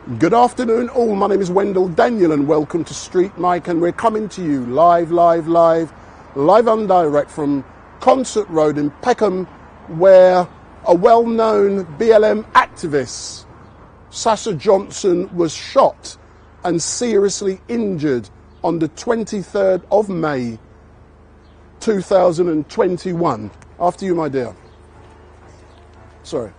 Good afternoon all, my name is Wendell Daniel and welcome to StreetMic, and we're coming to you live and direct from Concert Road in Peckham, where a well-known BLM activist, Sasha Johnson, was shot and seriously injured on the 23rd of May 2021. After you, my dear. Sorry.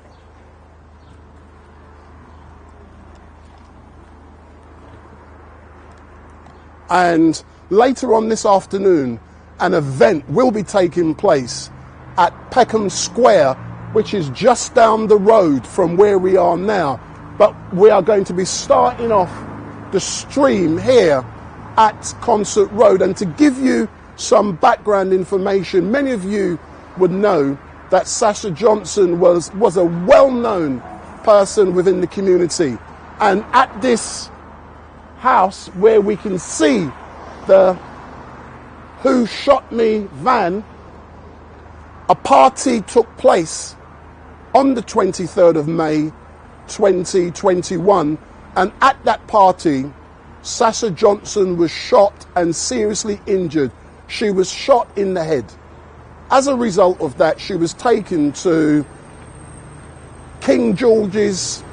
And later on this afternoon, an event will be taking place at Peckham Square, which is just down the road from where we are now. But we are going to be starting off the stream here at Concert Road. And to give you some background information, many of you would know that Sasha Johnson was a well-known person within the community. And at this house where we can see the Who Shot Me van, a party took place on the 23rd of May 2021, and at that party Sasha Johnson was shot and seriously injured. She was shot in the head. As a result of that, she was taken to King George's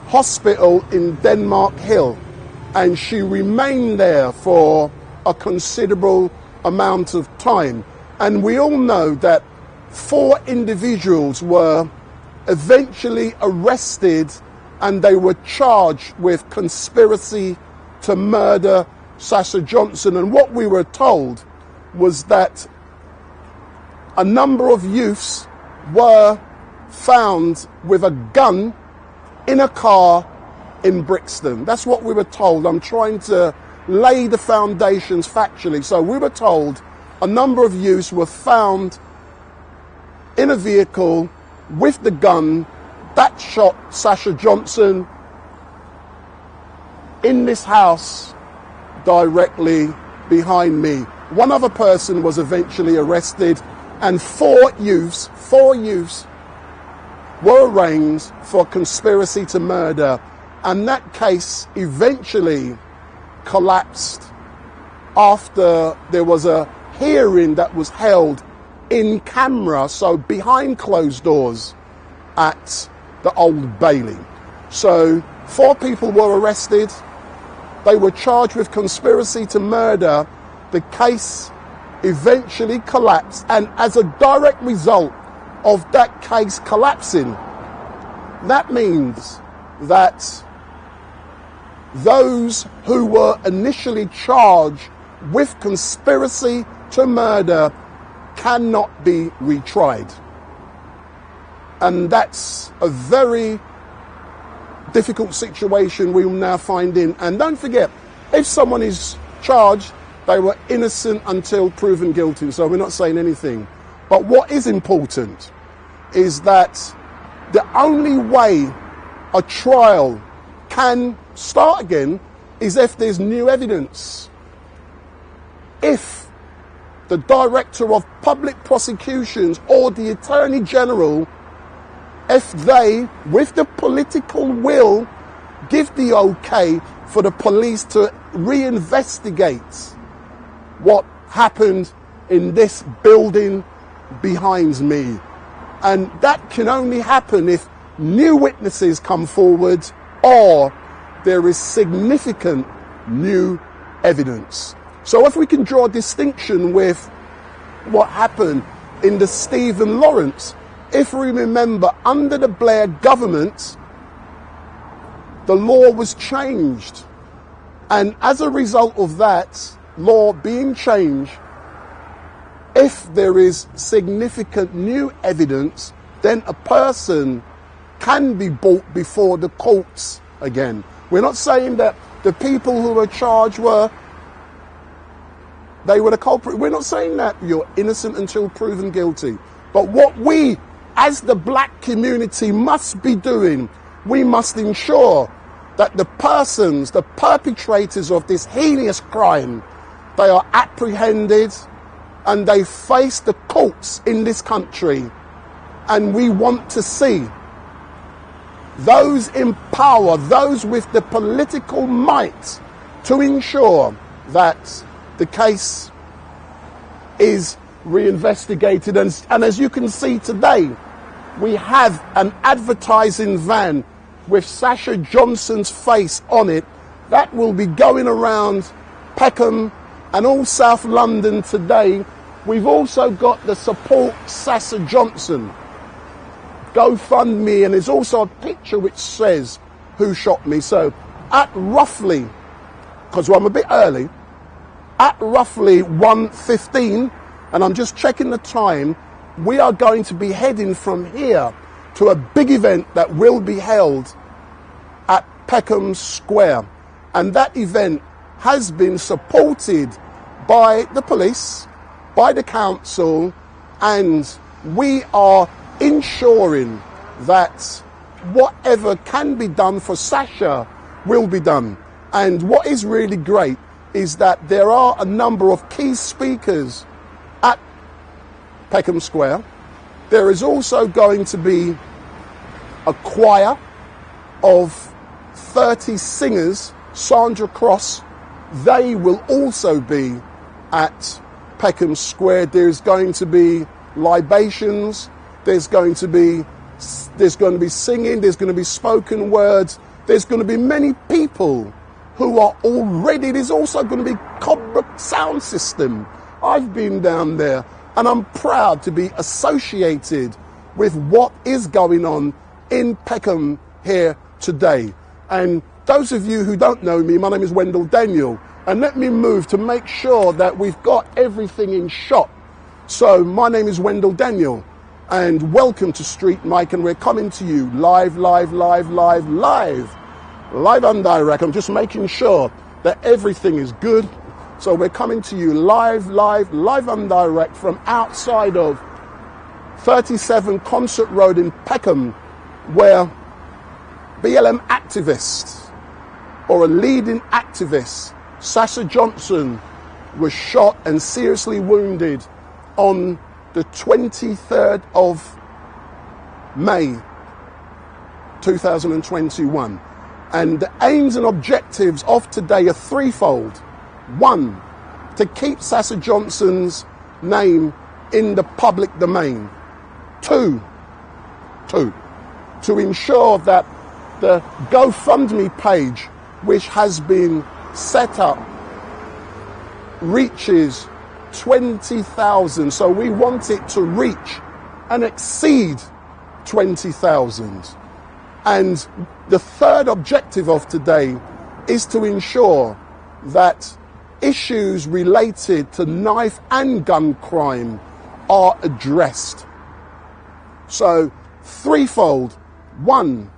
Hospital in Denmark Hill, and she remained there for a considerable amount of time. And we all know that 4 individuals were eventually arrested and they were charged with conspiracy to murder Sasha Johnson. And what we were told was that a number of youths were found with a gun in a car in Brixton. That's what we were told. I'm trying to lay the foundations factually. So we were told a number of youths were found in a vehicle with the gun that shot Sasha Johnson in this house directly behind me. One other person was eventually arrested, and 4 youths were arraigned for conspiracy to murder. And that case eventually collapsed after there was a hearing that was held in camera, so behind closed doors, at the Old Bailey. So 4 people were arrested. They were charged with conspiracy to murder. The case eventually collapsed, and as a direct result of that case collapsing, that means that those who were initially charged with conspiracy to murder cannot be retried. And that's a very difficult situation we will now find in. And don't forget, if someone is charged, they were innocent until proven guilty. So we're not saying anything. But what is important is that the only way a trial can start again is if there's new evidence. If the Director of Public Prosecutions or the Attorney General, if they, with the political will, give the okay for the police to reinvestigate what happened in this building behind me. And that can only happen if new witnesses come forward or there is significant new evidence. So if we can draw a distinction with what happened in the Stephen Lawrence, if we remember, under the Blair government, the law was changed. And as a result of that law being changed, if there is significant new evidence, then a person can be brought before the courts again. We're not saying that the people who were charged were the culprit. We're not saying that you're innocent until proven guilty. But what we, as the black community, must be doing, we must ensure that the persons, the perpetrators of this heinous crime, they are apprehended and they face the courts in this country. And we want to see those in power, those with the political might to ensure that the case is reinvestigated. And as you can see today, we have an advertising van with Sasha Johnson's face on it that will be going around Peckham and all South London today. We've also got the Support Sasha Johnson GoFundMe, and there's also a picture which says who shot me. So at roughly, because I'm a bit early, at roughly 1:15, and I'm just checking the time, we are going to be heading from here to a big event that will be held at Peckham Square. And that event has been supported by the police, by the council, and we are ensuring that whatever can be done for Sasha will be done. And what is really great is that there are a number of key speakers at Peckham Square. There is also going to be a choir of 30 singers, Sandra Cross. They will also be at Peckham Square. There's going to be libations, there's going to be singing, there's going to be spoken words, there's going to be many people who are already, there's also going to be Cobra sound system. I've been down there and I'm proud to be associated with what is going on in Peckham here today. And those of you who don't know me, my name is Wendell Daniel, and let me move to make sure that we've got everything in shot. So my name is Wendell Daniel, and welcome to StreetMic, and we're coming to you live and direct. I'm just making sure that everything is good. So we're coming to you live and direct from outside of 37 Concert Road in Peckham, where BLM activists, or a leading activist, Sasha Johnson, was shot and seriously wounded on the 23rd of May 2021. And the aims and objectives of today are threefold. One, to keep Sasha Johnson's name in the public domain. Two, to ensure that the GoFundMe page, which has been set up, reaches 20,000. So we want it to reach and exceed 20,000. And the third objective of today is to ensure that issues related to knife and gun crime are addressed. So threefold. One,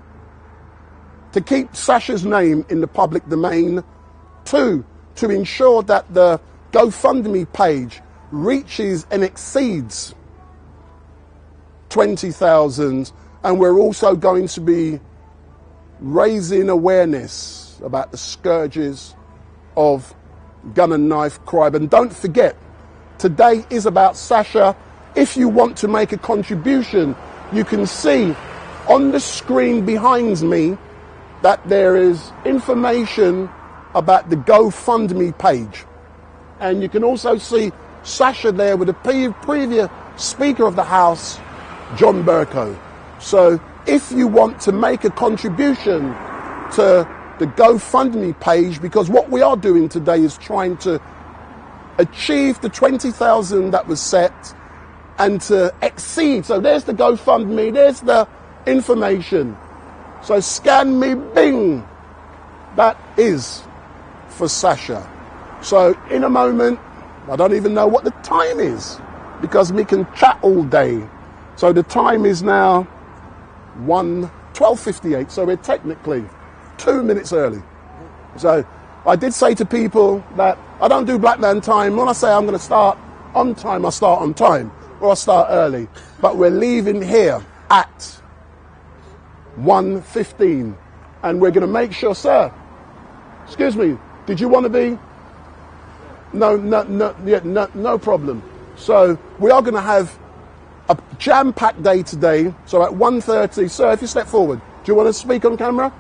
to keep Sasha's name in the public domain. Two, to ensure that the GoFundMe page reaches and exceeds 20,000. And we're also going to be raising awareness about the scourges of gun and knife crime. And don't forget, today is about Sasha. If you want to make a contribution, you can see on the screen behind me that there is information about the GoFundMe page. And you can also see Sasha there with the previous Speaker of the House, John Bercow. So if you want to make a contribution to the GoFundMe page, because what we are doing today is trying to achieve the 20,000 that was set and to exceed. So there's the GoFundMe, there's the information. So scan me, bing. That is for Sasha. So in a moment, I don't even know what the time is because we can chat all day. So the time is now 12:58. So we're technically 2 minutes early. So I did say to people that I don't do black man time. When I say I'm going to start on time, I start on time, or I start early. But we're leaving here at 1:15, and we're going to make sure, sir. Excuse me. Did you want to be? No problem. So we are going to have a jam-packed day today. So at 1:30, sir, if you step forward, Do you want to speak on camera?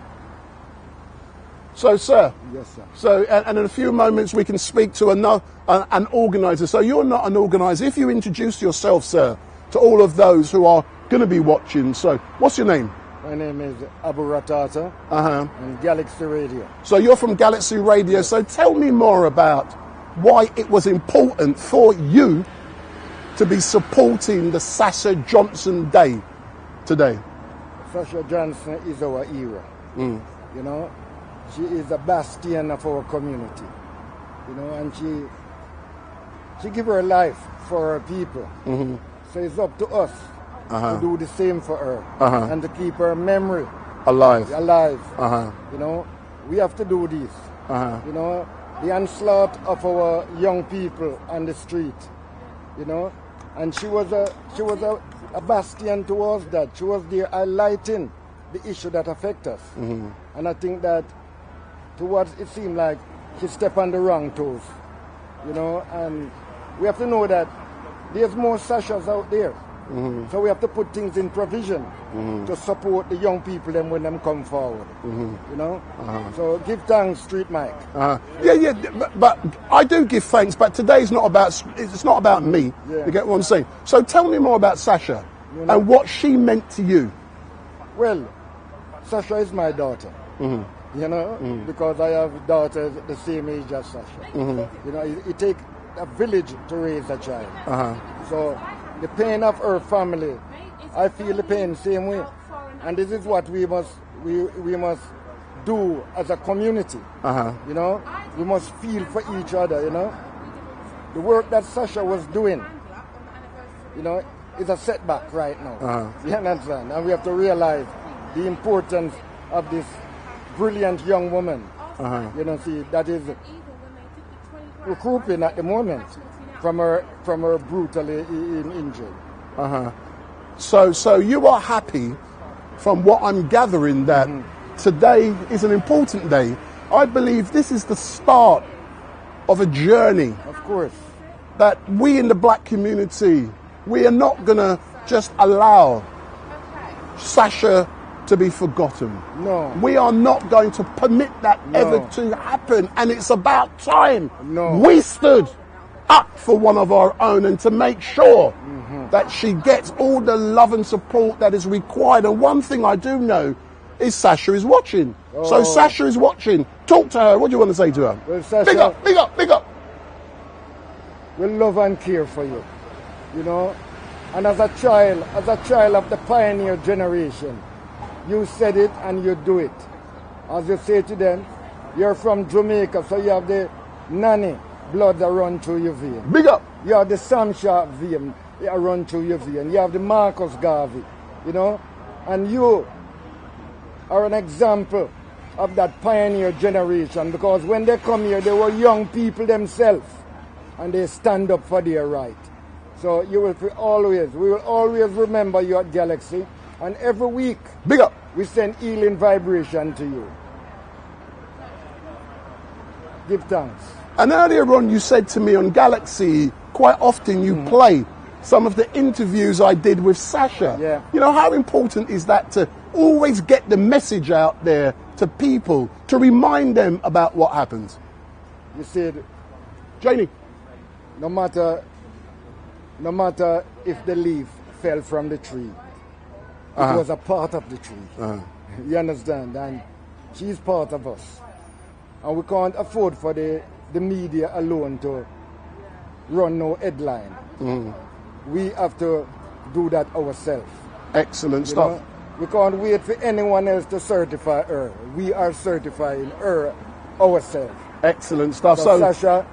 So, sir. Yes, sir. So, and in a few moments we can speak to an organizer. So you're not an organizer. If you introduce yourself, sir, to all of those who are going to be watching. So, what's your name? My name is Abu Ratata and Galaxy Radio. So you're from Galaxy Radio. So tell me more about why it was important for you to be supporting the Sasha Johnson Day today. Sasha Johnson is our hero. You know, she is a bastion of our community. You know, and she gave her life for her people. So it's up to us to do the same for her and to keep her memory alive. You know, we have to do this. You know, the onslaught of our young people on the street. You know, and she was a bastion towards that. She was there highlighting the issue that affect us. And I think that towards it seemed like she stepped on the wrong toes. You know, and we have to know that there's more Sashas out there. So we have to put things in provision to support the young people then when them come forward. You know? So give thanks, StreetMic. Yeah, but I do give thanks, but today's not about, it's not about me. You get what I'm saying? So tell me more about Sasha and what she meant to you. Well, Sasha is my daughter. You know, because I have daughters the same age as Sasha. You know, it takes a village to raise a child. So the pain of her family, I feel the pain same way. And this is what we must do as a community. You know, we must feel for each other, you know. The work that Sasha was doing, you know, is a setback right now. You understand? And we have to realize the importance of this brilliant young woman. You know, see, that is recouping at the moment from her brutally injured. So you are happy, from what I'm gathering, that today is an important day. I believe this is the start of a journey. Of course. That we in the black community, we are not going to just allow Sasha to be forgotten. No. We are not going to permit that ever to happen. And it's about time we stood up for one of our own and to make sure that she gets all the love and support that is required. And one thing I do know is Sasha is watching. So Sasha is watching. Talk to her. What do you want to say to her? Well, Sasha, big up, big up, big up. We love and care for you, you know. And as a child of the pioneer generation, you said it and you do it. As you say to them, you're from Jamaica, so you have the nanny blood that run through your vein. Big up. You have the Sam Sharp vein that run through your vein. You have the Marcus Garvey, you know. And you are an example of that pioneer generation, because when they come here, they were young people themselves and they stand up for their right. So you will we will always remember you at Galaxy. And every week, big up, we send healing vibration to you. Give thanks. And earlier on, you said to me on Galaxy, quite often you play some of the interviews I did with Sasha. Yeah. You know, how important is that to always get the message out there to people, to remind them about what happened? You said, Janie, no matter if the leaf fell from the tree, it was a part of the tree. You understand? And she's part of us. And we can't afford for the media alone to run no headline. We have to do that ourselves. Excellent stuff. We can't wait for anyone else to certify her. We are certifying her ourselves. Excellent stuff. So Sasha,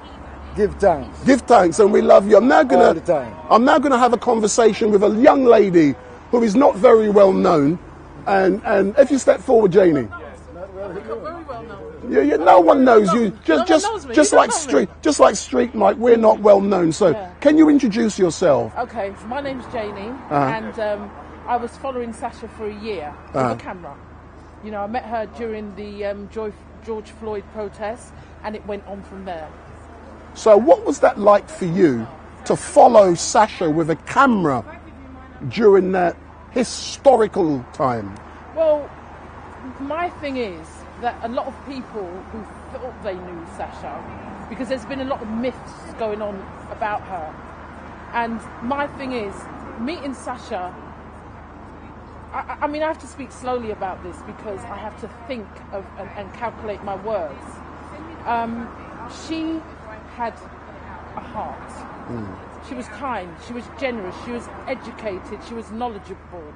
give thanks. Give thanks, and we love you. I'm now all the time. gonna have a conversation with a young lady who is not very well known, and if you step forward, Janie. Very well known. Yeah, no one knows you. Just like StreetMic, we're not well known. So, can you introduce yourself? Okay, so my name's Janie, and I was following Sasha for a year with a camera. You know, I met her during the George Floyd protests, and it went on from there. So, what was that like for you to follow Sasha with a camera during that historical time? Well, my thing is that a lot of people who thought they knew Sasha, because there's been a lot of myths going on about her. And my thing is, meeting Sasha, I mean, I have to speak slowly about this because I have to think of and calculate my words. She had a heart. She was kind, she was generous, she was educated, she was knowledgeable.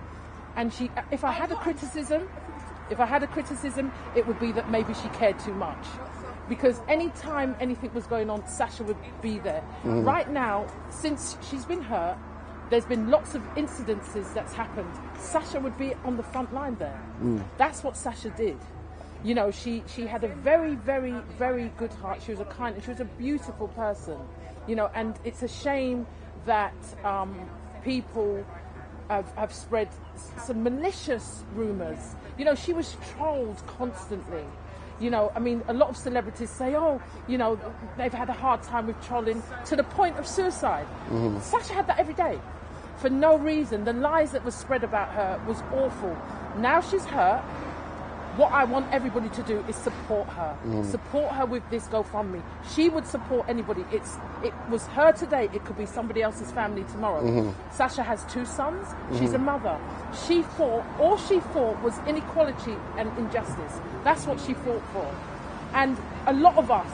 And if I had a criticism, it would be that maybe she cared too much. Because any time anything was going on, Sasha would be there. Right now, since she's been hurt, there's been lots of incidences that's happened. Sasha would be on the front line there. That's what Sasha did. You know, she had a very, very, very good heart. She was a kind, and she was a beautiful person. You know, and it's a shame that people have spread some malicious rumours. You know, she was trolled constantly. You know, I mean, a lot of celebrities say, oh, you know, they've had a hard time with trolling to the point of suicide. Sasha had that every day for no reason. The lies that were spread about her was awful. Now she's hurt. What I want everybody to do is support her. Support her with this GoFundMe. She would support anybody. It was her today. It could be somebody else's family tomorrow. Sasha has 2 sons. She's a mother. All she fought was inequality and injustice. That's what she fought for. And a lot of us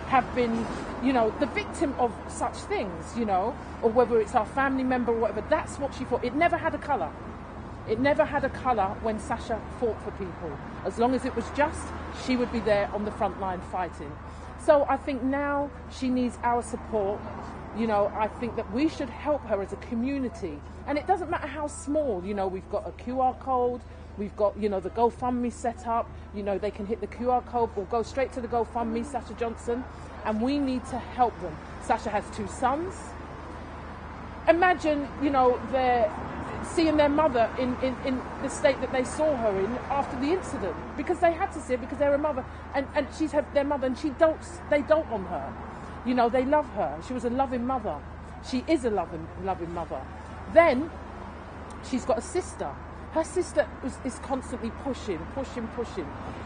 have been, you know, the victim of such things, you know, or whether it's our family member or whatever. That's what she fought. It never had a colour. It never had a colour when Sasha fought for people. As long as it was just, she would be there on the front line fighting. So I think now she needs our support. You know, I think that we should help her as a community. And it doesn't matter how small, you know, we've got a QR code, we've got, you know, the GoFundMe set up, you know, they can hit the QR code or go straight to the GoFundMe, Sasha Johnson, and we need to help them. Sasha has 2 sons. Imagine, you know, they're seeing their mother in the state that they saw her in after the incident, because they had to see her because they're a mother, and she's had their mother, and they don't on her. You know, they love her. She was a loving mother. She is a loving mother. Then she's got a sister. Her sister is constantly pushing.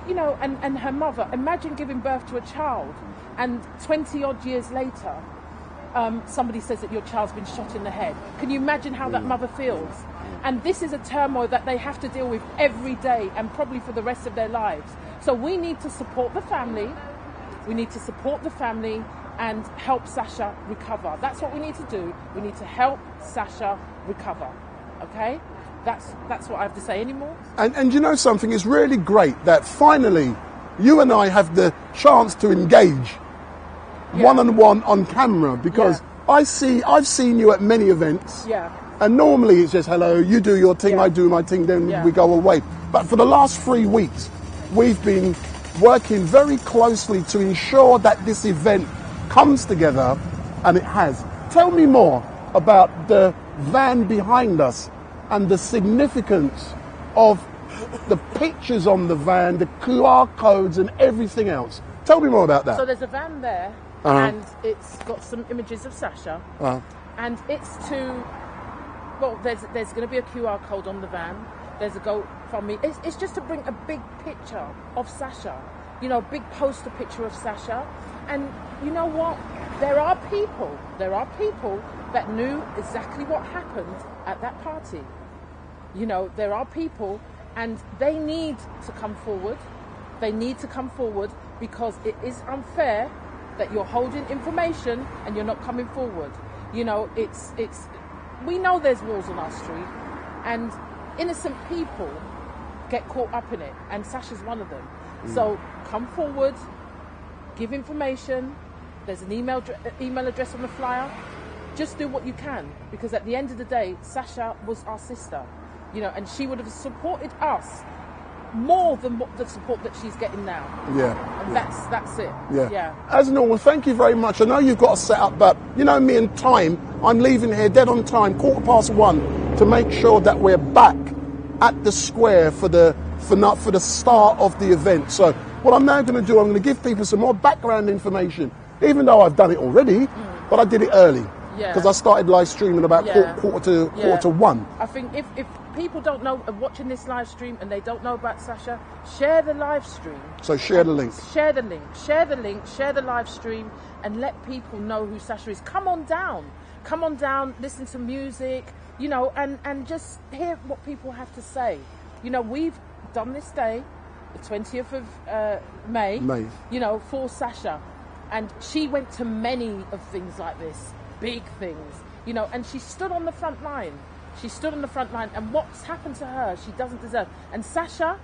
You know, and her mother, imagine giving birth to a child and 20 odd years later, somebody says that your child's been shot in the head. Can you imagine how that mother feels? And this is a turmoil that they have to deal with every day and probably for the rest of their lives. So we need to support the family. We need to support the family and help Sasha recover. That's what we need to do. We need to help Sasha recover. Okay? That's what I have to say anymore. And you know something? It's really great that finally you and I have the chance to engage one-on-one on camera, because I've seen you at many events, and normally it's just hello, you do your thing, I do my thing, then we go away. But for the last 3 weeks, we've been working very closely to ensure that this event comes together, and it has. Tell me more about the van behind us and the significance of the pictures on the van, the QR codes and everything else. Tell me more about that. So there's a van there, and it's got some images of Sasha, and it's there's going to be a QR code on the van. There's a GoFundMe. It's just to bring a big picture of Sasha, you know, a big poster picture of Sasha. And you know what? There are people that knew exactly what happened at that party. You know, there are people, and they need to come forward. They need to come forward, because it is unfair that you're holding information and you're not coming forward. You know, we know there's wars on our street, and innocent people get caught up in it, and Sasha's one of them. So come forward, give information. There's an email address on the flyer. Just do what you can, because at the end of the day, Sasha was our sister, you know, and she would have supported us more than the support that she's getting now. And that's it. As normal, thank you very much. I know you've got to set up, but you know me and time, I'm leaving here dead on time, 1:15, to make sure that we're back at the square for the start of the event. So what I'm now going to do, I'm going to give people some more background information, even though I've done it already, but I did it early. Yeah. Because I started live streaming about quarter to one. I think if people don't know, watching this live stream and they don't know about Sasha, share the live stream. So share the link. Share the link. Share the link. Share the live stream, and let people know who Sasha is. Come on down. Come on down. Listen to music. You know, and just hear what people have to say. You know, we've done this day, the 20th of May. You know, for Sasha. And she went to many of things like this, big things, you know, and she stood on the front line. She stood on the front line, and what's happened to her, she doesn't deserve. And Sasha,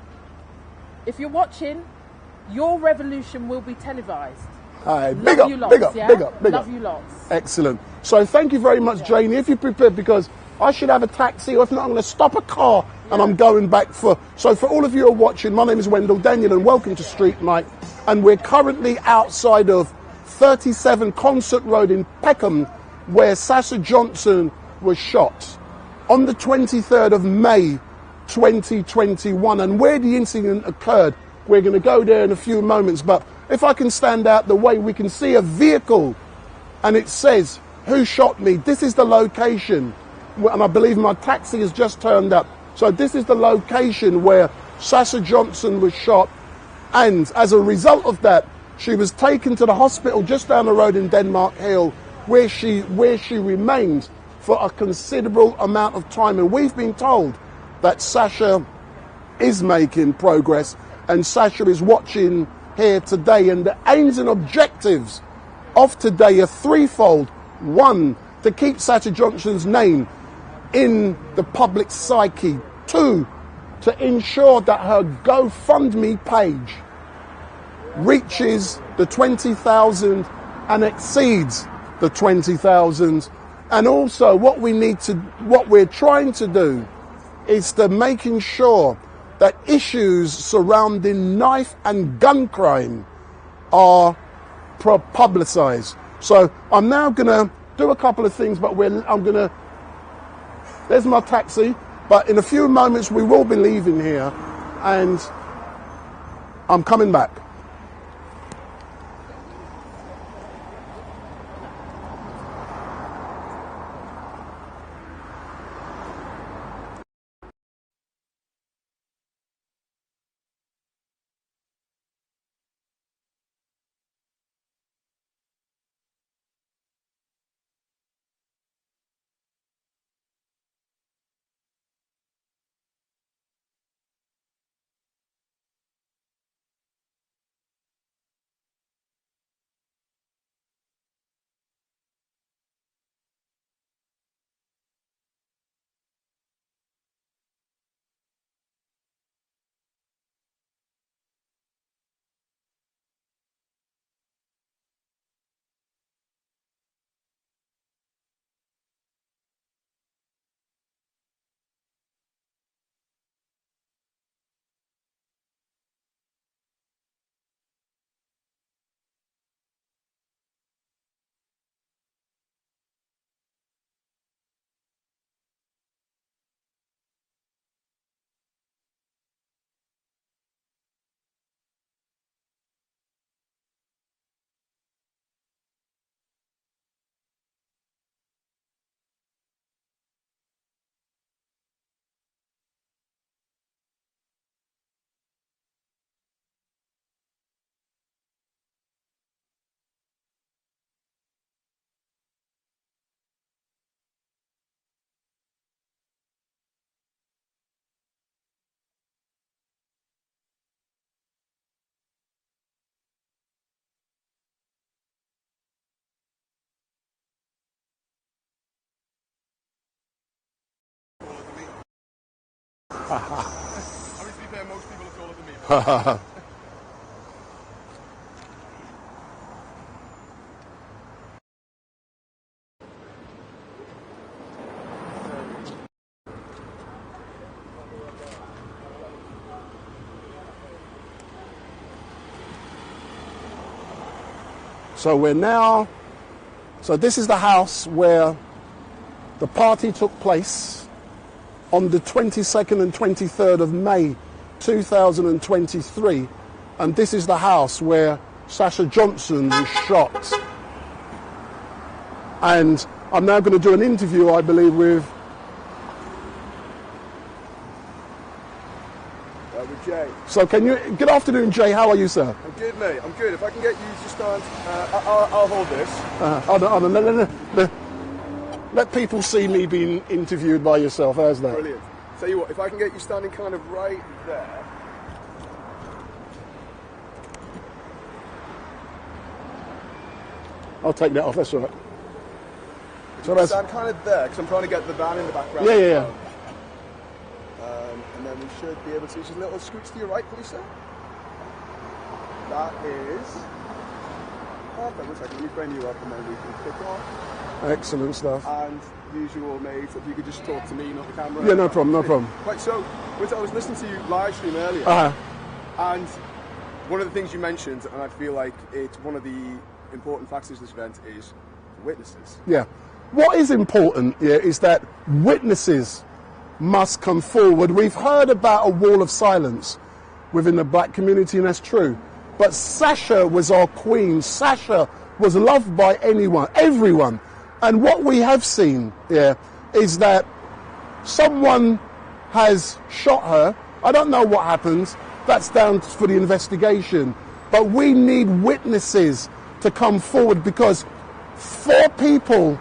if you're watching, your revolution will be televised. Big up. Love you lots. Excellent. So thank you very much, Janie. If you're prepared, because I should have a taxi, or if not, I'm going to stop a car and I'm going back for... So for all of you who are watching, my name is Wendell Daniel, and welcome to StreetMic. And we're currently outside of 37 Concert Road in Peckham, where Sasha Johnson was shot on the 23rd of May 2021. And where the incident occurred, we're going to go there in a few moments. But if I can stand out the way, we can see a vehicle and it says, "Who shot me?" This is the location. And I believe my taxi has just turned up. So this is the location where Sasha Johnson was shot. And as a result of that, she was taken to the hospital just down the road in Denmark Hill, where she remained for a considerable amount of time. And we've been told that Sasha is making progress, and Sasha is watching here today. And the aims and objectives of today are threefold. One, to keep Sasha Johnson's name in the public psyche. Two, to ensure that her GoFundMe page reaches the 20,000 and exceeds the 20,000. And also what we're trying to do is to making sure that issues surrounding knife and gun crime are publicized. So I'm now gonna do a couple of things, but there's my taxi, but in a few moments we will be leaving here, and I'm coming back. Obviously, there most people are taller than me. So this is the house where the party took place on the 22nd and 23rd of May 2023, and this is the house where Sasha Johnson was shot. And I'm now going to do an interview, I believe, with Jay. So can you, good afternoon, Jay, how are you, sir? I'm good, mate, I'm good. If I can get you to stand, I'll hold this. Hold on. Let people see me being interviewed by yourself, how's that? Brilliant. Tell you what, if I can get you standing kind of right there. I'll take that off, that's all right. So that's stand kind of there, because I'm trying to get the van in the background. Yeah. And then we should be able to just a little scooch to your right, please, sir. That is perfect. Looks like let me frame you up and then we can kick off. Excellent stuff. And usual, mate, if you could just talk to me, not the camera. Yeah, no problem. Right, so I was listening to you live stream earlier, and one of the things you mentioned, and I feel like it's one of the important factors of this event, is witnesses. Yeah. What is important here is that witnesses must come forward. We've heard about a wall of silence within the black community, and that's true. But Sasha was our queen. Sasha was loved by everyone. And what we have seen here is that someone has shot her. I don't know what happens. That's down for the investigation. But we need witnesses to come forward, because 4 people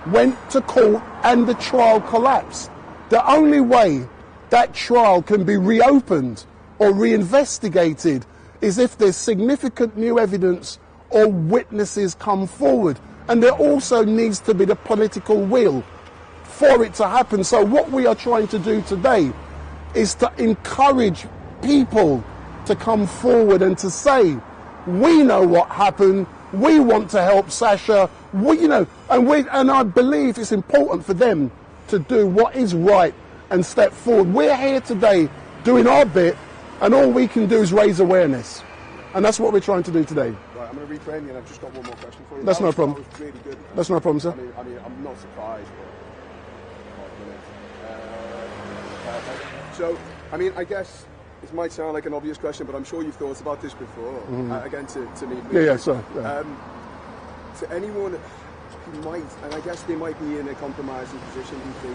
went to court and the trial collapsed. The only way that trial can be reopened or reinvestigated is if there's significant new evidence or witnesses come forward. And there also needs to be the political will for it to happen. So what we are trying to do today is to encourage people to come forward and to say, we know what happened, we want to help Sasha, and I believe it's important for them to do what is right and step forward. We're here today doing our bit, and all we can do is raise awareness. And that's what we're trying to do today. Right, I'm going to reframe you, and I've just got one more question for you. That's no problem. That was really good. That's no problem, sir. I mean, I'm not surprised. But, so, I mean, I guess this might sound like an obvious question, but I'm sure you've thought about this before. Again, to me. Yeah, sir. Yeah. To anyone who might, and I guess they might be in a compromising position, who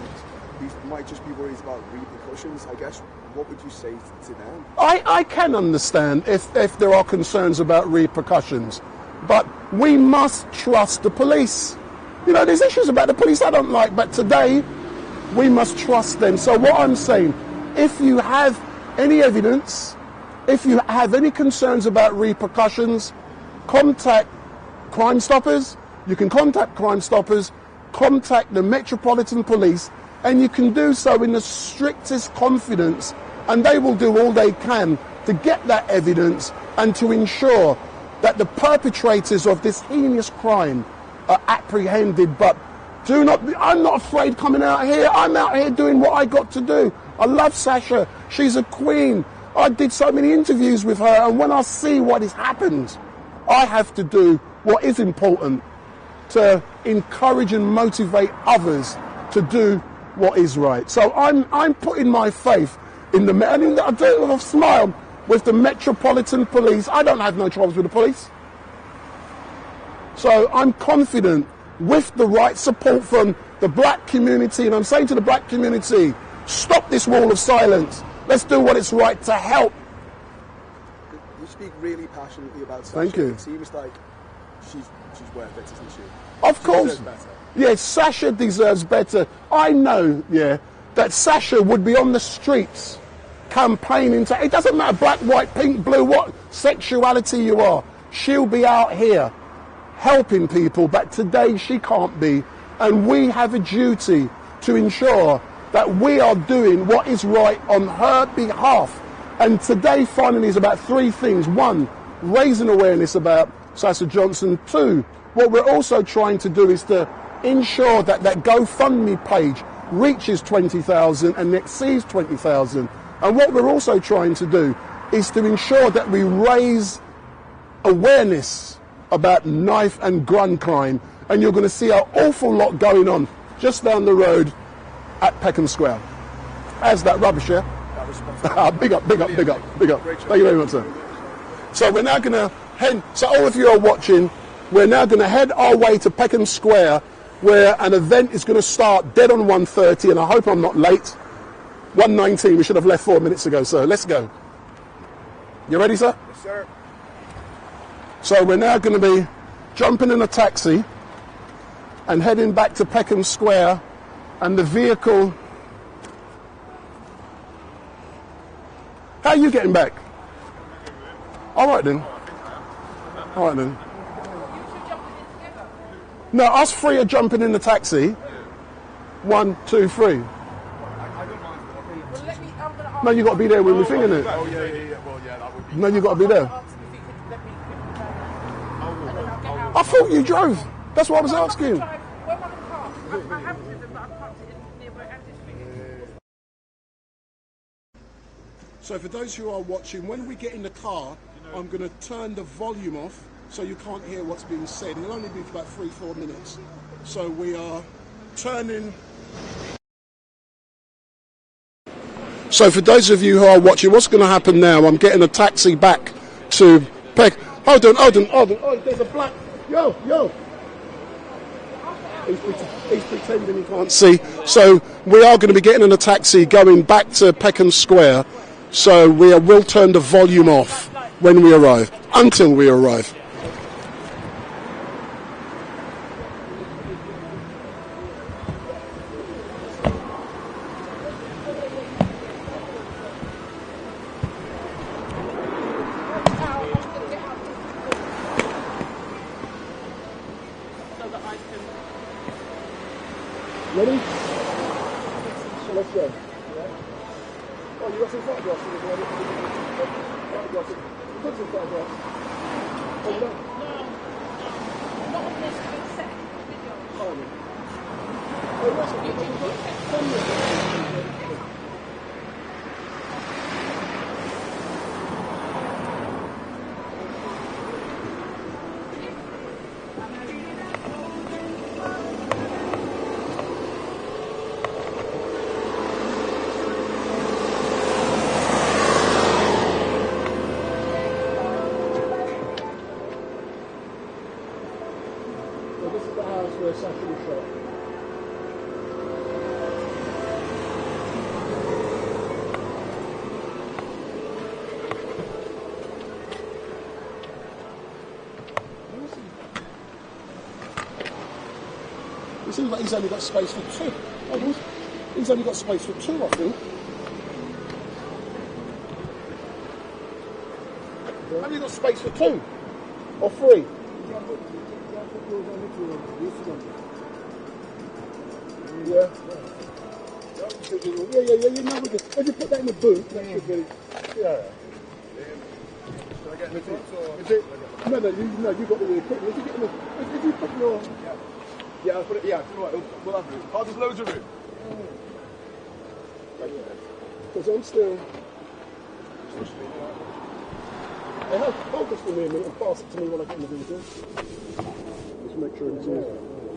might just be worried about repercussions, I guess, what would you say to them? I can understand if there are concerns about repercussions, but we must trust the police. There's issues about the police I don't like, but today we must trust them. So what I'm saying, if you have any evidence, if you have any concerns about repercussions, contact Crime Stoppers. You can contact Crime Stoppers, contact the Metropolitan Police, and you can do so in the strictest confidence, and they will do all they can to get that evidence and to ensure that the perpetrators of this heinous crime are apprehended. But I'm not afraid coming out here. I'm out here doing what I got to do. I love Sasha. She's a queen. I did so many interviews with her, and when I see what has happened, I have to do what is important to encourage and motivate others to do what is right. So I'm putting my faith in and I do it with a smile, with the Metropolitan Police. I don't have no troubles with the police. So I'm confident with the right support from the black community, and I'm saying to the black community, stop this wall of silence. Let's do what is right to help. You speak really passionately about Sasha. Thank you. It seems like she's worth it, isn't she? Of course. Yes, Sasha deserves better. I know, that Sasha would be on the streets campaigning to, it doesn't matter black, white, pink, blue, what sexuality you are. She'll be out here helping people, but today she can't be. And we have a duty to ensure that we are doing what is right on her behalf. And today finally is about 3 things. 1, raising awareness about Sasha Johnson. 2, what we're also trying to do is to ensure that that GoFundMe page reaches 20,000 and exceeds 20,000. And what we're also trying to do is to ensure that we raise awareness about knife and gun crime. And you're going to see an awful lot going on just down the road at Peckham Square. How's that rubbish, yeah? Big up. Thank you very much, sir. So we're now going to head, so all of you are watching, we're now going to head our way to Peckham Square where an event is going to start dead on 1:30, and I hope I'm not late. 1:19, we should have left 4 minutes ago, so let's go. You ready, sir? Yes, sir. So we're now going to be jumping in a taxi and heading back to Peckham Square, and the vehicle... How are you getting back? All right then. All right then. No, us three are jumping in the taxi. 1, 2, 3. No, you got to be there when we're thinking it. Oh, yeah. Well, yeah, that would be... No, you got to be there. I thought you drove. That's what I was asking. So for those who are watching, when we get in the car, I'm going to turn the volume off so you can't hear what's being said. It'll only be for about 3-4 minutes. So we are turning... So for those of you who are watching, what's going to happen now, I'm getting a taxi back to Peck. Hold on. Oh, there's a black... Yo. He's pretending he can't see. So we are going to be getting in a taxi going back to Peckham Square. So we will turn the volume off when we arrive, until we arrive. Ready? So let's go. Oh, you got some photographs in the photographs. You took some photographs. Oh, you don't? No. Not on this set. Video. Oh, no. Oh, that's it. This is the house where Sasha was shot. It seems like he's only got space for 2. Oh, he's only got space for 2, I think. Only got space for 2 or 3. Yeah. You know, when you put that in the boot, that should be. Yeah. Should I get in the front or... Is it? No, you got the equipment. If you put your... Yeah, I'll put it... Yeah, we'll have room. Oh, there's loads of room. Because I'm still... Hey, focus for me a minute and pass it to me when I get in the vehicle. Just make sure it's all...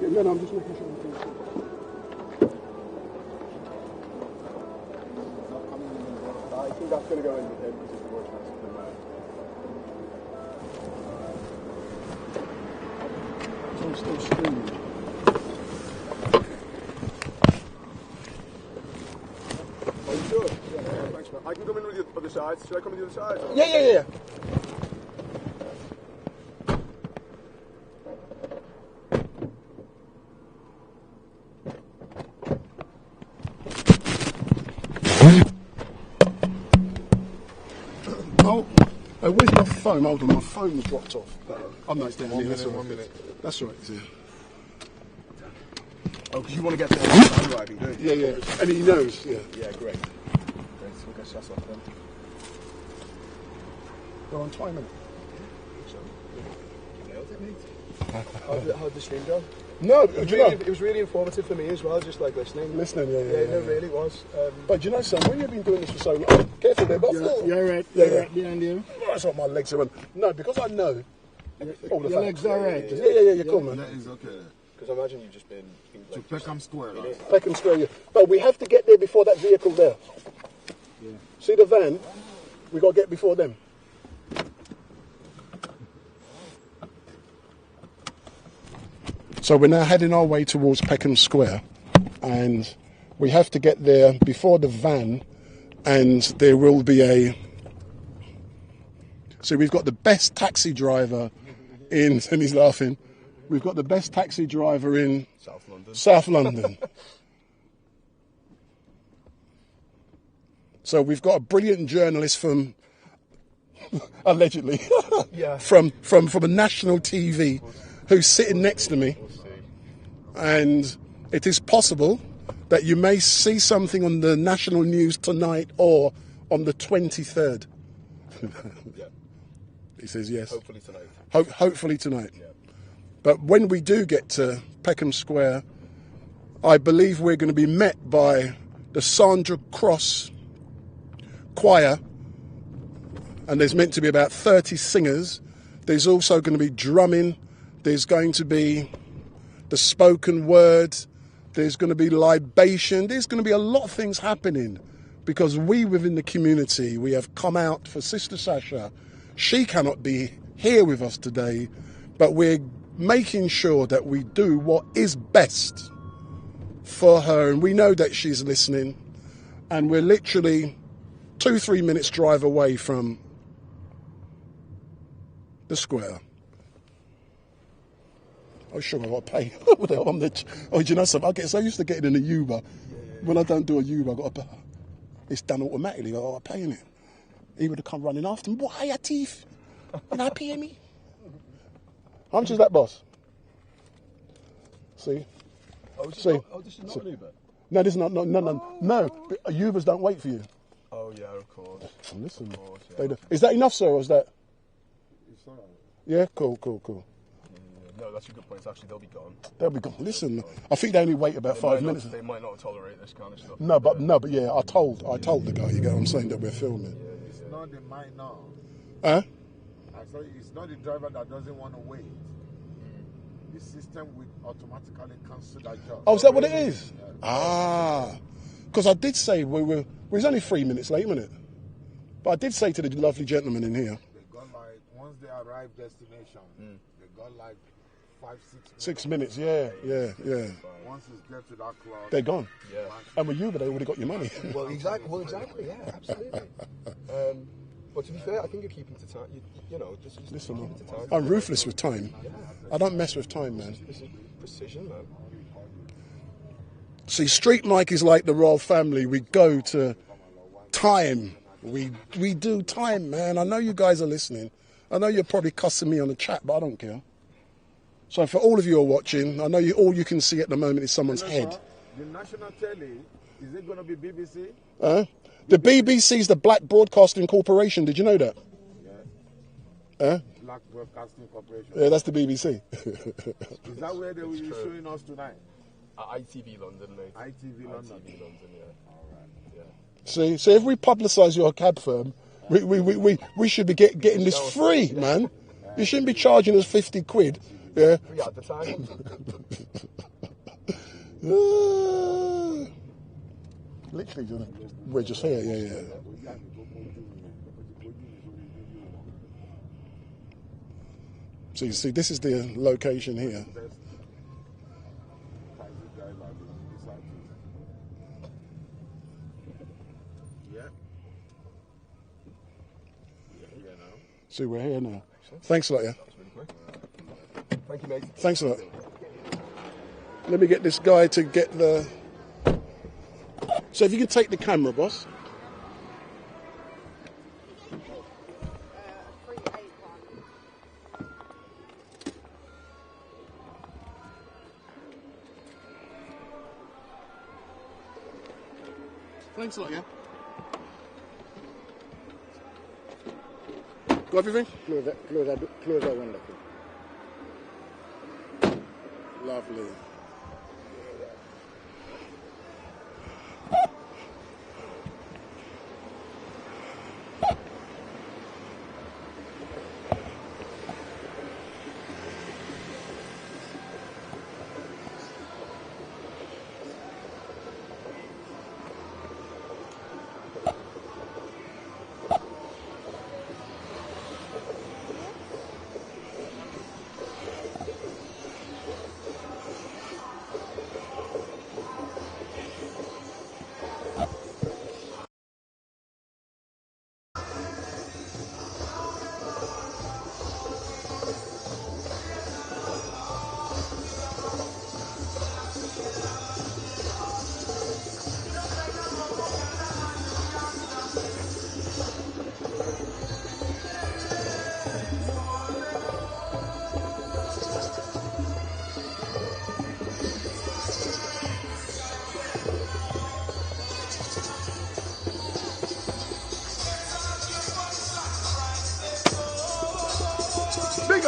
Yeah, no, I'm just making sure it's all... I think that's going to go in with him. I'm still streaming. Are you sure? Yeah, thanks, man. I can come in with the other side. Should I come with the other side? Or? Yeah. Oh, where's my phone? Hold on, my phone dropped off. Oh no, it's down here. That's all right. 1 minute. That's all right. Yeah. Oh, because you want to get to the driving, don't you? Yeah. And he knows. Yeah. Yeah, great. So we'll get shots off then. Go on, time it. So, you nailed it, mate. How did the stream go? No, it was really informative for me as well, just like listening. Yeah, it really was. But you know, son, when you've been doing this for so long, careful there, but You're right. Yeah. You're right behind you. Oh, that's what my legs are on. No, because I know all the Your facts. legs are right. Yeah, cool, man. That is okay. Because I imagine you've just been... To Peckham Square, like. Peckham Square, yeah. But we have to get there before that vehicle there. Yeah. See the van? We got to get before them. So we're now heading our way towards Peckham Square, and we have to get there before the van, and there will be a... So we've got the best taxi driver in, and he's laughing, we've got the best taxi driver in South London. So we've got a brilliant journalist from, allegedly, from a national TV who's sitting next to me. And it is possible that you may see something on the national news tonight or on the 23rd. Yeah. He says yes. Hopefully tonight. Hopefully tonight. Yeah. But when we do get to Peckham Square, I believe we're going to be met by the Sandra Cross Choir, and there's meant to be about 30 singers. There's also going to be drumming. There's going to be the spoken word. There's going to be libation. There's going to be a lot of things happening because we within the community, we have come out for Sister Sasha. She cannot be here with us today, but we're making sure that we do what is best for her. And we know that she's listening, and we're literally 2-3 minutes drive away from the square. Oh, sure, I've got to pay. Oh, do you know something? I get so used to getting in a Uber. When I don't do a Uber, it's done automatically. I've got to pay in it. He would have come running after me. What are your teeth? You're not paying me? How much is that, boss? See? Oh, this is not an Uber? No, this is not. No. Ubers don't wait for you. Oh, yeah, of course. Listen. Of course, yeah. Is that enough, sir, or is that? It's all right. Yeah, cool. No, that's a good point. Actually, they'll be gone. They'll be gone. Listen, I think they only wait about 5 minutes. They might not tolerate this kind of stuff. No, but yeah, I told the guy. You get what I'm saying, that we're filming. It's not the might now. Huh? I said it's not the driver that doesn't want to wait. The system will automatically cancel that job. Oh, is that what it is? Yeah. Ah, because I did say we was only 3 minutes late, wasn't it? But I did say to the lovely gentleman in here. They got like, once they arrive destination, they got like 5-6 minutes. 6 minutes, yeah. Once it's get to that clock, They're gone. Yeah. And with Uber, they would have got your money. Well, exactly. Yeah, absolutely. But to be fair, I think you're keeping to time. You know, just Listen, keeping to time. I'm ruthless with time. I don't mess with time, man. This is precision, man. See, StreetMic is like the royal family. We go to time. We do time, man. I know you guys are listening. I know you're probably cussing me on the chat, but I don't care. So for all of you who are watching, I know all you can see at the moment is someone's head. the national telly, is it going to be BBC? The BBC is the Black Broadcasting Corporation. Did you know that? Yeah. Black Broadcasting Corporation. Yeah, that's the BBC. Is that where they will be showing us tonight? ITV London, mate. ITV London. ITV London, yeah. All right. Yeah. See, so if we publicise your cab firm, we should be getting this free, man. You shouldn't be charging us 50 quid. Yeah. Free advertising. Literally, we're just here, yeah. See, this is the location here. See, we're here now. Thanks a lot, yeah. Thank you, mate. Thanks a lot. Let me get this guy to get the... So if you can take the camera, boss. Thanks a lot, yeah. Got everything? Close that window. Lovely.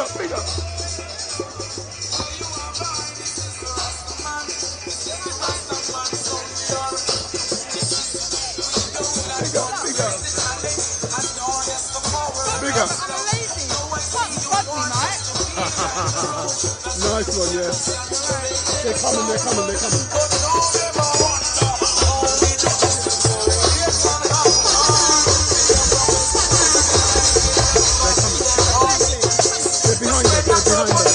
up, big up. Big up, big up. Big up. I'm a lady. Fuck me, mate. Nice one, yeah. They're coming, they're coming, they're coming. They're behind us, they're behind us.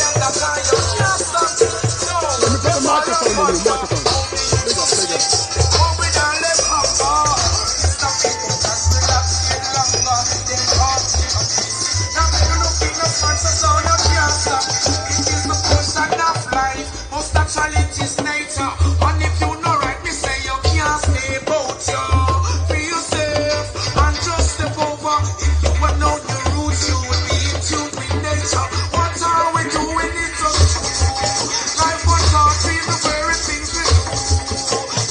Let me put the microphone on you, microphone. Big up, big up. Challenges nature, and if you know right, me say you can't stay about you. Be yourself and just step over. If you were known your roots, you would be in tune with nature. What are we doing it to? Life was hard, feel the very things we do.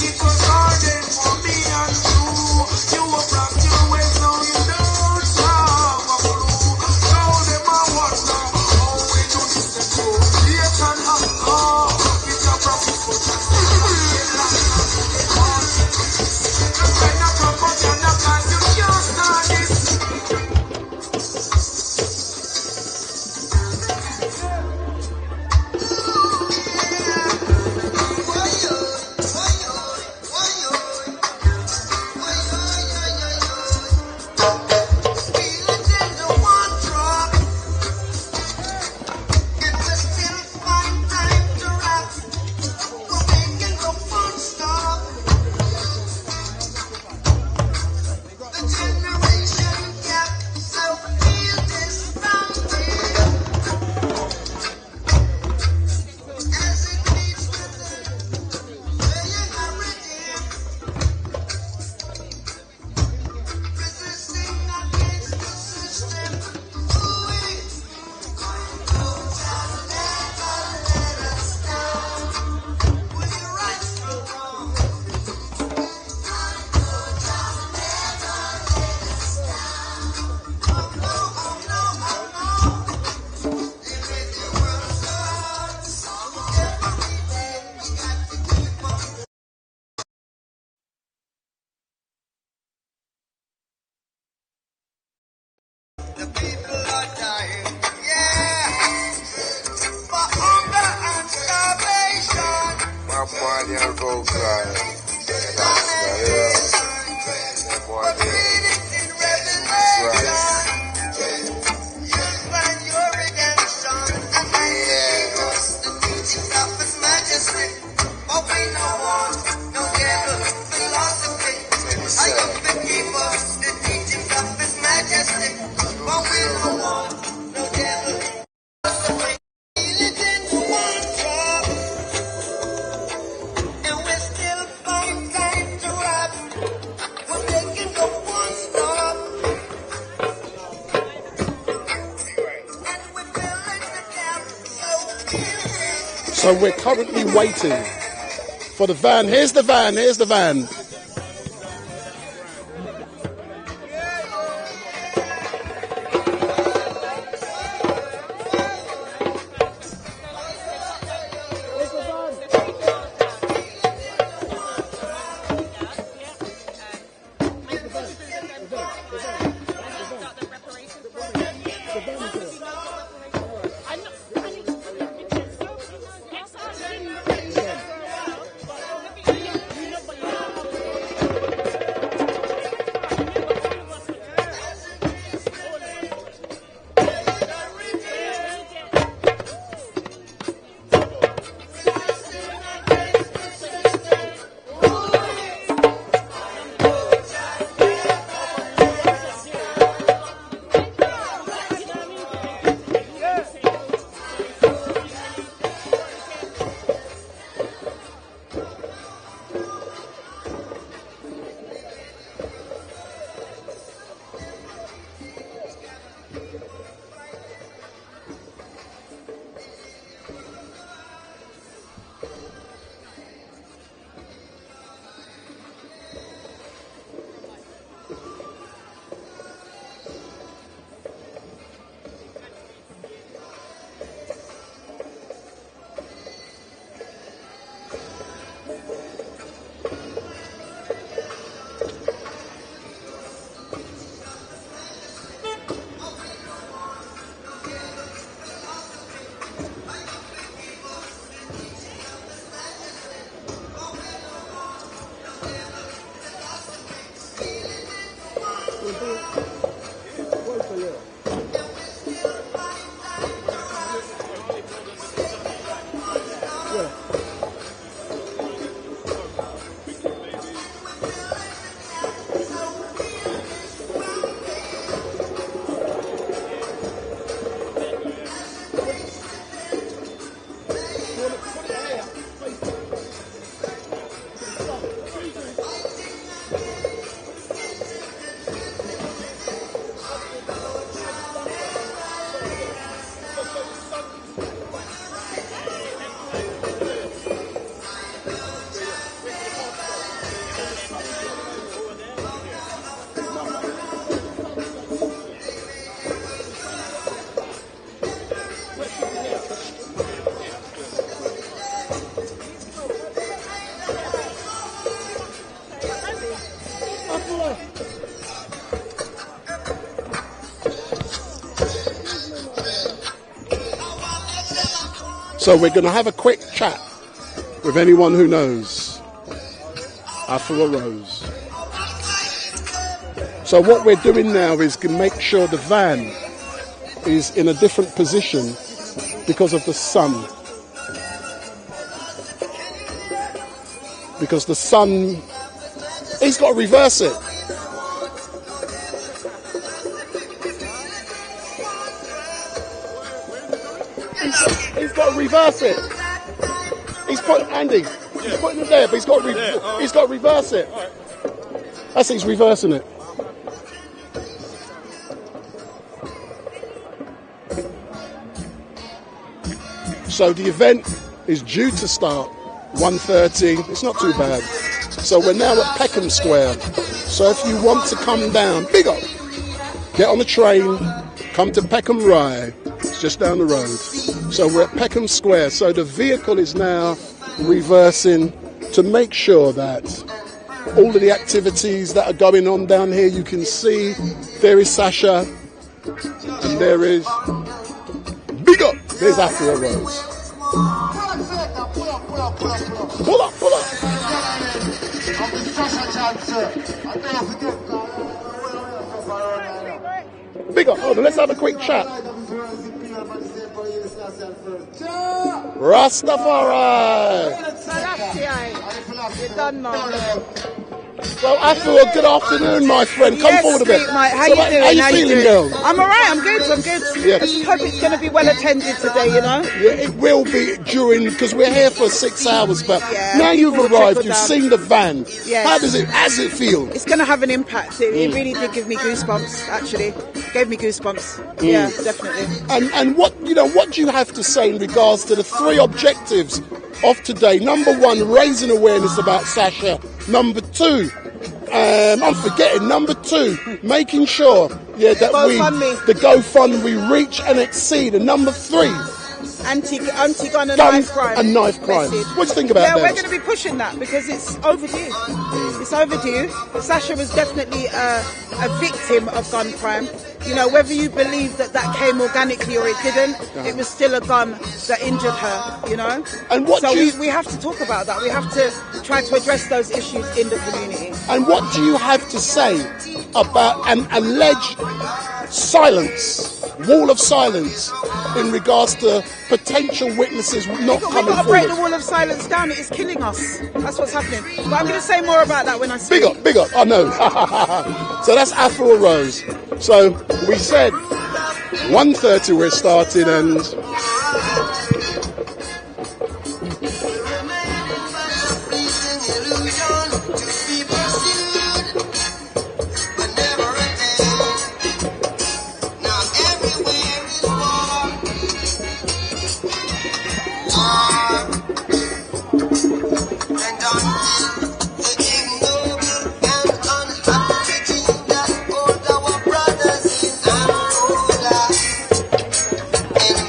It was hard then for me and you. You were from your ways, now you don't have a clue. Now them I wonder how we do this to do. Yes and So we're currently waiting for the van. Here's the van, here's the van. So we're going to have a quick chat with anyone who knows Afua Rose. So what we're doing now is to make sure the van is in a different position because of the sun. Because the sun, he's got to reverse it. He's got to reverse it. He's putting Andy. He's putting it there, but he's got to reverse it. I think he's reversing it. So the event is due to start 1:30. It's not too bad. So we're now at Peckham Square. So if you want to come down, big up, get on the train, come to Peckham Rye. It's just down the road. So we're at Peckham Square. So the vehicle is now reversing to make sure that all of the activities that are going on down here, you can see there is Sasha and there is big up. There's Afua Rose. Pull up, pull up. Sasha Johnson. Big up. Hold on, let's have a quick chat. Rastafari. You done now. Well, Afua, good afternoon, my friend. Come forward a bit. Mate. How you doing? How you feeling, girl? I'm alright, I'm good. Yeah. I just hope it's going to be well attended today, you know? Yeah, it will be because we're here for 6 hours, but Yeah, now you've people arrived, trickle you've down. seen the van. Yes. How does it feel? It's going to have an impact. It really did give me goosebumps, actually. Gave me goosebumps. Yeah, definitely. And what do you have to say in regards to the 3 objectives of today? Number 1, raising awareness about Sasha. Number 2, I'm forgetting. Number 2, making sure that the GoFundMe reach and exceed. And number 3, anti-gun and gun knife crime. and knife crime. Message. What do you think about that? Yeah, we're going to be pushing that because it's overdue. It's overdue. Sasha was definitely a victim of gun crime. You know, whether you believe that came organically or it didn't, it was still a gun that injured her, you know? And we have to talk about that. We have to try to address those issues in the community. And what do you have to say about an alleged wall of silence in regards to potential witnesses not coming forward? We've got to break the wall of silence down. It is killing us. That's what's happening. But I'm going to say more about that when I speak. Big up, I know. So that's Afua Rose. So we said 1:30 we're starting and...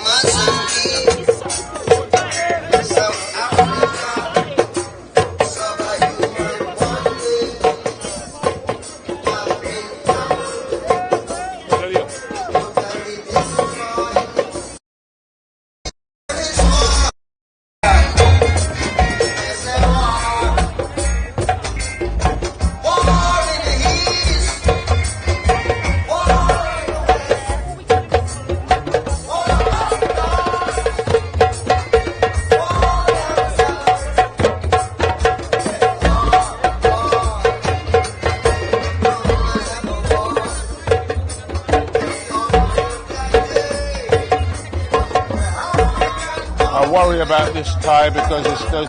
Must sorry about this tie because it's those.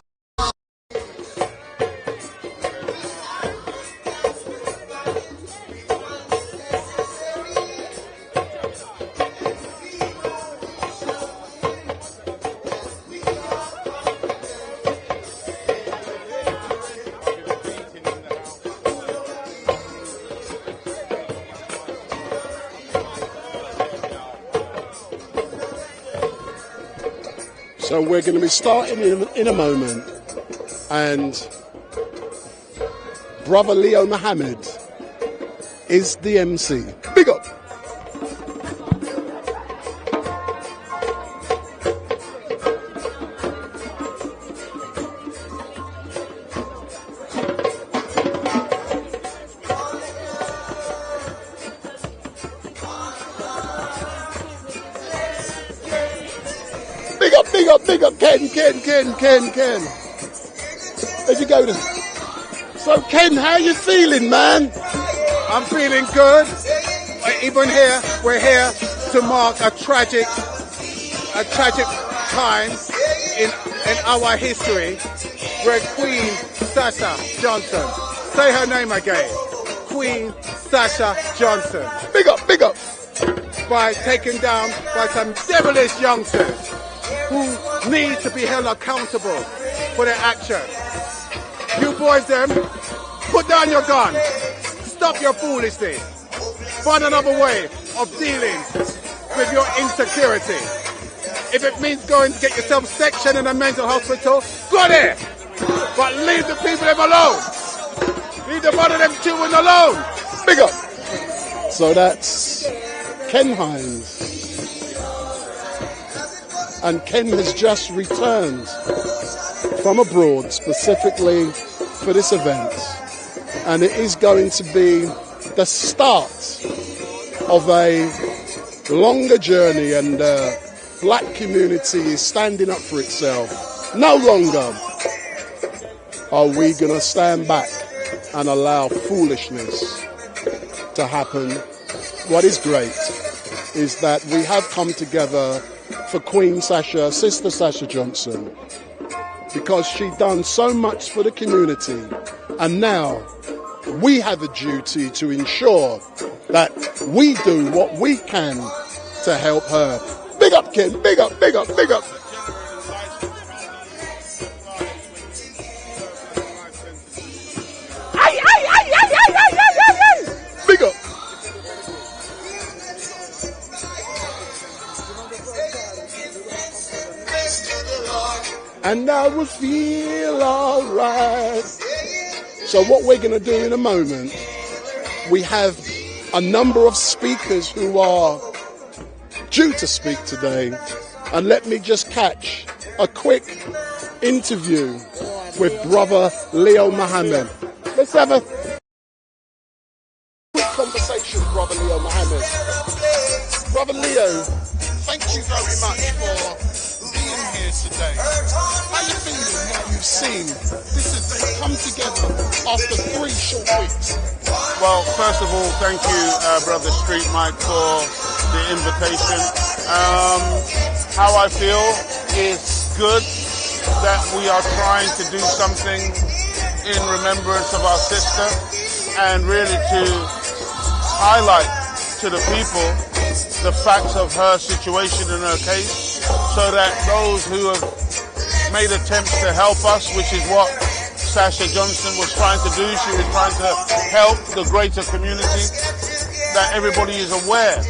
So we're going to be starting in a moment, and brother Leo Muhammad is the MC. Big up! Big up, Ken. Where'd you go then? So Ken, how you feeling, man? I'm feeling good. Even here, we're here to mark a tragic time in our history where Queen Sasha Johnson, say her name again, Queen Sasha Johnson. Big up. By taken down by some devilish youngsters who need to be held accountable for their actions. You boys them, put down your gun. Stop your foolishness. Find another way of dealing with your insecurity. If it means going to get yourself sectioned in a mental hospital, go there. But leave the people them alone. Leave the one of them children alone. Big up. So that's Ken Hines. And Ken has just returned from abroad specifically for this event. And it is going to be the start of a longer journey, and the black community is standing up for itself. No longer are we going to stand back and allow foolishness to happen. What is great is that we have come together for Queen Sasha, Sister Sasha Johnson, because she done so much for the community, and now we have a duty to ensure that we do what we can to help her. Big up, Ken, big up. Big up. And I will feel alright. So what we're going to do in a moment, we have a number of speakers who are due to speak today. And let me just catch a quick interview with brother Leo Muhammad. Let's have a quick conversation, brother Leo Muhammad. Brother Leo, thank you very much for being here today. How you feeling now you've seen this has come together after 3 short weeks? Well, first of all, thank you, brother StreetMic, for the invitation. How I feel is good that we are trying to do something in remembrance of our sister, and really to highlight to the people the facts of her situation and her case, so that those who have made attempts to help us, which is what Sasha Johnson was trying to do, she was trying to help the greater community, that everybody is aware,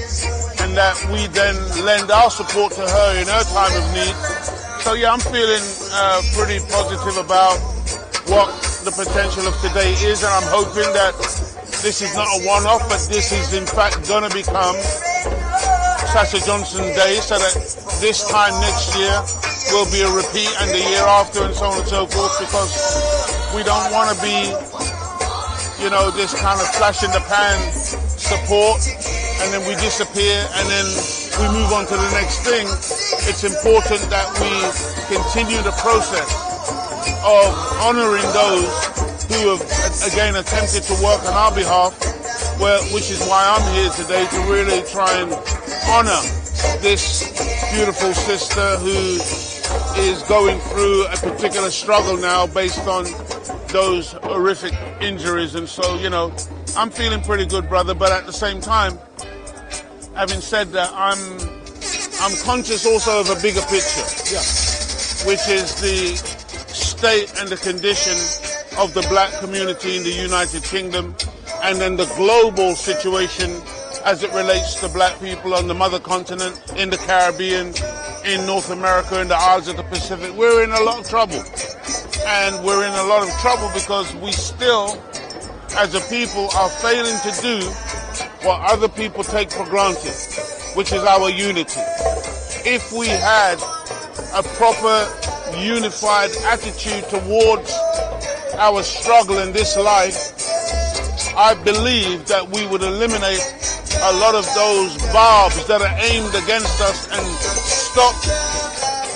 and that we then lend our support to her in her time of need. So yeah, I'm feeling pretty positive about what the potential of today is, and I'm hoping that this is not a one-off, but this is in fact going to become Sasha Johnson Day, so that this time next year will be a repeat, and the year after, and so on and so forth, because we don't want to be, you know, this kind of flash in the pan support, and then we disappear, and then we move on to the next thing. It's important that we continue the process of honoring those who have, again, attempted to work on our behalf, which is why I'm here today, to really try and honor this beautiful sister who is going through a particular struggle now based on those horrific injuries. And so, you know, I'm feeling pretty good, brother, but at the same time, having said that, I'm conscious also of a bigger picture, which is the state and the condition of the black community in the United Kingdom, and then the global situation as it relates to black people on the mother continent, in the Caribbean, in North America, in the Isles of the Pacific. We're in a lot of trouble. And we're in a lot of trouble because we still, as a people, are failing to do what other people take for granted, which is our unity. If we had a proper, unified attitude towards our struggle in this life, I believe that we would eliminate a lot of those barbs that are aimed against us and stop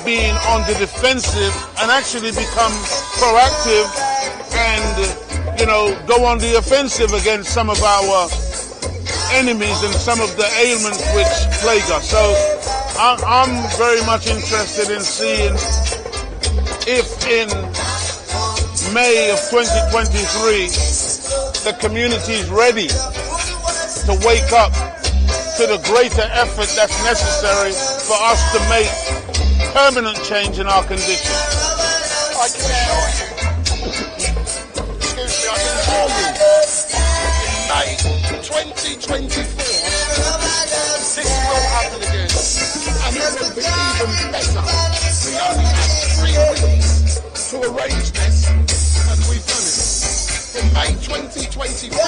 being on the defensive and actually become proactive and, you know, go on the offensive against some of our enemies and some of the ailments which plague us. So I'm very much interested in seeing if in May of 2023 the community is ready to wake up to the greater effort that's necessary for us to make permanent change in our condition. I can assure you, excuse me, I can assure you, in May 2024, this will happen again. And it will be even better. We only have 3 weeks to arrange this, and we've done it. In May 2024, we've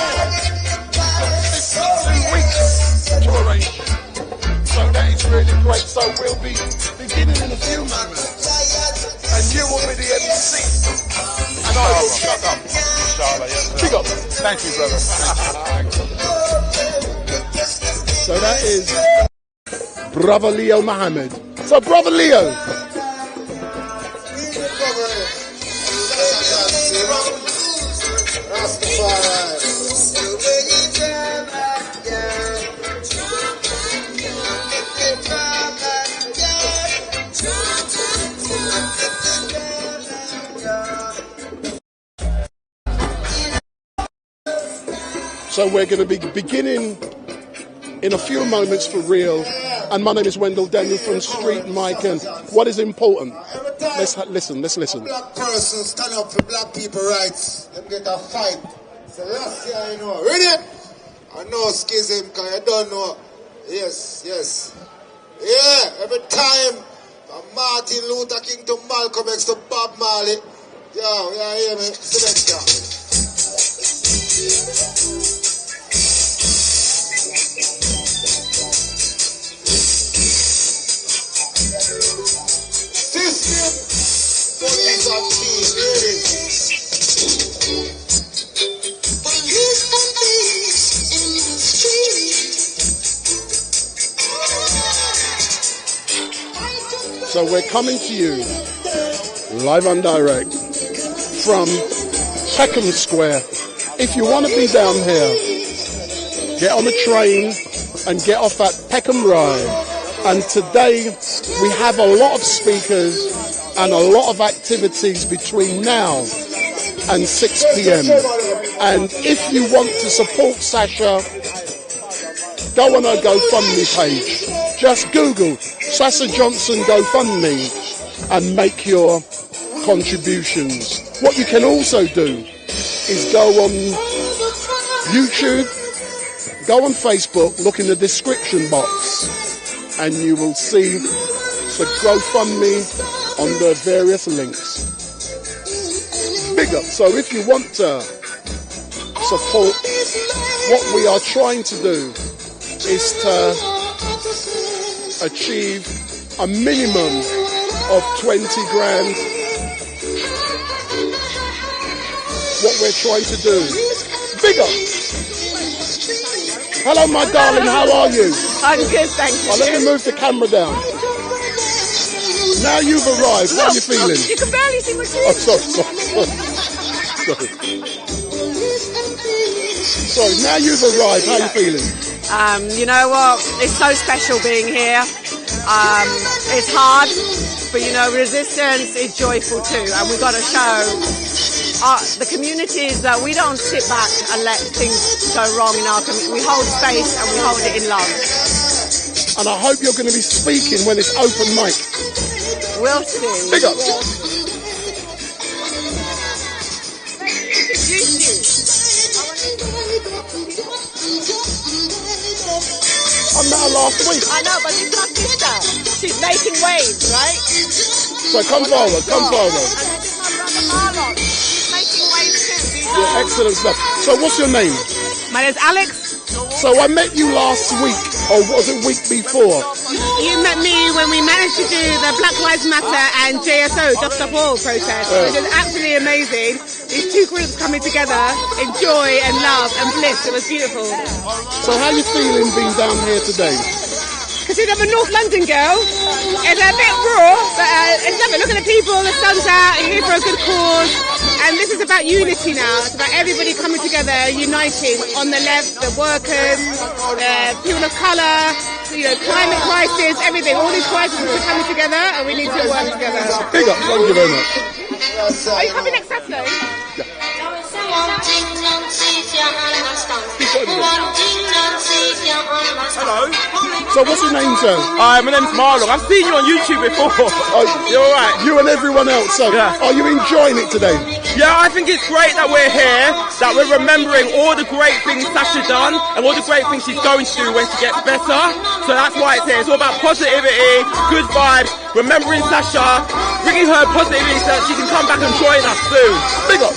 got 52 weeks to arrange it. So that is really great. So we'll be beginning in a few moments. And you will be the MC. And I will shut up. Inshallah, yes, sir. Big up. Thank you, brother. So that is Brother Leo Muhammad. So Brother Leo. So we're going to be beginning in a few moments for real. And my name is Wendell Daniel from StreetMic. And what is important? Let's listen. Black persons stand up for black people rights. Them get a fight. So last year, you know. Ready? I know schism because I don't know. Yes. Yeah, every time from Martin Luther King to Malcolm X to Bob Marley. Yeah, hear me. Select. Police and thieves, really. Police and thieves in the street. So we're coming to you live and direct from Peckham Square. If you want to be down here, get on the train and get off at Peckham Ride. And today we have a lot of speakers and a lot of activities between now and 6 p.m. And if you want to support Sasha, go on her GoFundMe page. Just Google Sasha Johnson GoFundMe and make your contributions. What you can also do is go on YouTube, go on Facebook, look in the description box, and you will see the GoFundMe on the various links. Big up. So if you want to support, what we are trying to do is to achieve a minimum of 20 grand. What we're trying to do. Big up. Hello, my darling. How are you? I'm good, thank you. Let me move the camera down. Now you've arrived. How are you feeling? You can barely see my face. Oh, sorry. Sorry, now you've arrived. How are you feeling? You know what? It's so special being here. It's hard, but you know, resistance is joyful too, and we've got to show the communities that we don't sit back and let things go wrong in our community. We hold space and we hold it in love. And I hope you're going to be speaking when it's open mic. We'll see. Big up. I met her last week. I know, but it's my sister. She's making waves, right? So come forward, come forward. And this is my brother Marlon. He's making waves too. Yeah, excellent stuff. So what's your name? My name's Alex. So I met you last week, or was it week before? You met me when we managed to do the Black Lives Matter and JSO, Just Stop Oil protest, which is absolutely amazing. These two groups coming together in joy and love and bliss. It was beautiful. So how are you feeling being down here today? Consider I'm a North London girl. It's a bit raw, but it's lovely. Look at the people, the sun's out, here for a good cause. And this is about unity now. It's about everybody coming together, uniting. On the left, the workers, people of colour, you know, climate crisis, everything. All these crises are coming together and we need to work together. Big up, thank you very much. Are you coming next Saturday? Hello. So what's your name, sir? My name's Marlon. I've seen you on YouTube before. You're alright. You and everyone else. So are you enjoying it today? Yeah, I think it's great that we're here, that we're remembering all the great things Sasha done and all the great things she's going to do when she gets better. So that's why it's here. It's all about positivity, good vibes, remembering Sasha, bringing her positivity so that she can come back and join us soon. Big up.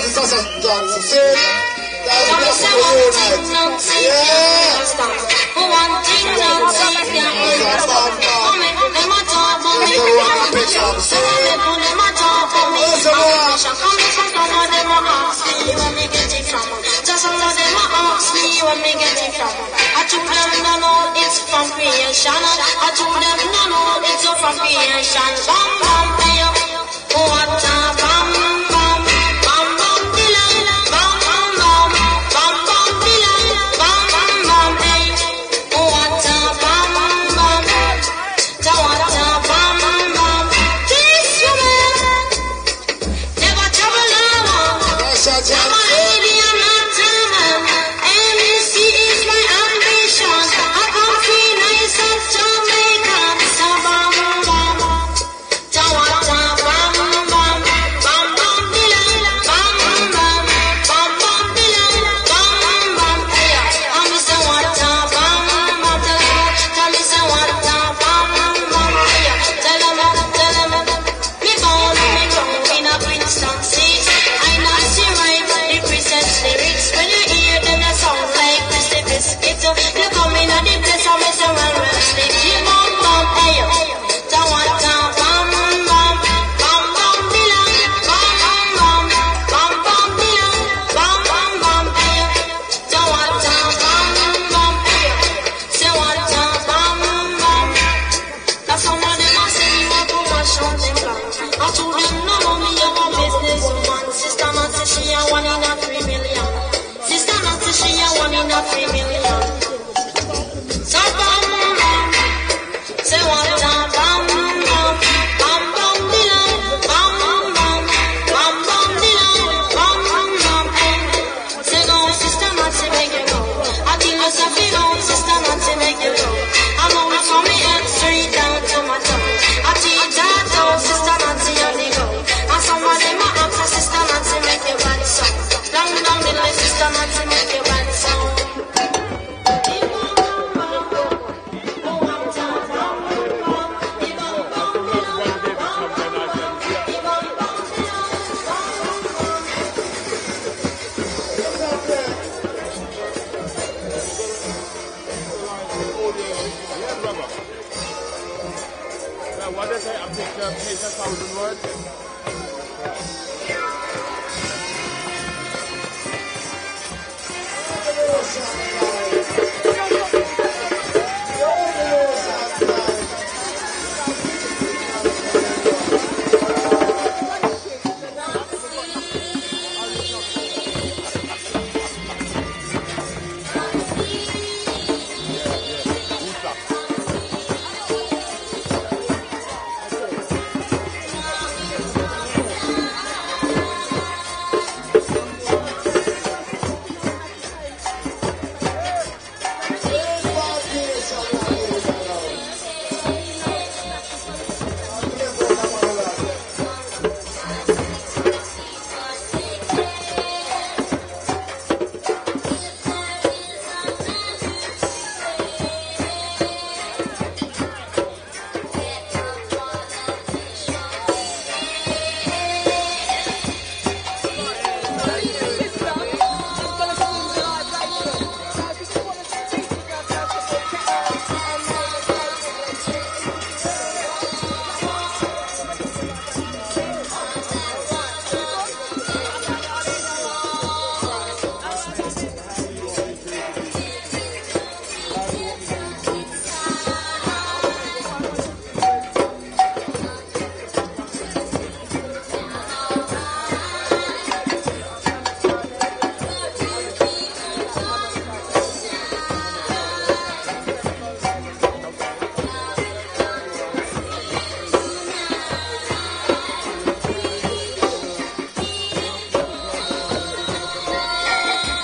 Sasha Johnson, see? That's the whole night.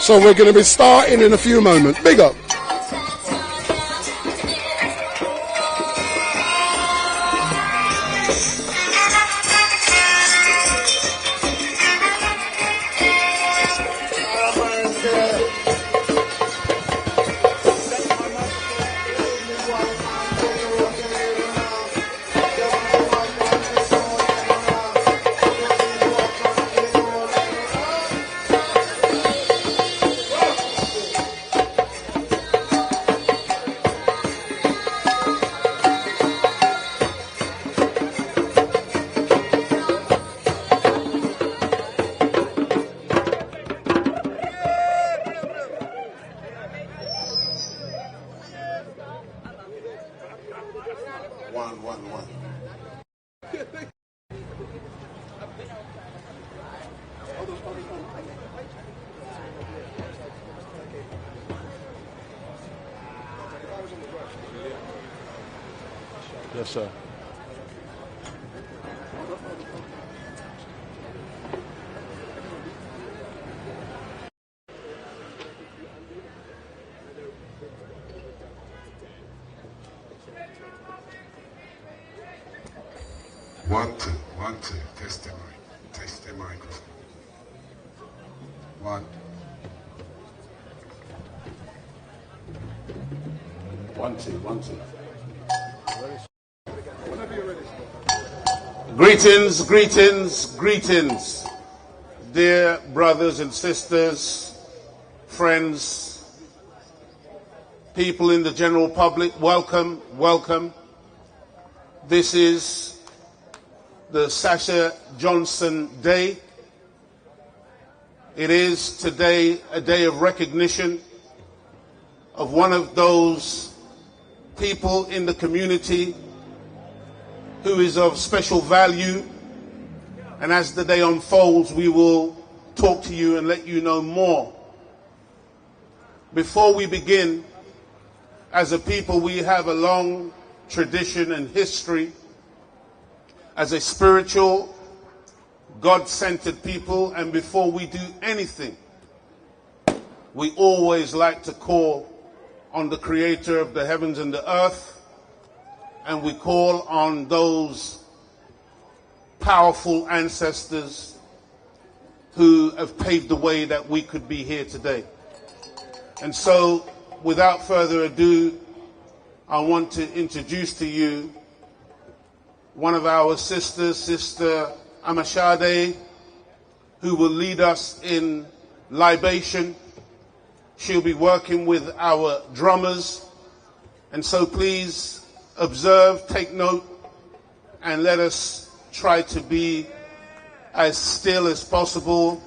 So we're going to be starting in a few moments. Big up. Yes, sir. One, two. Test the mic. Test the microphone. One. 1, 2, 1, 2. Whenever you're ready. Greetings, dear brothers and sisters, friends, people in the general public, welcome. This is the Sasha Johnson Day. It is today a day of recognition of one of those people in the community who is of special value, and as the day unfolds, we will talk to you and let you know more. Before we begin, as a people, we have a long tradition and history as a spiritual, God-centered people, and before we do anything, we always like to call on the Creator of the heavens and the earth, and we call on those powerful ancestors who have paved the way that we could be here today. And so, without further ado, I want to introduce to you one of our sisters, Sister Amashade, who will lead us in libation. She'll be working with our drummers. And so please observe, take note, and let us try to be as still as possible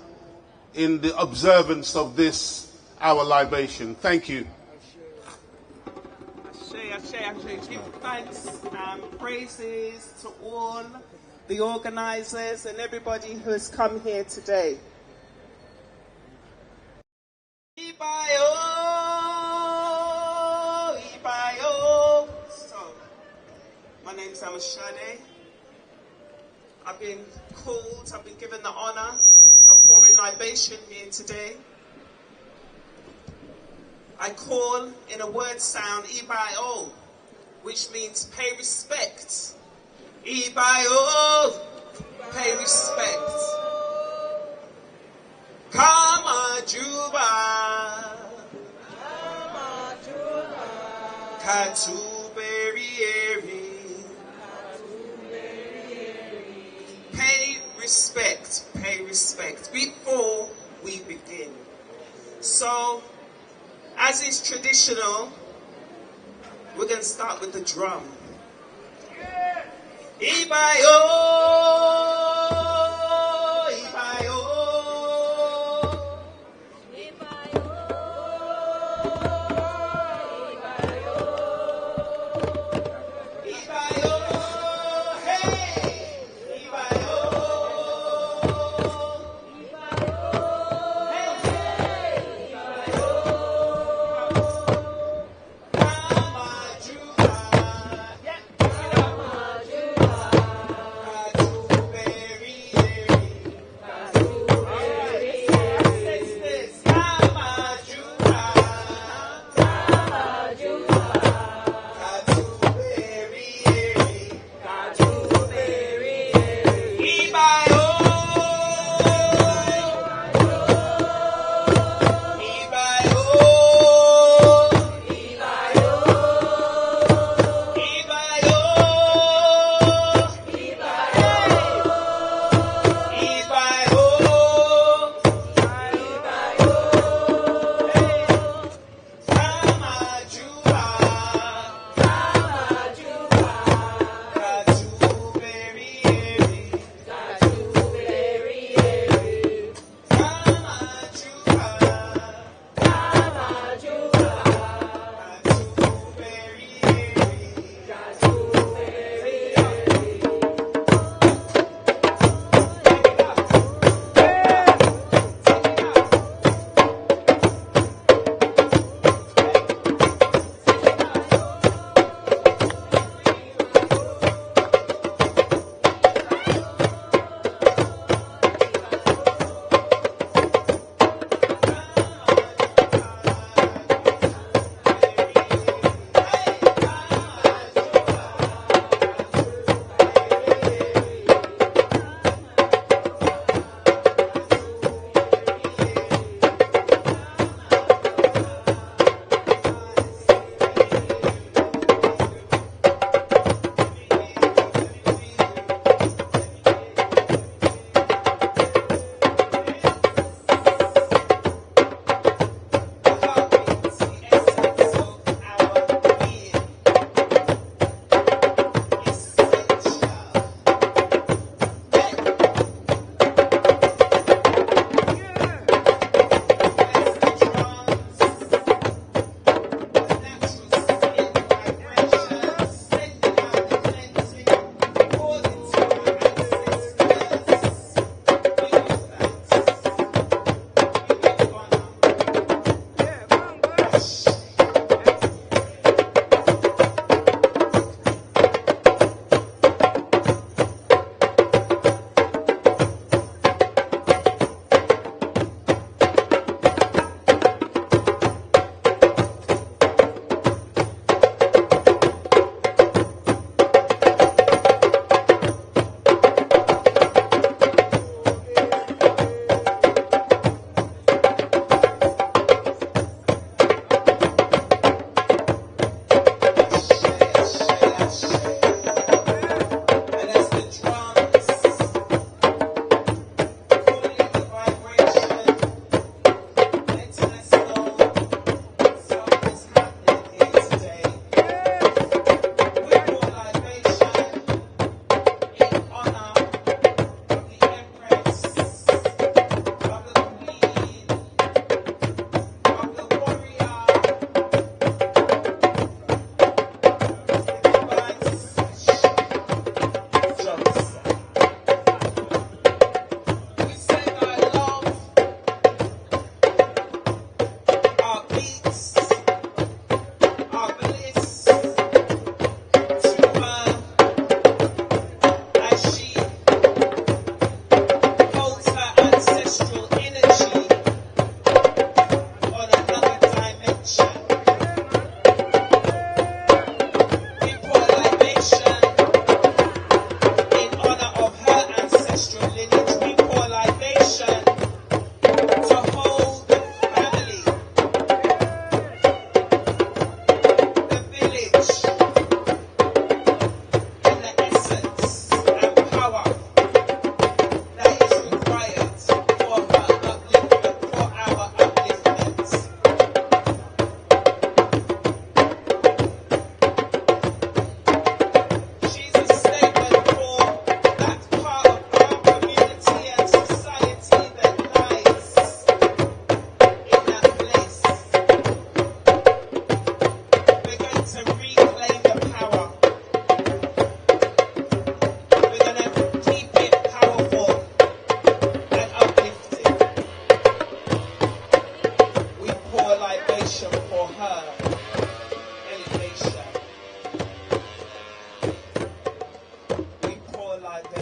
in the observance of this, our libation. Thank you. Ashe. Give thanks and praises to all the organizers and everybody who has come here today. So, my name's Amashade. I've been called, I've been given the honor of pouring libation here today. I call in a word sound, Ibayo, which means pay respect. Ibayo, pay respect. Kama Juba, Katuberieri. Pay respect before we begin. So, as is traditional, we're going to start with the drum. Ibayo, Ibayo, Ibayo, Ibayo, Ibayo, hey, Ibayo, Ibayo, hey, Ibayo.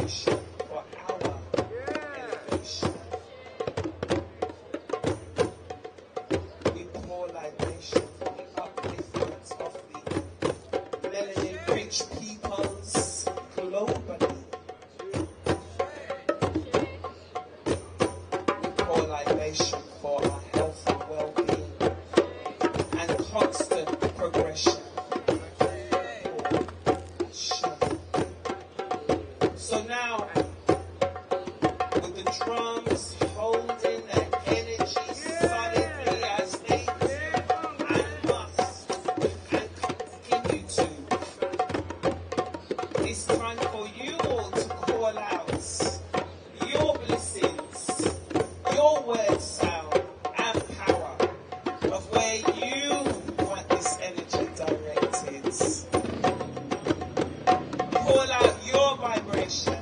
vibration for our elevation. We pour libation for the upliftment of the melanin-rich peoples globally. We pour libation for our health and well-being and constant progression. So now, with the drums holding their energy solidly as they do and must and continue to, it's time for you all to call out your blessings, your word sound and power of where you want this energy directed. Call out your vibration.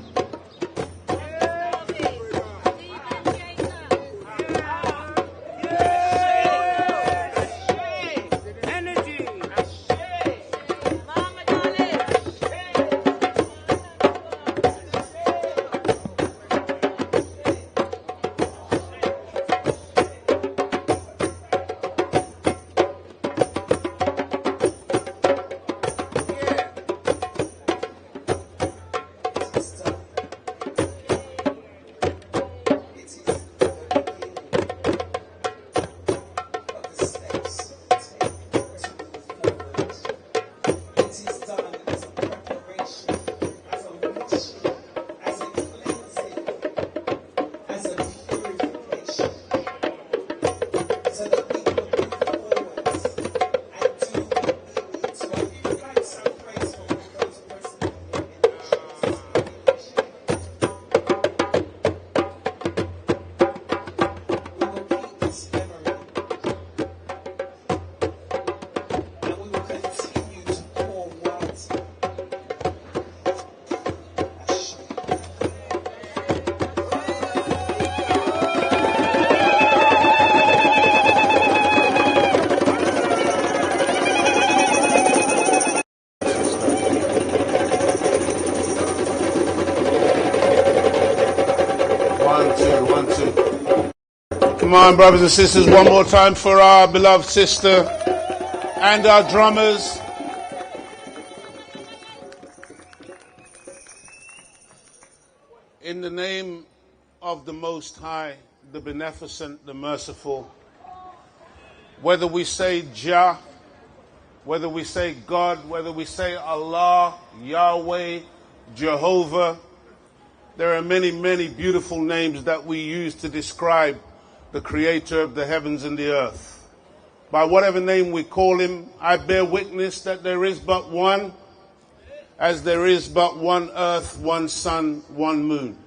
Come on, brothers and sisters, one more time for our beloved sister and our drummers. In the name of the Most High, the Beneficent, the Merciful, whether we say Jah, whether we say God, whether we say Allah, Yahweh, Jehovah, there are many, many beautiful names that we use to describe the Creator of the heavens and the earth. By whatever name we call him, I bear witness that there is but one, as there is but one earth, one sun, one moon.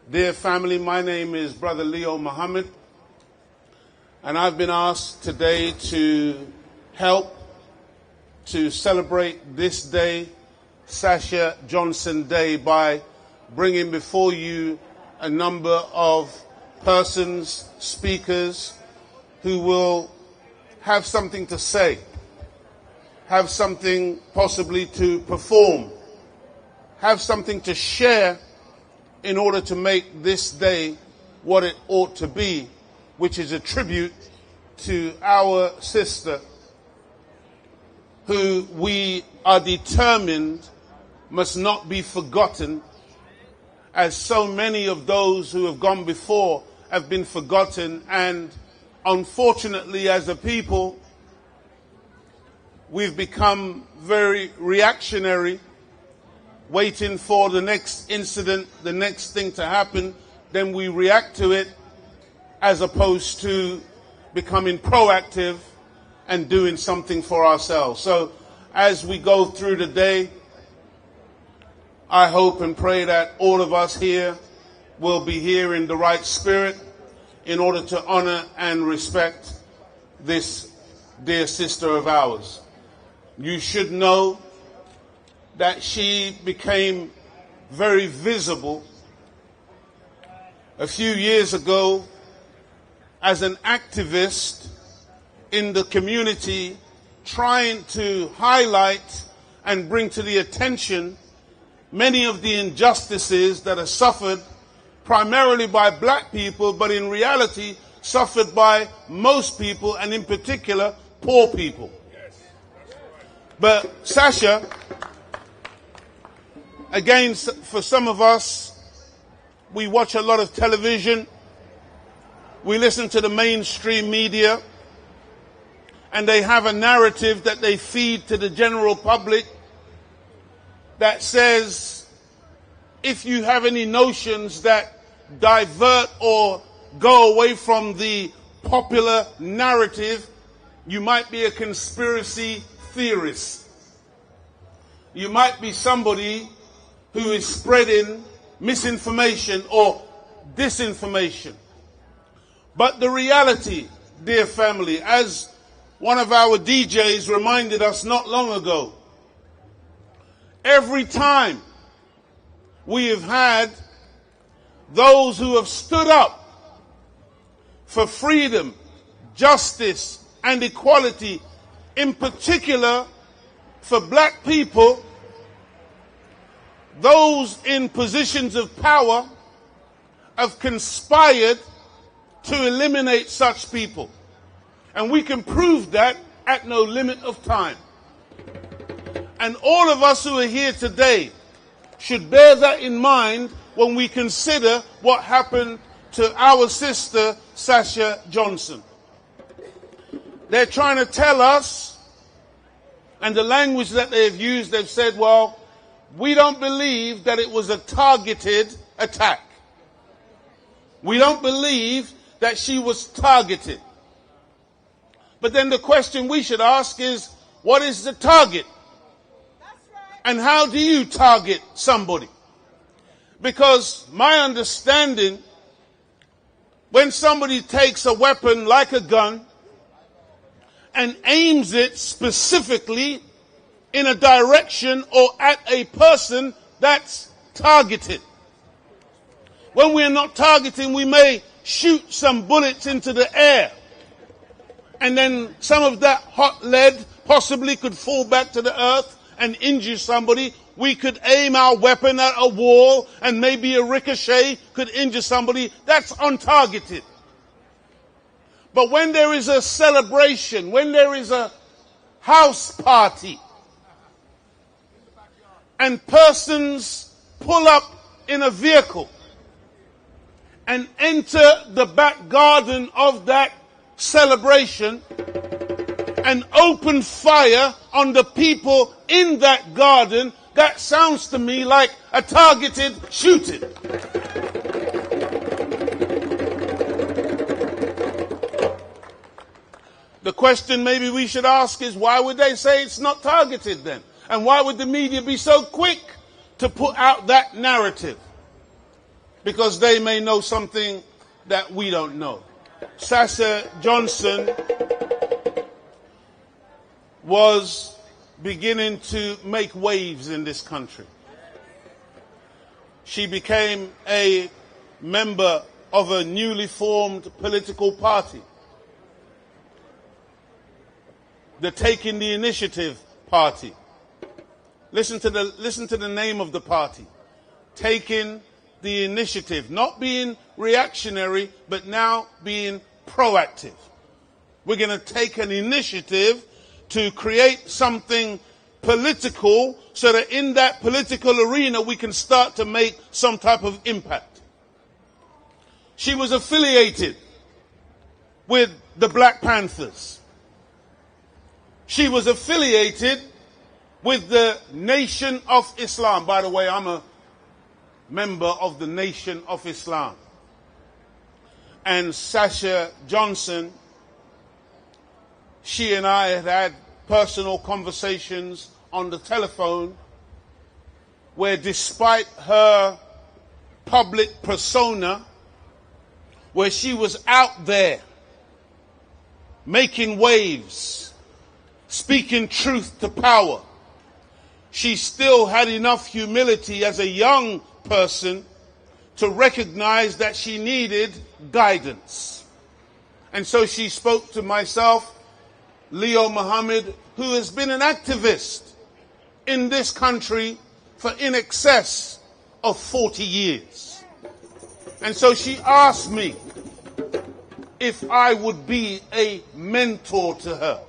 Dear family, my name is Brother Leo Muhammad, and I've been asked today to help to celebrate this day, Sasha Johnson Day, by bringing before you a number of persons, speakers, who will have something to say, have something possibly to perform, have something to share in order to make this day what it ought to be, which is a tribute to our sister, who we are determined must not be forgotten, as so many of those who have gone before have been forgotten. And unfortunately, as a people, we've become very reactionary, waiting for the next incident, the next thing to happen, then we react to it, as opposed to becoming proactive and doing something for ourselves. So as we go through the day, I hope and pray that all of us here will be here in the right spirit in order to honor and respect this dear sister of ours. You should know that she became very visible a few years ago as an activist in the community, trying to highlight and bring to the attention many of the injustices that are suffered primarily by black people, but in reality suffered by most people, and in particular poor people. But Sasha, again, for some of us, we watch a lot of television, we listen to the mainstream media, and they have a narrative that they feed to the general public that says, if you have any notions that divert or go away from the popular narrative, you might be a conspiracy theorist. You might be somebody who is spreading misinformation or disinformation. But the reality, dear family, as one of our DJs reminded us not long ago, every time we have had those who have stood up for freedom, justice, and equality, in particular for black people, those in positions of power have conspired to eliminate such people. And we can prove that at no limit of time. And all of us who are here today should bear that in mind when we consider what happened to our sister, Sasha Johnson. They're trying to tell us, and the language that they've used, they've said, well, we don't believe that it was a targeted attack. We don't believe that she was targeted. But then the question we should ask is, what is the target? And how do you target somebody? Because my understanding, when somebody takes a weapon like a gun and aims it specifically in a direction or at a person, that's targeted. When we're not targeting, we may shoot some bullets into the air, and then some of that hot lead possibly could fall back to the earth and injure somebody. We could aim our weapon at a wall and maybe a ricochet could injure somebody. That's untargeted. But when there is a celebration, when there is a house party, and persons pull up in a vehicle and enter the back garden of that celebration and open fire on the people in that garden, that sounds to me like a targeted shooting. The question maybe we should ask is, why would they say it's not targeted then? And why would the media be so quick to put out that narrative? Because they may know something that we don't know. Sasha Johnson was beginning to make waves in this country. She became a member of a newly formed political party, the Taking the Initiative Party. Listen to the name of the party. Taking the Initiative. Not being reactionary, but now being proactive. We're going to take an initiative to create something political so that in that political arena we can start to make some type of impact. She was affiliated with the Black Panthers. She was affiliated with the Nation of Islam. By the way, I'm a member of the Nation of Islam. And Sasha Johnson, she and I had personal conversations on the telephone where, despite her public persona, where she was out there making waves, speaking truth to power, she still had enough humility as a young person to recognize that she needed guidance. And so she spoke to myself, Leo Muhammad, who has been an activist in this country for in excess of 40 years. And so she asked me if I would be a mentor to her.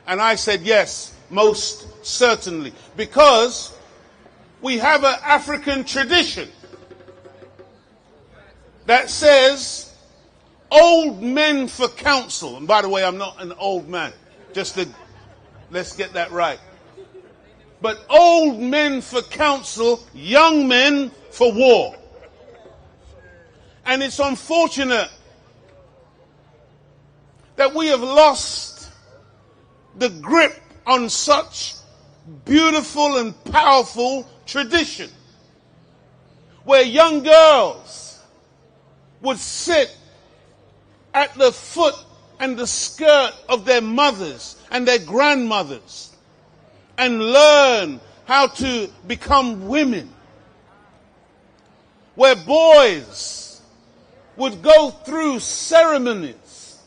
And I said yes, most certainly, because we have an African tradition that says old men for counsel. And by the way, I'm not an old man, let's get that right. But old men for counsel, young men for war. And it's unfortunate that we have lost the grip on such beautiful and powerful tradition, where young girls would sit at the foot and the skirt of their mothers and their grandmothers and learn how to become women, where boys would go through ceremonies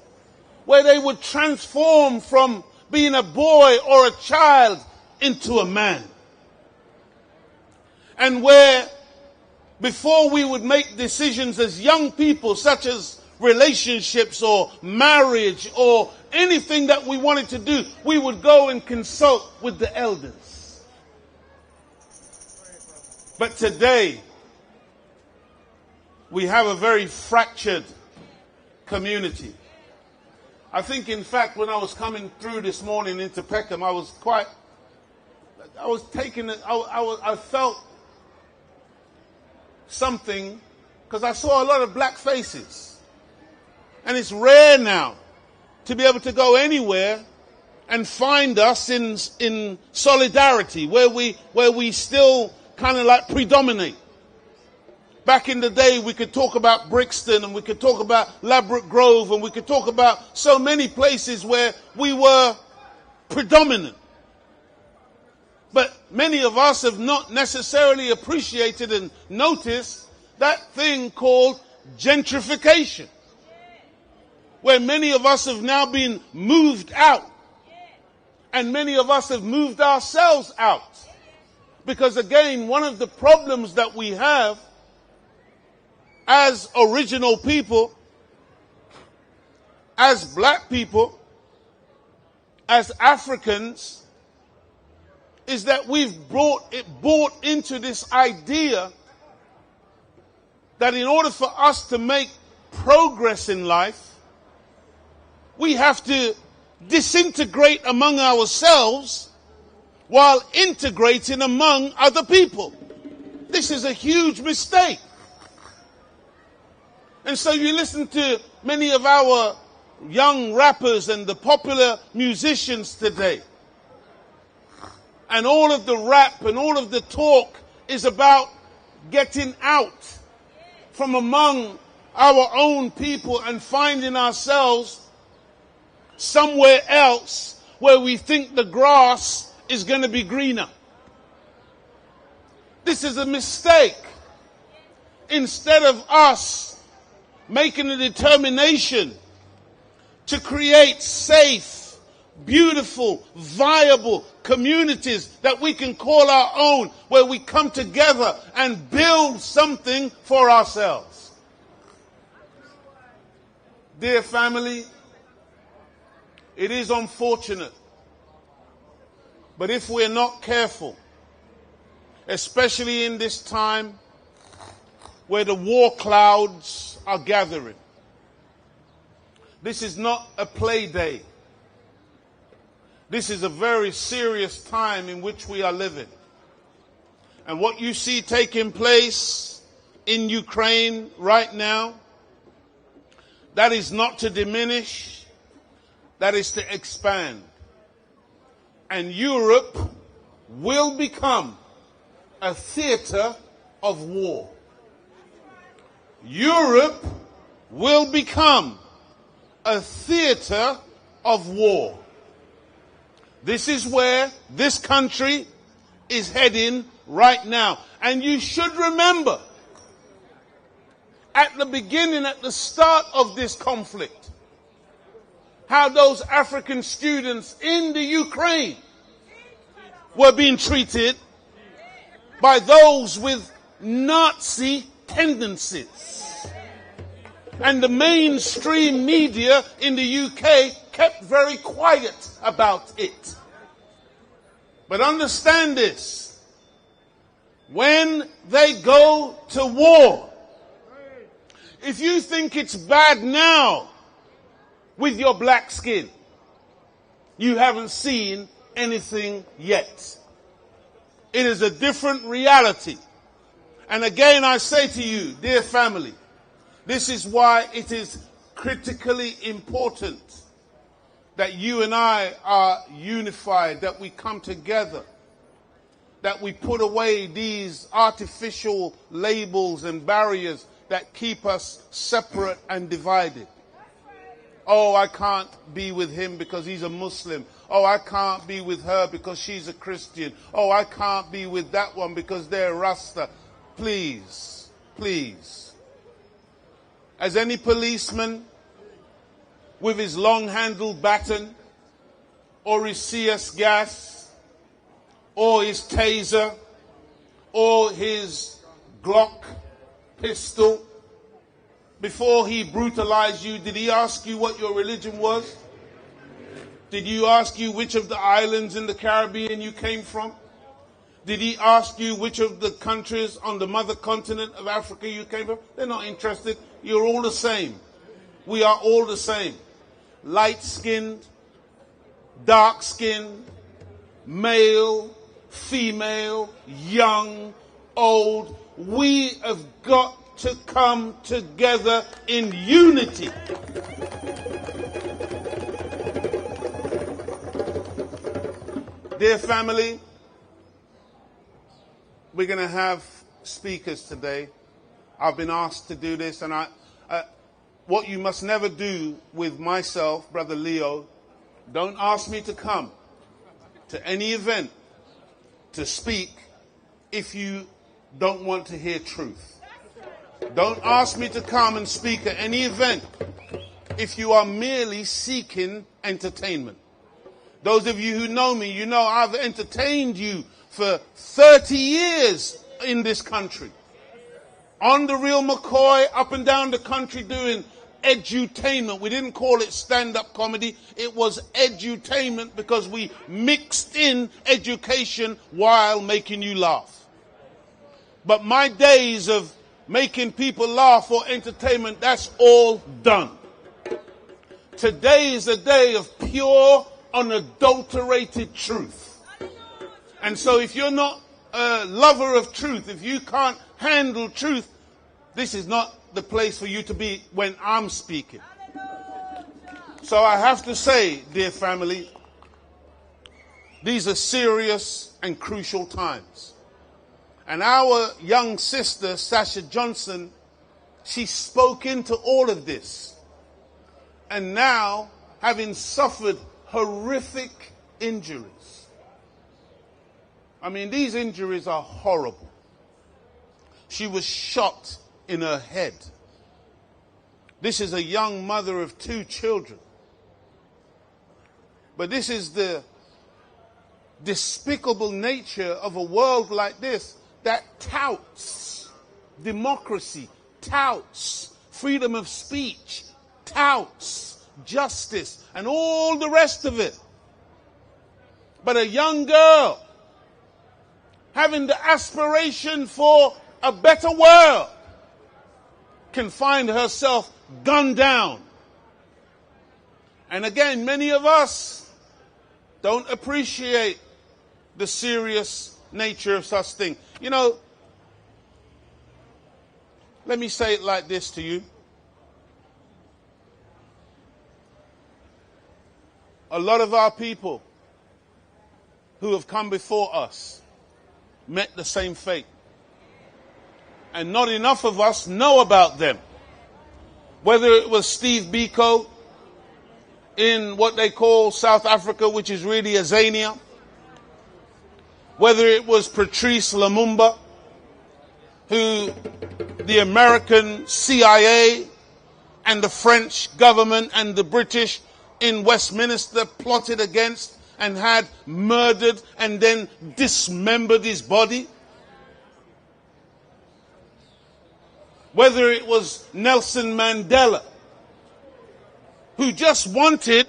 where they would transform from being a boy or a child into a man. And where before we would make decisions as young people, such as relationships or marriage or anything that we wanted to do, we would go and consult with the elders. But today, we have a very fractured community. I think, in fact, when I was coming through this morning into Peckham, I felt something, because I saw a lot of black faces. And it's rare now to be able to go anywhere and find us in solidarity, where we still kind of like predominate. Back in the day, we could talk about Brixton, and we could talk about Ladbroke Grove, and we could talk about so many places where we were predominant. But many of us have not necessarily appreciated and noticed that thing called gentrification, where many of us have now been moved out, and many of us have moved ourselves out. Because again, one of the problems that we have as original people, as black people, as Africans, is that we've bought into this idea that in order for us to make progress in life, we have to disintegrate among ourselves while integrating among other people. This is a huge mistake. And so you listen to many of our young rappers and the popular musicians today, and all of the rap and all of the talk is about getting out from among our own people and finding ourselves somewhere else where we think the grass is going to be greener. This is a mistake. Instead of us making a determination to create safe, beautiful, viable communities that we can call our own, where we come together and build something for ourselves. Dear family, it is unfortunate, but if we're not careful, especially in this time where the war clouds are gathering, this is not a play day. This is a very serious time in which we are living. And what you see taking place in Ukraine right now, that is not to diminish, that is to expand. And Europe will become a theater of war. Europe will become a theater of war. This is where this country is heading right now. And you should remember, at the beginning, at the start of this conflict, how those African students in the Ukraine were being treated, by those with Nazi tendencies. And the mainstream media in the UK kept very quiet about it. But understand this. When they go to war, if you think it's bad now with your black skin, you haven't seen anything yet. It is a different reality. And again, I say to you, dear family, this is why it is critically important that you and I are unified, that we come together, that we put away these artificial labels and barriers that keep us separate and divided. Oh, I can't be with him because he's a Muslim. Oh, I can't be with her because she's a Christian. Oh, I can't be with that one because they're Rasta. Please, please. As any policeman with his long-handled baton or his CS gas or his taser or his Glock pistol, before he brutalized you, did he ask you what your religion was? Did he ask you which of the islands in the Caribbean you came from? Did he ask you which of the countries on the mother continent of Africa you came from? They're not interested. You're all the same. We are all the same. Light-skinned, dark-skinned, male, female, young, old. We have got to come together in unity. Dear family, we're going to have speakers today. I've been asked to do this, and what you must never do with myself, Brother Leo, don't ask me to come to any event to speak if you don't want to hear truth. Don't ask me to come and speak at any event if you are merely seeking entertainment. Those of you who know me, you know I've entertained you for 30 years in this country. On the Real McCoy, up and down the country doing edutainment. We didn't call it stand-up comedy. It was edutainment because we mixed in education while making you laugh. But my days of making people laugh for entertainment, that's all done. Today is a day of pure, unadulterated truth. And so if you're not a lover of truth, if you can't handle truth, this is not the place for you to be when I'm speaking. So I have to say, dear family, these are serious and crucial times. And our young sister, Sasha Johnson, she spoke into all of this. And now, having suffered horrific injuries. I mean, these injuries are horrible. She was shot in her head. This is a young mother of 2 children. But this is the despicable nature of a world like this that touts democracy, touts freedom of speech, touts justice, and all the rest of it. But a young girl having the aspiration for a better world can find herself gunned down. And again, many of us don't appreciate the serious nature of such thing. You know, let me say it like this to you. A lot of our people who have come before us met the same fate. And not enough of us know about them. Whether it was Steve Biko in what they call South Africa, which is really Azania. Whether it was Patrice Lumumba, who the American CIA and the French government and the British in Westminster plotted against and had murdered and then dismembered his body. whether it was Nelson Mandela, who just wanted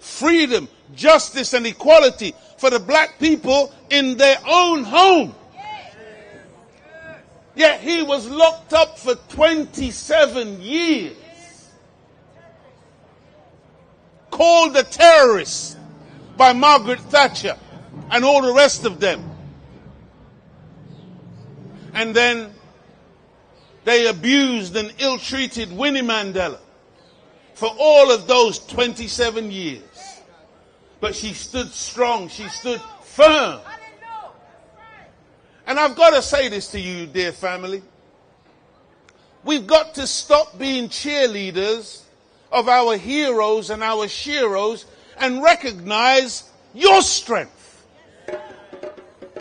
freedom, justice, and equality for the black people in their own home. Yet he was locked up for 27 years, called a terrorist by Margaret Thatcher and all the rest of them. And then they abused and ill-treated Winnie Mandela for all of those 27 years. But she stood strong, she stood firm. And I've got to say this to you, dear family. We've got to stop being cheerleaders of our heroes and our sheroes and recognize your strength.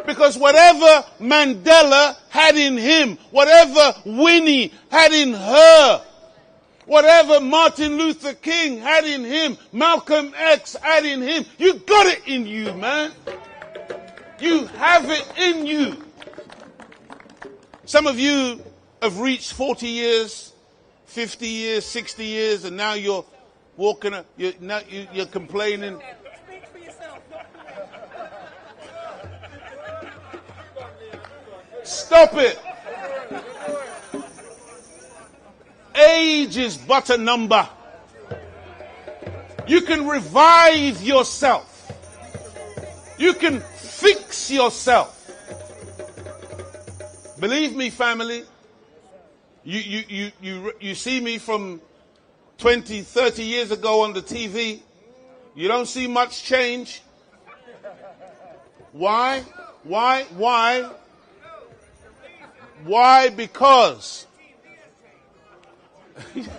Because whatever Mandela had in him, whatever Winnie had in her, whatever Martin Luther King had in him, Malcolm X had in him, you got it in you, man. You have it in you. Some of you have reached 40 years, 50 years, 60 years, and now you're walking, you're complaining. Stop it. Age is but a number. You can revive yourself. You can fix yourself. Believe me, family, you see me from 20, 30 years ago on the TV. You don't see much change. Why? Why? Because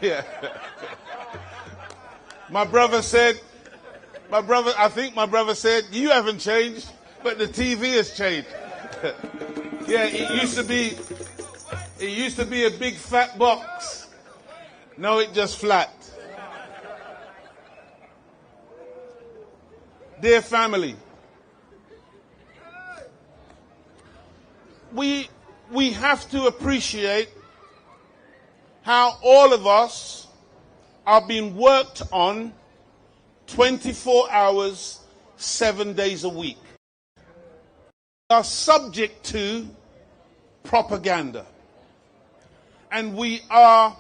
yeah. I think my brother said, you haven't changed, but the TV has changed. Yeah, it used to be a big fat box. No, it just flat. Dear family, we have to appreciate how all of us are being worked on 24 hours, 7 days a week. We are subject to propaganda. And we are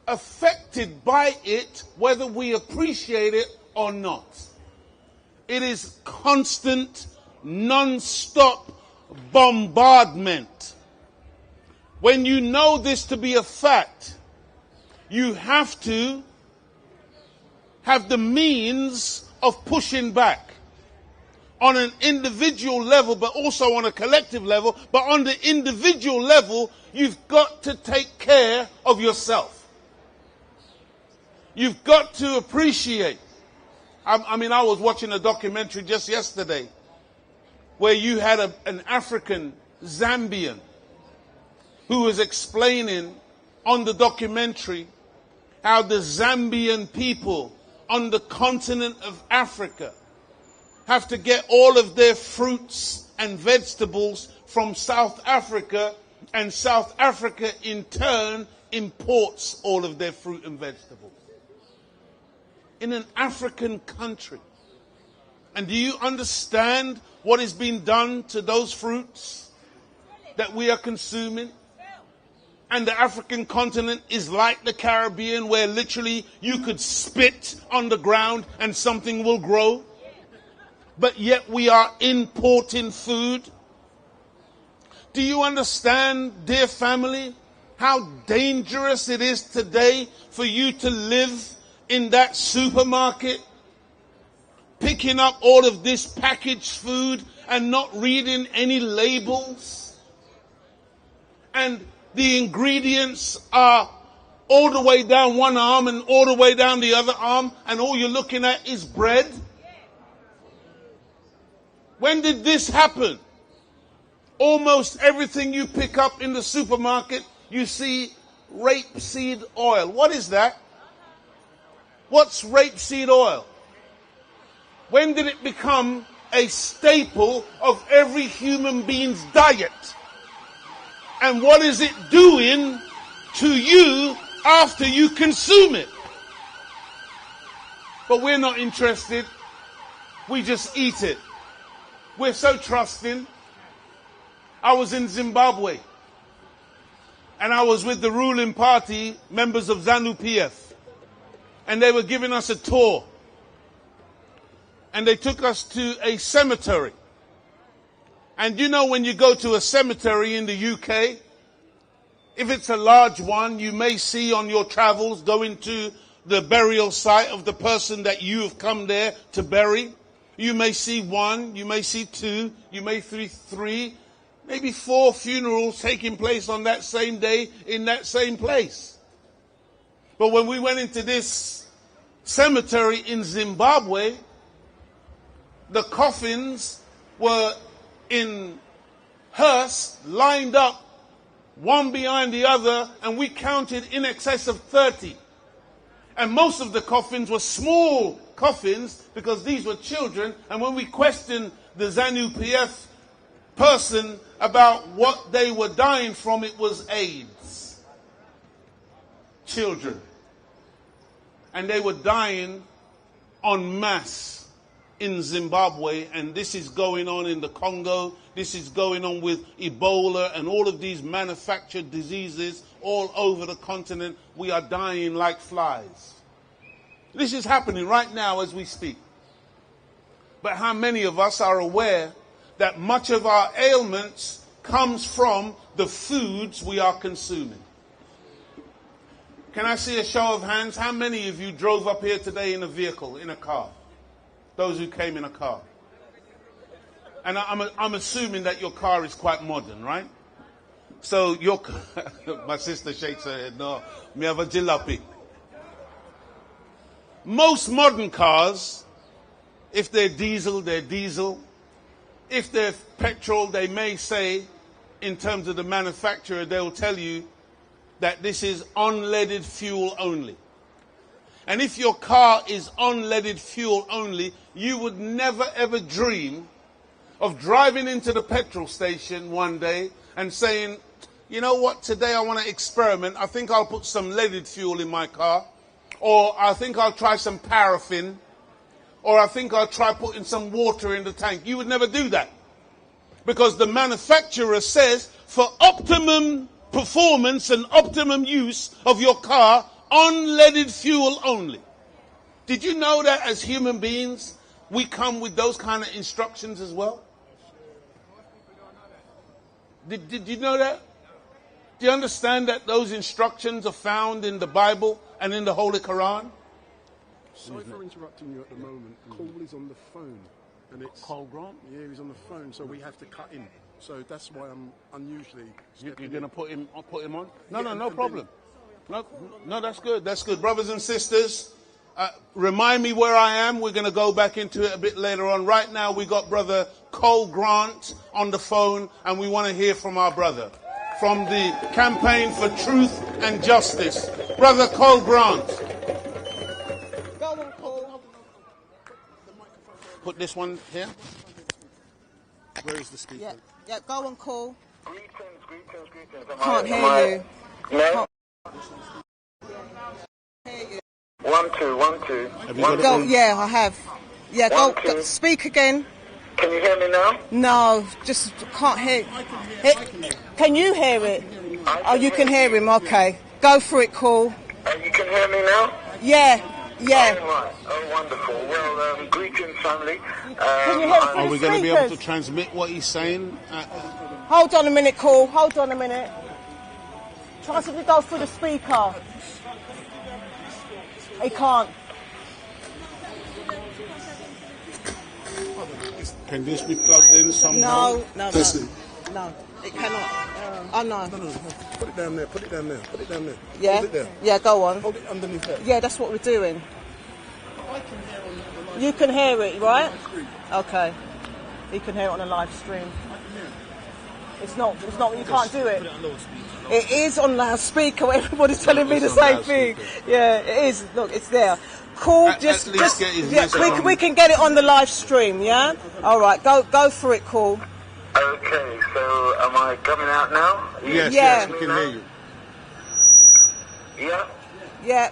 affected by it whether we appreciate it or not. It is constant, non-stop bombardment. When you know this to be a fact, you have to have the means of pushing back on an individual level, but also on a collective level. But on the individual level, you've got to take care of yourself. You've got to appreciate. I was watching a documentary just yesterday where you had an African Zambian who was explaining on the documentary how the Zambian people on the continent of Africa have to get all of their fruits and vegetables from South Africa, and South Africa in turn imports all of their fruit and vegetables. In an African country. And do you understand what is being done to those fruits that we are consuming? And the African continent is like the Caribbean, where literally you could spit on the ground and something will grow. But yet we are importing food. Do you understand, dear family, how dangerous it is today for you to live in that supermarket, picking up all of this packaged food and not reading any labels? And the ingredients are all the way down one arm and all the way down the other arm, and all you're looking at is bread. When did this happen? Almost everything you pick up in the supermarket, you see rapeseed oil. What is that? What's rapeseed oil? When did it become a staple of every human being's diet? And what is it doing to you after you consume it. But we're not interested. We just eat it. We're so trusting. I was in Zimbabwe, and I was with the ruling party, members of ZANU-PF, and they were giving us a tour. And they took us to a cemetery. And you know, when you go to a cemetery in the UK, if it's a large one, you may see on your travels going to the burial site of the person that you have come there to bury. You may see one, you may see two, you may see three, maybe 4 funerals taking place on that same day in that same place. But when we went into this cemetery in Zimbabwe, the coffins were in hearse, lined up, one behind the other, and we counted in excess of 30. And most of the coffins were small coffins because these were children. And when we questioned the ZANU-PF person about what they were dying from, it was AIDS. Children. And they were dying en masse in Zimbabwe, and this is going on in the Congo, this is going on with Ebola and all of these manufactured diseases all over the continent. We are dying like flies. This is happening right now as we speak. But how many of us are aware that much of our ailments comes from the foods we are consuming? Can I see a show of hands? How many of you drove up here today in a vehicle, in a car? Those who came in a car. And I'm assuming that your car is quite modern, right? So your my sister shakes her head. No, me have a jalopy. Most modern cars, if they're diesel, they're diesel. If they're petrol, they may say, in terms of the manufacturer, they'll tell you that this is unleaded fuel only. And if your car is unleaded fuel only, you would never ever dream of driving into the petrol station one day and saying, you know what, today I want to experiment. I think I'll put some leaded fuel in my car. Or I think I'll try some paraffin. Or I think I'll try putting some water in the tank. You would never do that. Because the manufacturer says, for optimum performance and optimum use of your car, unleaded fuel only. Did you know that as human beings, we come with those kind of instructions as well? Did you know that? Do you understand that those instructions are found in the Bible and in the Holy Quran? Sorry for interrupting you at the moment. Cole is on the phone. And it's Cole Grant? Yeah, he's on the phone, so we have to cut in. So that's why I'm unusually... You're going to put him on? No problem. No, that's good. That's good. Brothers and sisters, remind me where I am. We're going to go back into it a bit later on. Right now, we got Brother Cole Grant on the phone, and we want to hear from our brother from the Campaign for Truth and Justice. Brother Cole Grant. Go on, Cole. Put this one here. Where is the speaker? Yeah, go on, Cole. Greetings. Can't hear you. No? Hear you. 1 2 1 2. Go, yeah, I have. Yeah, One, go, two. Speak again. Can you hear me now? No, just can't hear. Can you hear it? Oh, you can hear him. Okay, go for it, Cole. You can hear me now? Yeah. Oh, right. Oh, wonderful. Well, greetings, family. Can you hear it through Are the we going to be able to speakers? transmit what he's saying? Hold on a minute, Cole. Hold on a minute. Try to go through the speaker. He can't. Can this be plugged in somehow? No, Listen. no. It cannot. Oh, no. No. Put it down there. Yeah? Hold it there. Yeah, go on. Hold it underneath there. Yeah, that's what we're doing. You can hear it, right? Okay. You can hear it on a live stream. It's not, you can't do it. It is on loudspeaker. Everybody's telling me the same thing. Yeah, it is. Look, it's there. Cool. Just get his message on. we can get it on the live stream. Yeah. All right. Go for it, Cool. Okay, so am I coming out now? Yes, we can hear you. Yeah? Yeah.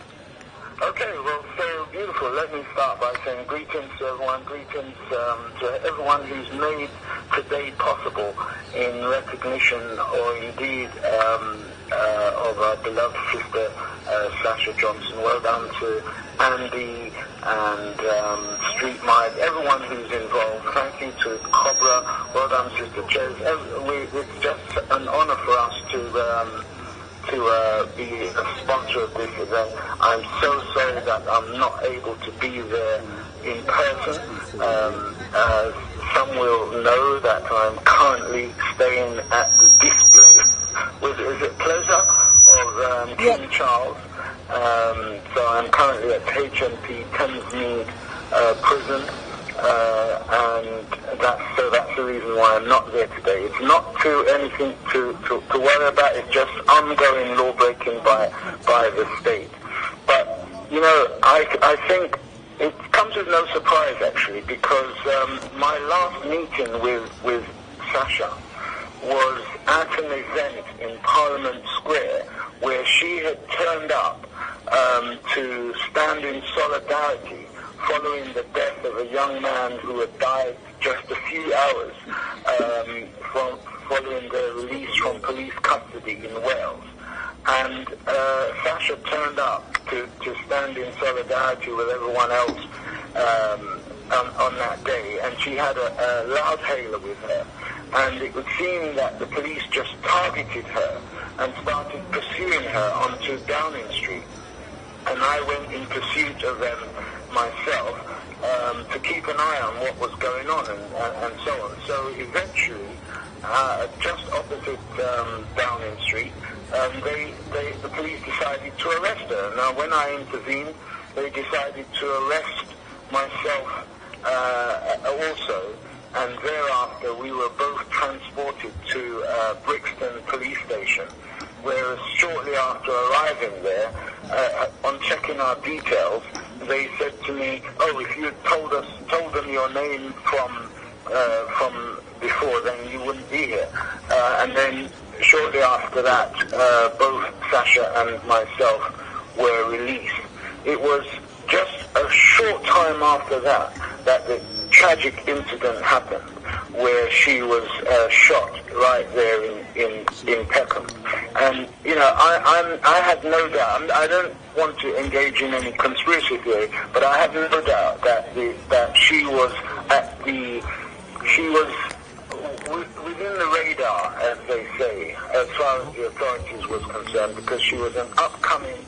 Okay, well, so beautiful. Let me start by saying greetings to everyone, greetings to everyone who's made today possible in recognition or indeed of our beloved sister Sasha Johnson. Well done to Andy and StreetMic, everyone who's involved. Thank you to Cobra. Well done, Sister Ches. It's just an honor for us to be a sponsor of this event. I'm so sorry that I'm not able to be there in person. Some will know that I'm currently staying at the display with Pleasure of King Charles. So I'm currently at HMP Thamesmead Prison. And that's the reason why I'm not there today. It's not anything to worry about. It's just ongoing law breaking by the state. But you know, I think it comes as no surprise actually, because my last meeting with Sasha was at an event in Parliament Square where she had turned up to stand in solidarity following the death of a young man who had died just a few hours following the release from police custody in Wales. And Sasha turned up to stand in solidarity with everyone else on that day, and she had a loudhailer with her. And it would seem that the police just targeted her and started pursuing her onto Downing Street. And I went in pursuit of them myself to keep an eye on what was going on and so on. So eventually, just opposite Downing Street, the police decided to arrest her. Now, when I intervened, they decided to arrest myself also, and thereafter we were both transported to Brixton Police Station, whereas shortly after arriving there, on checking our details, they said to me, "Oh, if you had told them your name from before, then you wouldn't be here." And then shortly after that, both Sasha and myself were released. It was just a short time after that the tragic incident happened, where she was shot right there in Peckham. And you know, I have no doubt. I don't want to engage in any conspiracy theory, but I have no doubt that she was within the radar, as they say, as far as the authorities was concerned, because she was an upcoming,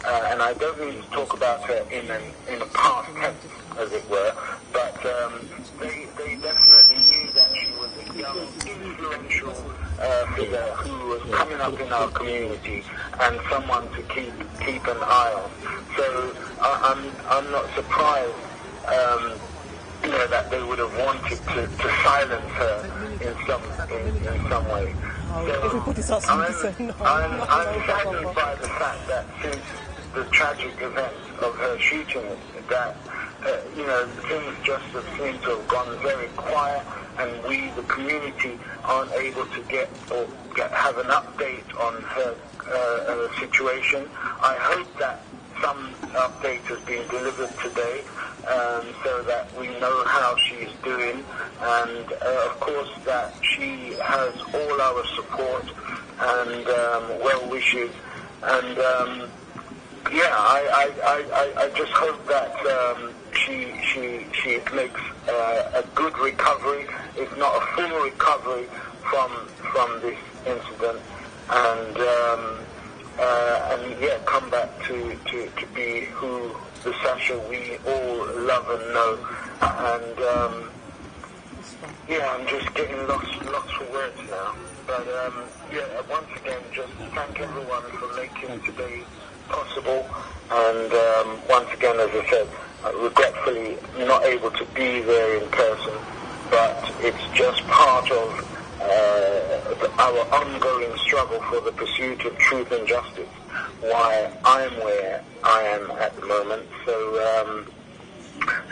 and I don't mean to talk about her in a past tense, as it were, but they definitely knew that she was a young, influential figure who was coming up in our community and someone to keep an eye on. So I'm not surprised, you know, that they would have wanted to silence her in some way. So I'm saddened by the fact that since the tragic event of her shooting, that you know, things just seem to have gone very quiet, and we, the community, aren't able to have an update on her situation. I hope that some update has been delivered today, so that we know how she's doing, and of course that she has all our support and well wishes, and yeah, I just hope that she makes a good recovery, if not a full recovery from this incident, and yeah, come back to be who the Sasha we all love and know. And yeah, I'm just getting lost for words now. But yeah, once again, just thank everyone for making today possible. And once again, as I said, regretfully not able to be there in person, but it's just part of our ongoing struggle for the pursuit of truth and justice, why I'm where I am at the moment. So,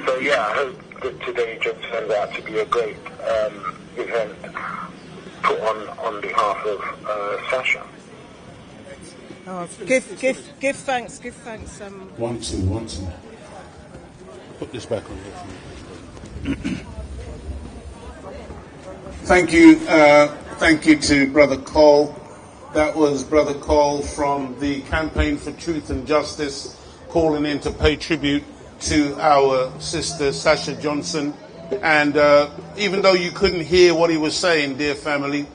so yeah, I hope that today just turns out to be a great event put on behalf of Sasha. Oh, give thanks. 1, 2, 1, 2. Put this back on here. Thank you to Brother Cole. That was Brother Cole from the Campaign for Truth and Justice, calling in to pay tribute to our sister Sasha Johnson. And even though you couldn't hear what he was saying, dear family,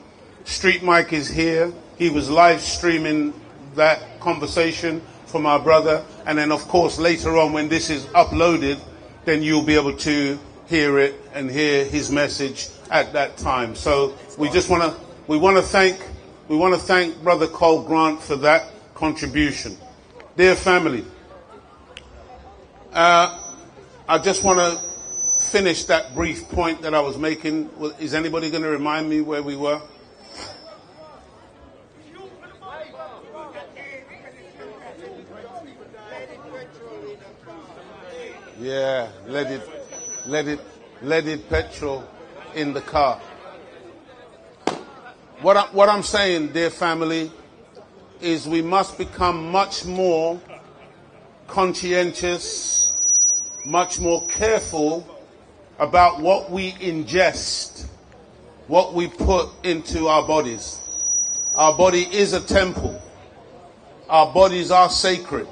StreetMic is here. He was live streaming that conversation from our brother. And then, of course, later on when this is uploaded, then you'll be able to hear it and hear his message at that time. So we want to thank Brother Cole Grant for that contribution. Dear family, I just want to finish that brief point that I was making. Is anybody going to remind me where we were? Yeah, leaded petrol in the car. What I'm saying, dear family, is we must become much more conscientious, much more careful about what we ingest, what we put into our bodies. Our body is a temple. Our bodies are sacred.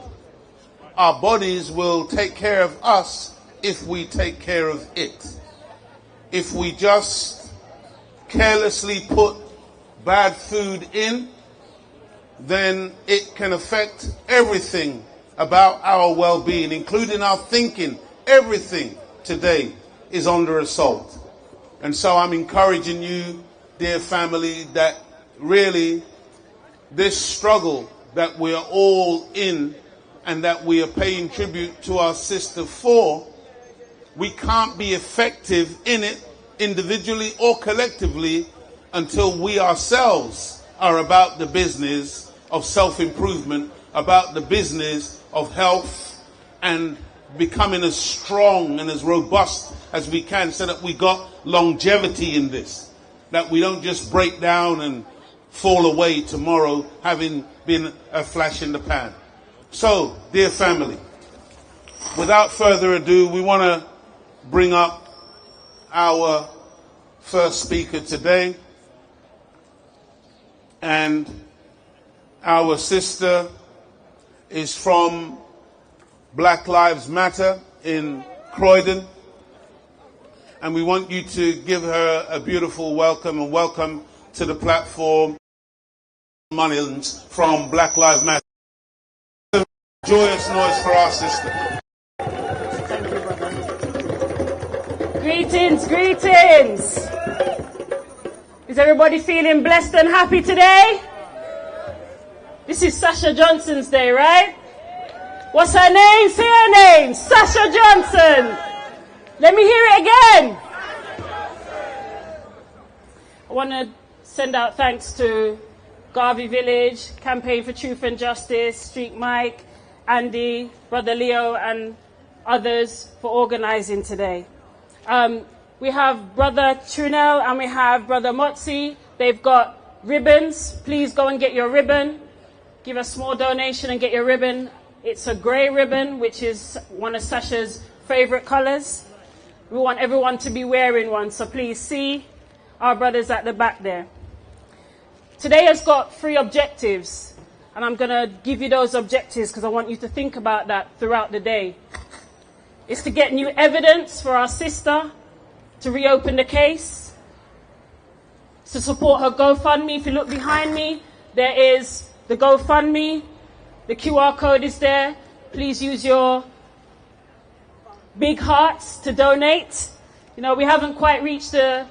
Our bodies will take care of us if we take care of it. If we just carelessly put bad food in, then it can affect everything about our well-being, including our thinking. Everything today is under assault. And so I'm encouraging you, dear family, that really this struggle that we are all in and that we are paying tribute to our sister for, we can't be effective in it individually or collectively until we ourselves are about the business of self-improvement, about the business of health and becoming as strong and as robust as we can so that we got longevity in this, that we don't just break down and fall away tomorrow having been a flash in the pan. So, dear family, without further ado, we want to bring up our first speaker today. And our sister is from Black Lives Matter in Croydon. And we want you to give her a beautiful welcome and welcome to the platform Mullins from Black Lives Matter. Joyous noise for our sister. Thank you, brother. Greetings. Is everybody feeling blessed and happy today? This is Sasha Johnson's day, right? What's her name? Say her name. Sasha Johnson. Let me hear it again. I want to send out thanks to Garvey Village, Campaign for Truth and Justice, StreetMic, Andy, Brother Leo, and others for organizing today. We have Brother Trunel and we have Brother Motzi. They've got ribbons. Please go and get your ribbon. Give a small donation and get your ribbon. It's a grey ribbon, which is one of Sasha's favorite colors. We want everyone to be wearing one, so please see our brothers at the back there. Today has got 3 objectives, and I'm going to give you those objectives because I want you to think about that throughout the day. It's to get new evidence for our sister, to reopen the case, to support her GoFundMe. If you look behind me, there is the GoFundMe. The QR code is there. Please use your big hearts to donate. You know, we haven't quite reached the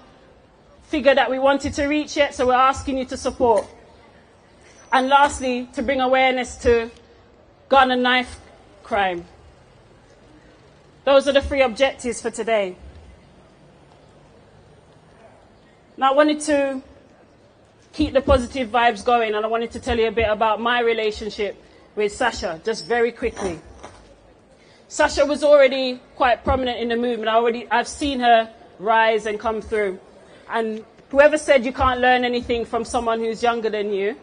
figure that we wanted to reach yet, so we're asking you to support. And lastly, to bring awareness to gun and knife crime. Those are the 3 objectives for today. Now, I wanted to keep the positive vibes going, and I wanted to tell you a bit about my relationship with Sasha, just very quickly. Sasha was already quite prominent in the movement. I've seen her rise and come through. And whoever said you can't learn anything from someone who's younger than you,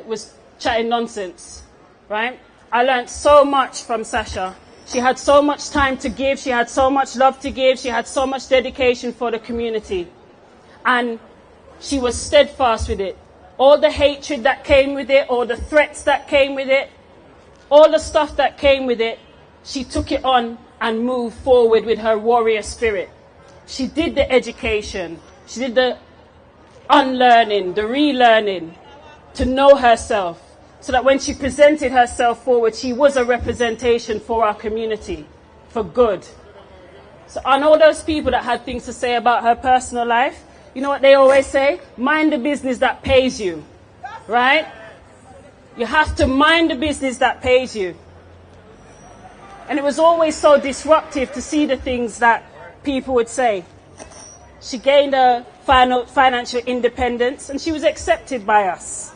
was chatting nonsense, right? I learned so much from Sasha. She had so much time to give. She had so much love to give. She had so much dedication for the community. And she was steadfast with it. All the hatred that came with it, all the threats that came with it, all the stuff that came with it, she took it on and moved forward with her warrior spirit. She did the education. She did the unlearning, the relearning, to know herself, so that when she presented herself forward, she was a representation for our community, for good. So I know those people that had things to say about her personal life. You know what they always say? Mind the business that pays you, right? You have to mind the business that pays you. And it was always so disruptive to see the things that people would say. She gained a financial independence, and she was accepted by us.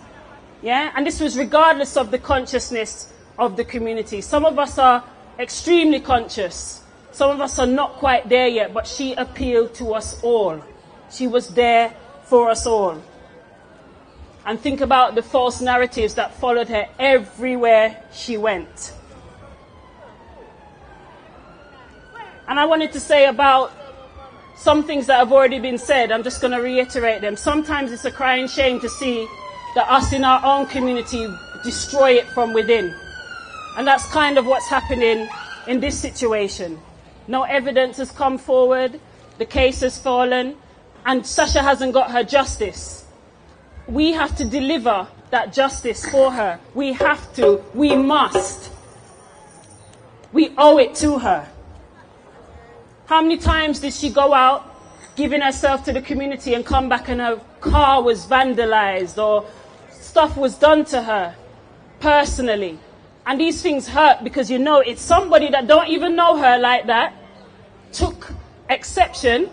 Yeah, and this was regardless of the consciousness of the community. Some of us are extremely conscious. Some of us are not quite there yet, but she appealed to us all. She was there for us all. And think about the false narratives that followed her everywhere she went. And I wanted to say about some things that have already been said. I'm just going to reiterate them. Sometimes it's a crying shame to see that us in our own community destroy it from within. And that's kind of what's happening in this situation. No evidence has come forward, the case has fallen, and Sasha hasn't got her justice. We have to deliver that justice for her. We have to, we must. We owe it to her. How many times did she go out giving herself to the community and come back and her car was vandalized or stuff was done to her personally? And these things hurt because you know it's somebody that don't even know her like that took exception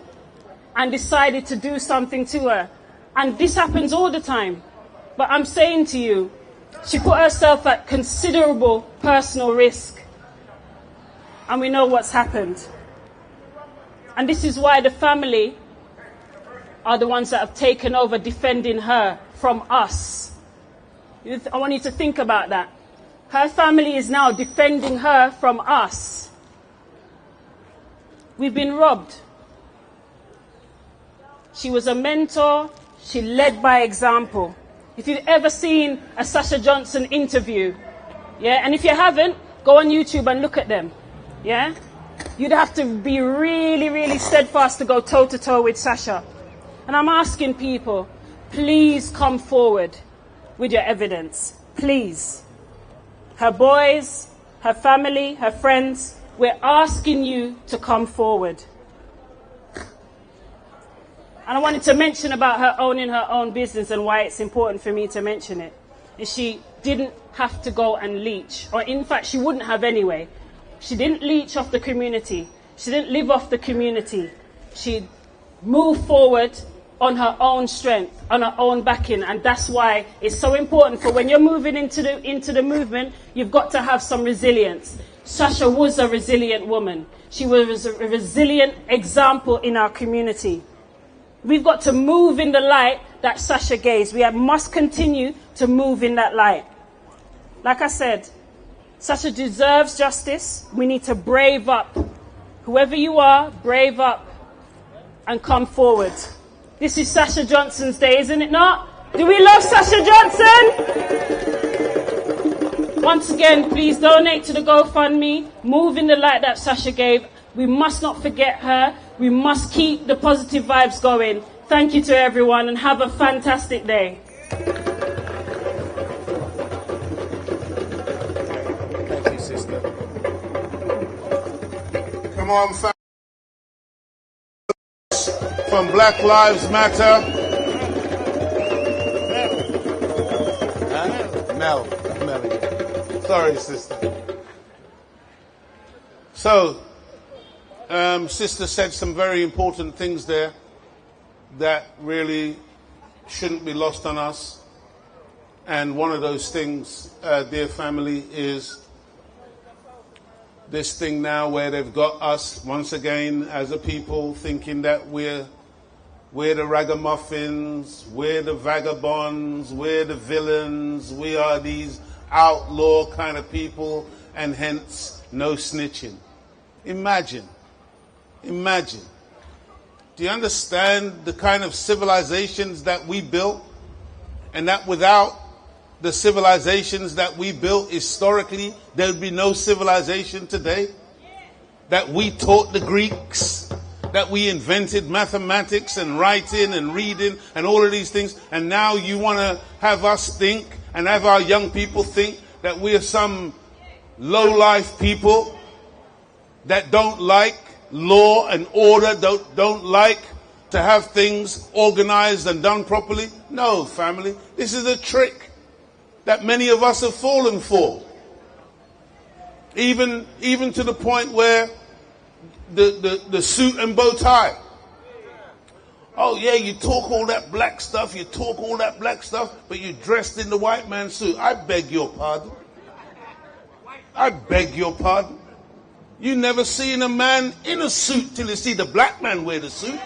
and decided to do something to her. And this happens all the time. But I'm saying to you, she put herself at considerable personal risk. And we know what's happened. And this is why the family are the ones that have taken over defending her from us. I want you to think about that. Her family is now defending her from us. We've been robbed. She was a mentor. She led by example. If you've ever seen a Sasha Johnson interview, yeah, and if you haven't, go on YouTube and look at them, yeah? You'd have to be really, really steadfast to go toe-to-toe with Sasha. And I'm asking people, please come forward with your evidence. Please. Her boys, her family, her friends, we're asking you to come forward. And I wanted to mention about her owning her own business and why it's important for me to mention it. Is she didn't have to go and leech, or in fact she wouldn't have anyway. She didn't leech off the community. She didn't live off the community. She moved forward on her own strength, on her own backing, and that's why it's so important for when you're moving into the movement, you've got to have some resilience. Sasha was a resilient woman. She was a resilient example in our community. We've got to move in the light that Sasha gave. We must continue to move in that light. Like I said, Sasha deserves justice. We need to brave up. Whoever you are, brave up and come forward. This is Sasha Johnson's day, isn't it not? Do we love Sasha Johnson? Once again, please donate to the GoFundMe. Move in the light that Sasha gave. We must not forget her. We must keep the positive vibes going. Thank you to everyone and have a fantastic day. Thank you, sister. Come on, from Black Lives Matter. Mel. Sorry, sister. So, sister said some very important things there that really shouldn't be lost on us. And one of those things, dear family, is this thing now where they've got us once again as a people thinking that we're We're the ragamuffins, we're the vagabonds, we're the villains, we are these outlaw kind of people, and hence no snitching. Imagine. Do you understand the kind of civilizations that we built? And that without the civilizations that we built historically, there would be no civilization today? That we taught the Greeks, that we invented mathematics and writing and reading and all of these things, and now you want to have us think and have our young people think that we are some low-life people that don't like law and order, don't like to have things organized and done properly? No, family. This is a trick that many of us have fallen for. Even to the point where the suit and bow tie. Oh yeah, you talk all that black stuff, but you're dressed in the white man's suit. I beg your pardon. You never seen a man in a suit till you see the black man wear the suit.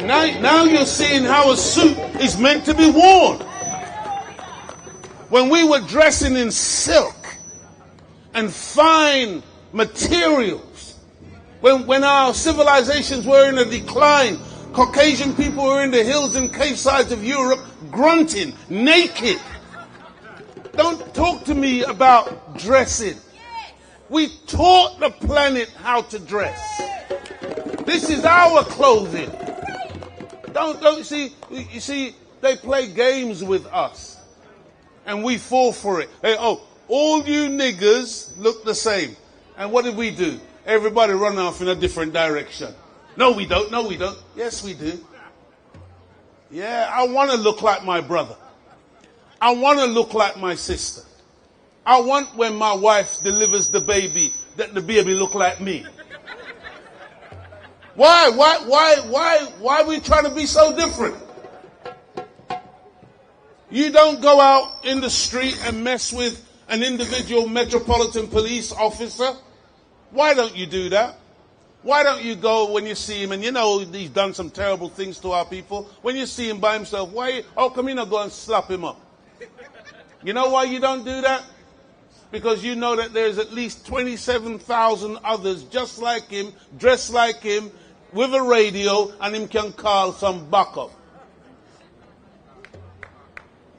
Now you're seeing how a suit is meant to be worn. When we were dressing in silk and fine materials, when our civilizations were in a decline, Caucasian people were in the hills and cave sides of Europe grunting, naked. Don't talk to me about dressing. We taught the planet how to dress. This is our clothing. Don't see, you see, they play games with us. And we fall for it. Hey, all you niggers look the same. And what did we do? Everybody run off in a different direction. No, we don't. Yes, we do. Yeah, I want to look like my brother. I want to look like my sister. I want when my wife delivers the baby, that the baby look like me. Why are we trying to be so different? You don't go out in the street and mess with an individual Metropolitan Police officer. Why don't you do that? Why don't you go when you see him, and you know he's done some terrible things to our people, when you see him by himself, come you not go and slap him up? You know why you don't do that? Because you know that there's at least 27,000 others just like him, dressed like him, with a radio, and him can call some backup.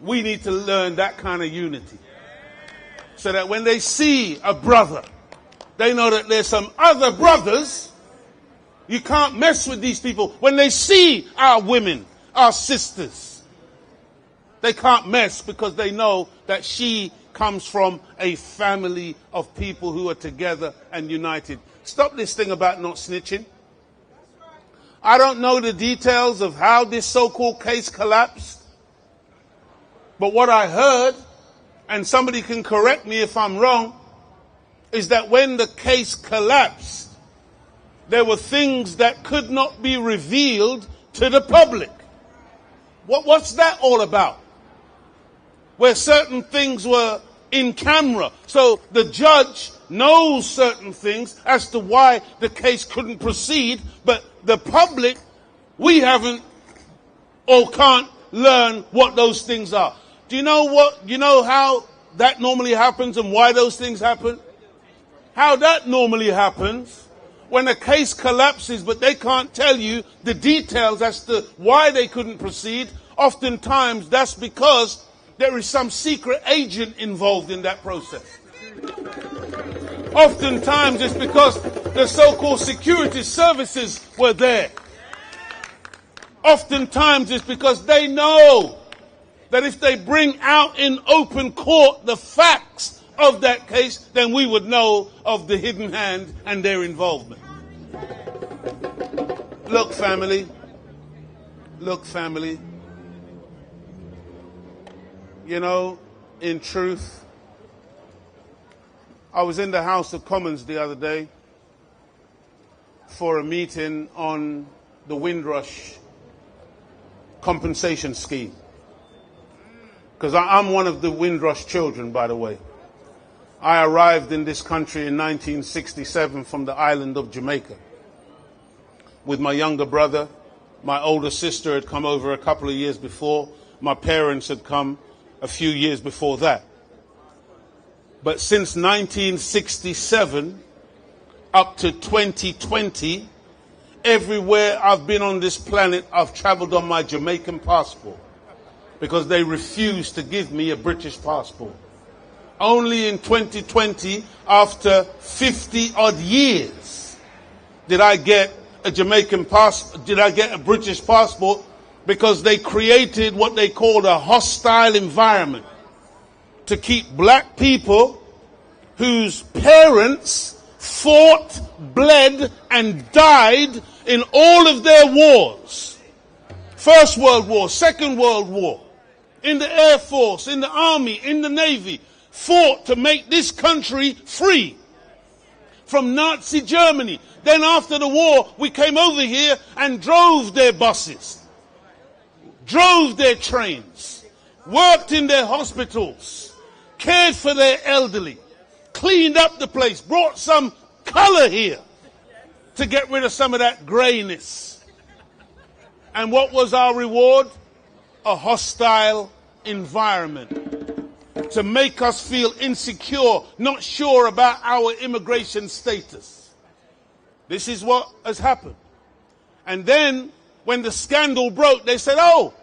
We need to learn that kind of unity. So that when they see a brother, they know that there's some other brothers. You can't mess with these people. When they see our women, our sisters, they can't mess because they know that she comes from a family of people who are together and united. Stop this thing about not snitching. I don't know the details of how this so-called case collapsed. But what I heard, and somebody can correct me if I'm wrong, is that when the case collapsed, there were things that could not be revealed to the public. What's that all about? Where certain things were in camera. So the judge knows certain things as to why the case couldn't proceed, but the public, we haven't or can't learn what those things are. Do you know how that normally happens and why those things happen? How that normally happens, when a case collapses but they can't tell you the details as to why they couldn't proceed, oftentimes that's because there is some secret agent involved in that process. Oftentimes it's because the so-called security services were there. Oftentimes it's because they know that if they bring out in open court the facts of that case, then we would know of the hidden hand and their involvement. Look, family. You know, in truth, I was in the House of Commons the other day for a meeting on the Windrush compensation scheme. Because I'm one of the Windrush children, by the way. I arrived in this country in 1967 from the island of Jamaica with my younger brother My older sister had come over a couple of years before. My parents had come a few years before that. But since 1967 up to 2020, everywhere I've been on this planet, I've traveled on my Jamaican passport because they refused to give me a British passport. Only in 2020, after 50 odd years, did I get a British passport, because they created what they called a hostile environment to keep black people whose parents fought, bled, and died in all of their wars. First World War, Second World War, in the Air Force, in the Army, in the Navy, fought to make this country free from Nazi Germany. Then after the war, we came over here and drove their buses, drove their trains, worked in their hospitals, cared for their elderly, cleaned up the place, brought some color here to get rid of some of that grayness. And what was our reward? A hostile environment to make us feel insecure, not sure about our immigration status. This is what has happened. And then when the scandal broke, they said, oh,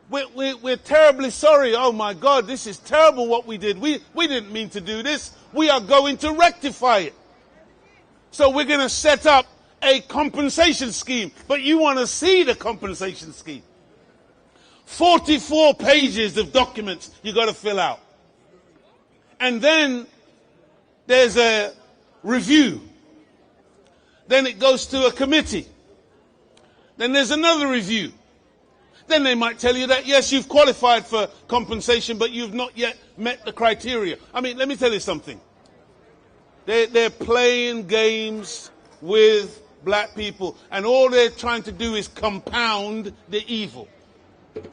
we're terribly sorry. Oh my God, this is terrible what we did. We didn't mean to do this. We are going to rectify it. So we're going to set up a compensation scheme. But you want to see the compensation scheme. 44 pages of documents you got to fill out. And then there's a review. Then it goes to a committee. Then there's another review. Then they might tell you that, yes, you've qualified for compensation, but you've not yet met the criteria. I mean, let me tell you something. They're playing games with black people, and all they're trying to do is compound the evil.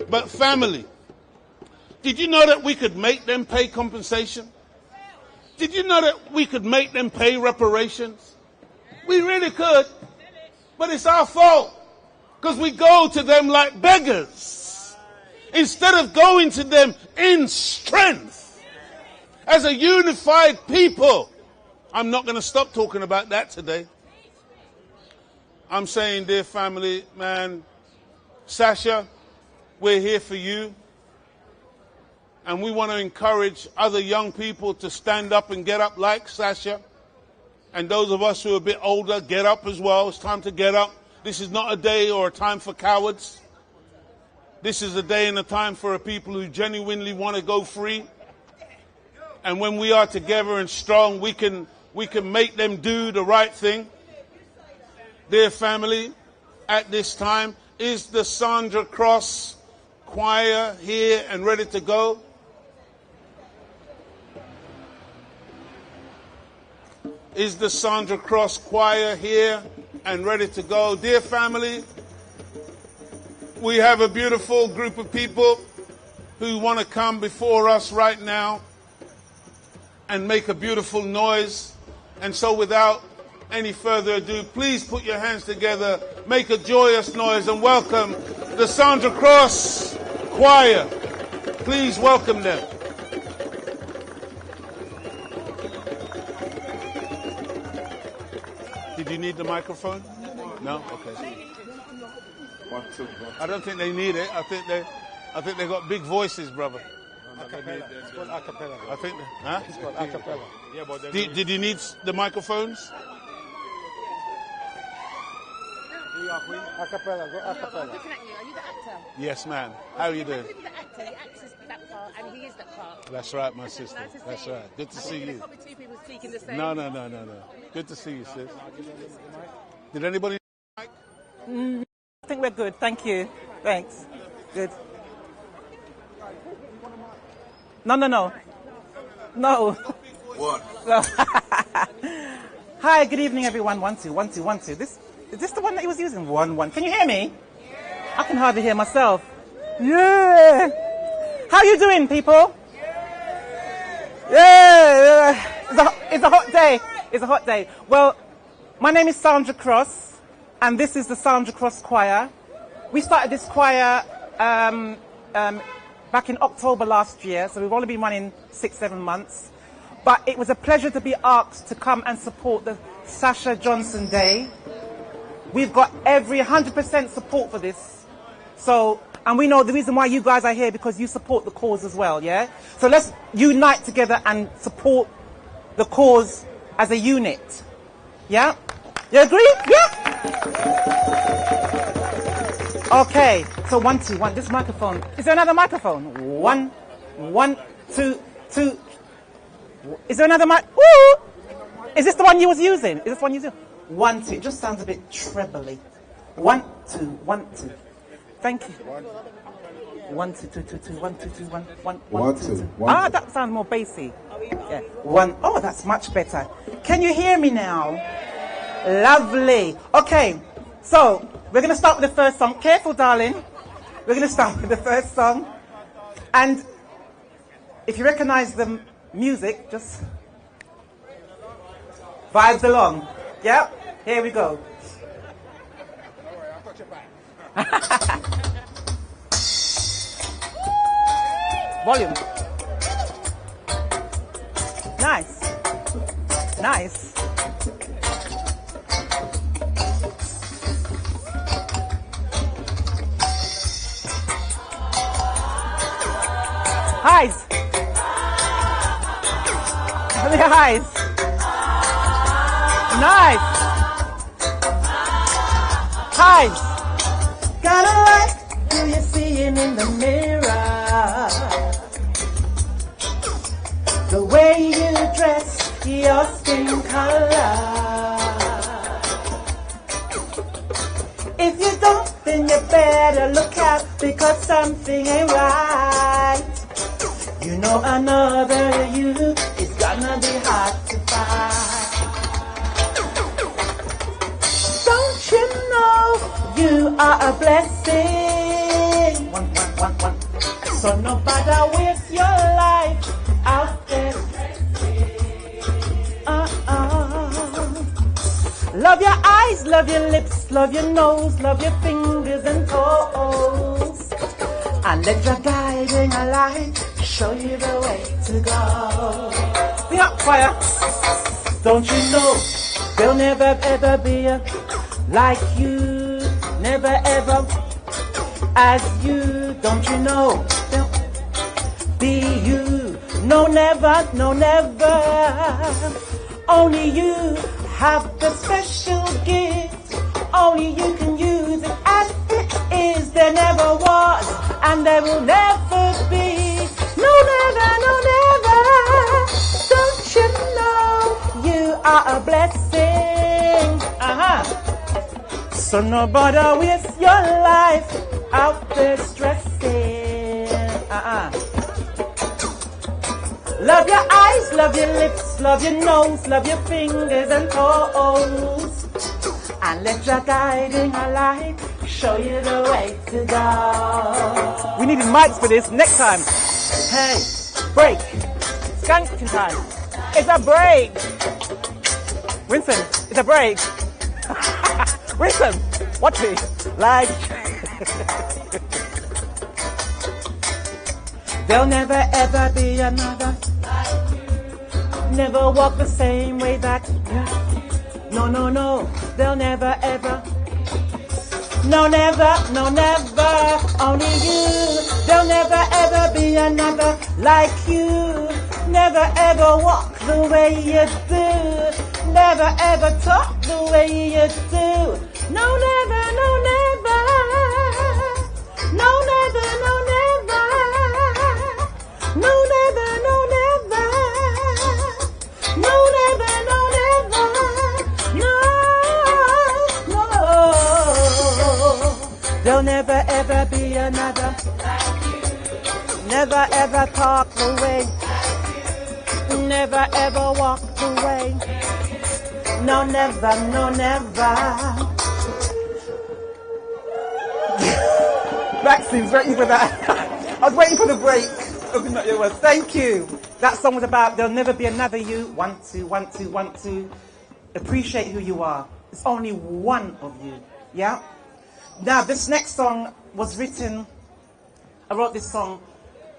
But family, did you know that we could make them pay compensation? Did you know that we could make them pay reparations? We really could, but it's our fault because we go to them like beggars instead of going to them in strength as a unified people. I'm not going to stop talking about that today. I'm saying, dear family, man, Sasha, we're here for you. And we want to encourage other young people to stand up and get up like Sasha. And those of us who are a bit older, get up as well. It's time to get up. This is not a day or a time for cowards. This is a day and a time for a people who genuinely want to go free. And when we are together and strong, we can make them do the right thing. Dear family, at this time, is the Sandra Cross Choir here and ready to go? Is the Sandra Cross Choir here and ready to go? Dear family, we have a beautiful group of people who want to come before us right now and make a beautiful noise. And so without any further ado, please put your hands together, make a joyous noise, and welcome the Sandra Cross Choir. Please welcome them. Did you need the microphone? No? Okay. I don't think they need it. I think they got big voices, brother. It's called a cappella. I think. Huh? It's called a cappella. Yeah, but did you need the microphones? A cappella. Go a cappella. Looking at you. Are you the actor? Yes, ma'am. How are you doing? The actor. The actor's that part, and he is that part. That's right, my sister. Nice to see That's you. right. Good to see you. There's probably two people speaking the same. No. Good to see you, sis. Did anybody? I think we're good. Thank you. Thanks. Good. No. No. What? Hi, good evening, everyone. 1 2 1 2 1 2. Is this the one that he was using? 1 1. Can you hear me? Yeah. I can hardly hear myself. Yeah. How you doing, people? Yeah. It's a hot day. It's a hot day. Well, my name is Sandra Cross, and this is the Sandra Cross Choir. We started this choir back in October last year, so we've only been running 6-7 months. But it was a pleasure to be asked to come and support the Sasha Johnson Day. We've got every 100% support for this. So, and we know the reason why you guys are here because you support the cause as well, yeah? So let's unite together and support the cause as a unit. Yeah? You agree? Yeah? Okay. So 1, 2, 1. This microphone. Is there another microphone? 1, 1, 2, 2. Is there another mic? Ooh! Is this the one you was using? Is this one you was using? 1, 2. It just sounds a bit trebly. 1, 2, 1, 2. Thank you. 1, 2, 2, 2, 2. 1, 2, 2, 1, 1, 1, 2, 2. Ah, that sounds more bassy. Yeah. 1. Oh, that's much better. Can you hear me now? Lovely. Okay. So we're going to start with the first song. Careful, darling. We're going to start with the first song. And if you recognize the music, just vibes along. Yep. Here we go. Volume. Nice. Nice. Highs. The highs. Nice. Highs. Gotta like who you're seeing in the mirror. The way you dress, your skin color. If you don't, then you better look out because something ain't right. You know another you is gonna be hard to find. Don't you know you are a blessing? 1, 1, 1, 1. So no matter waste your life out there. Love your eyes, love your lips, love your nose, love your fingers and toes. And let your guiding light show you the way to go. Be up, fire. Don't you know there'll never ever be a like you, never ever as you. Don't you know there'll be you? No, never, no, never. Only you have the special gift. Only you can use it as it is. There never was, and there will never be. No, never, no, never. Don't you know you are a blessing? So nobody waste your life out there stressing. Love your eyes, love your lips, love your nose, love your fingers and toes. And let your guiding light show you the way to go. We needed mics for this next time. Hey, break. Skanking time. It's a break. Winston, it's a break. Winston, watch me. Like. There'll never ever be another. Never walk the same way that. No, no, no. There'll never ever. No, never, no, never. Only you. There'll never ever be another like you. Never ever walk the way you do. Never ever talk the way you do. No, never, no, never. No, never, no, never. No, never, no, never. No, never, no, never. No, no. There'll never ever be another. Never ever talk the way. Never ever walk the way. No, never, no, never. Maxine's waiting for that. I was waiting for the break. Thank you. That song was about there'll never be another you. 1, 2, 1, 2, 1, 2. Appreciate who you are. It's only one of you. Yeah? Now, this next song was written, I wrote this song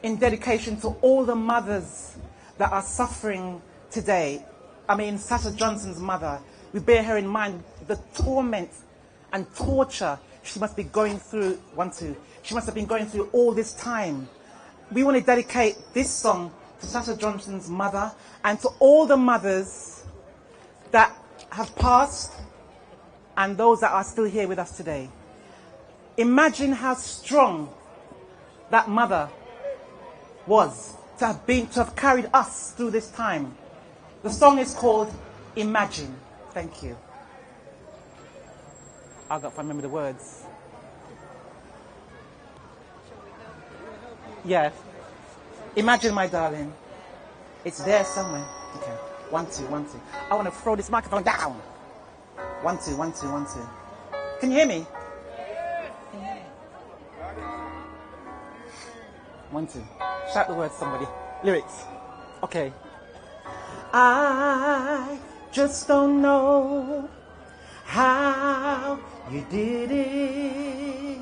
in dedication to all the mothers that are suffering today. I mean, Sasha Johnson's mother, we bear her in mind, the torment and torture she must be going through, she must have been going through all this time. We want to dedicate this song to Sasha Johnson's mother and to all the mothers that have passed and those that are still here with us today. Imagine how strong that mother was to have carried us through this time. The song is called Imagine. Thank you. I've got to remember the words. Yes. Imagine, my darling. It's there somewhere. Okay. 1, 2, 1, 2. I want to throw this microphone down. 1, 2, 1, 2, 1, 2. Can you hear me? 1, 2. Shout the words, somebody. Lyrics. Okay. I just don't know how you did it.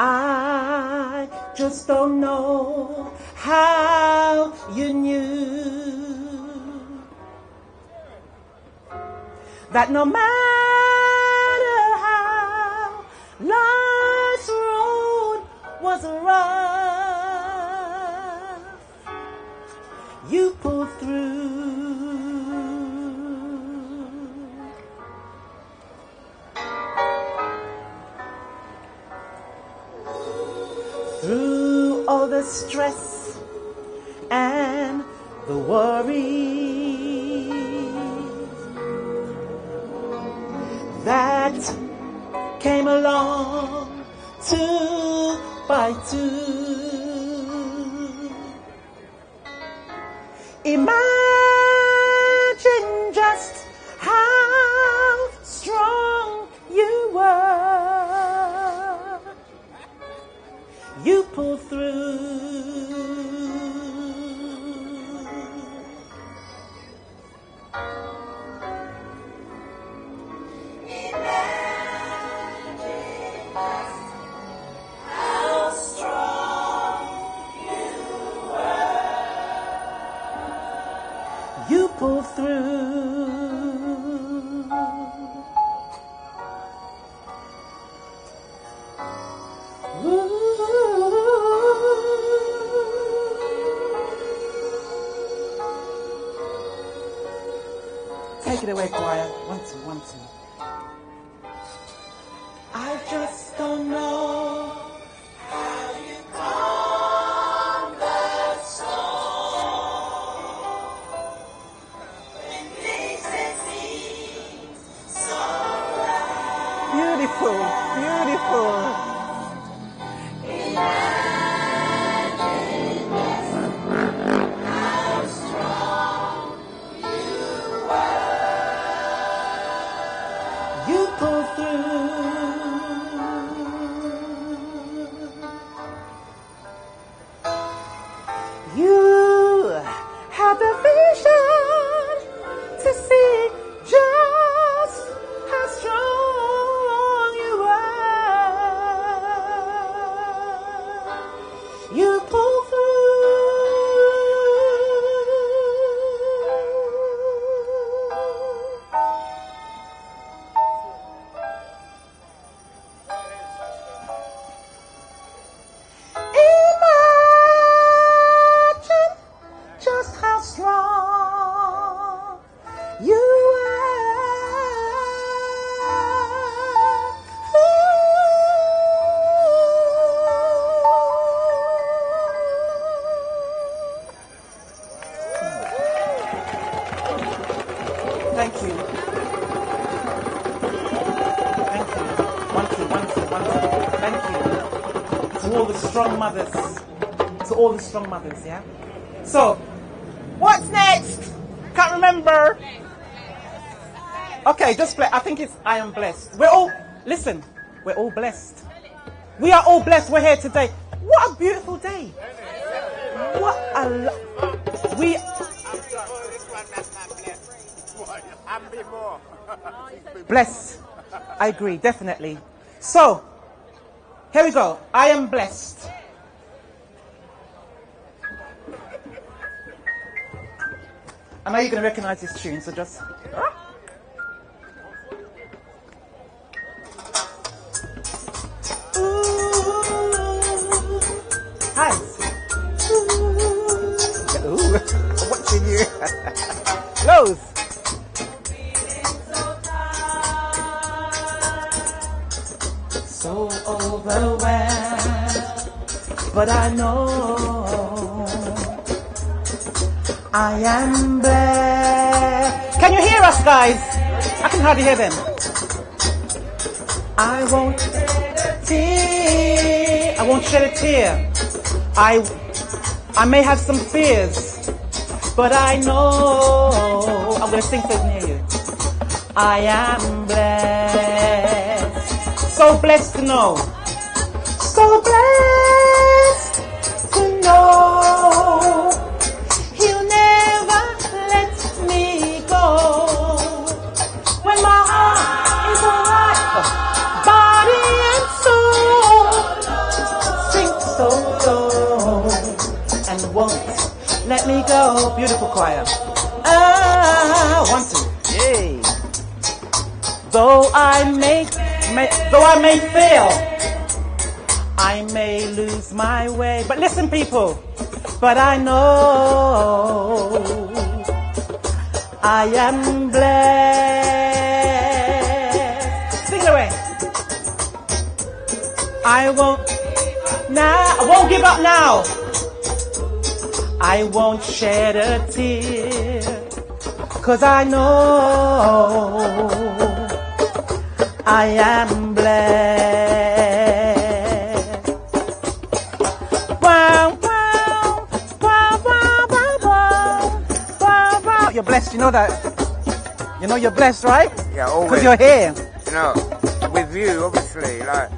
I just don't know how you knew that no matter how life's road was rough, you pulled through. Through all the stress and the worries that came along 2 by 2. Imagine just how strong you were. You pulled through. How strong you were. You pulled through. Take it away, choir. 1, 2, 1, 2. I just don't know How you calm the storm when things that seem so right. Beautiful, beautiful. Imagine just how strong you were. You pulled through. You had the vision to see just how strong you were. You pulled Imagine just how strong you were. Thank you. Thank you. 1, 2, 1, 2, 1, 2. Thank you. To all the strong mothers. To all the strong mothers, yeah? So, what's next? Can't remember. Okay, just play. I think it's I Am Blessed. We're all, listen, we're all blessed. We are all blessed. We're here today. What a beautiful day. What a we bless. I agree, definitely. So, here we go. I am blessed. I know you're going to recognize this tune, so just... Hi. Ooh, I'm watching you. Close. So overwhelmed, but I know I am blessed. Can you hear us, guys? I can hardly hear them. I won't shed a tear. I may have some fears, but I know I'm gonna sing so I can hear you. I am blessed, so blessed to know, so blessed to know He'll never let me go. When my heart is alright, body and soul sink so low and won't let me go. Beautiful choir. 1, 2, yay. Though I may fail, I may lose my way. But listen, people, but I know I am blessed. Sing it away. I won't give up now. I won't shed a tear, 'cause I know I am blessed. Wow, wow, wow, wow, wow, wow, wow. You're blessed, you know that? You know you're blessed, right? Yeah, always. 'Cause you're here. You know, with you, obviously, like.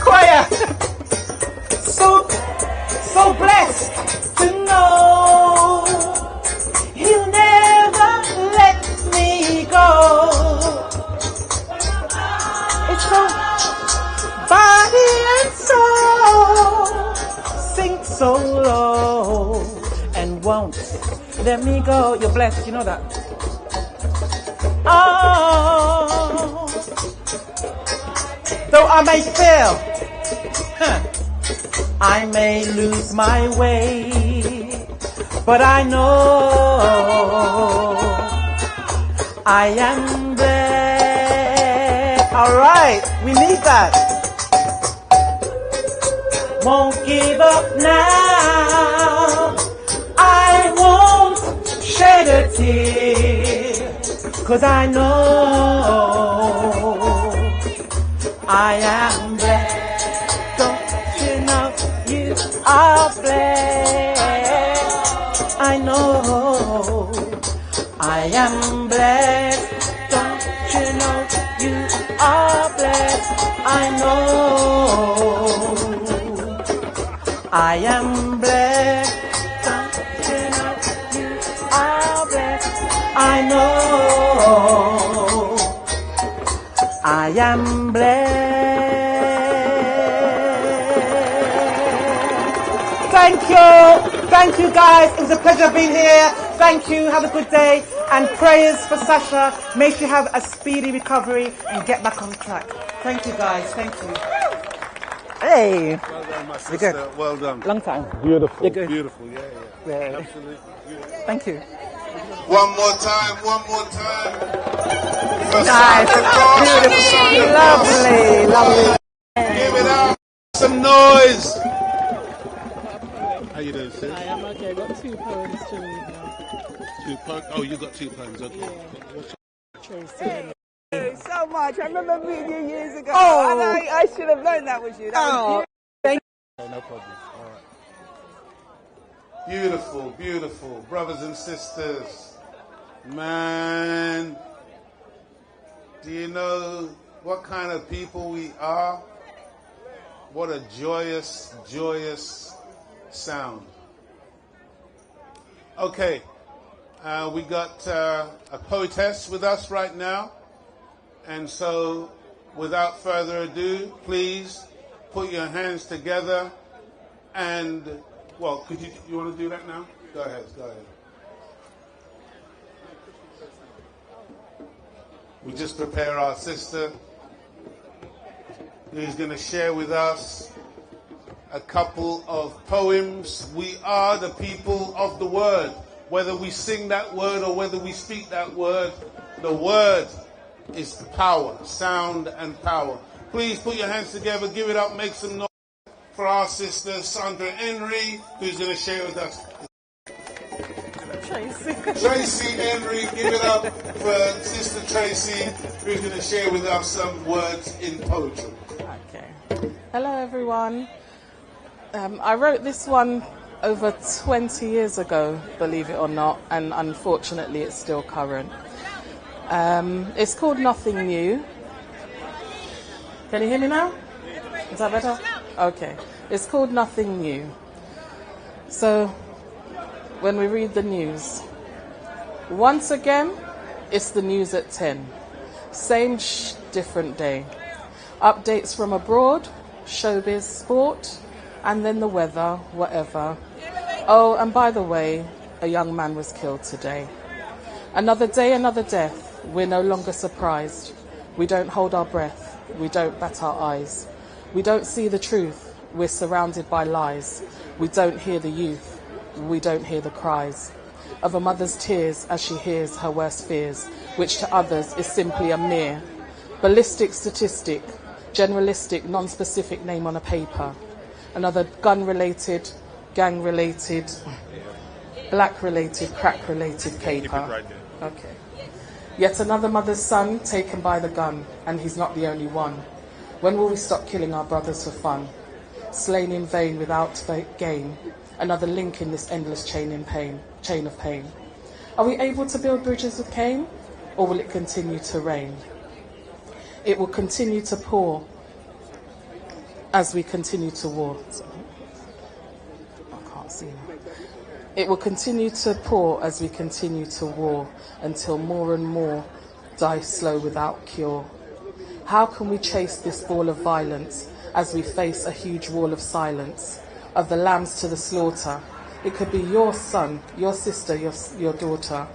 Choir. So blessed to know He'll never let me go. It's so body and soul sink so low and won't let me go. You're blessed, you know that. Oh, though I may fail, I may lose my way, but I know I am blessed. All right, we need that. Won't give up now. I won't shed a tear, 'cause I know I am blessed. You are blessed. I know I am blessed. Don't you know you are blessed? I know I am blessed. Don't you know you are blessed? I know I am blessed. Thank you guys. It was a pleasure being here. Thank you. Have a good day. And prayers for Sasha. May she have a speedy recovery and get back on track. Thank you guys. Thank you. Hey. Well done, my sister. You're good. Well done. Long time. Beautiful. You're good. Beautiful. Yeah. Absolutely beautiful. Thank you. One more time. Nice. Beautiful. Lovely. Give it up. Some noise. How you doing, sis? I am okay. I've got 2 poems to read now. 2 poems? Oh, you got 2 poems. Okay. Yeah. Thank you so much. I remember meeting you years ago. Oh. And I should have known that was you. That was Thank you. No problem. All right. Beautiful, beautiful. Brothers and sisters. Man. Do you know what kind of people we are? What a joyous, joyous sound. Okay. We got a poetess with us right now. And so, without further ado, please put your hands together and, well, you want to do that now? Go ahead. We just prepare our sister who's going to share with us a couple of poems. We are the people of the word. Whether we sing that word or whether we speak that word, the word is power, sound and power. Please put your hands together, give it up, make some noise for our sister Sandra Henry, who's going to share with us. Tracy Henry, give it up for Sister Tracy, who's going to share with us some words in poetry. Okay. Hello, everyone. I wrote this one over 20 years ago, believe it or not, and unfortunately it's still current. It's called Nothing New. Can you hear me now? Is that better? Okay. It's called Nothing New. So, when we read the news, once again, it's the news at 10. Same different day. Updates from abroad, showbiz, sport, and then the weather, whatever. Oh, and by the way, a young man was killed today. Another day, another death. We're no longer surprised. We don't hold our breath. We don't bat our eyes. We don't see the truth. We're surrounded by lies. We don't hear the youth. We don't hear the cries of a mother's tears as she hears her worst fears, which to others is simply a mere ballistic statistic, generalistic, non-specific name on a paper. Another gun-related, gang-related, black-related, crack-related caper. Okay. Yet another mother's son taken by the gun, and he's not the only one. When will we stop killing our brothers for fun? Slain in vain without gain. Another link in this endless chain of pain. Are we able to build bridges with Cain, or will it continue to rain? It will continue to pour as we continue to war. I can't see now. It will continue to pour as we continue to war until more and more die slow without cure. How can we chase this ball of violence as we face a huge wall of silence, of the lambs to the slaughter? It could be your son, your sister, your daughter.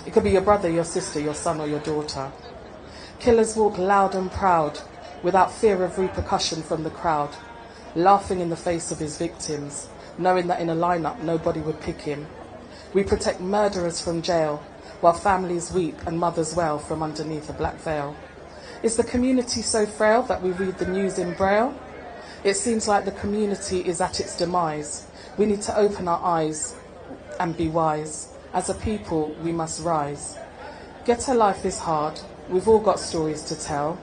It could be your brother, your sister, your son or your daughter. Killers walk loud and proud, without fear of repercussion from the crowd, laughing in the face of his victims, knowing that in a lineup nobody would pick him. We protect murderers from jail, while families weep and mothers wail from underneath a black veil. Is the community so frail that we read the news in braille? It seems like the community is at its demise. We need to open our eyes and be wise. As a people, we must rise. Get a life is hard. We've all got stories to tell.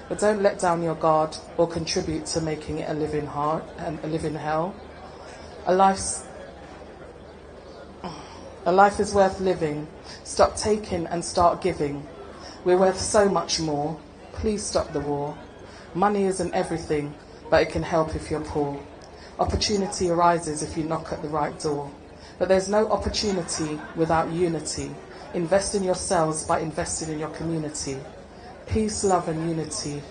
But don't let down your guard or contribute to making it a living hell. A life is worth living. Stop taking and start giving. We're worth so much more. Please stop the war. Money isn't everything, but it can help if you're poor. Opportunity arises if you knock at the right door. But there's no opportunity without unity. Invest in yourselves by investing in your community. Peace, love and unity.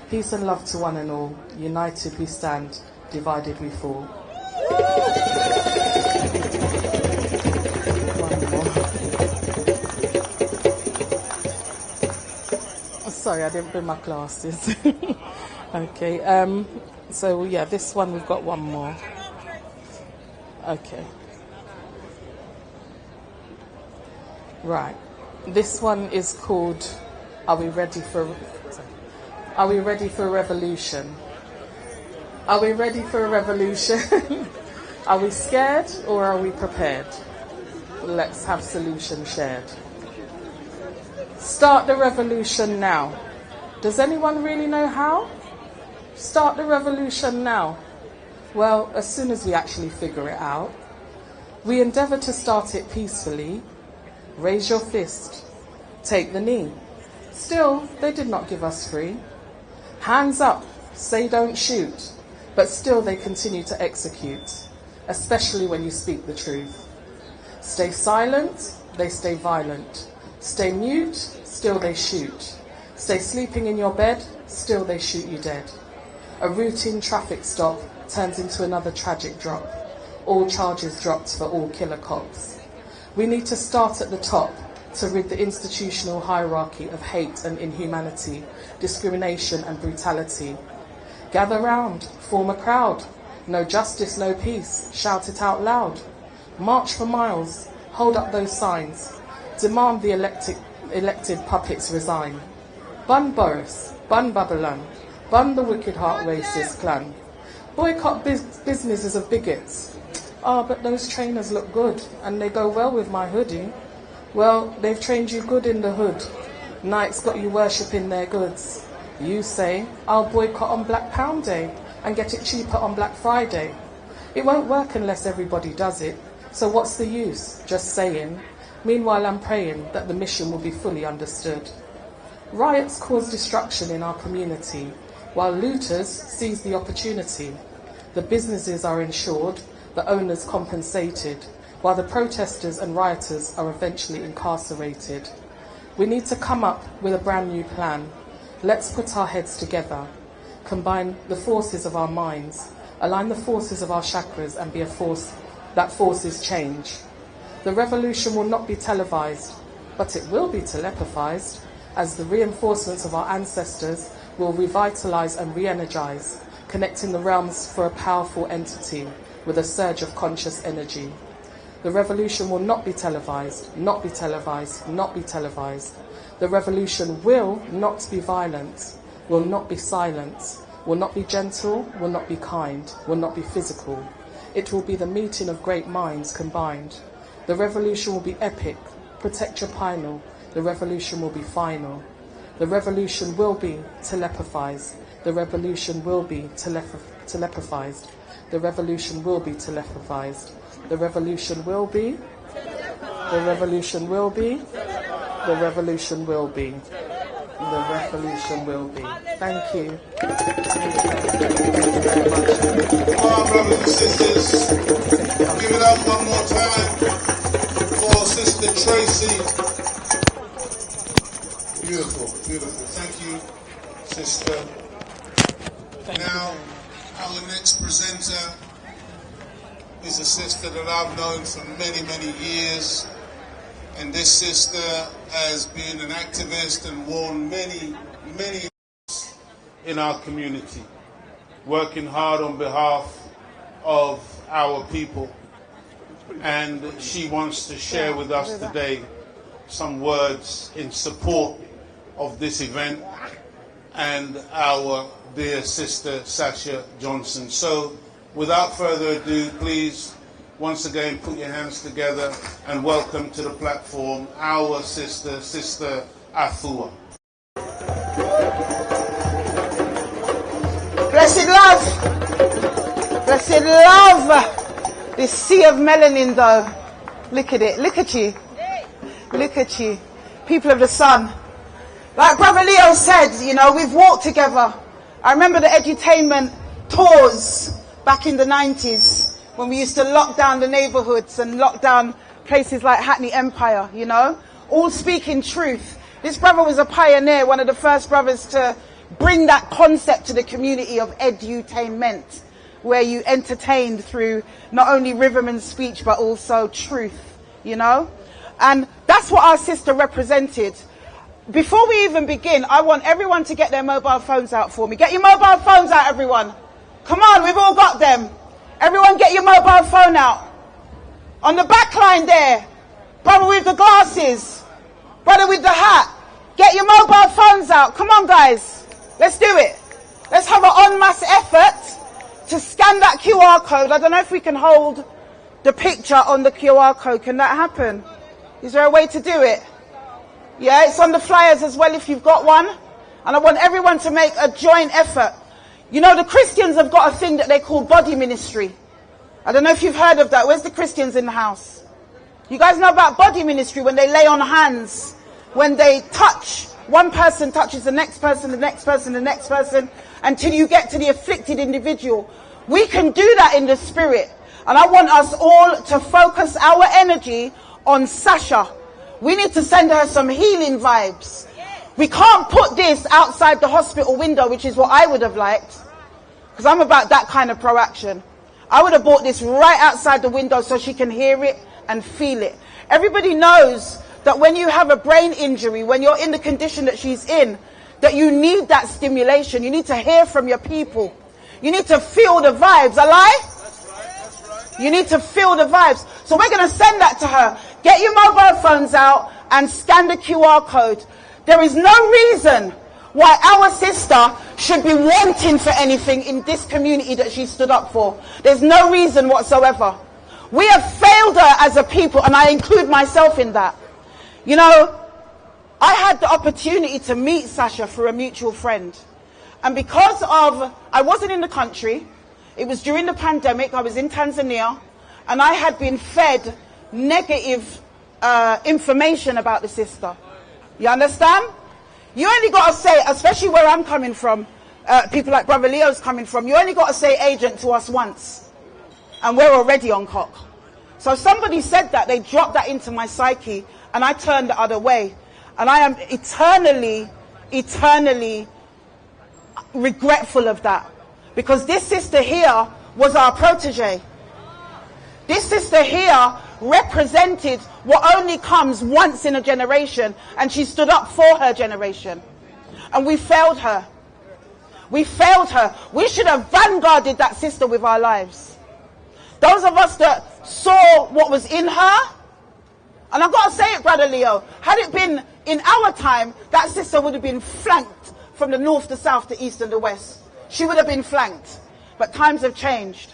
Peace and love to one and all. United we stand, divided we fall. Sorry, I didn't bring my glasses. Okay, so yeah, this one we've got one more. Okay. Right. This one is called Are we ready for a revolution? Are we ready for a revolution? Are we scared or are we prepared? Let's have solutions shared. Start the revolution now. Does anyone really know how? Start the revolution now. Well, as soon as we actually figure it out. We endeavour to start it peacefully. Raise your fist. Take the knee. Still, they did not give us free. Hands up, say don't shoot. But still they continue to execute, especially when you speak the truth. Stay silent, they stay violent. Stay mute, still they shoot. Stay sleeping in your bed, still they shoot you dead. A routine traffic stop turns into another tragic drop. All charges dropped for all killer cops. We need to start at the top to rid the institutional hierarchy of hate and inhumanity, discrimination and brutality. Gather round, form a crowd. No justice, no peace, shout it out loud. March for miles, hold up those signs. Demand the elected puppets resign. Bun Boris, bun Babylon, bun the wicked heart racist clan. Boycott businesses of bigots. Ah, but those trainers look good, and they go well with my hoodie. Well, they've trained you good in the hood. Nike's got you worshipping their goods. You say, I'll boycott on Black Pound Day and get it cheaper on Black Friday. It won't work unless everybody does it. So what's the use? Just saying. Meanwhile, I'm praying that the mission will be fully understood. Riots cause destruction in our community, while looters seize the opportunity. The businesses are insured, the owners compensated, while the protesters and rioters are eventually incarcerated. We need to come up with a brand new plan. Let's put our heads together, combine the forces of our minds, align the forces of our chakras and be a force that forces change. The revolution will not be televised, but it will be telepathized, as the reinforcements of our ancestors will revitalize and re-energize, connecting the realms for a powerful entity with a surge of conscious energy. The revolution will not be televised, not be televised, not be televised. The revolution will not be violent, will not be silent, will not be gentle, will not be kind, will not be physical. It will be the meeting of great minds combined. The revolution will be epic. Protect your pinal. The revolution will be final. The revolution will be telepathized. The revolution will be telepathized. The revolution will be telepathized. The revolution will be. The revolution will be. The revolution will be. The revolution will be. Thank you. All right, brothers and sisters, give it up one more time for Sister Tracy. Beautiful, beautiful. Thank you, sister. Now, our next presenter is a sister that I've known for many, many years. And this sister has been an activist and worn many, many hats in our community, working hard on behalf of our people. And she wants to share with us today some words in support of this event and our dear sister Sasha Johnson. So without further ado, please once again put your hands together and welcome to the platform our sister, Sister Afua. Blessed love. Blessed love. This sea of melanin though. Look at it. Look at you. Look at you. People of the sun. Like Brother Leo said, you know, we've walked together. I remember the edutainment tours back in the 90s when we used to lock down the neighborhoods and lock down places like Hackney Empire, you know, all speaking truth. This brother was a pioneer, one of the first brothers to bring that concept to the community of edutainment, where you entertained through not only rhythm and speech, but also truth, you know? And that's what our sister represented. Before we even begin, I want everyone to get their mobile phones out for me. Get your mobile phones out, everyone. Come on, we've all got them. Everyone get your mobile phone out. On the back line there, brother with the glasses, brother with the hat, get your mobile phones out. Come on, guys. Let's do it. Let's have an en masse effort to scan that QR code. I don't know if we can hold the picture on the QR code. Can that happen? Is there a way to do it? Yeah, it's on the flyers as well if you've got one. And I want everyone to make a joint effort. You know, the Christians have got a thing that they call body ministry. I don't know if you've heard of that. Where's the Christians in the house? You guys know about body ministry, when they lay on hands, when they touch, one person touches the next person, the next person, the next person, until you get to the afflicted individual. We can do that in the spirit. And I want us all to focus our energy on Sasha. We need to send her some healing vibes. We can't put this outside the hospital window, which is what I would have liked, because I'm about that kind of pro-action. I would have bought this right outside the window so she can hear it and feel it. Everybody knows that when you have a brain injury, when you're in the condition that she's in, that you need that stimulation. You need to hear from your people. You need to feel the vibes. Alive? You need to feel the vibes. So we're going to send that to her. Get your mobile phones out and scan the QR code. There is no reason why our sister should be wanting for anything in this community that she stood up for. There's no reason whatsoever. We have failed her as a people, and I include myself in that. You know, I had the opportunity to meet Sasha through a mutual friend. And because of, I wasn't in the country, it was during the pandemic, I was in Tanzania, and I had been fed negative information about the sister. You understand? You only got to say, especially where I'm coming from, people like Brother Leo's coming from, you only got to say agent to us once. And we're already on cock. So somebody said that, they dropped that into my psyche, and I turned the other way. And I am eternally, eternally regretful of that. Because this sister here was our protege. This sister here represented what only comes once in a generation, and she stood up for her generation. And we failed her. We failed her. We should have vanguarded that sister with our lives. Those of us that saw what was in her, and I've got to say it, Brother Leo, had it been in our time, that sister would have been flanked from the north, the south, the east and the west. She would have been flanked. But times have changed.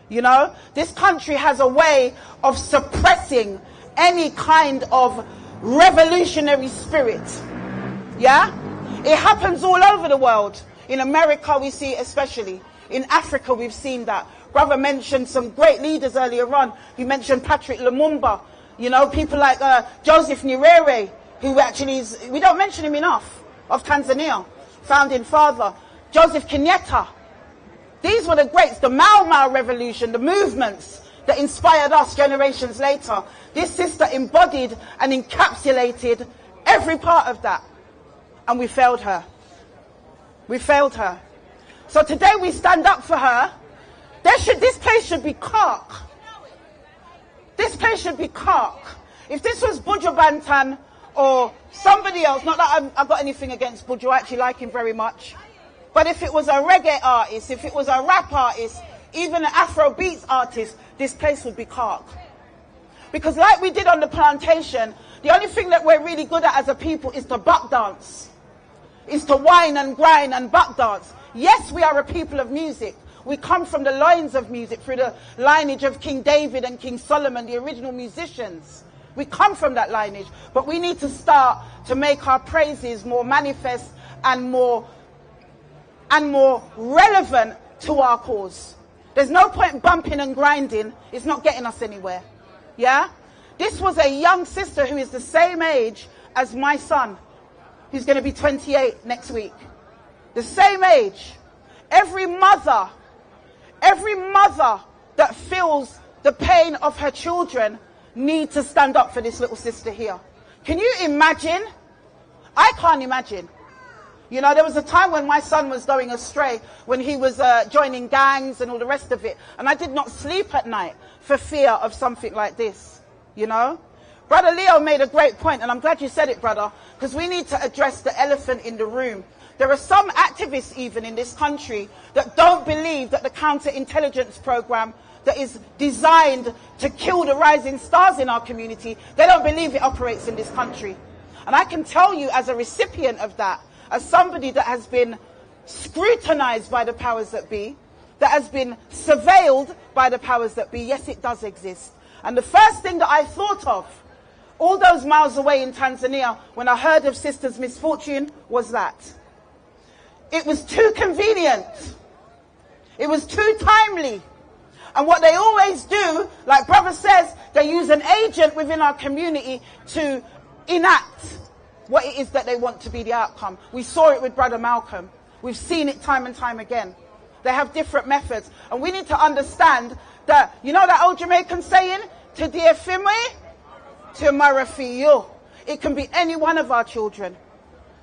You know, this country has a way of suppressing any kind of revolutionary spirit. Yeah? It happens all over the world. In America, we see it especially. In Africa, we've seen that. Brother mentioned some great leaders earlier on. He mentioned Patrick Lumumba. You know, people like Joseph Nyerere, who actually is, we don't mention him enough, of Tanzania, founding father. Joseph Kenyatta. These were the greats, the Mau Mau revolution, the movements that inspired us generations later. This sister embodied and encapsulated every part of that. And we failed her. We failed her. So today we stand up for her. This place should be Cork. This place should be Cork. If this was Buju Banton or somebody else, not that I've got anything against Buju, I actually like him very much. But if it was a reggae artist, if it was a rap artist, even an Afrobeats artist, this place would be Cork. Because like we did on the plantation, the only thing that we're really good at as a people is to buck dance. Is to whine and grind and buck dance. Yes, we are a people of music. We come from the loins of music, through the lineage of King David and King Solomon, the original musicians. We come from that lineage. But we need to start to make our praises more manifest and more relevant to our cause. There's no point bumping and grinding. It's not getting us anywhere. Yeah? This was a young sister who is the same age as my son, who's going to be 28 next week. The same age. Every mother that feels the pain of her children needs to stand up for this little sister here. Can you imagine? I can't imagine. You know, there was a time when my son was going astray, when he was joining gangs and all the rest of it. And I did not sleep at night for fear of something like this, you know. Brother Leo made a great point, and I'm glad you said it, brother, because we need to address the elephant in the room. There are some activists even in this country that don't believe that the counterintelligence program that is designed to kill the rising stars in our community, they don't believe it operates in this country. And I can tell you, as a recipient of that, as somebody that has been scrutinized by the powers that be, that has been surveilled by the powers that be, yes, it does exist. And the first thing that I thought of, all those miles away in Tanzania, when I heard of Sister's misfortune, was that. It was too convenient. It was too timely. And what they always do, like Brother says, they use an agent within our community to enact what it is that they want to be the outcome. We saw it with Brother Malcolm. We've seen it time and time again. They have different methods. And we need to understand that, you know that old Jamaican saying, "Today for me, tomorrow for you." It can be any one of our children.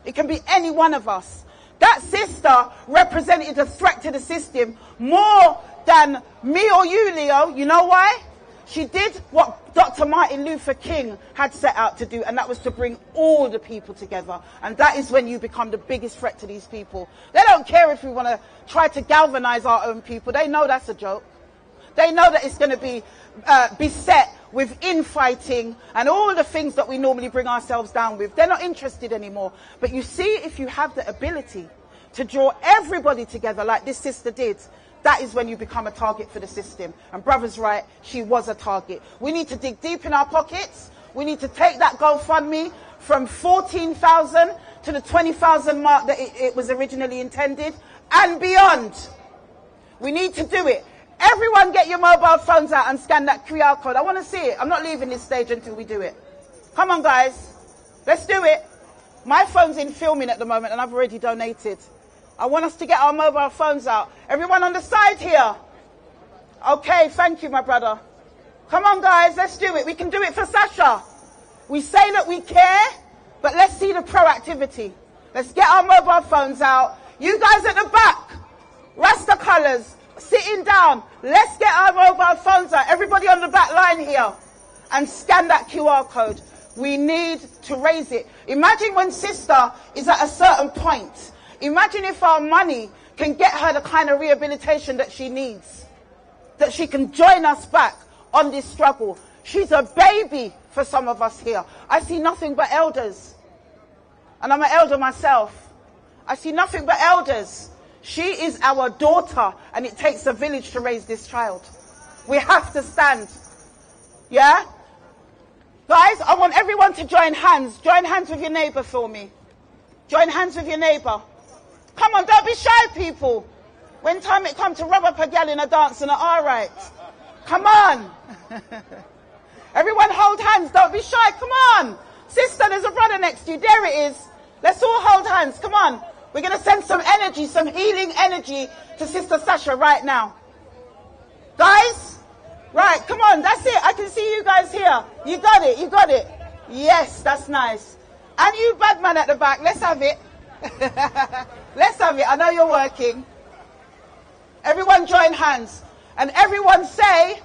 It can be any one of us. That sister represented a threat to the system more than me or you, Leo. You know why? She did what Dr. Martin Luther King had set out to do, and that was to bring all the people together. And that is when you become the biggest threat to these people. They don't care if we want to try to galvanize our own people. They know that's a joke. They know that it's going to be beset with infighting and all the things that we normally bring ourselves down with. They're not interested anymore. But you see, if you have the ability to draw everybody together like this sister did, that is when you become a target for the system. And brother's right, she was a target. We need to dig deep in our pockets. We need to take that GoFundMe from 14,000 to the 20,000 mark that it was originally intended and beyond. We need to do it. Everyone get your mobile phones out and scan that QR code. I want to see it. I'm not leaving this stage until we do it. Come on, guys. Let's do it. My phone's in filming at the moment and I've already donated. I want us to get our mobile phones out. Everyone on the side here. Okay, thank you, my brother. Come on, guys, let's do it. We can do it for Sasha. We say that we care, but let's see the proactivity. Let's get our mobile phones out. You guys at the back, Rasta colours, sitting down. Let's get our mobile phones out. Everybody on the back line here. And scan that QR code. We need to raise it. Imagine when sister is at a certain point. Imagine if our money can get her the kind of rehabilitation that she needs. That she can join us back on this struggle. She's a baby for some of us here. I see nothing but elders. And I'm an elder myself. I see nothing but elders. She is our daughter, and it takes a village to raise this child. We have to stand. Yeah? Guys, I want everyone to join hands. Join hands with your neighbour for me. Join hands with your neighbour. Come on, don't be shy, people. When time it comes to rub up a gal in a dance and all right. Come on. Everyone hold hands. Don't be shy. Come on. Sister, there's a brother next to you. There it is. Let's all hold hands. Come on. We're going to send some energy, some healing energy to Sister Sasha right now. Guys? Right, come on. That's it. I can see you guys here. You got it. You got it. Yes, that's nice. And you bad man at the back. Let's have it. Let's have it. I know you're working. Everyone join hands. And everyone say,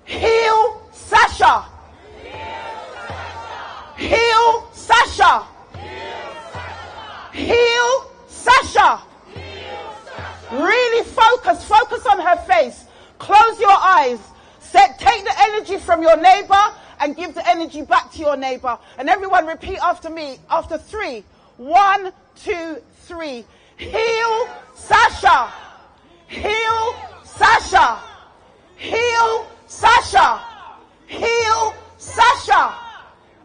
heal Sasha. Heal Sasha. Heal Sasha. Really focus. Focus on her face. Close your eyes. Take the energy from your neighbor and give the energy back to your neighbor. And everyone repeat after me. After 3. 1, 2, 3. Heal Sasha. Heal Sasha. Heal Sasha. Heal Sasha.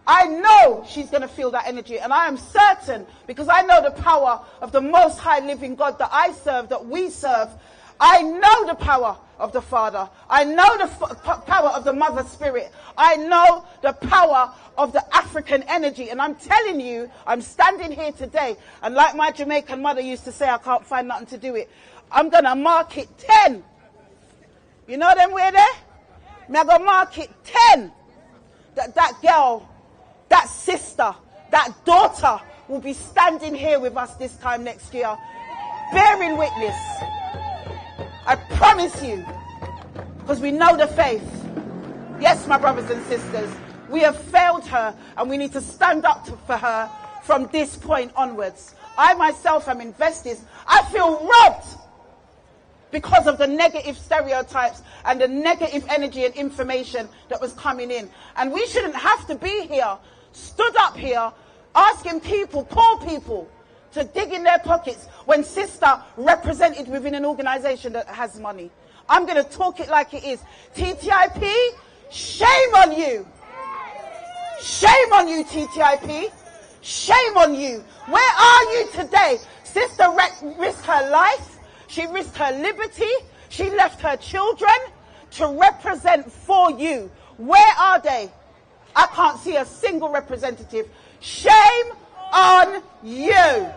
I know she's going to feel that energy, and I am certain, because I know the power of the most high living God that I serve, that we serve. I know the power of the Father. I know the power of the Mother Spirit. I know the power of the African energy. And I'm telling you, I'm standing here today, and like my Jamaican mother used to say, I can't find nothing to do it. I'm going to mark it 10. You know them way there? I'm going to mark it 10. That girl, that sister, that daughter will be standing here with us this time next year, bearing witness. I promise you, because we know the faith. Yes, my brothers and sisters, we have failed her, and we need to stand up for her from this point onwards. I myself am invested. I feel robbed because of the negative stereotypes and the negative energy and information that was coming in. And we shouldn't have to be here, stood up here, asking people, poor people, to dig in their pockets when sister represented within an organization that has money. I'm going to talk it like it is. TTIP, shame on you. Shame on you, TTIP. Shame on you. Where are you today? Sister risked her life. She risked her liberty. She left her children to represent for you. Where are they? I can't see a single representative. Shame on you.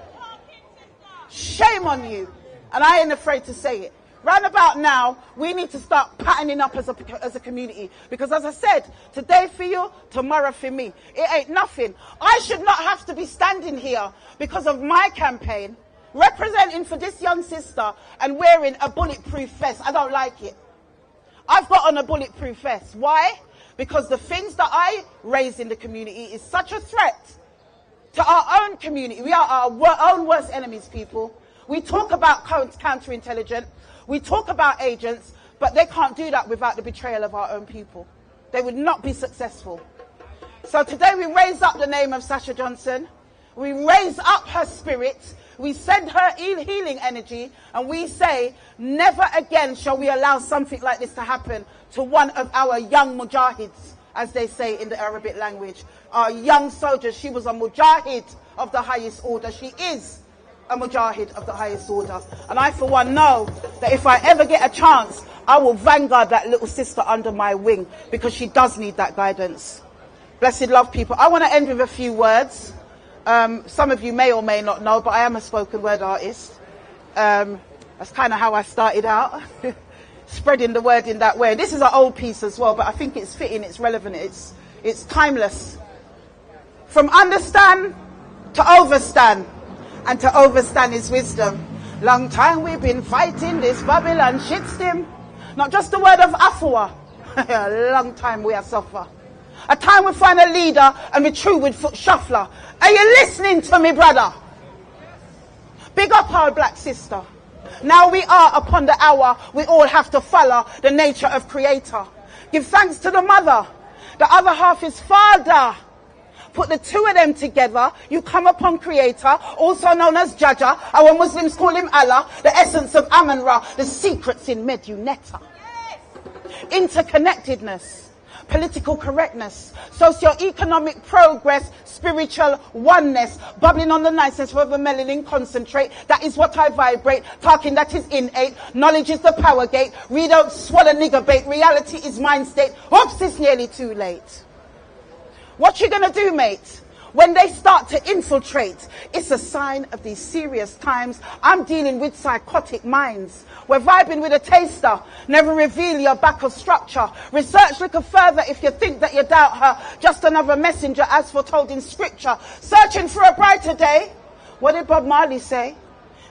Shame on you. And I ain't afraid to say it. Round about now, we need to start patterning up as a community. Because as I said, today for you, tomorrow for me. It ain't nothing. I should not have to be standing here because of my campaign, representing for this young sister and wearing a bulletproof vest. I don't like it. I've got on a bulletproof vest. Why? Because the things that I raise in the community is such a threat to our own community. We are our own worst enemies, people. We talk about counterintelligence. We talk about agents, but they can't do that without the betrayal of our own people. They would not be successful. So today we raise up the name of Sasha Johnson. We raise up her spirit. We send her healing energy, and we say, never again shall we allow something like this to happen to one of our young mujahids, as they say in the Arabic language. Our young soldiers. She was a mujahid of the highest order. She is a mujahid of the highest order. And I, for one, know that if I ever get a chance, I will vanguard that little sister under my wing, because she does need that guidance. Blessed love, people. I want to end with a few words. Some of you may or may not know, but I am a spoken word artist. That's kind of how I started out, spreading the word in that way. This is an old piece as well, but I think it's fitting, it's relevant, it's timeless. From understand to overstand, and to overstand is wisdom. Long time we've been fighting this Babylon shit stim. Not just the word of afwa. A long time we have suffer. A time we find a leader and we true with foot shuffler. Are you listening to me, brother? Big up our black sister. Now we are upon the hour we all have to follow the nature of creator. Give thanks to the mother. The other half is father. Put the two of them together, you come upon creator, also known as Jaja. Our Muslims call him Allah, the essence of Amun-Ra, the secrets in Medunetta. Interconnectedness, political correctness, socio-economic progress, spiritual oneness, bubbling on the niceness of a melanin concentrate. That is what I vibrate. Talking that is innate. Knowledge is the power gate. Read out, swallow nigger bait. Reality is mind state. Oops, it's nearly too late. What you gonna do, mate? When they start to infiltrate, it's a sign of these serious times. I'm dealing with psychotic minds. We're vibing with a taster. Never reveal your back of structure. Research little further if you think that you doubt her. Just another messenger as foretold in scripture. Searching for a brighter day. What did Bob Marley say?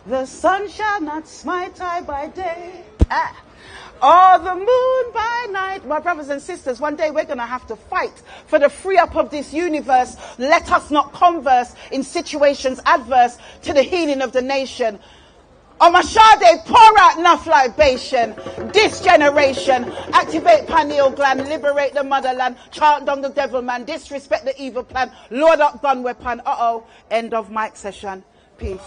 The sun shall not smite I by day. Or the moon by night. My brothers and sisters, one day we're going to have to fight for the free up of this universe. Let us not converse in situations adverse to the healing of the nation. On my Sade, pour out enough libation. This generation, activate pineal gland, liberate the motherland, chant down the devil man, disrespect the evil plan, load up gun weapon. End of mic session. Peace.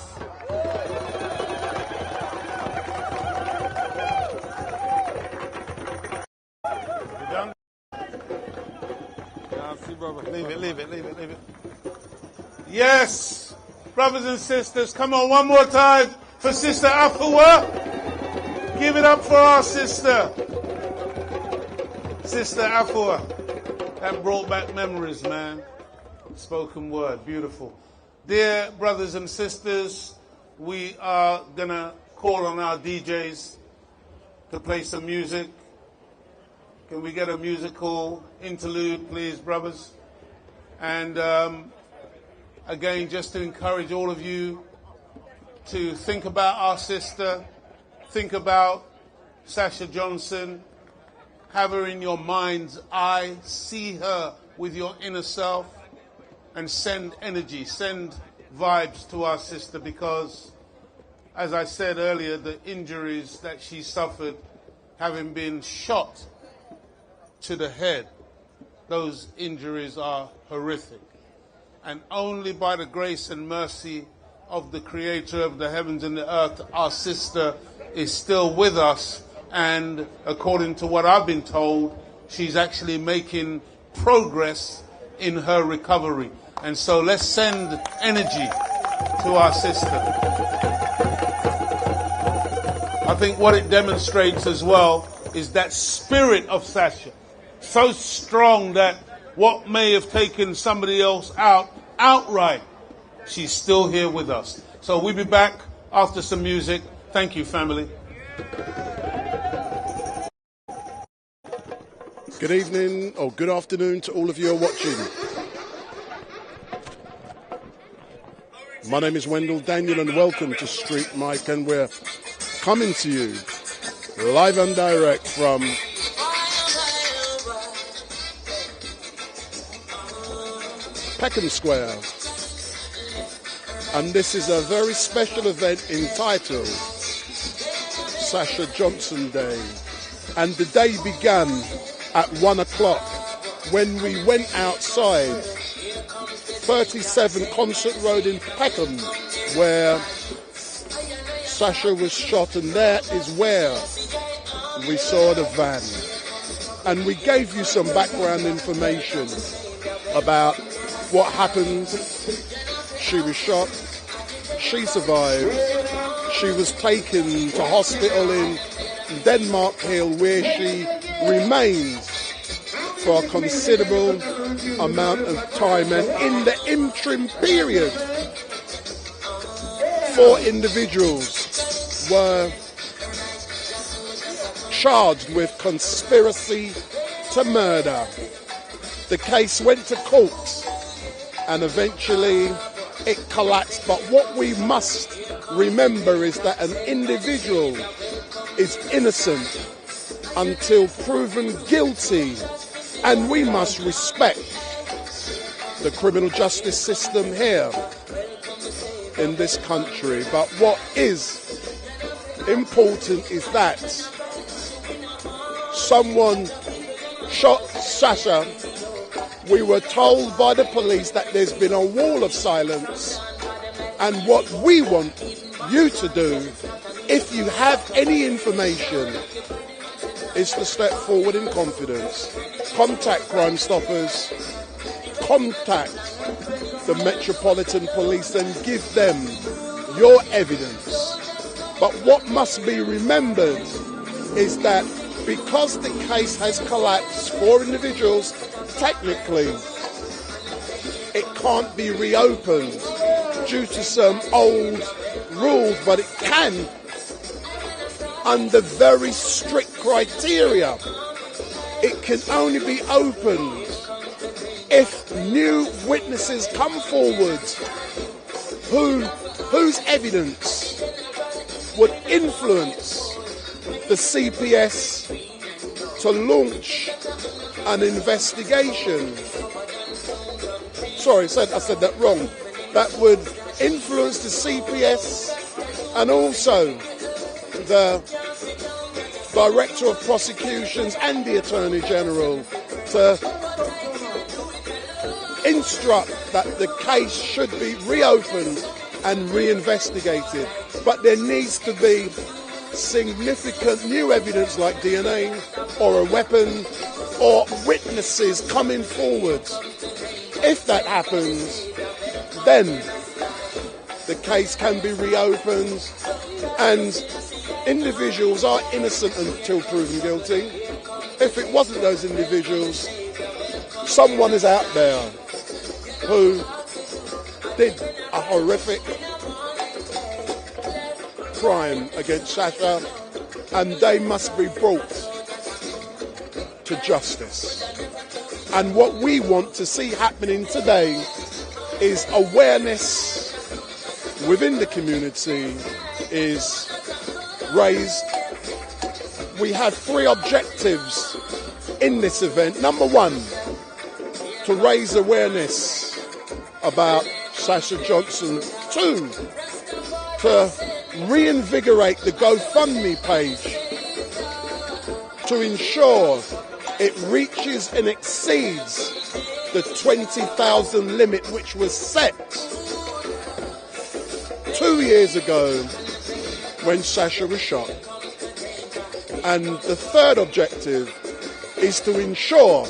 Leave it. Yes, brothers and sisters, come on one more time for Sister Afua. Give it up for our sister. Sister Afua. That brought back memories, man. Spoken word, beautiful. Dear brothers and sisters, we are going to call on our DJs to play some music. Can we get a musical interlude, please, brothers? And again, just to encourage all of you to think about our sister, think about Sasha Johnson, have her in your mind's eye, see her with your inner self, and send energy, send vibes to our sister, because, as I said earlier, the injuries that she suffered, having been shot to the head, those injuries are horrific. And only by the grace and mercy of the Creator of the heavens and the earth, our sister is still with us. And according to what I've been told, she's actually making progress in her recovery. And so let's send energy to our sister. I think what it demonstrates as well is that spirit of Sasha, so strong that what may have taken somebody else out outright, she's still here with us. So we'll be back after some music. Thank you, family. Good evening or good afternoon to all of you who are watching. My name is Wendell Daniel and welcome to Street Mic, and we're coming to you live and direct from Peckham Square. And this is a very special event entitled Sasha Johnson Day. And the day began at 1 o'clock when we went outside 37 Concert Road in Peckham, where Sasha was shot, and that is where we saw the van. And we gave you some background information about what happened. She was shot, she survived, she was taken to hospital in Denmark Hill, where she remained for a considerable amount of time. And in the interim period, 4 individuals were charged with conspiracy to murder. The case went to court and eventually it collapsed. But what we must remember is that an individual is innocent until proven guilty, and we must respect the criminal justice system here in this country. But what is important is that someone shot Sasha. We were told by the police that there's been a wall of silence, and what we want you to do, if you have any information, is to step forward in confidence. Contact Crime Stoppers, contact the Metropolitan Police and give them your evidence. But what must be remembered is that because the case has collapsed, 4 individuals, technically it can't be reopened due to some old rules, but it can under very strict criteria. It can only be opened if new witnesses come forward whose evidence would influence the CPS to launch an investigation. Sorry, I said that wrong. That would influence the CPS and also the Director of Prosecutions and the Attorney General to instruct that the case should be reopened and reinvestigated. But there needs to be significant new evidence like DNA or a weapon or witnesses coming forward. If that happens, then the case can be reopened and individuals are innocent until proven guilty. If it wasn't those individuals, someone is out there who did a horrific crime against Sasha, and they must be brought to justice. And what we want to see happening today is awareness within the community is raised. We have 3 objectives in this event. Number 1, to raise awareness about Sasha Johnson. 2, to reinvigorate the GoFundMe page to ensure it reaches and exceeds the 20,000 limit which was set 2 years ago when Sasha was shot. And the 3rd objective is to ensure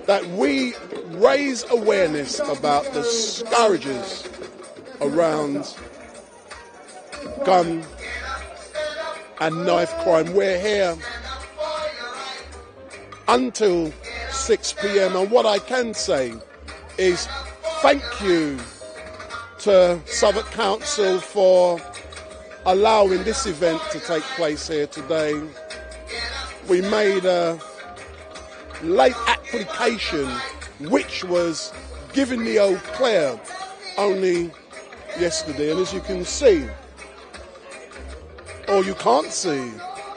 that we raise awareness about the scourges around gun and knife crime. We're here until 6 p.m. and what I can say is thank you to Southwark Council for allowing this event to take place here today. We made a late application which was given the au clair only yesterday, and as you can see, or you can't see,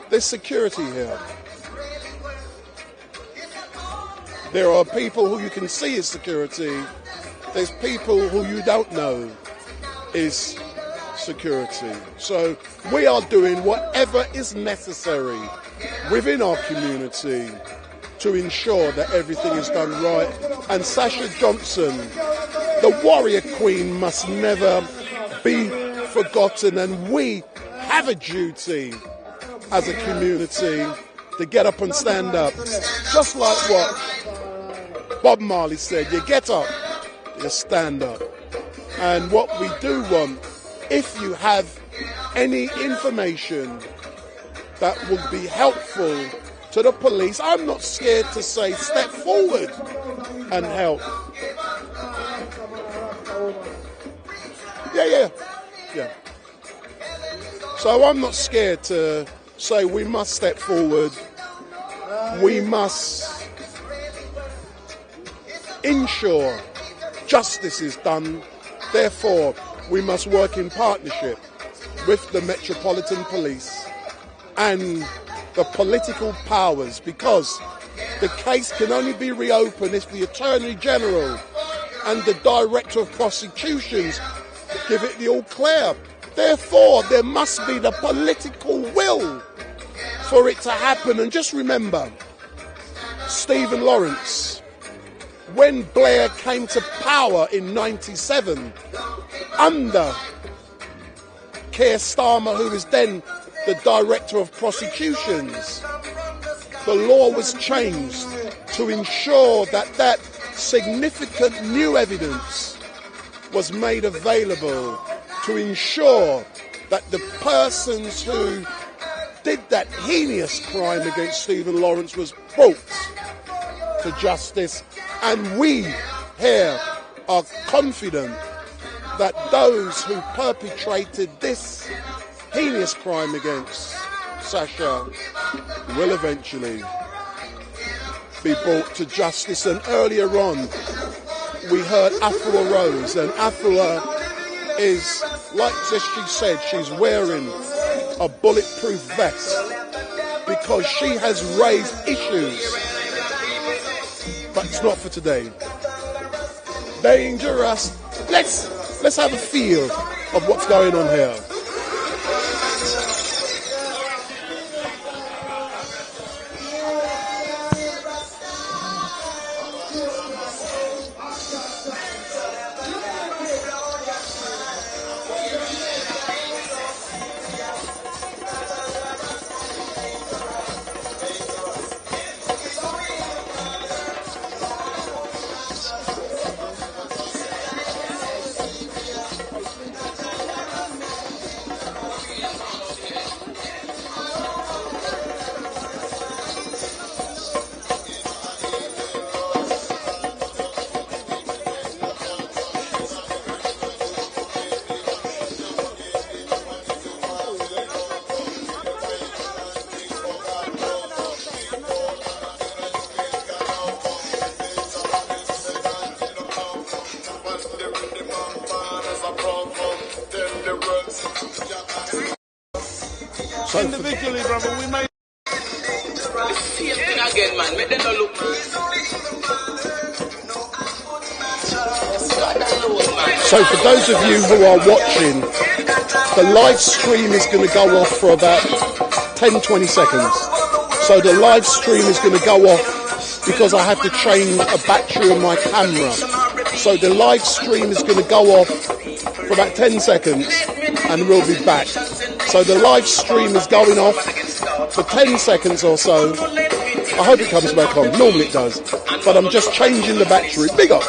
there's security here. There are people who you can see as security. There's people who you don't know is security. So we are doing whatever is necessary within our community to ensure that everything is done right. And Sasha Johnson, the warrior queen, must never be forgotten, and we have a duty as a community to get up and stand up. Just like what Bob Marley said, you get up, you stand up. And what we do want, if you have any information that would be helpful to the police, I'm not scared to say step forward and help. Yeah. So I'm not scared to say we must step forward. We must ensure justice is done. Therefore, we must work in partnership with the Metropolitan Police and the political powers, because the case can only be reopened if the Attorney General and the Director of Prosecutions give it the all clear. Therefore, there must be the political will for it to happen. And just remember, Stephen Lawrence, when Blair came to power in '97, under Keir Starmer, who was then the Director of Prosecutions, the law was changed to ensure that that significant new evidence was made available, to ensure that the persons who did that heinous crime against Stephen Lawrence was brought to justice. And we here are confident that those who perpetrated this heinous crime against Sasha will eventually be brought to justice. And earlier on, we heard Afua Rose, and Afua is, like she said, she's wearing a bulletproof vest because she has raised issues, but it's not for today. Dangerous. Let's have a feel of what's going on here. Individually, brother, we made same thing again, man. Make them not look. So for those of you who are watching, the live stream is going to go off for about 10-20 seconds. So the live stream is going to go off because I have to change a battery on my camera. So the live stream is going to go off for about 10 seconds and we'll be back. So the live stream is going off for 10 seconds or so. I hope it comes back on. Normally it does. But I'm just changing the battery. Big up.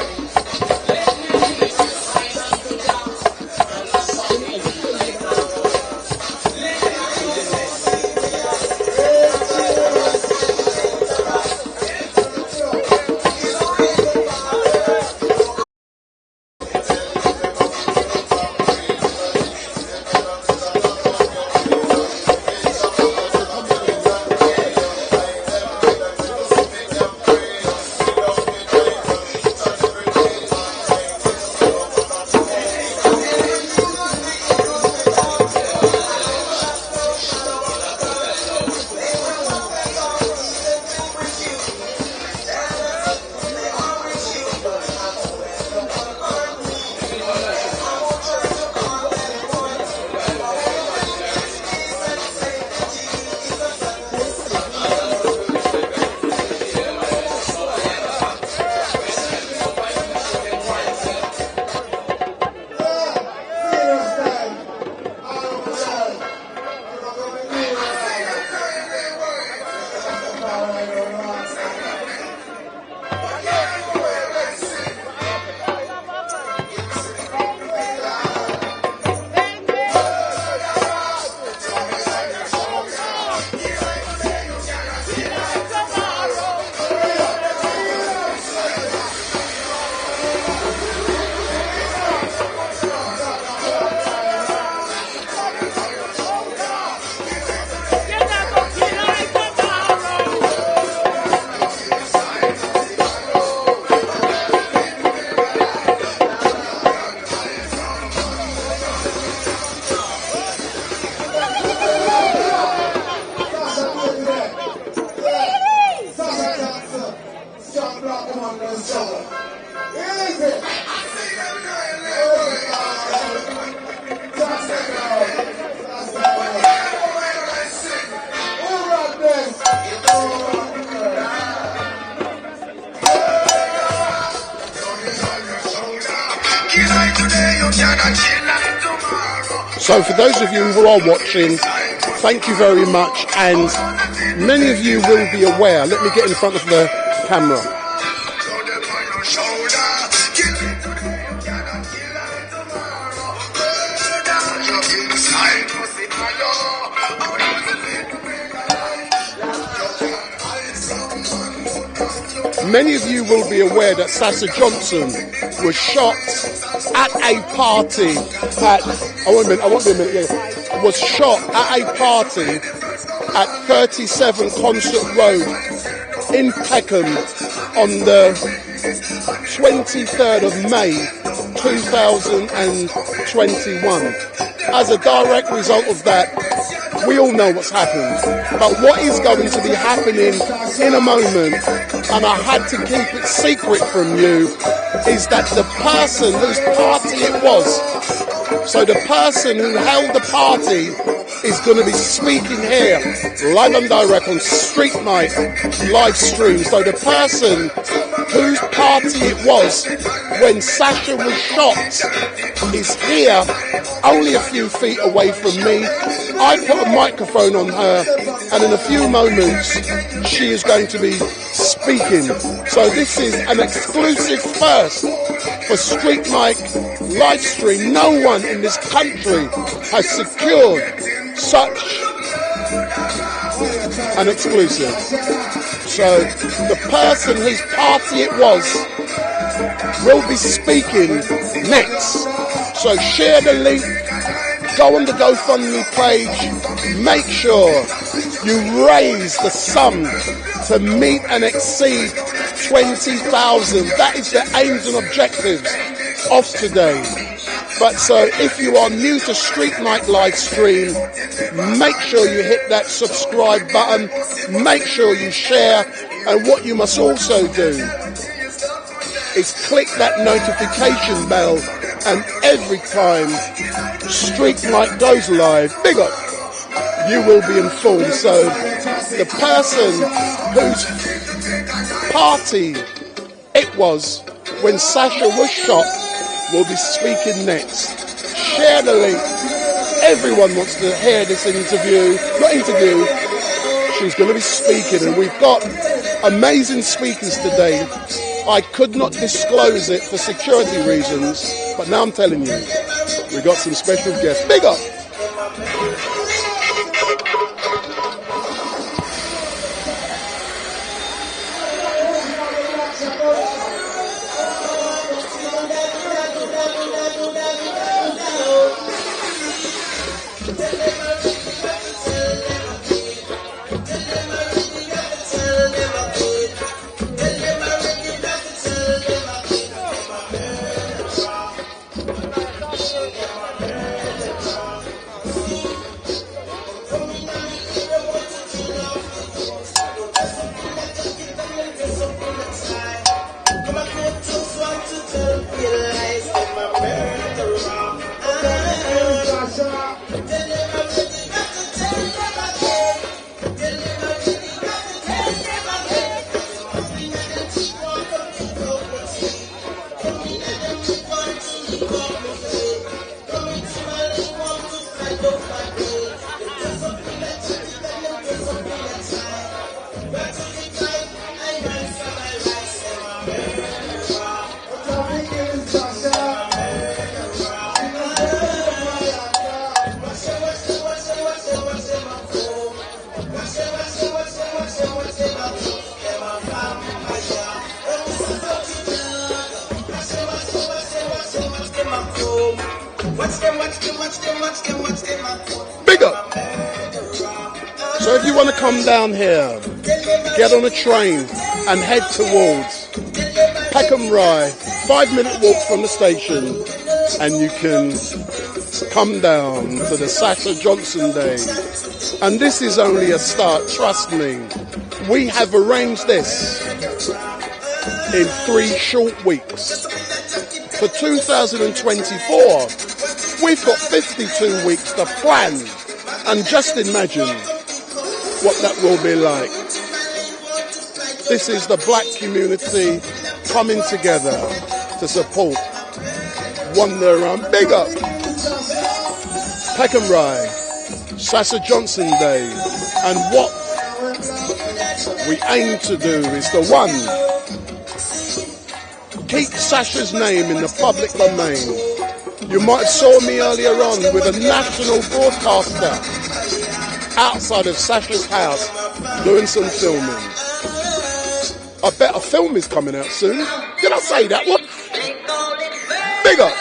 So for those of you who are watching, thank you very much, and many of you will be aware. Let me get in front of the camera. Many of you will be aware that Sasha Johnson was shot at a party was shot at a party at 37 Concert Road in Peckham on the 23rd of May 2021. As a direct result of that, we all know what's happened. But what is going to be happening in a moment, and I had to keep it secret from you, is that the person whose party it was, so the person who held the party is going to be speaking here, live and direct on StreetMic LiveStream. So the person whose party it was when Sasha was shot is here, only a few feet away from me. I put a microphone on her, and in a few moments she is going to be speaking. So this is an exclusive first for StreetMic LiveStream. No one in this country has secured such an exclusive. So the person whose party it was will be speaking next. So share the link, go on the GoFundMe page, make sure you raise the sum to meet and exceed 20,000. That is the aims and objectives of today. But so if you are new to StreetMic LiveStream, make sure you hit that subscribe button, make sure you share, and what you must also do is click that notification bell, and every time StreetMic goes live, big up, you will be informed. So the person whose party it was when Sasha was shot will be speaking next. Share the link. Everyone wants to hear this interview. Not interview. She's going to be speaking, and we've got amazing speakers today. I could not disclose it for security reasons, but now I'm telling you, we got some special guests. Big up. Big up. So if you want to come down here, get on a train and head towards Peckham Rye, 5-minute walk from the station, and you can come down to the Sasha Johnson Day. And this is only a start, trust me. We have arranged this in 3 short weeks. For 2024, we've got 52 weeks to plan, and just imagine what that will be like. This is the black community coming together to support won their round. Big up. Peckham Rye, Sasha Johnson Day, and what we aim to do is to, one, keep Sasha's name in the public domain. You might have saw me earlier on with a national broadcaster outside of Sasha's house doing some filming. I bet a film is coming out soon. Did I say that one? Big up.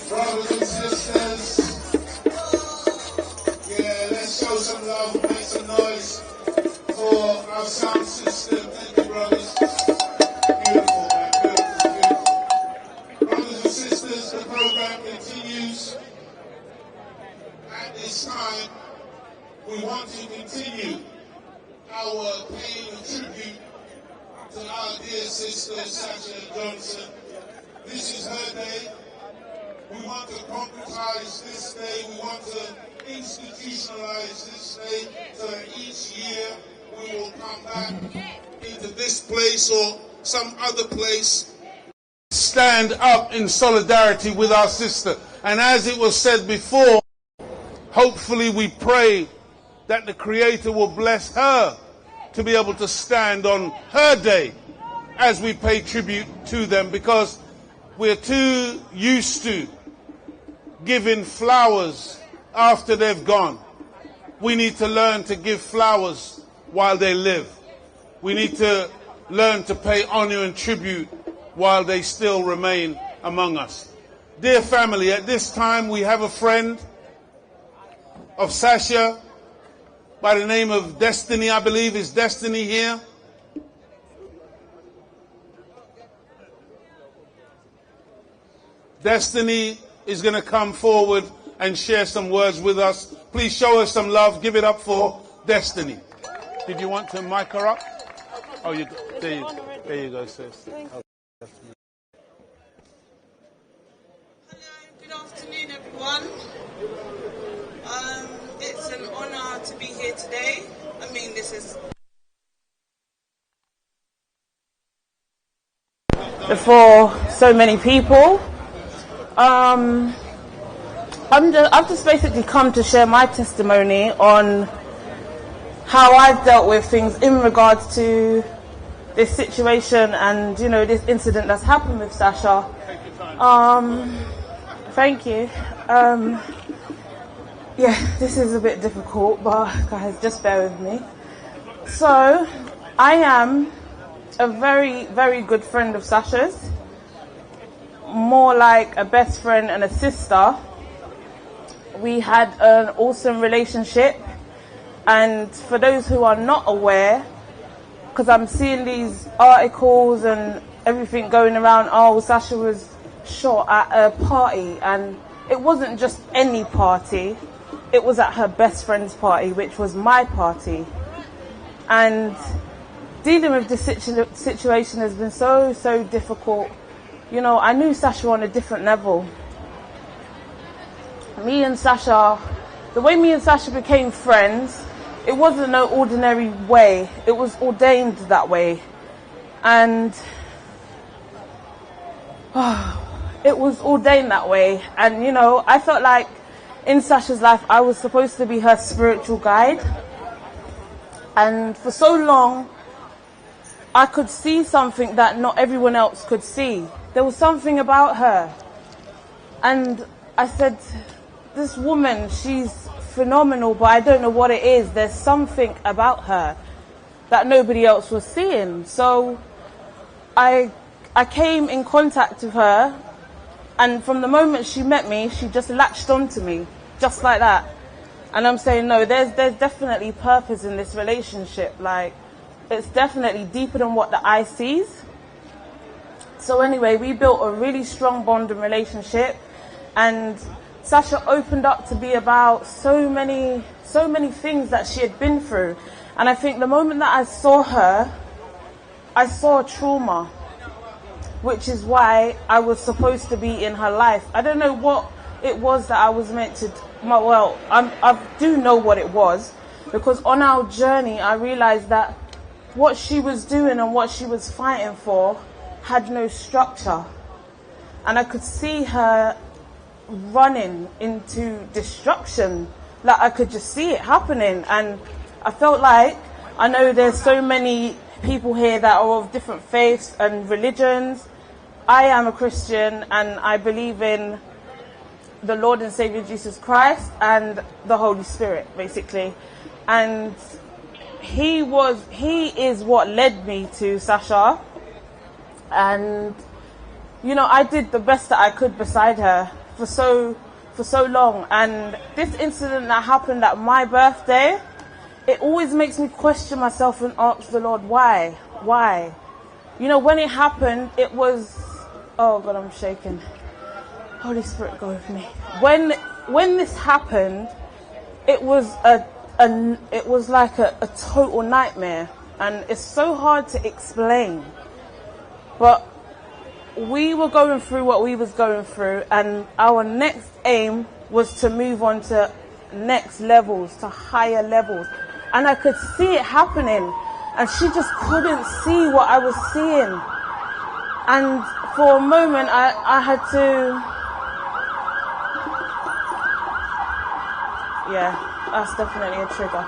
Brothers and sisters, yeah, let's show some love, make some noise for our sound system. Thank you, brothers. Beautiful, man, beautiful, beautiful. Brothers and sisters, the program continues. At this time, we want to continue our paying of tribute to our dear sister, Sasha Johnson. This is her day. We want to concretize this day. We want to institutionalize this day so that each year we will come back into this place or some other place. Stand up in solidarity with our sister. And as it was said before, hopefully we pray that the Creator will bless her to be able to stand on her day as we pay tribute to them, because we're too used to giving flowers after they've gone. We need to learn to give flowers while they live. We need to learn to pay honor and tribute while they still remain among us. Dear family, at this time we have a friend of Sasha by the name of Destiny, I believe. Is Destiny here? Destiny is going to come forward and share some words with us. Please show us some love. Give it up for Destiny. Did you want to mic her up? Oh, there you go, sis. Hello, good afternoon, everyone. It's an honor to be here today. I mean, this is before so many people. I've just basically come to share my testimony on how I've dealt with things in regards to this situation and, you know, this incident that's happened with Sasha. Thank you. Yeah, this is a bit difficult, but guys, just bear with me. So, I am a very, very good friend of Sasha's. More like a best friend and a sister. We had an awesome relationship. And for those who are not aware, because I'm seeing these articles and everything going around, oh, Sasha was shot at a party, and it wasn't just any party, it was at her best friend's party, which was my party. And dealing with this situation has been so, so difficult. You know, I knew Sasha on a different level. Me and Sasha, the way me and Sasha became friends, it wasn't no ordinary way. It was ordained that way. And it was ordained that way. And, you know, I felt like in Sasha's life, I was supposed to be her spiritual guide. And for so long, I could see something that not everyone else could see. There was something about her. And I said, this woman, she's phenomenal, but I don't know what it is. There's something about her that nobody else was seeing. So I came in contact with her, and from the moment she met me, she just latched onto me, just like that. And I'm saying, no, there's definitely purpose in this relationship. Like, it's definitely deeper than what the eye sees. So anyway, we built a really strong bond and relationship, and Sasha opened up to be about so many things that she had been through. And I think the moment that I saw her, I saw trauma, which is why I was supposed to be in her life. I don't know what it was that I was meant to, well, I do know what it was, because on our journey, I realized that what she was doing and what she was fighting for had no structure. And I could see her running into destruction. Like, I could just see it happening. And I felt like, I know there's so many people here that are of different faiths and religions. I am a Christian, and I believe in the Lord and Savior Jesus Christ and the Holy Spirit, basically. And he is what led me to Sasha. And, you know, I did the best that I could beside her for so long. And this incident that happened at my birthday, it always makes me question myself and ask the Lord, why? You know, when it happened, it was, oh God, I'm shaking. Holy Spirit, go with me. When this happened, it was it was like a total nightmare, and it's so hard to explain. But we were going through what we was going through, and our next aim was to move on to next levels, to higher levels. And I could see it happening, and she just couldn't see what I was seeing. And for a moment, I had to, yeah, that's definitely a trigger.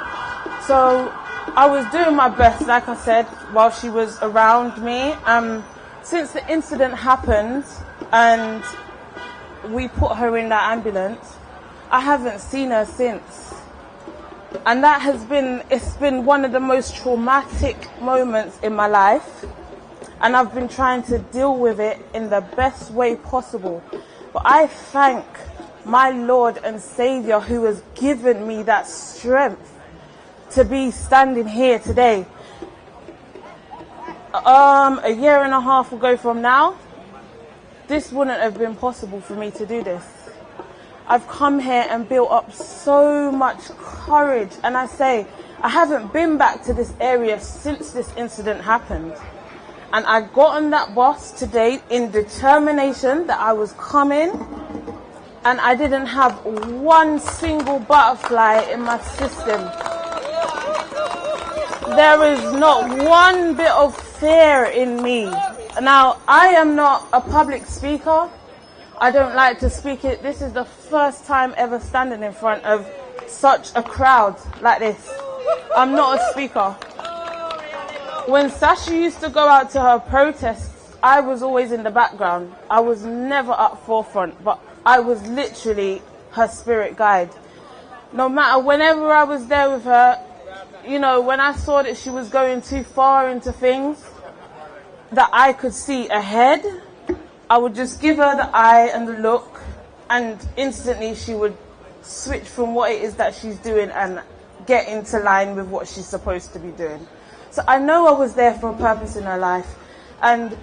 So I was doing my best, like I said, while she was around me. Since the incident happened and we put her in that ambulance, I haven't seen her since. And that it's been one of the most traumatic moments in my life. And I've been trying to deal with it in the best way possible. But I thank my Lord and Savior, who has given me that strength to be standing here today. A year and a half ago from now, this wouldn't have been possible for me to do this. I've come here and built up so much courage, and I say, I haven't been back to this area since this incident happened. And I got on that bus today in determination that I was coming, and I didn't have one single butterfly in my system. There is not one bit of fear in me. Now, I am not a public speaker. I don't like to speak it. This is the first time ever standing in front of such a crowd like this. I'm not a speaker. when Sasha used to go out to her protests, I was always in the background. I was never up forefront, but I was literally her spirit guide. No matter, whenever I was there with her, you know, when I saw that she was going too far into things that I could see ahead, I would just give her the eye and the look, and instantly she would switch from what it is that she's doing and get into line with what she's supposed to be doing. So I know I was there for a purpose in her life. And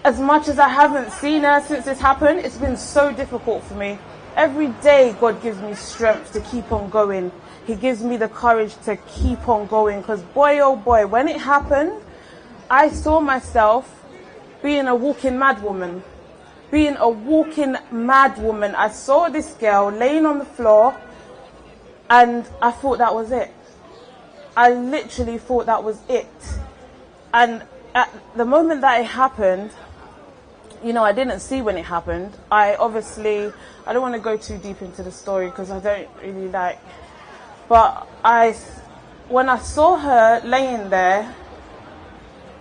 as much as I haven't seen her since this happened, it's been so difficult for me. Every day God gives me strength to keep on going. He gives me the courage to keep on going. Because boy, oh boy, when it happened, I saw myself being a walking mad woman. Being a walking mad woman. I saw this girl laying on the floor and I thought that was it. I literally thought that was it. And at the moment that it happened, you know, I didn't see when it happened. I don't want to go too deep into the story because I don't really like, but when I saw her laying there,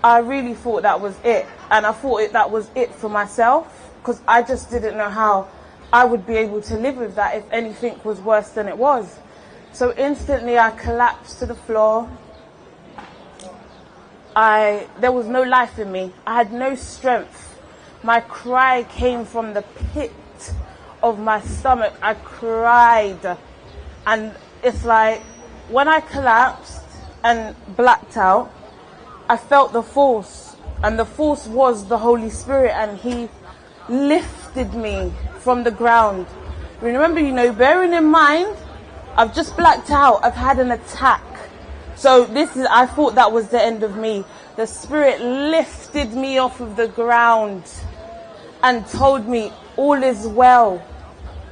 I really thought that was it. And I thought that was it for myself, because I just didn't know how I would be able to live with that if anything was worse than it was. So instantly I collapsed to the floor. There was no life in me. I had no strength. My cry came from the pit of my stomach. I cried. And it's like, when I collapsed and blacked out, I felt the force. And the force was the Holy Spirit, and He lifted me from the ground. Remember, you know, bearing in mind, I've just blacked out. I've had an attack. So I thought that was the end of me. The Spirit lifted me off of the ground and told me, all is well.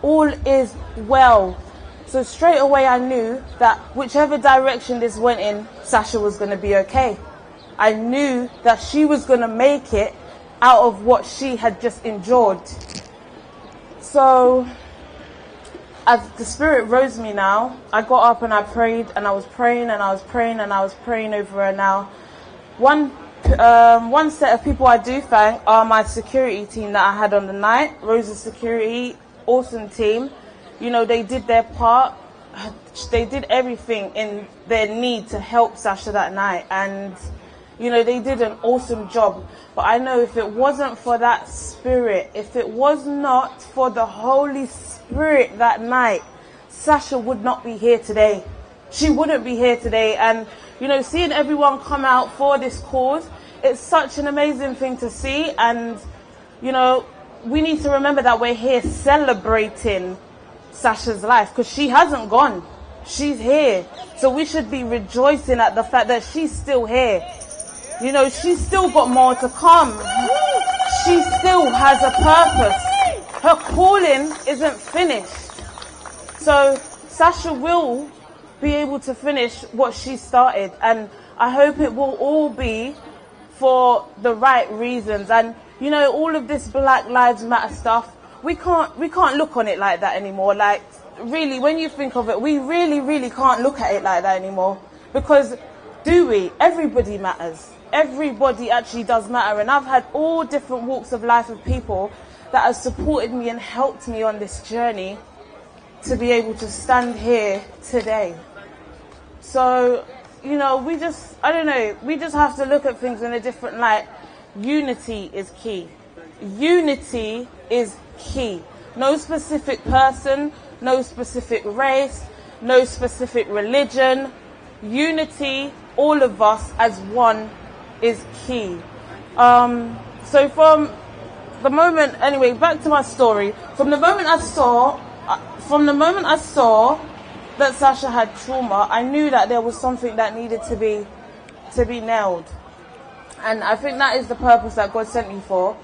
All is well. So straight away I knew that whichever direction this went in, Sasha was going to be okay. I knew that she was going to make it out of what she had just endured. So as the Spirit rose me now, I got up and I prayed, and I was praying and I was praying and I was praying over her now. One set of people I do thank are my security team that I had on the night. Rose's security, awesome team. You know, they did their part. They did everything in their need to help Sasha that night. And, you know, they did an awesome job. But I know if it wasn't for that Spirit, if it was not for the Holy Spirit that night, Sasha would not be here today. She wouldn't be here today. And, you know, seeing everyone come out for this cause, it's such an amazing thing to see. And, you know, we need to remember that we're here celebrating Sasha's life, because she hasn't gone. She's here. So we should be rejoicing at the fact that she's still here. You know, she's still got more to come. She still has a purpose. Her calling isn't finished. So Sasha will be able to finish what she started, and I hope it will all be for the right reasons. And, you know, all of this Black Lives Matter stuff, we can't look on it like that anymore. Like, really, when you think of it, we really can't look at it like that anymore. Because, do we? Everybody matters. Everybody actually does matter. And I've had all different walks of life of people that have supported me and helped me on this journey to be able to stand here today. So, you know, we just have to look at things in a different light. Unity is key. Unity is key. No specific person, no specific race, no specific religion. Unity, all of us as one, is key. So from the moment, anyway, back to my story. From the moment I saw that Sasha had trauma, I knew that there was something that needed to be nailed. And I think that is the purpose that God sent me for.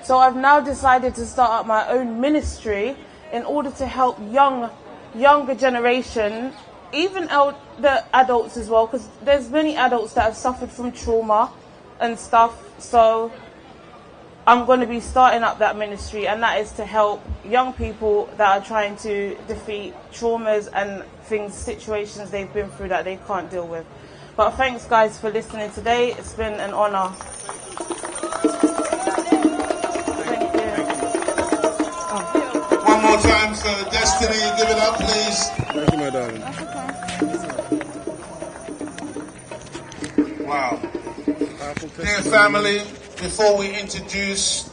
So I've now decided to start up my own ministry in order to help younger generation, even the adults as well, because there's many adults that have suffered from trauma and stuff. So I'm going to be starting up that ministry, and that is to help young people that are trying to defeat traumas and situations they've been through that they can't deal with. But thanks, guys, for listening today. It's been an honour. Thank you. One more time for Destiny. Give it up, please. Thank you, my darling. Wow. Dear family, before we introduce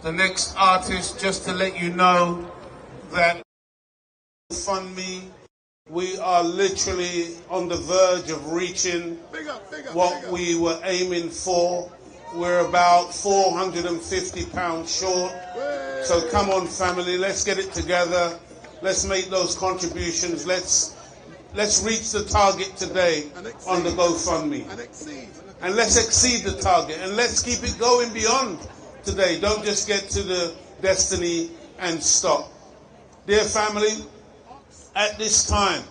the next artist, just to let you know that GoFundMe, we are literally on the verge of reaching what we were aiming for. We're about £450 short. So come on, family, let's get it together. Let's make those contributions. Let's reach the target today on the GoFundMe. And let's exceed the target. And let's keep it going beyond today. Don't just get to the destiny and stop. Dear family, at this time,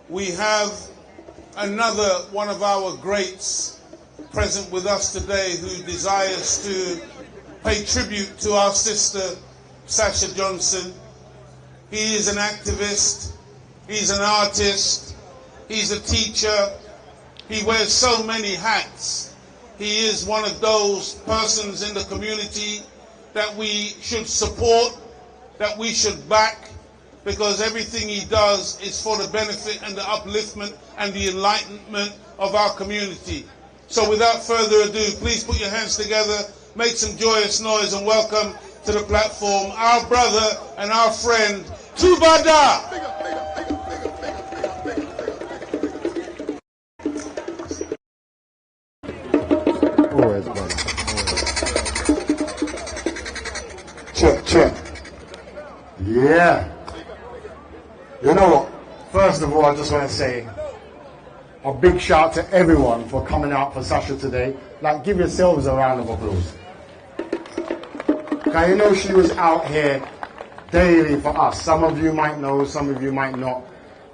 we have another one of our greats present with us today who desires to pay tribute to our sister, Sasha Johnson. He is an activist, he's an artist, he's a teacher, he wears so many hats. He is one of those persons in the community that we should support, that we should back, because everything he does is for the benefit and the upliftment and the enlightenment of our community. So without further ado, please put your hands together, make some joyous noise, and welcome to the platform our brother and our friend, Tubada. Always, brother. Check. Yeah. You know what? First of all, I just want to say a big shout to everyone for coming out for Sasha today. Like, give yourselves a round of applause. Okay, you know she was out here daily for us. Some of you might know, some of you might not.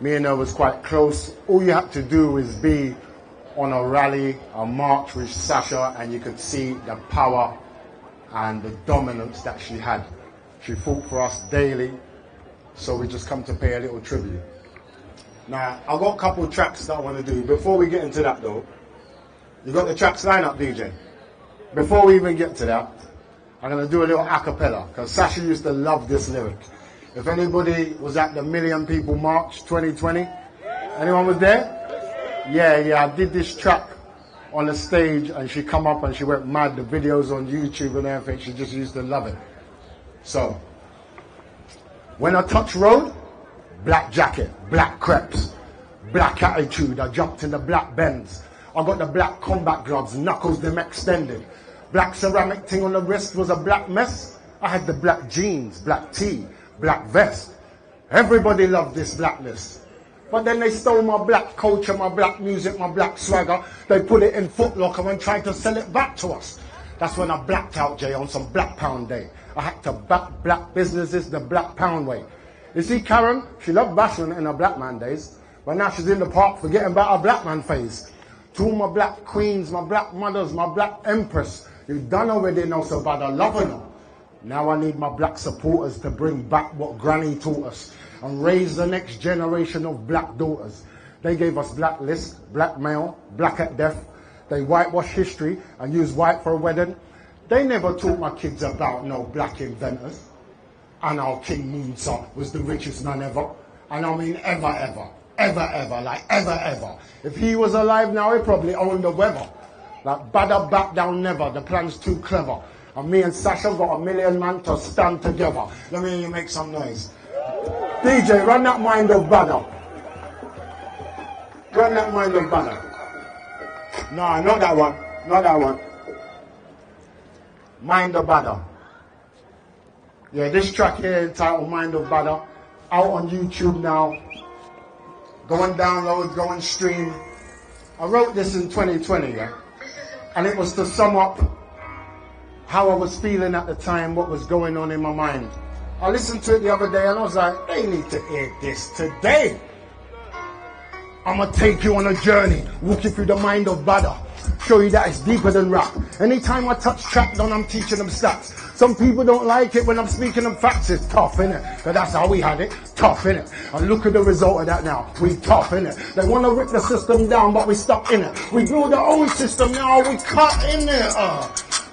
Me and her was quite close. All you had to do was be on a rally, a march with Sasha, and you could see the power and the dominance that she had. She fought for us daily, so we just come to pay a little tribute. Now, I've got a couple of tracks that I want to do. Before we get into that though, you got the tracks lined up, DJ? Before we even get to that, I'm going to do a little a cappella, because Sasha used to love this lyric. If anybody was at the Million People March 2020, anyone was there? Yeah, I did this track on the stage and she come up and she went mad. The videos on YouTube and everything, she just used to love it. So, when I touch road, black jacket, black crepes, black attitude, I jumped in the black Benz. I got the black combat gloves, knuckles them extended. Black ceramic thing on the wrist was a black mess. I had the black jeans, black tee, black vest. Everybody loved this blackness. But then they stole my black culture, my black music, my black swagger. They put it in Foot Locker and tried to sell it back to us. That's when I blacked out, Jay, on some Black Pound Day. I had to back black businesses the Black Pound way. You see, Karen, she loved bashing in her black man days, but now she's in the park forgetting about her black man phase. To all my black queens, my black mothers, my black empress, you done already know so bad I love her now. Now I need my black supporters to bring back what Granny taught us and raise the next generation of black daughters. They gave us blacklist, blackmail, black at death. They whitewash history and use white for a wedding. They never taught my kids about no black inventors. And our King Moonsar was the richest man ever. And I mean ever, like ever. If he was alive now, he probably owned the weather. Like badder back down never, the plan's too clever. And me and Sasha got 1 million man to stand together. Let me hear you make some noise. DJ, run that mind of badder. Run that mind of badder. No, not that one. Not that one. Mind of badder. Yeah, this track here entitled Mind of Badder, out on YouTube now. Go and download, go and stream. I wrote this in 2020, yeah? And it was to sum up how I was feeling at the time, what was going on in my mind. I listened to it the other day and I was like, they need to hear this today. I'm going to take you on a journey, walk you through the mind of Badder. show you that it's deeper than rap. Anytime I touch trap down, I'm teaching them stats. Some people don't like it when I'm speaking them facts. It's tough, innit? But that's how we had it. Tough, innit? And look at the result of that now. We tough, innit? They want to rip the system down, but we stuck in it. We build our own system now, we cut in it.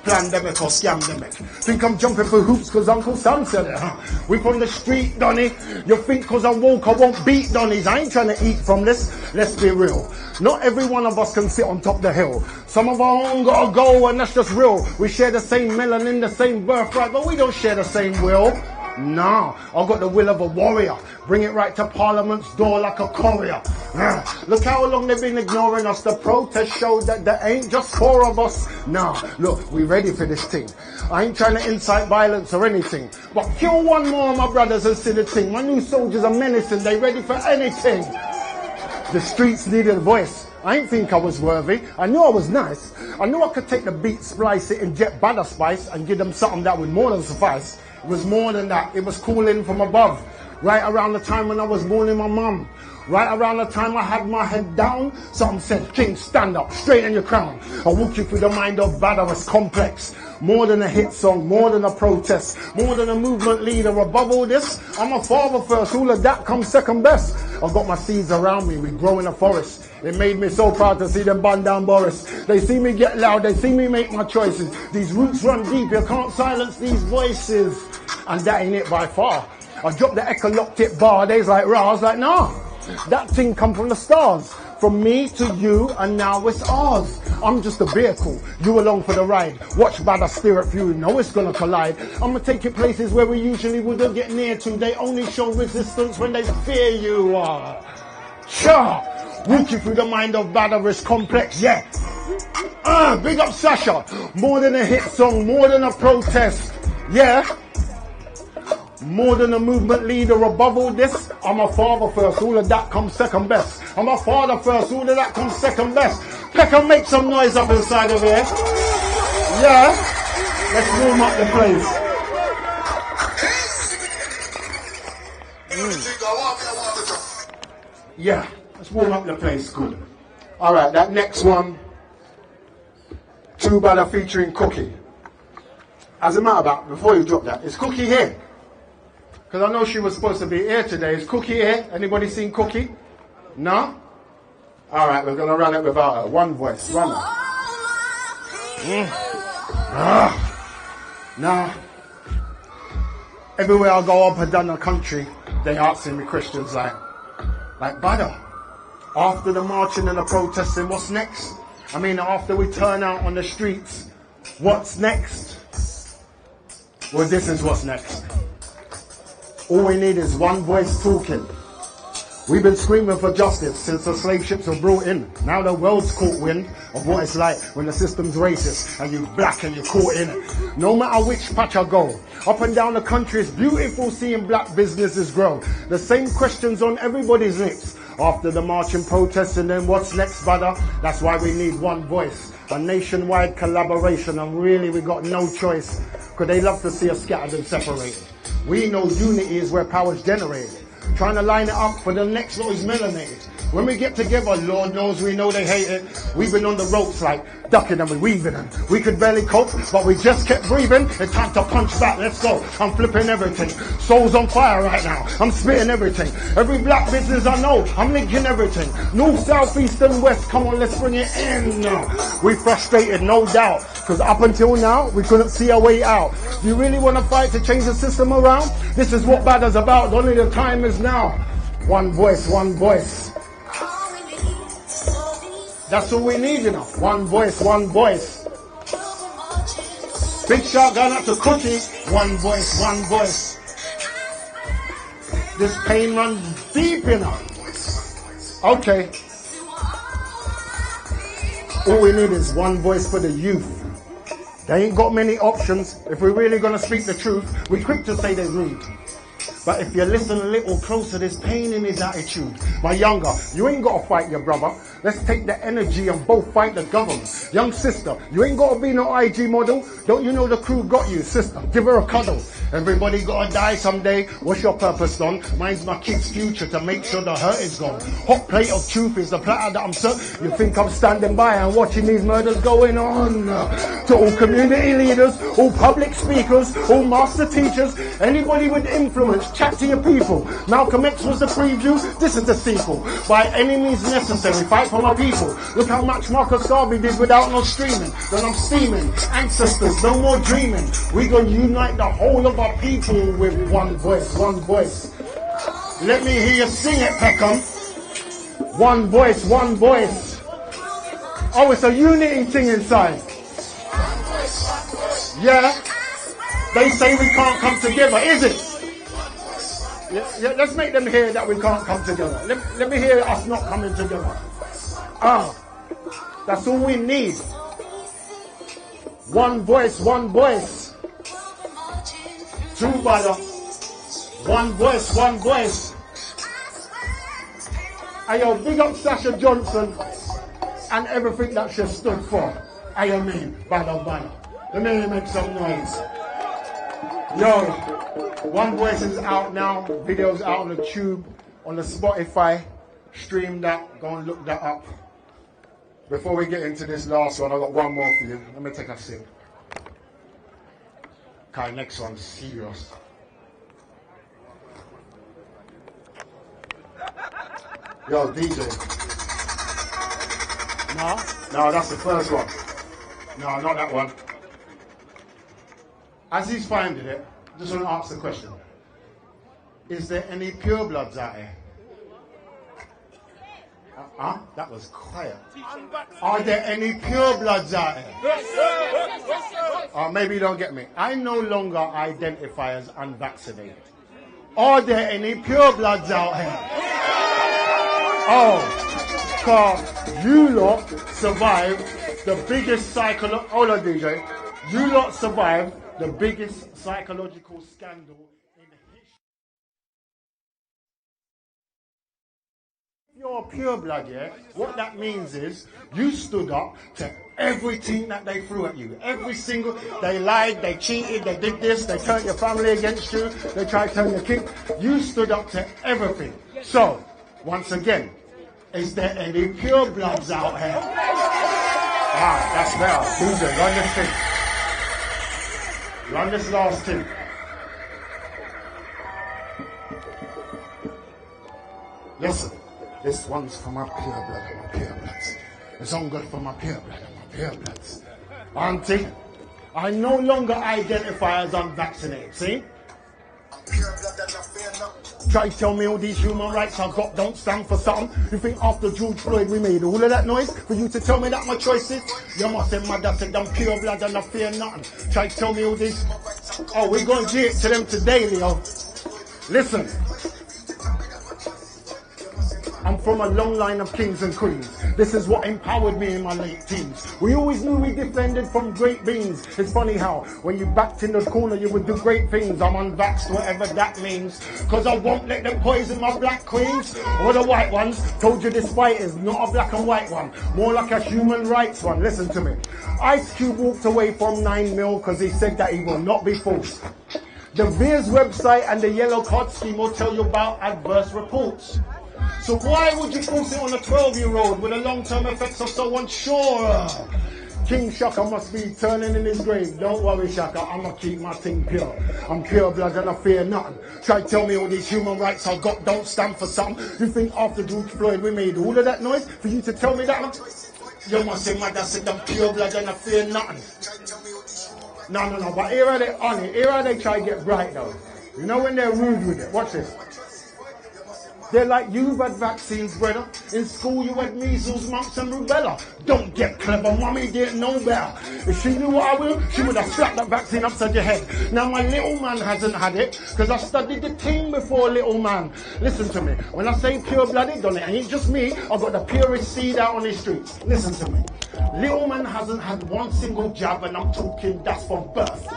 Pandemic or scamdemic. Think I'm jumping for hoops cause Uncle Sam said it. We from the street, Donny. You think cause I woke I won't beat Donnies. I ain't trying to eat from this. Let's be real. Not every one of us can sit on top of the hill. Some of our own gotta go and that's just real. We share the same melanin, the same birthright, but we don't share the same will. Nah, I've got the will of a warrior. Bring it right to Parliament's door like a courier. Look how long they've been ignoring us. The protest showed that there ain't just 4 of us. Nah, look, we ready for this thing. I ain't trying to incite violence or anything. But kill one more of my brothers and see the thing. My new soldiers are menacing. They ready for anything. The streets needed a voice. I ain't think I was worthy. I knew I was nice. I knew I could take the beat, splice it, inject butter spice and give them something that would more than suffice. It was more than that. It was calling from above. Right around the time when I was born in my mum. Right around the time I had my head down, something said, King, stand up, straighten your crown. I'll walk you through the mind of Badawas complex. More than a hit song, more than a protest, more than a movement leader. Above all this, I'm a father first. All of that comes second best. I've got my seeds around me. We grow in a forest. It made me so proud to see them bun down Boris. They see me get loud. They see me make my choices. These roots run deep. You can't silence these voices. And that ain't it by far. I dropped the echoloctic bar. They's like, rah. I was like, nah. That thing come from the stars. From me to you, and now it's ours. I'm just a vehicle, you along for the ride. Watch by the spirit view, you know it's gonna collide. I'm gonna take you places where we usually wouldn't get near to. They only show resistance when they fear you. Sure, walk you through the mind of Badawas complex, yeah. Big up Sasha. More than a hit song, more than a protest, yeah. More than a movement leader. Above all this, I'm a father first. All of that comes second best. I'm a father first. All of that comes second best. Peckham, make some noise up inside of here. Yeah. Let's warm up the place. Yeah. Let's warm up the place. Good. All right. That next one. Too Bad featuring Cookie. As a matter of fact, before you drop that, is Cookie here? Because I know she was supposed to be here today. Is Cookie here? Anybody seen Cookie? No? Alright, we're going to run it without her. One voice. Run it. Now, everywhere I go up and down the country, they asking me questions like, Badder, after the marching and the protesting, what's next? I mean, after we turn out on the streets, what's next? Well, this is what's next. All we need is one voice talking. We've been screaming for justice since the slave ships were brought in. Now the world's caught wind of what it's like when the system's racist and you black and you're caught in it. No matter which patch I go, up and down the country, it's beautiful seeing black businesses grow. The same questions on everybody's lips. After the marching protests and then what's next, brother? That's why we need one voice. A nationwide collaboration, and really we got no choice. Because they love to see us scattered and separated. We know unity is where power's generated. Trying to line it up for the next lot is melanated. When we get together, Lord knows we know they hate it. We've been on the ropes like ducking and weaving and we could barely cope, but we just kept breathing. It's time to punch back, let's go. I'm flipping everything. Soul's on fire right now. I'm spitting everything. Every black business I know, I'm linking everything. North, south, east and west, come on, let's bring it in now. We frustrated, no doubt, because up until now, we couldn't see our way out. Do you really want to fight to change the system around? This is what Badder's about, only the time is now. One voice, one voice. That's all we need, you know. One voice, one voice. Big shout going out to Cookie. One voice, one voice. This pain runs deep, you know. Okay. All we need is one voice for the youth. They ain't got many options. If we're really going to speak the truth, we're quick to say they're rude. But if you listen a little closer, there's pain in his attitude. My younger, you ain't got to fight your brother. Let's take the energy and both fight the government. Young sister, you ain't got to be no IG model. Don't you know the crew got you, sister? Give her a cuddle. Everybody gotta die someday. What's your purpose, Don? Mine's my kid's future to make sure the hurt is gone. Hot plate of truth is the platter that I'm serving. You think I'm standing by and watching these murders going on? To all community leaders, all public speakers, all master teachers, anybody with influence, chat to your people. Malcolm X was the preview, this is the sequel. By any means necessary, fight for my people. Look how much Marcus Garvey did without no streaming. Then I'm steaming, ancestors, no more dreaming. We gonna unite the whole of our people with one voice, one voice. Let me hear you sing it, Peckham. One voice, one voice. Oh, it's a unity thing inside. Yeah, they say we can't come together, is it? Yeah, let's make them hear that we can't come together. Let me hear us not coming together. That's all we need. One voice, one voice. True, brother. One voice, one voice. Ayo, big up Sasha Johnson and everything that she stood for. Ayo, mean, brother. Let me make some noise. Yo, One Voice is out now. Video's out on the Tube, on the Spotify. Stream that. Go and look that up. Before we get into this last one, I got one more for you. Let me take a sip. Okay, next one's serious. Yo, DJ. No, that's the first one. No, not that one. As he's finding it, just want to ask the question. Is there any purebloods out here? That was quiet. Are there any purebloods out here? Yes, sir. Maybe you don't get me. I no longer identify as unvaccinated. Are there any purebloods out here? Because you lot survived the biggest psychological... Hold on, DJ. You lot survived the biggest psychological scandal in history. If you're a pureblood, yeah, what that means is you stood up to everything that they threw at you. Every single... They lied, they cheated, they did this, they turned your family against you, they tried to turn your kid. You stood up to everything. So, once again, is there any purebloods out here? That's better. DJ, run this thing. Run this last thing. Listen, this one's for my pureblood and my purebloods. It's on good for my pureblood and my purebloods. Auntie, I no longer identify as unvaccinated, see? Try to tell me all these human rights I've got don't stand for something. You think after George Floyd we made all of that noise for you to tell me that my choice is? You must say mother said I'm pure blood and I fear nothing. Try to tell me all this. Oh, we're going to give it to them today, Leo. Listen. I'm from a long line of kings and queens. This is what empowered me in my late teens. We always knew we defended from great beings. It's funny how when you backed in the corner you would do great things. I'm unvaxxed, whatever that means. Cause I won't let them poison my black queens. Or the white ones. Told you this fight is not a black and white one. More like a human rights one. Listen to me. Ice Cube walked away from 9 mil because he said that he will not be forced. The VIR's website and the yellow card scheme will tell you about adverse reports. So why would you force it on a 12-year-old with the long-term effects are so unsure? King Shaka must be turning in his grave. Don't worry, Shaka, I'ma keep my thing pure. I'm pure blood and I fear nothing. Try to tell me all these human rights I've got don't stand for something. You think after George Floyd we made all of that noise for you to tell me that? You must say, mother said I'm pure blood and I fear nothing. No, but here are they on it. Here are they try to get bright though. You know when they're rude with it. Watch this. They're like, you've had vaccines, brother. In school you had measles, mumps and rubella. Don't get clever, mommy didn't know better. If she knew what I will, she would have slapped that vaccine upside your head. Now my little man hasn't had it, because I studied the team before, little man. Listen to me, when I say pure-blooded on it, ain't just me, I've got the purest seed out on the streets. Listen to me. Little man hasn't had one single jab, and I'm talking that's from birth.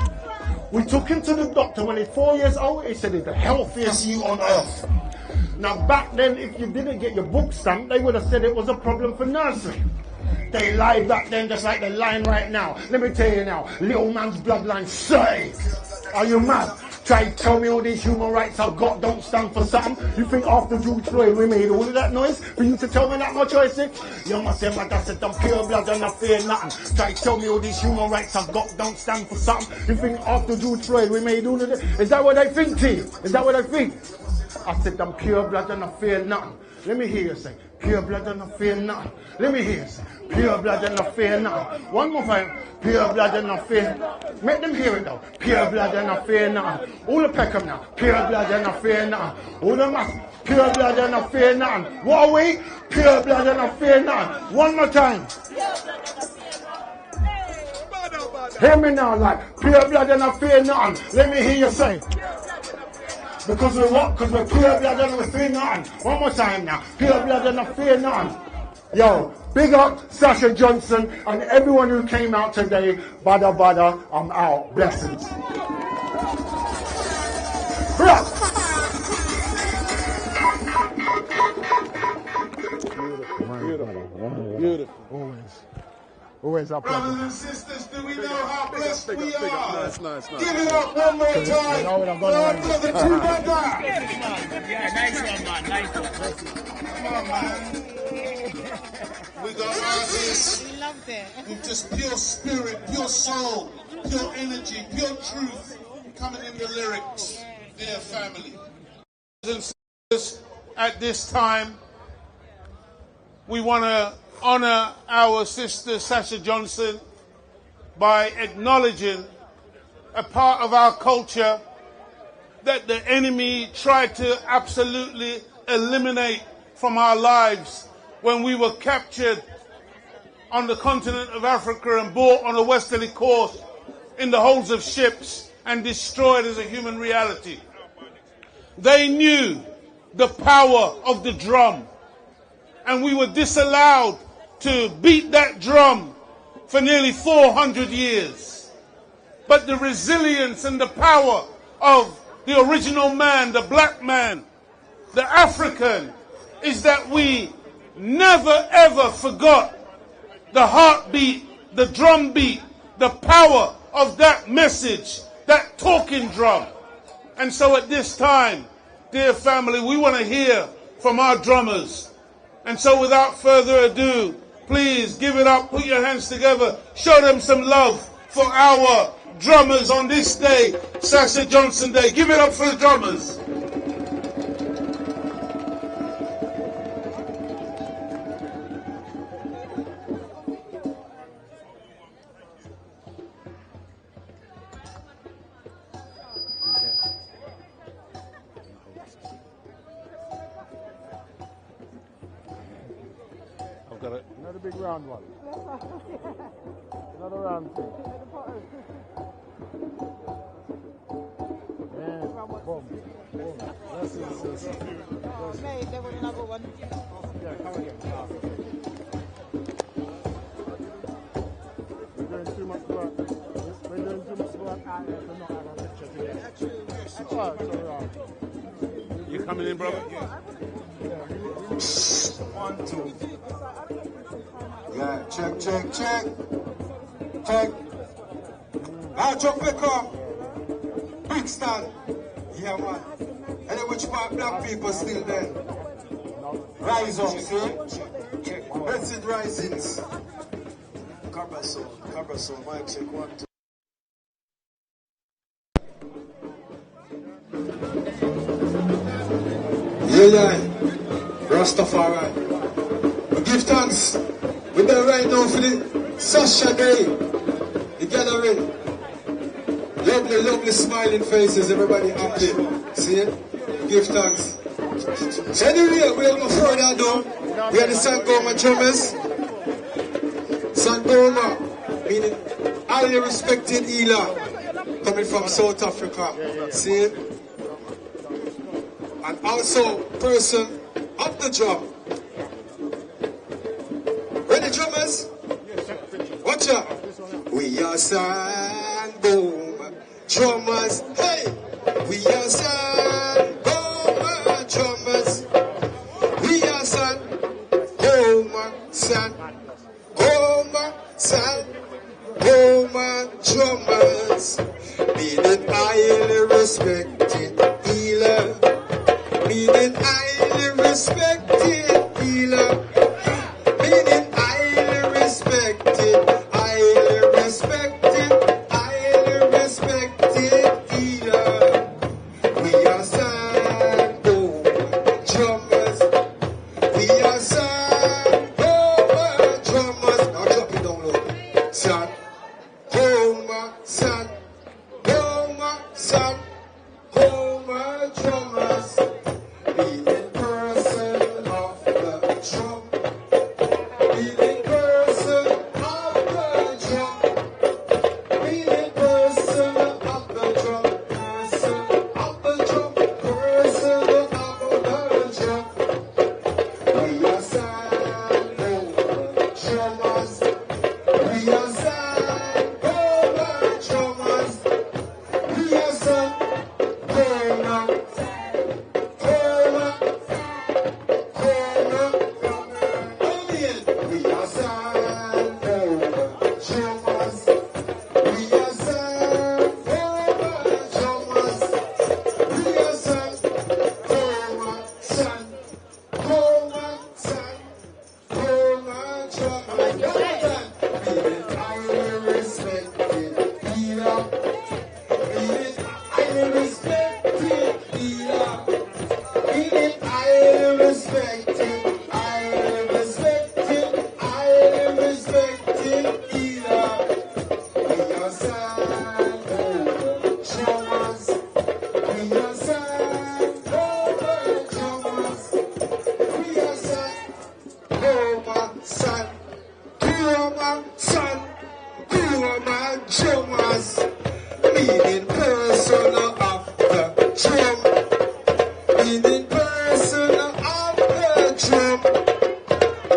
We took him to the doctor when he's 4 years old, he said he's the healthiest you on earth. Now back then, if you didn't get your book stamped, they would have said it was a problem for nursery. They lied back then just like they're lying right now. Let me tell you now, little man's bloodline say, are you mad? Try to tell me all these human rights I've got don't stand for something. You think after George Floyd we made all of that noise for you to tell me that much, I say? You must say, my dad said, I'm pure blood and I fear nothing. Try to tell me all these human rights I've got don't stand for something. You think after George Floyd we made all of it? Is that what I think, T? Is that what I think? I said, I'm pure blood and I fear nothing. Let me hear you say, pure blood and I fear nothing. Let me hear you say, pure blood and I fear nothing. One more time, pure blood and I fear. Make them hear it though. Pure blood and I fear nothing. All the Peckham now, pure blood and I fear nothing. All the mass, pure blood and I fear nothing. What are we? Pure blood and I fear nothing. One more time. Hear me now, like, pure blood and I fear nothing. Let me hear you say. Because we're what? Because we're pure blood and we fear nothing. One more time now. Pure blood and I fear nothing. Yo, big up Sasha Johnson and everyone who came out today. Bada bada, I'm out. Blessings. Beautiful. Always our pleasure. Brothers and sisters, do we know how blessed we are? Nice. Give it up one more time. For our brother True. Yeah, nice one, man. Nice one. Come on, man. We got artists We loved it. with just pure spirit, pure soul, pure energy, pure truth coming in the lyrics. Dear family. Brothers and sisters, at this time, we want to honor our sister Sasha Johnson by acknowledging a part of our culture that the enemy tried to absolutely eliminate from our lives when we were captured on the continent of Africa and brought on a westerly course in the holds of ships and destroyed as a human reality. They knew the power of the drum, and we were disallowed to beat that drum for nearly 400 years. But the resilience and the power of the original man, the black man, the African, is that we never ever forgot the heartbeat, the drum beat, the power of that message, that talking drum. And so at this time, dear family, we want to hear from our drummers. And so without further ado, please give it up, put your hands together, show them some love for our drummers on this day, Sasha Johnson Day. Give it up for the drummers. Another big round one. Another round thing. Yeah, boom. That's it. Mate, there was another one. Yeah, come again. We're doing too much work. We're doing too much work out there to not have a picture together. You coming in, brother? One, two. Yeah, check. Large up Peckham. Big stand. Yeah, man. And then which part black people still there? Rise up, see? Blessed risings. Cabrasso, mic check, 1, 2. Yeah. Rastafari. We give thanks. We're there right now for the Sasha Day. The gathering. Lovely smiling faces. Everybody happy. See it? Give thanks. So anyway, we'll go further down. We are the Sangoma drummers. Sangoma, meaning highly respected healer, coming from South Africa. See it? And also person of the drum. Ready, drummers? Watch out. We are Sangoma drummers. Hey! We are Sangoma drummers. son, Roman drummers, meaning highly respected healer, meaning highly respected healer, meaning highly respected, highly respected, highly respected healer. We are son, Roman drummers, we are son, Roman drummers. Now drop it down low. Son, Roma, son, Roma, son, Roma drummers. Be the person of the drum. Be the person of the drum. Be the person of the drum. Person of the drum. Person of the drum. We are sad, drummers. We are sad, drummers. We are sad, drummers. We are sad, drummers. We are sad, drummers. We are sad, son, son, drummers. Highly respected healer. Highly respected healer. Highly respected, highly respected, highly respected healer. We are sad, drummers. We are sad, drummers. We are sad, son, son, drummers. Meaning person of the drum. Meaning person of the drum.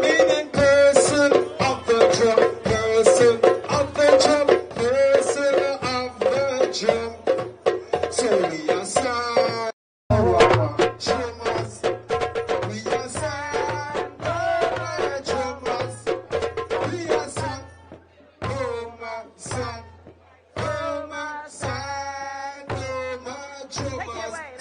Meaning person of the drum. Person of the drum. Person of the drum. So we are sad, drummers. We are sad, drummers. We are sad, son, son, drummers.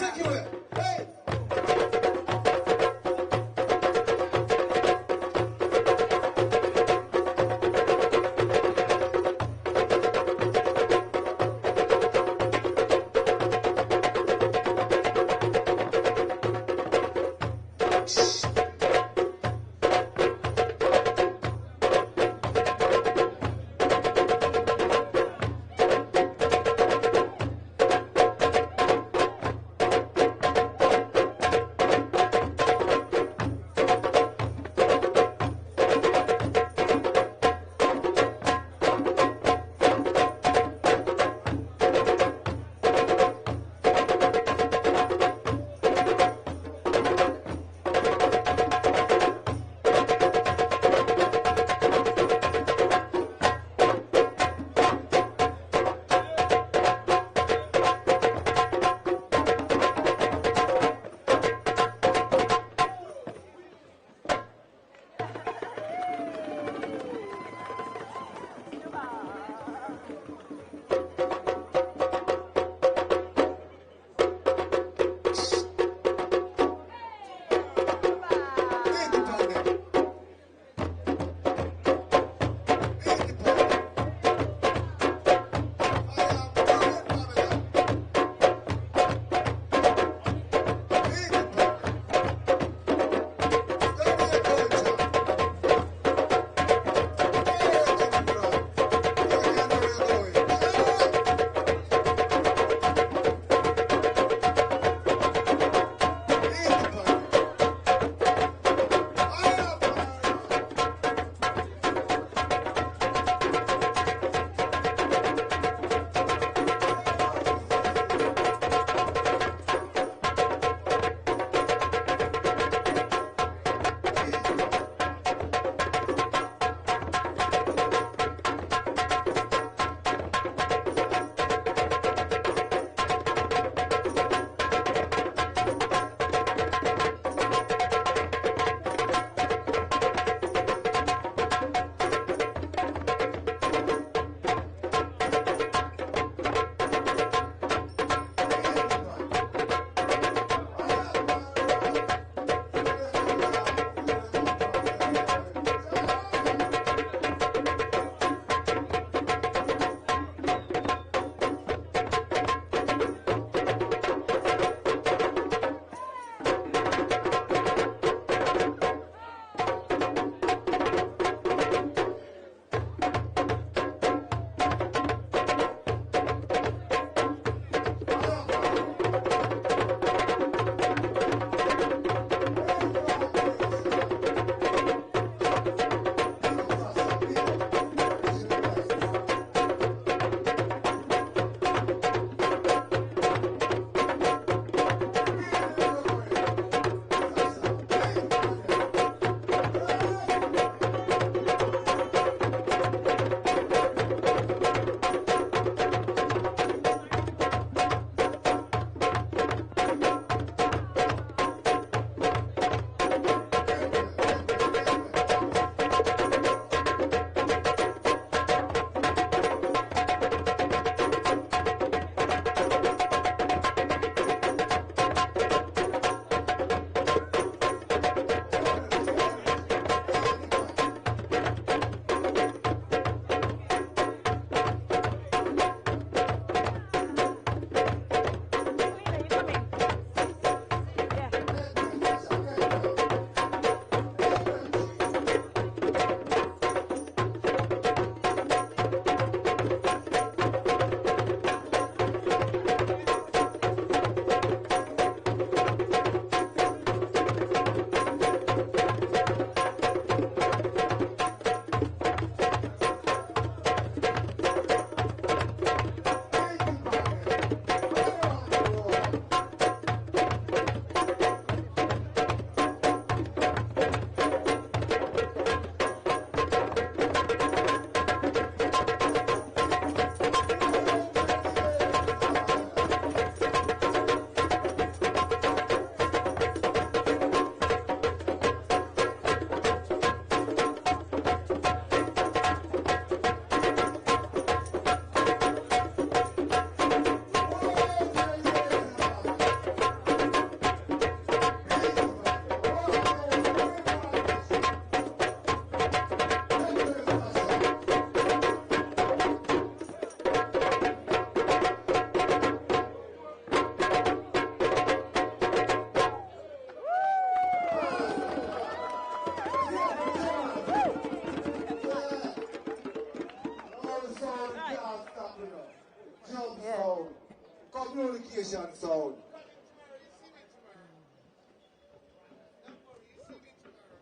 communication sound.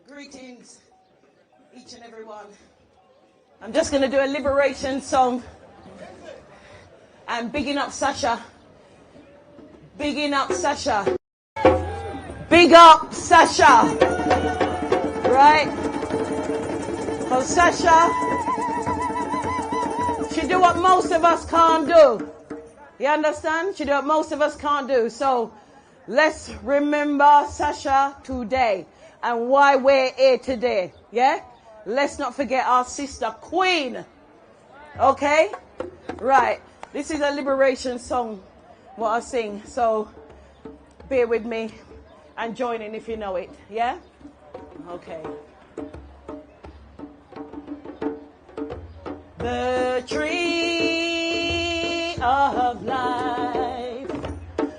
Greetings, each and every one. I'm just going to do a liberation song. I'm bigging up Sasha. Bigging up Sasha. Big up Sasha. Right? So Sasha, she do what most of us can't do. You understand? She do what most of us can't do. So let's remember Sasha today and why we're here today. Yeah? Let's not forget our sister Queen. Okay? Right. This is a liberation song, what I sing. So bear with me and join in if you know it. Yeah? Okay. The tree of life.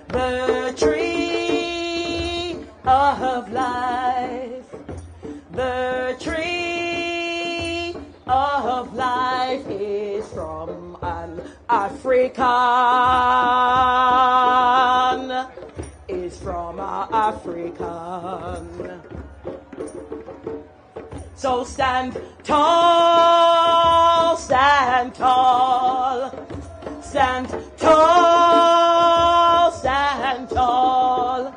The tree of life. The tree of life is from an African. Is from an African. So stand tall, stand tall, stand tall, stand tall,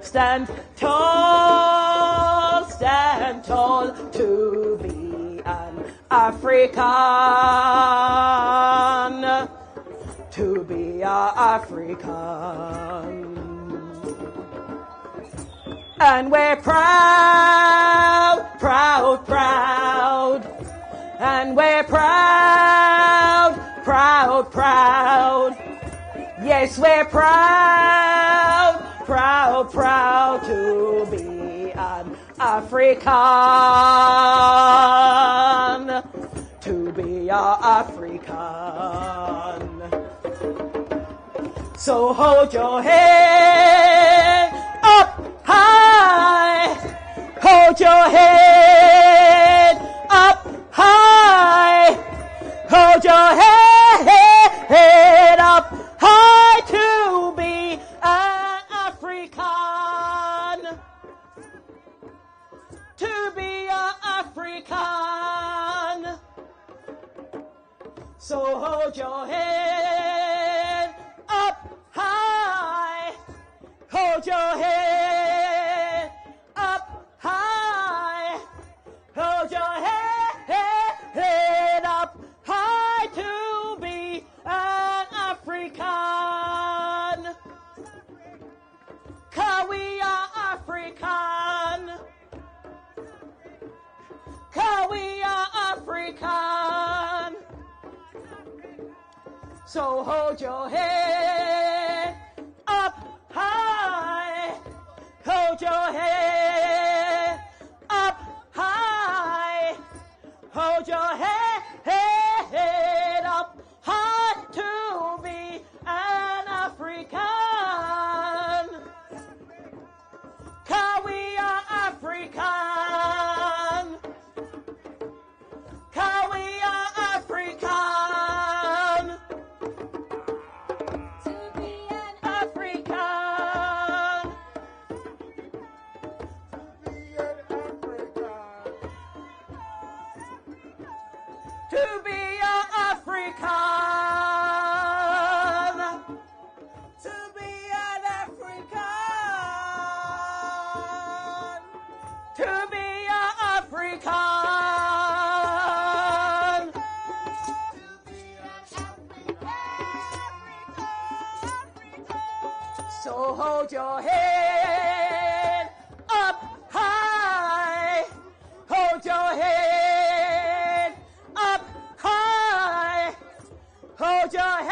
stand tall, stand tall to be an African, to be an African. And we're proud, proud, proud. And we're proud, proud, proud. Yes, we're proud, proud, proud to be an African. To be an African. So hold your head up high. Hold your head up high. Hold your head up high to be an African. To be an African. So hold your head up high. Hold your head up high. Hold your head up high to be an African. 'Cause we are African. 'Cause we are African. So hold your head up high. Hold your head up high. Hold your head up high to be an African. 'Cause we are African. 'Cause we are African. To be an African. To be an African. To be an African. To be an African. So hold your head up high. Hold your head up high. Hold your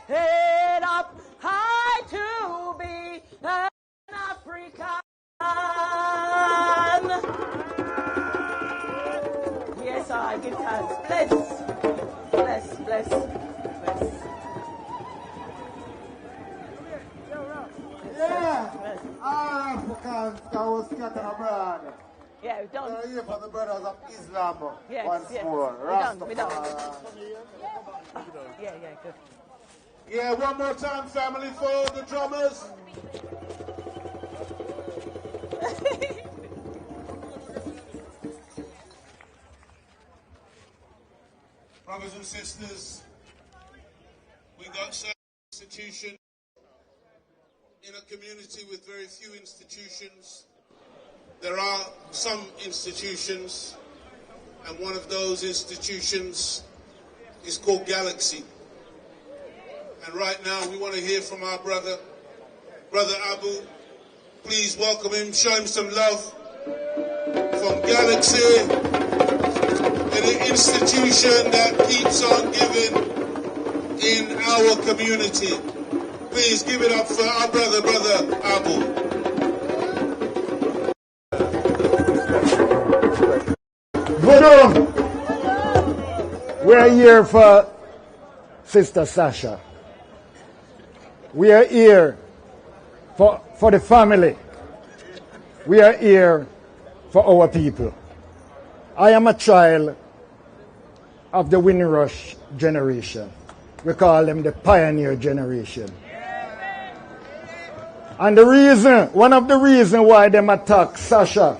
head up high to be an African. Yes, I give thanks. Bless, bless, bless, bless. Yeah, all Africans that was scattered abroad. Yeah, we've done. We're here for the brothers of Islam Yes, once yes. more. We're done, we're done. Rastafari. Yeah, yeah, good. Yeah, one more time, family, for the drummers. Brothers and sisters, we got certain institutions in a community with very few institutions. There are some institutions, and one of those institutions is called Galaxy. And right now we want to hear from our brother Abu. Please welcome him, show him some love from Galaxy, an institution that keeps on giving in our community. Please give it up for our brother Abu. Voodoo! We're here for Sister Sasha. We are here for the family. We are here for our people. I am a child of the Windrush generation. We call them the pioneer generation. And one of the reasons why them attack Sasha,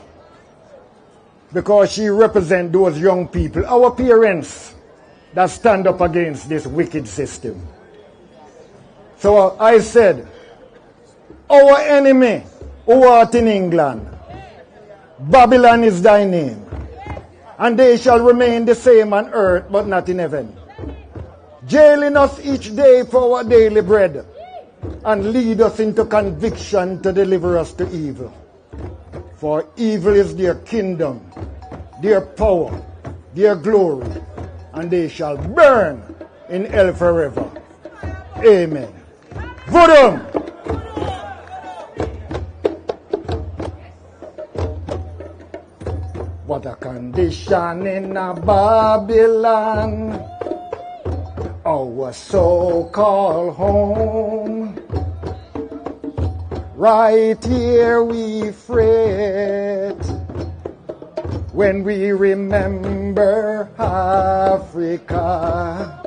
because she represents those young people, our parents, that stand up against this wicked system. So I said, our enemy who art in England, Babylon is thy name, and they shall remain the same on earth, but not in heaven. Jailing us each day for our daily bread, and lead us into conviction to deliver us to evil. For evil is their kingdom, their power, their glory, and they shall burn in hell forever. Amen. Voodoo! What a condition in a Babylon, our so-called home. Right here we fret when we remember Africa.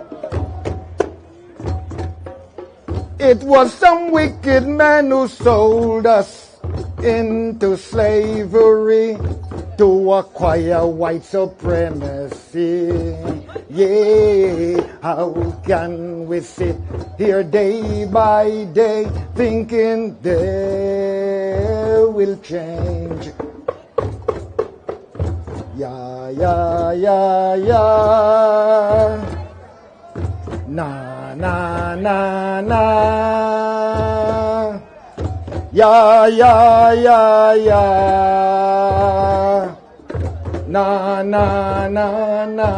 It was some wicked man who sold us into slavery to acquire white supremacy. Yeah, how can we sit here day by day thinking they will change? Yeah, yeah, yeah, yeah. Na, na, na, na. Yeah, yeah, yeah, yeah. Na, na, na, na.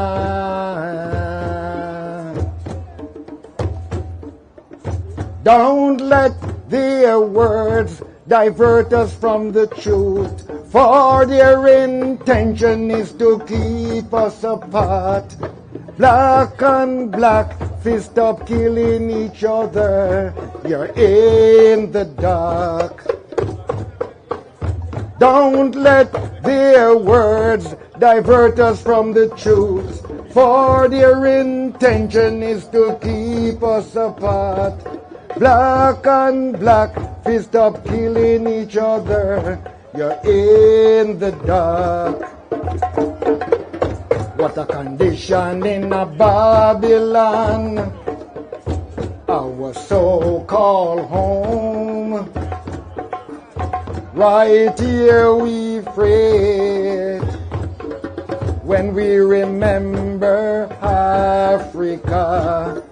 Don't let their words divert us from the truth, for their intention is to keep us apart. Black on black, fist up killing each other. You're in the dark. Don't let their words divert us from the truth, for their intention is to keep us apart. Black on black, fist up killing each other. You're in the dark. What a condition in a Babylon, our so-called home. Right here we fret when we remember Africa.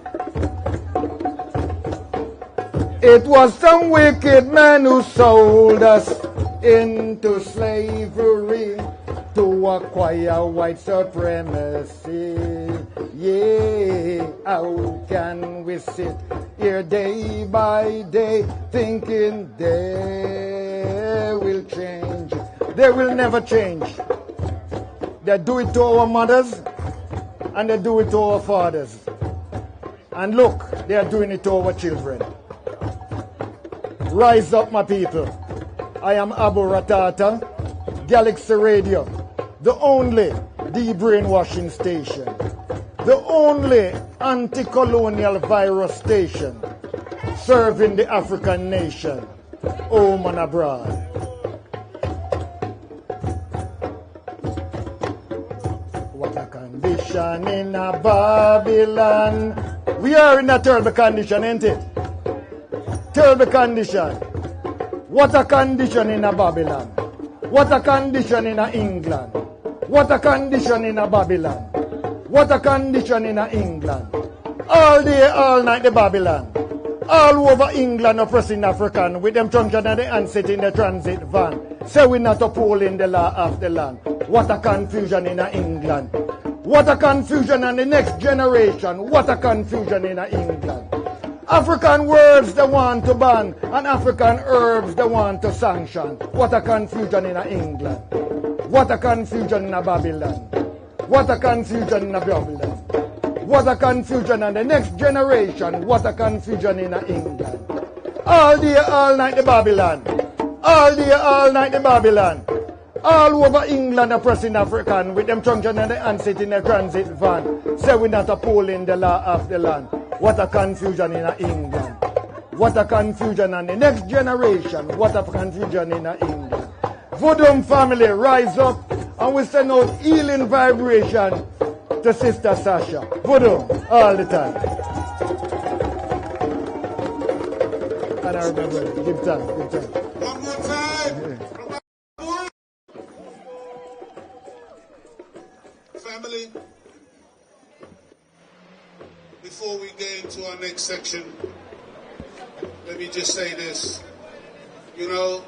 It was some wicked man who sold us into slavery to acquire white supremacy. Yeah, how can we sit here day by day thinking they will change? They will never change. They do it to our mothers and they do it to our fathers. And look, they are doing it to our children. Rise up, my people. I am Abu Ratata, Galaxy Radio, the only de-brainwashing station. the only anti-colonial virus station serving the African nation, home and abroad. What a condition in a Babylon. We are in a terrible condition, ain't it? Terrible condition. What a condition in a Babylon. What a condition in a England. What a condition in a Babylon. What a condition in a England. All day, all night, the Babylon. All over England oppressing African with them truncheon and the handset in the transit van. Say we not upholding the law of the land. What a confusion in a England. What a confusion in the next generation. What a confusion in a England. African words they want to ban and African herbs they want to sanction. What a confusion in a England. What a confusion in a Babylon. What a confusion in a Babylon. What a confusion in the next generation. What a confusion in a England. All day, all night the Babylon. All day, all night the Babylon. All over England oppressing African with them truncheon and the handset in a transit van. Say we not upholding the law of the land. What a confusion in a England. What a confusion in the next generation. What a confusion in a England. Voodoo family, rise up and we send out healing vibration to Sister Sasha. Voodoo, all the time. And I remember, give time, give time. One more time. Family, before we get into our next section, let me just say this. You know,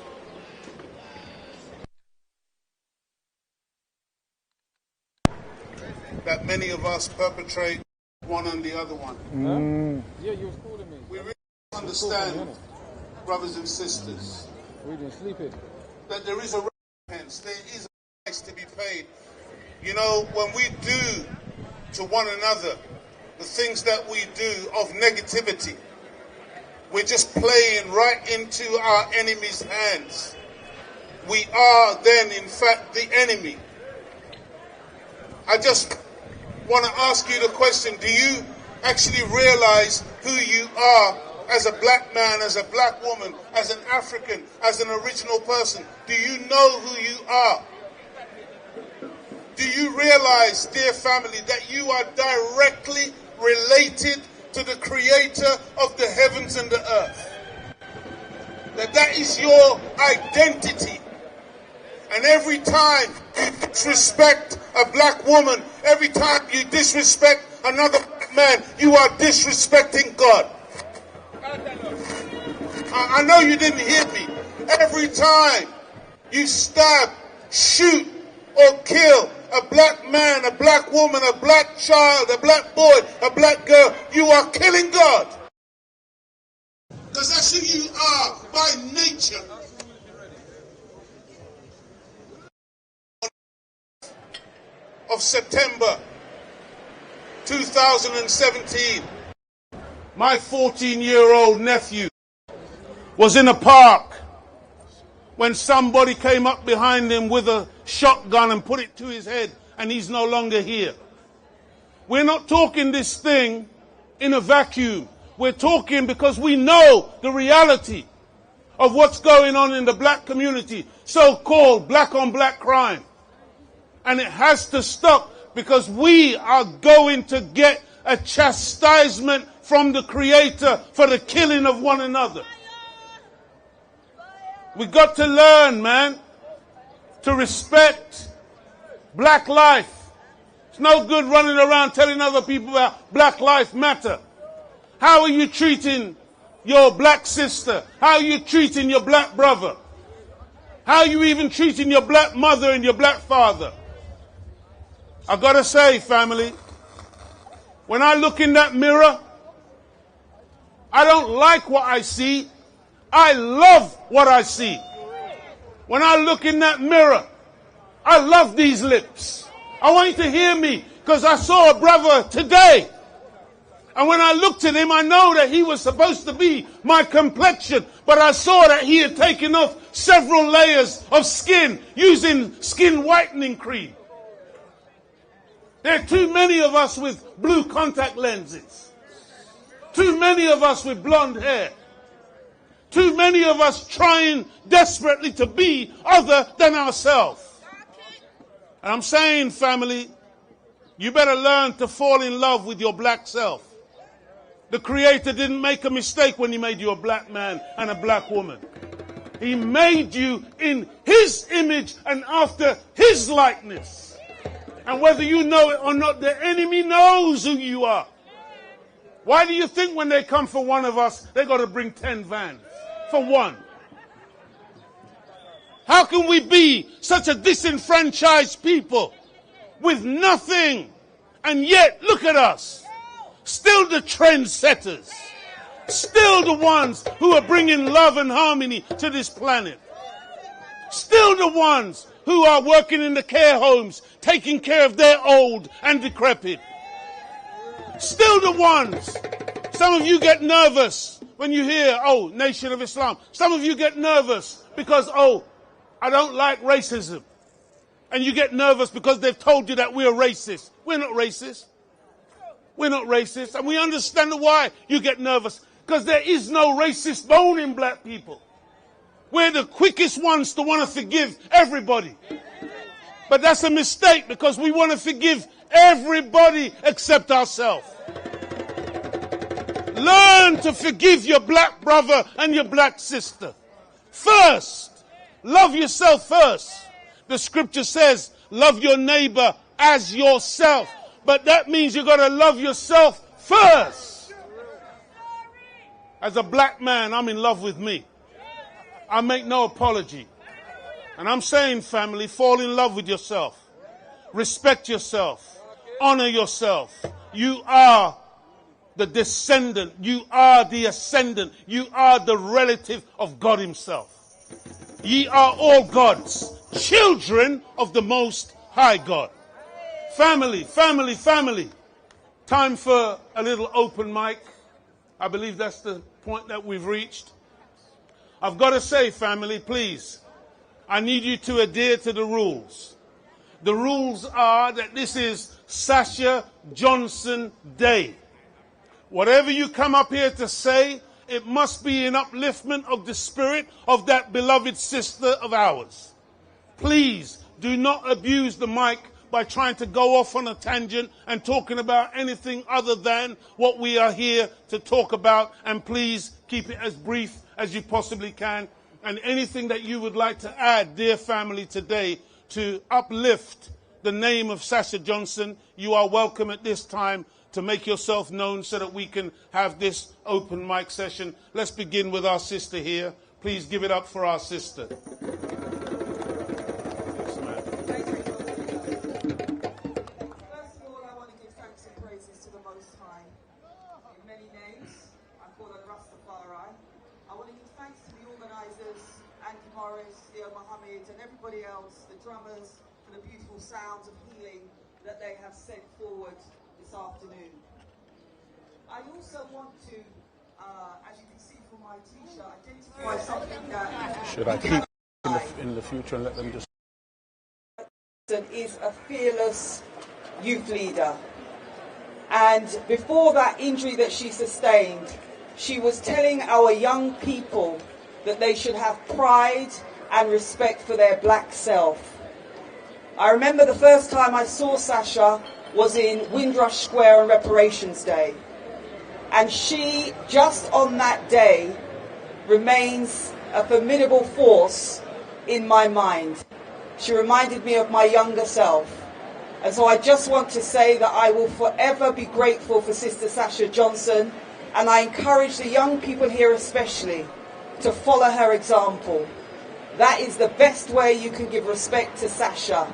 that many of us perpetrate one on the other one. Yeah, you was calling me. We really understand, brothers and sisters, We didn't sleep it. that there is a recompense, there is a price to be paid. You know, when we do to one another the things that we do of negativity, we're just playing right into our enemy's hands. We are then, in fact, the enemy. I just want to ask you the question, do you actually realize who you are as a black man, as a black woman, as an African, as an original person? Do you know who you are? Do you realize, dear family, that you are directly related to the creator of the heavens and the earth? That is your identity. And every time you disrespect a black woman, every time you disrespect another black man, you are disrespecting God. I know you didn't hear me. Every time you stab, shoot, or kill a black man, a black woman, a black child, a black boy, a black girl, you are killing God. Because that's who you are by nature. Of September 2017, my 14-year-old nephew was in a park when somebody came up behind him with a shotgun and put it to his head, and he's no longer here. We're not talking this thing in a vacuum. We're talking because we know the reality of what's going on in the black community, so-called black-on-black crime. And it has to stop, because we are going to get a chastisement from the Creator for the killing of one another. We got to learn, man, to respect black life. It's no good running around telling other people about Black Lives Matter. How are you treating your black sister? How are you treating your black brother? How are you even treating your black mother and your black father? I gotta say, family, when I look in that mirror, I don't like what I see. I love what I see. When I look in that mirror, I love these lips. I want you to hear me, because I saw a brother today. And when I looked at him, I know that he was supposed to be my complexion, but I saw that he had taken off several layers of skin using skin whitening cream. There are too many of us with blue contact lenses. Too many of us with blonde hair. Too many of us trying desperately to be other than ourselves. And I'm saying, family, you better learn to fall in love with your black self. The Creator didn't make a mistake when he made you a black man and a black woman. He made you in his image and after his likeness. And whether you know it or not, the enemy knows who you are. Why do you think when they come for one of us, they got to bring 10 vans for one? How can we be such a disenfranchised people with nothing? And yet, look at us. Still the trendsetters. Still the ones who are bringing love and harmony to this planet. Still the ones who are working in the care homes, taking care of their old and decrepit. Still the ones. Some of you get nervous when you hear, oh, Nation of Islam. Some of you get nervous because, oh, I don't like racism. And you get nervous because they've told you that we're racist. We're not racist. We're not racist. And we understand why you get nervous. Because there is no racist bone in black people. We're the quickest ones to want to forgive everybody. But that's a mistake because we want to forgive everybody except ourselves. Learn to forgive your black brother and your black sister. First, love yourself first. The scripture says, love your neighbor as yourself. But that means you've got to love yourself first. As a black man, I'm in love with me. I make no apology. And I'm saying, family, fall in love with yourself. Respect yourself. Honor yourself. You are the descendant. You are the ascendant. You are the relative of God himself. Ye are all God's children of the Most High God. Family, family, family. Time for a little open mic. I believe that's the point that we've reached. I've got to say, family, please, I need you to adhere to the rules. The rules are that this is Sasha Johnson Day. Whatever you come up here to say, it must be in upliftment of the spirit of that beloved sister of ours. Please do not abuse the mic by trying to go off on a tangent and talking about anything other than what we are here to talk about. And please keep it as brief as you possibly can. And anything that you would like to add, dear family, today to uplift the name of Sasha Johnson, you are welcome at this time to make yourself known so that we can have this open mic session. Let's begin with our sister here. Please give it up for our sister. And everybody else, the drummers, for the beautiful sounds of healing that they have sent forward this afternoon. I also want to, as you can see from my t-shirt, identify something that... Should I keep in the future and let them just... ...is a fearless youth leader. And before that injury that she sustained, she was telling our young people that they should have pride and respect for their black self. I remember the first time I saw Sasha was in Windrush Square on Reparations Day. And she, just on that day, remains a formidable force in my mind. She reminded me of my younger self. And so I just want to say that I will forever be grateful for Sister Sasha Johnson, and I encourage the young people here especially to follow her example. That is the best way you can give respect to Sasha.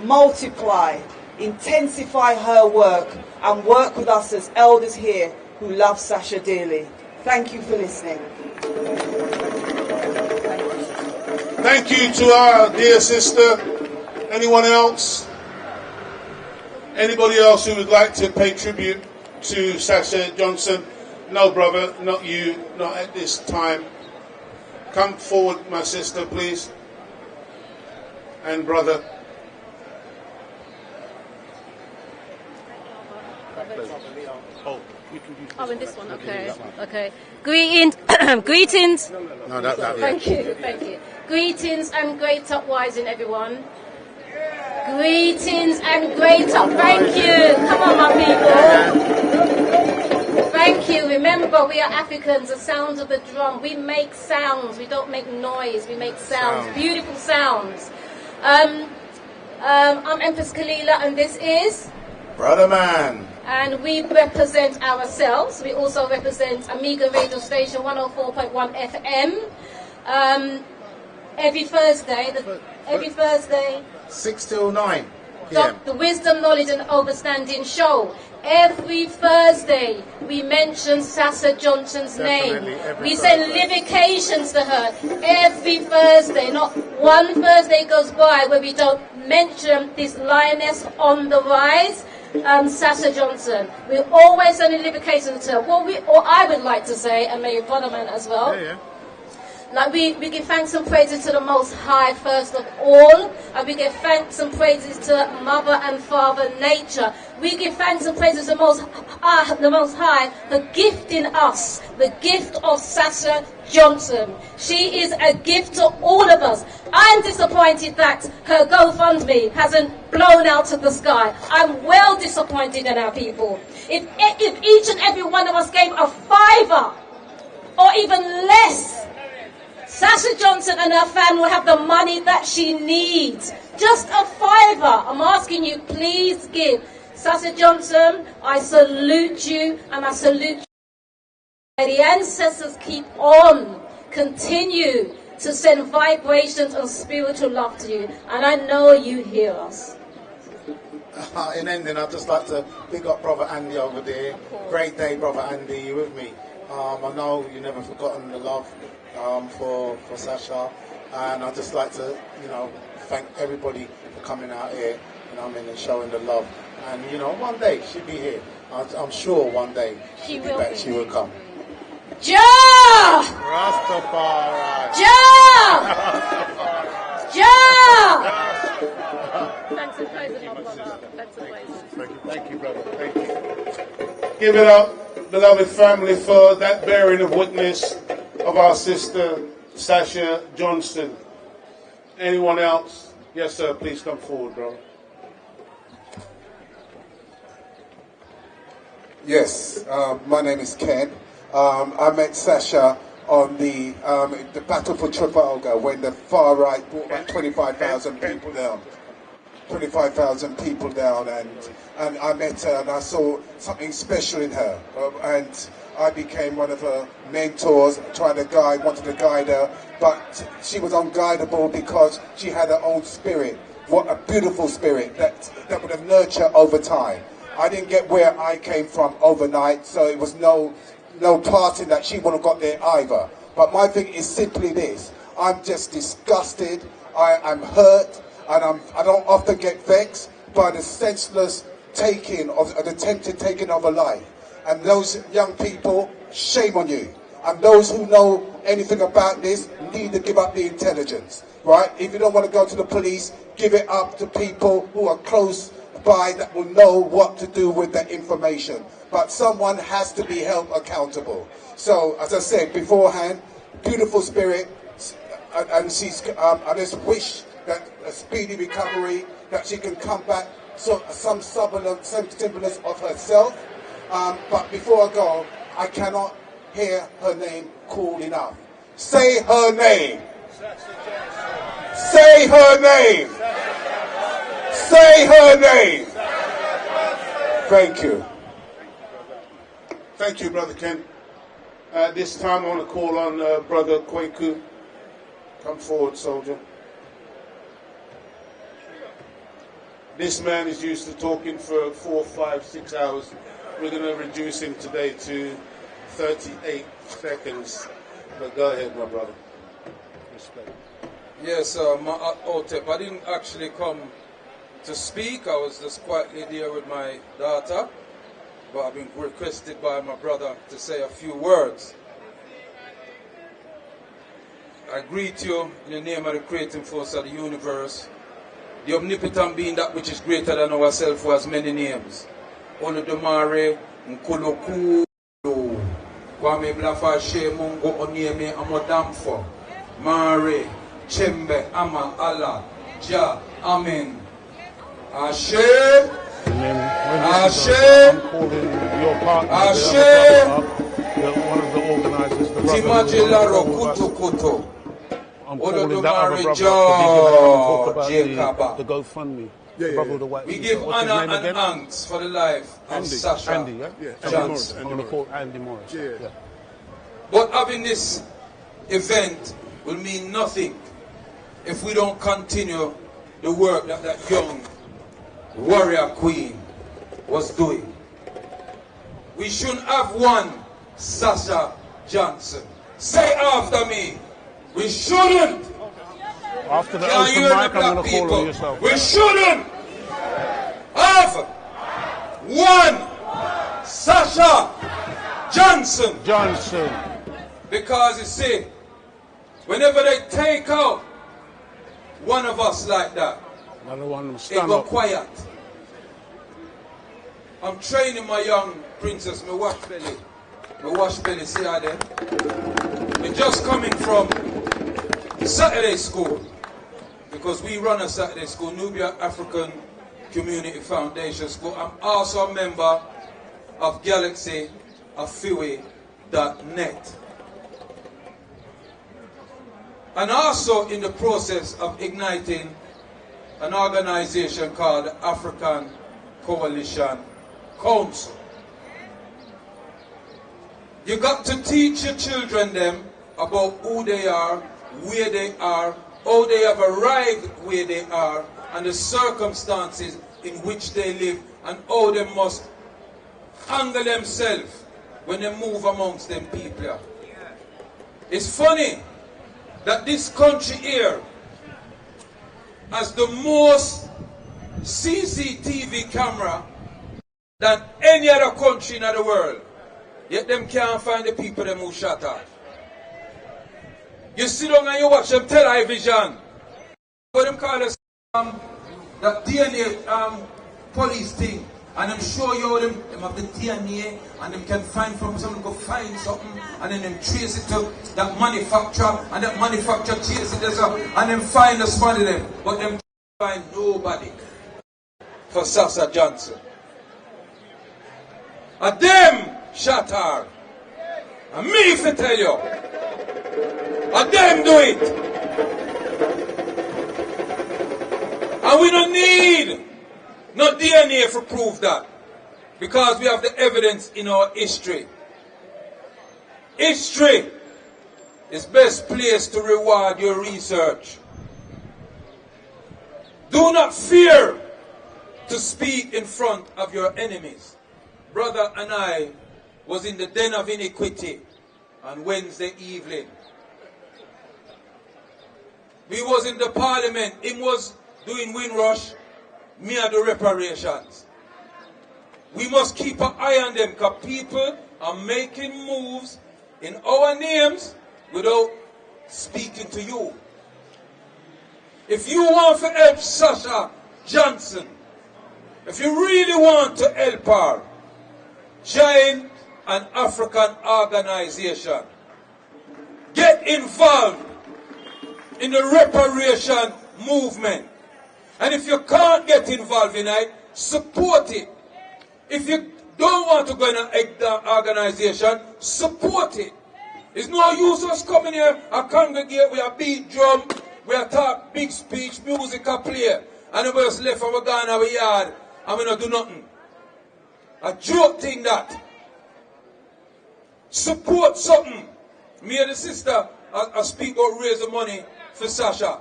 Multiply, intensify her work, and work with us as elders here who love Sasha dearly. Thank you for listening. Thank you to our dear sister. Anyone else? Anybody else who would like to pay tribute to Sasha Johnson? No, brother, not you, not at this time. Come forward, my sister, please. And brother. Oh, in this one, okay. Okay. Greetings. Greetings. No, that Thank you. Greetings and great uprising, everyone. Greetings and great up. Thank you. Come on, my people. Thank you. Remember, we are Africans. The sounds of the drum. We make sounds. We don't make noise. We make sounds. Beautiful sounds. I'm Empress Kalila, and this is Brother Man. And we represent ourselves. We also represent Amiga Radio Station 104.1 FM. Every Thursday, 6 till 9 p.m. The Wisdom, Knowledge and Overstanding Show. Every Thursday, we mention Sasha Johnson's name. We send livications to her every Thursday. Not one Thursday goes by where we don't mention this lioness on the rise, Sasha Johnson. We always send livications to her. Or I would like to say, and maybe Brother Man as well. Like we give thanks and praises to the Most High first of all, and we give thanks and praises to Mother and Father Nature. We give thanks and praises to the Most High for gifting us the gift of Sasha Johnson. She is a gift to all of us. I'm disappointed that her GoFundMe hasn't blown out of the sky. I'm well disappointed in our people. If each and every one of us gave a $5 or even less, Sasha Johnson and her family will have the money that she needs. Just a $5. I'm asking you, please give. Sasha Johnson, I salute you, and I salute you. May the ancestors keep on, continue to send vibrations and spiritual love to you. And I know you hear us. In ending, I'd just like to big up Brother Andy over there. Great day, Brother Andy, you with me? I know you never forgotten the love for Sasha, and I'd just like to, thank everybody for coming out here, and showing the love. And one day she'll be here. I'm sure one day she will come. Ja! Rastafari. Ja! Ja! Thanks and praises, my brother. Thanks and praises. Thank you, brother. Thank you. Give it up, beloved family, for that bearing of witness of our sister Sasha Johnson. Anyone else? Yes, sir. Please come forward, bro. Yes, my name is Ken. I met Sasha on the battle for Trafalgar when the far right brought about 25,000 people down. 25,000 people down, and I met her and I saw something special in her, and I became one of her mentors, wanted to guide her, but she was unguidable because she had her own spirit. What a beautiful spirit that would have nurtured over time. I didn't get where I came from overnight, so it was no parting that she wouldn't have got there either. But my thing is simply this: I'm just disgusted, I'm hurt, and I don't often get vexed by the senseless attempted taking of a life. And those young people, shame on you. And those who know anything about this need to give up the intelligence, right? If you don't want to go to the police, give it up to people who are close by that will know what to do with that information. But someone has to be held accountable. So, as I said beforehand, beautiful spirit, and she's. I just wish that a speedy recovery, that she can come back, some semblance of herself. But before I go, I cannot hear her name called enough. Say her name. Say her name. Say her name. Thank you. Thank you, Brother Ken. This time I want to call on Brother Kweku. Come forward, soldier. This man is used to talking for 4, 5, 6 hours. We're going to reduce him today to 38 seconds. But go ahead, my brother. Respect. Yes, my OTEP. I didn't actually come to speak. I was just quietly there with my daughter. But I've been requested by my brother to say a few words. I greet you in the name of the creating force of the universe, the omnipotent being, that which is greater than ourselves, who has many names. Olodumare Nkuluku Kwame Blafa She Mungo Onyeme Amodamfo Mare Chembe Ama Allah Ja Amen Ashe Ashe I'm calling your partner, Ashe one of the organisers, the brother Timajilaro Kuto Kuto I'm calling that other brother because he's going to come and talk about the GoFundMe. The brother with the white We suit. give What's his honor name and again? thanks for the life of Sasha Andy, yeah? Johnson. I'm going to call Andy Morris. Yeah. But having this event will mean nothing if we don't continue the work that that young warrior queen was doing. We shouldn't have one Sasha Johnson. Say after me. We shouldn't. After the open mic, I'm going to call on yourself. We shouldn't have one Sasha Johnson. Because you see, whenever they take out one of us like that, it go quiet. I'm training my young princess, my wash belly, see her there? We're just coming from Saturday school, because we run a Saturday school, Nubia African Community Foundation School. I'm also a member of GalaxyAfiwe.net. And also in the process of igniting an organization called the African Coalition Council. You got to teach your children them about who they are, where they are, how they have arrived where they are, and the circumstances in which they live, and how they must handle themselves when they move amongst them people. It's funny that this country here has the most CCTV camera than any other country in the world. Yet them can't find the people them who shot at. You sit down and you watch them television. What them call us that DNA police thing. And I'm sure you them have the DNA and them can find from someone go find something and then them trace it to that manufacturer and that manufacturer chase it and then find the spot of them. But them can't find nobody for Sasha Johnson. And them shot her. And me if I tell you. And them do it. And we don't need no DNA to prove that. Because we have the evidence in our history. History is best place to reward your research. Do not fear to speak in front of your enemies. Brother and I was in the den of iniquity on Wednesday evening. We was in the parliament. Him was doing Windrush. Me are the reparations. We must keep an eye on them because people are making moves in our names without speaking to you. If you want to help Sasha Johnson, if you really want to help her, join an African organization. Get involved in the reparation movement. And if you can't get involved in it, support it. If you don't want to go in an organization, support it. It's no use us coming here and congregate, we are beat drum, we are talk big speech, music a play, and we just left and we gone in our yard and we not do nothing. A joke thing that. Support something. Me and the sister I speak about raise the money for Sasha.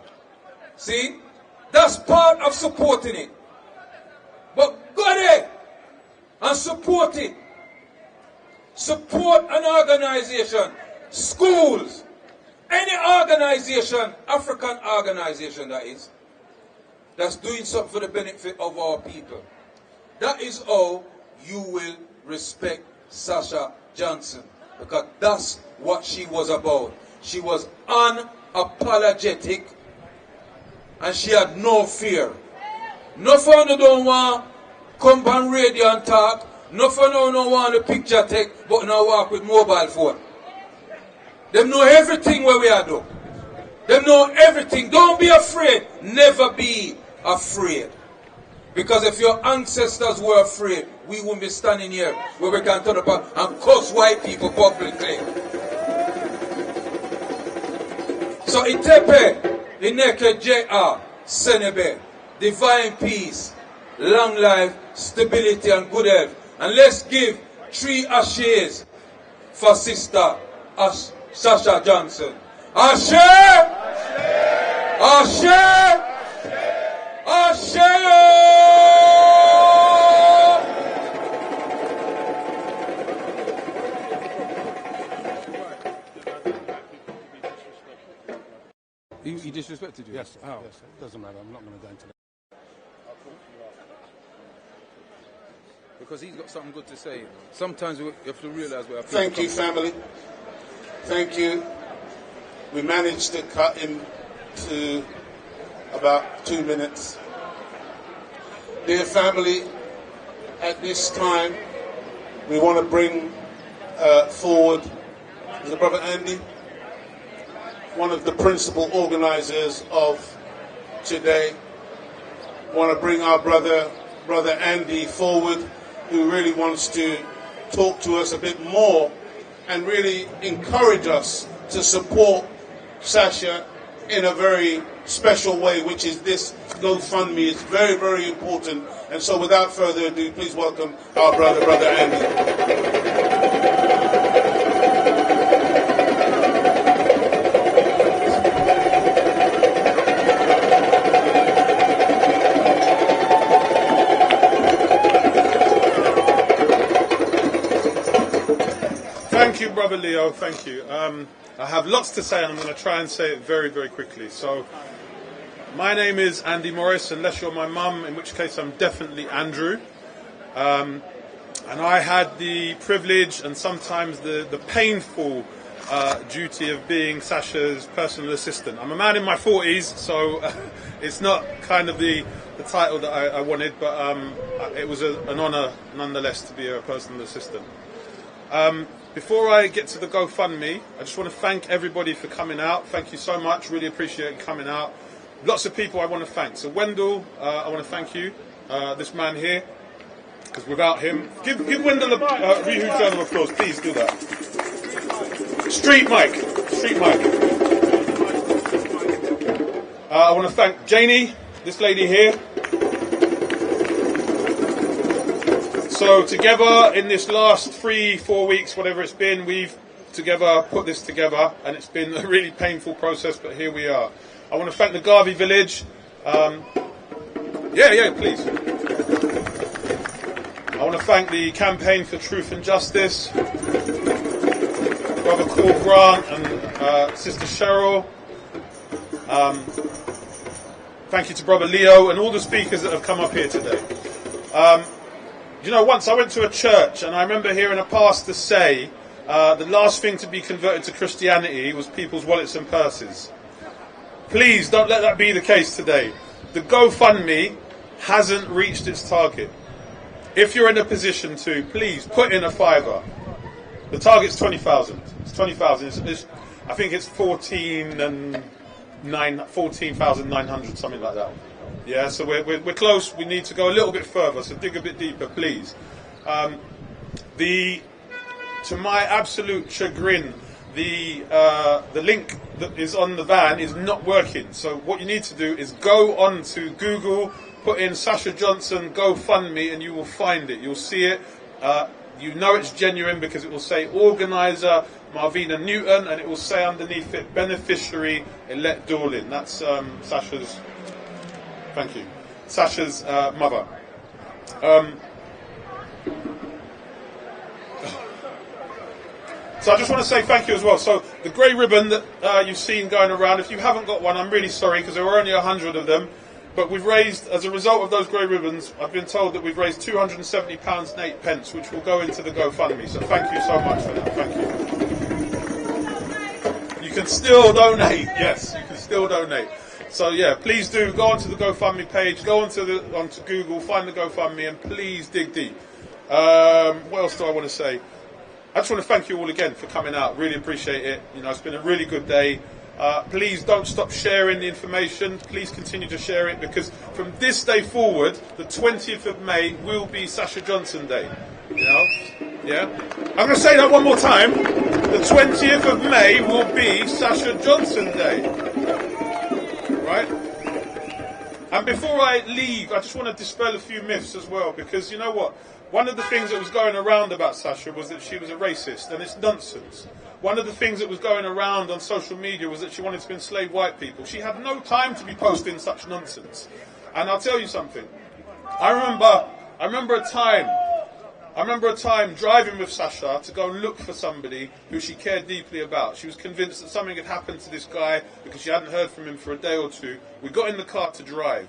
See? That's part of supporting it. But go there and support it. Support an organization, schools, any organization, African organization that is, that's doing something for the benefit of our people. That is how you will respect Sasha Johnson. Because that's what she was about. She was unapologetic and she had no fear. No fun don't want come on radio and talk No for now, no want the picture take, but now walk with mobile phone. Them know everything where we are do. Them know everything. Don't be afraid. Never be afraid. Because if your ancestors were afraid, we wouldn't be standing here where we can turn up and curse white people publicly. So Itepe, Ineke J.R., Senebe, divine peace, long life, stability and good health. And let's give 3 ashes for Sister Sasha Johnson. Ashe! Ashe! Ashe! He disrespected you? Yes. Oh. Yes. It doesn't matter. I'm not going to go into that. Because he's got something good to say. Sometimes we have to realize where our people Thank you, family. Thank you. We managed to cut him to about 2 minutes. Dear family, at this time, we want to bring forward the Brother Andy, one of the principal organizers of today. Want to bring our brother Andy forward, who really wants to talk to us a bit more and really encourage us to support Sasha in a very special way, which is this GoFundMe. It's very, very important. And so without further ado, please welcome our brother Andy. Thank you, Brother Leo. Thank you. I have lots to say, and I'm going to try and say it very, very quickly. So, my name is Andy Morris, unless you're my mum, in which case I'm definitely Andrew. And I had the privilege and sometimes the painful duty of being Sasha's personal assistant. I'm a man in my 40s, so it's not kind of the title that I wanted, but it was an honour nonetheless to be a personal assistant. Before I get to the GoFundMe, I just want to thank everybody for coming out. Thank you so much. Really appreciate coming out. Lots of people I want to thank. So Wendell, I want to thank you. This man here, because without him, give Wendell a huge round of applause. Please do that. StreetMic. I want to thank Janie, this lady here. So together in this last 3-4 weeks, whatever it's been, we've together put this together, and it's been a really painful process, but here we are. I want to thank the Garvey Village. Please. I want to thank the Campaign for Truth and Justice, Brother Paul Grant and Sister Cheryl. Thank you to Brother Leo and all the speakers that have come up here today. You know, once I went to a church and I remember hearing a pastor say the last thing to be converted to Christianity was people's wallets and purses. Please don't let that be the case today. The GoFundMe hasn't reached its target. If you're in a position to, please put in a $5. The target's 20,000. It's 20,000. I think it's 14,900, something like that. Yeah, so we're close. We need to go a little bit further, so dig a bit deeper, please. To my absolute chagrin, the link that is on the van is not working. So what you need to do is go on to Google, put in Sasha Johnson GoFundMe, and you will find it. You'll see it. You know it's genuine because it will say organizer Marvina Newton, and it will say underneath it beneficiary Elette Dorlin. That's Sasha's. Thank you. Sasha's mother. So I just want to say thank you as well. So the grey ribbon that you've seen going around, if you haven't got one, I'm really sorry because there were only 100 of them. But we've raised, as a result of those grey ribbons, I've been told that we've raised £270.08, which will go into the GoFundMe. So thank you so much for that. Thank you. You can still donate. Yes, you can still donate. So yeah, please do go onto the GoFundMe page, go onto Google, find the GoFundMe, and please dig deep. What else do I want to say? I just want to thank you all again for coming out. Really appreciate it. You know, it's been a really good day. Please don't stop sharing the information. Please continue to share it, because from this day forward, the 20th of May will be Sasha Johnson Day. You know? Yeah? I'm going to say that one more time. The 20th of May will be Sasha Johnson Day. Right? And before I leave, I just want to dispel a few myths as well, because you know what? One of the things that was going around about Sasha was that she was a racist, and it's nonsense. One of the things that was going around on social media was that she wanted to enslave white people. She had no time to be posting such nonsense. And I'll tell you something. I remember a time driving with Sasha to go and look for somebody who she cared deeply about. She was convinced that something had happened to this guy because she hadn't heard from him for a day or two. We got in the car to drive.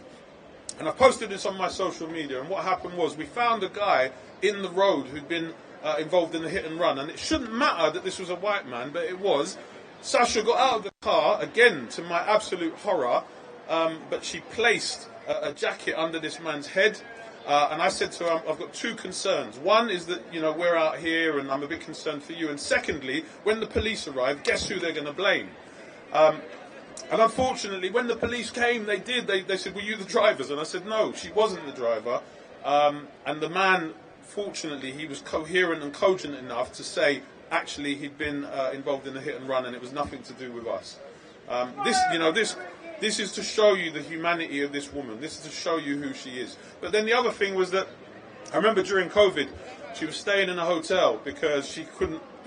And I posted this on my social media, and what happened was we found a guy in the road who'd been involved in the hit and run, and it shouldn't matter that this was a white man, but it was. Sasha got out of the car, again to my absolute horror, but she placed a jacket under this man's head, and I said to her, I've got two concerns. One is that, you know, we're out here and I'm a bit concerned for you, and secondly, when the police arrive, guess who they're going to blame? And unfortunately, when the police came, they said, were you the drivers? And I said, no, she wasn't the driver. And the man, fortunately, he was coherent and cogent enough to say, actually, he'd been involved in a hit and run, and it was nothing to do with us. This is to show you the humanity of this woman. This is to show you who she is. But then the other thing was that I remember during COVID, she was staying in a hotel because she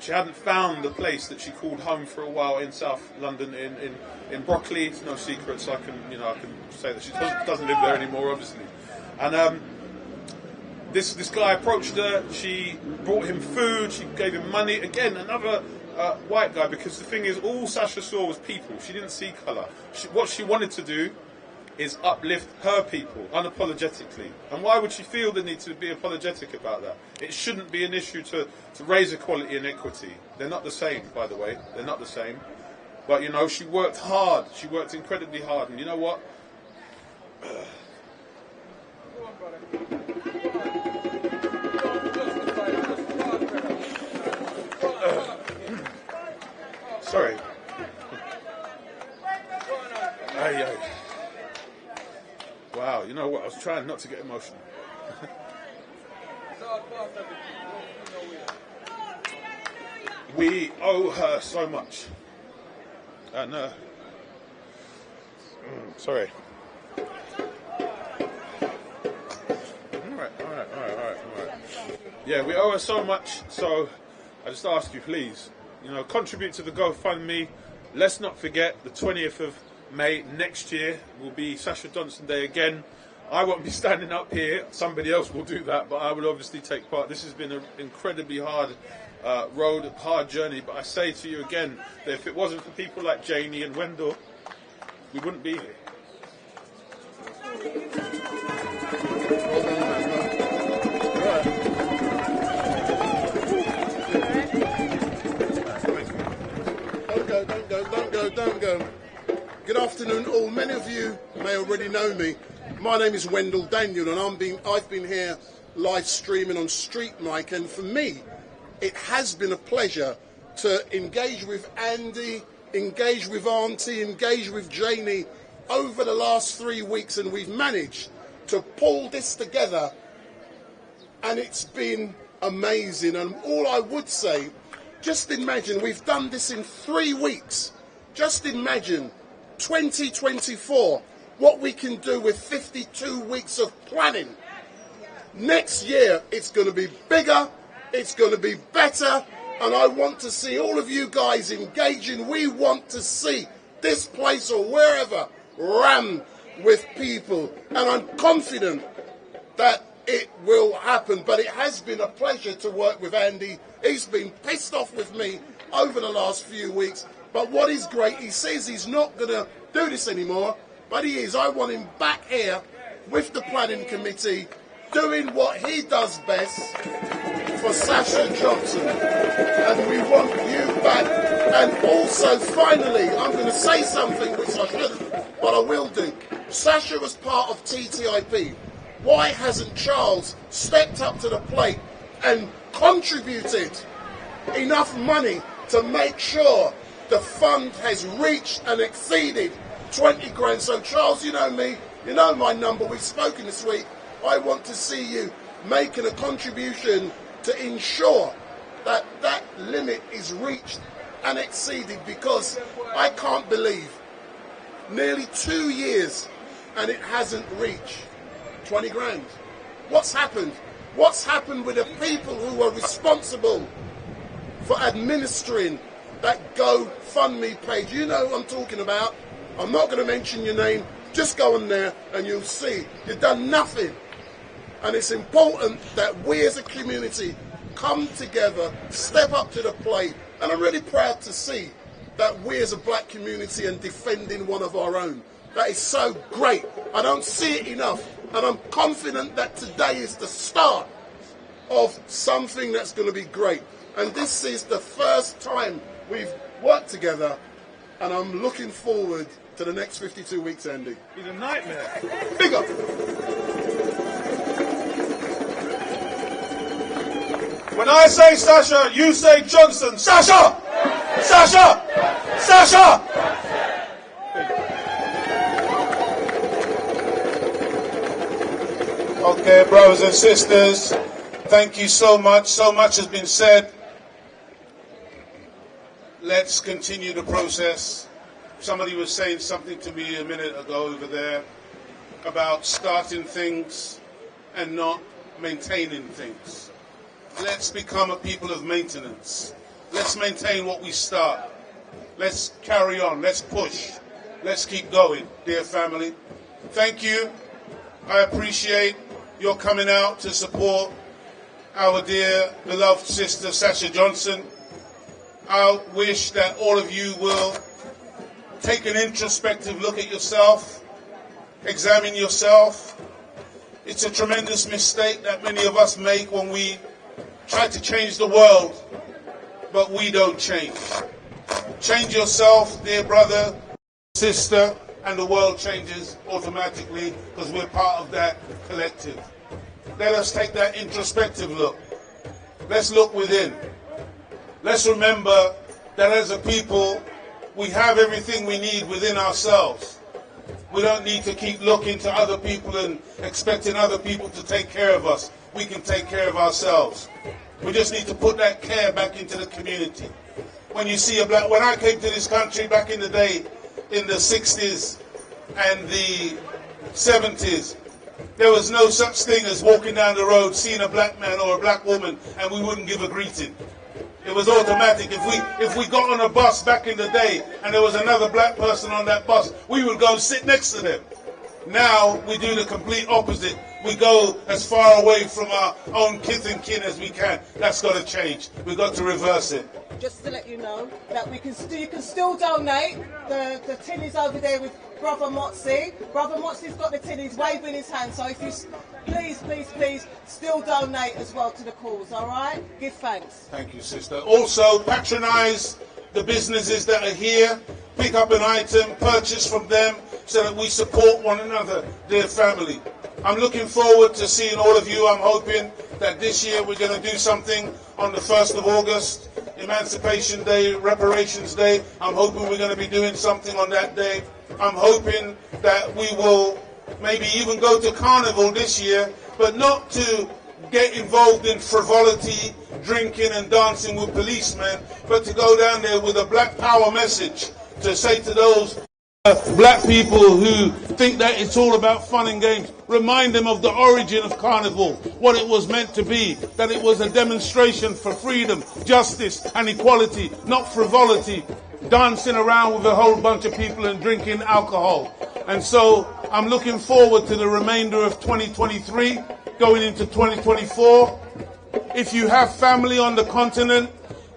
hadn't found the place that she called home for a while in South London, in Brockley. It's no secret, so I can say that she doesn't live there anymore, obviously. And this guy approached her. She brought him food. She gave him money. Again, another white guy, because the thing is, all Sasha saw was people. She didn't see colour. What she wanted to do is uplift her people unapologetically. And why would she feel the need to be apologetic about that? It shouldn't be an issue to raise equality and equity. They're not the same, by the way. They're not the same. But, you know, she worked hard. She worked incredibly hard. And you know what? Sorry. Wow, you know what? I was trying not to get emotional. We owe her so much. And, sorry. All right. Yeah, we owe her so much, so I just ask you, please, you know, contribute to the GoFundMe. Let's not forget the 20th of May next year will be Sasha Johnson Day again. I won't be standing up here. Somebody else will do that, but I will obviously take part. This has been an incredibly hard road, hard journey. But I say to you again that if it wasn't for people like Janie and Wendell, we wouldn't be here. Don't go. Good afternoon all. Many of you may already know me. My name is Wendell Daniel, and I've been here live streaming on StreetMic, and for me it has been a pleasure to engage with Andy, engage with Auntie, engage with Janie over the last 3 weeks, and we've managed to pull this together, and it's been amazing. And all I would say, just imagine we've done this in 3 weeks. Just imagine 2024, what we can do with 52 weeks of planning. Next year, it's going to be bigger, it's going to be better, and I want to see all of you guys engaging. We want to see this place or wherever rammed with people, and I'm confident that it will happen. But it has been a pleasure to work with Andy. He's been pissed off with me over the last few weeks. But what is great, he says he's not going to do this anymore, but he is. I want him back here with the planning committee, doing what he does best for Sasha Johnson. And we want you back. And also, finally, I'm going to say something which I shouldn't, but I will do. Sasha was part of TTIP. Why hasn't Charles stepped up to the plate and contributed enough money to make sure the fund has reached and exceeded 20 grand. So Charles, you know me, you know my number, we've spoken this week. I want to see you making a contribution to ensure that that limit is reached and exceeded, because I can't believe nearly 2 years and it hasn't reached 20 grand. What's happened? What's happened with the people who are responsible for administering that GoFundMe page? You know who I'm talking about. I'm not going to mention your name. Just go on there and you'll see. You've done nothing. And it's important that we as a community come together, step up to the plate. And I'm really proud to see that we as a black community are defending one of our own. That is so great. I don't see it enough. And I'm confident that today is the start of something that's going to be great. And this is the first time we've worked together, and I'm looking forward to the next 52 weeks, Andy. It's a nightmare. Big up. When I say Sasha, you say Johnson. Sasha! Sasha! Sasha! Okay, brothers and sisters, thank you so much. So much has been said. Let's continue the process. Somebody was saying something to me a minute ago over there about starting things and not maintaining things. Let's become a people of maintenance. Let's maintain what we start. Let's carry on. Let's push. Let's keep going, dear family. Thank you. I appreciate your coming out to support our dear beloved sister Sasha Johnson. I wish that all of you will take an introspective look at yourself, examine yourself. It's a tremendous mistake that many of us make when we try to change the world, but we don't change. Change yourself, dear brother, sister, and the world changes automatically because we're part of that collective. Let us take that introspective look. Let's look within. Let's remember that as a people, we have everything we need within ourselves. We don't need to keep looking to other people and expecting other people to take care of us. We can take care of ourselves. We just need to put that care back into the community. When you see a black, when I came to this country back in the day, in the 60s and the 70s, there was no such thing as walking down the road, seeing a black man or a black woman, and we wouldn't give a greeting. It was automatic. If we got on a bus back in the day and there was another black person on that bus, we would go sit next to them. Now we do the complete opposite. We go as far away from our own kith and kin as we can. That's got to change. We've got to reverse it. Just to let you know that you can still donate. The tin is over there with Brother Motzi. Brother Motzi's got the tin. He's waving his hand. So if you please still donate as well to the cause. All right? Give thanks. Thank you, sister. Also, patronise the businesses that are here. Pick up an item, purchase from them, so that we support one another, dear family. I'm looking forward to seeing all of you. I'm hoping that this year we're going to do something on the 1st of August, Emancipation Day, Reparations Day. I'm hoping we're going to be doing something on that day. I'm hoping that we will maybe even go to Carnival this year, but not to get involved in frivolity, drinking and dancing with policemen, but to go down there with a black power message to say to those black people who think that it's all about fun and games, remind them of the origin of Carnival, what it was meant to be, that it was a demonstration for freedom, justice and equality, not frivolity, dancing around with a whole bunch of people and drinking alcohol. And so I'm looking forward to the remainder of 2023, going into 2024. If you have family on the continent,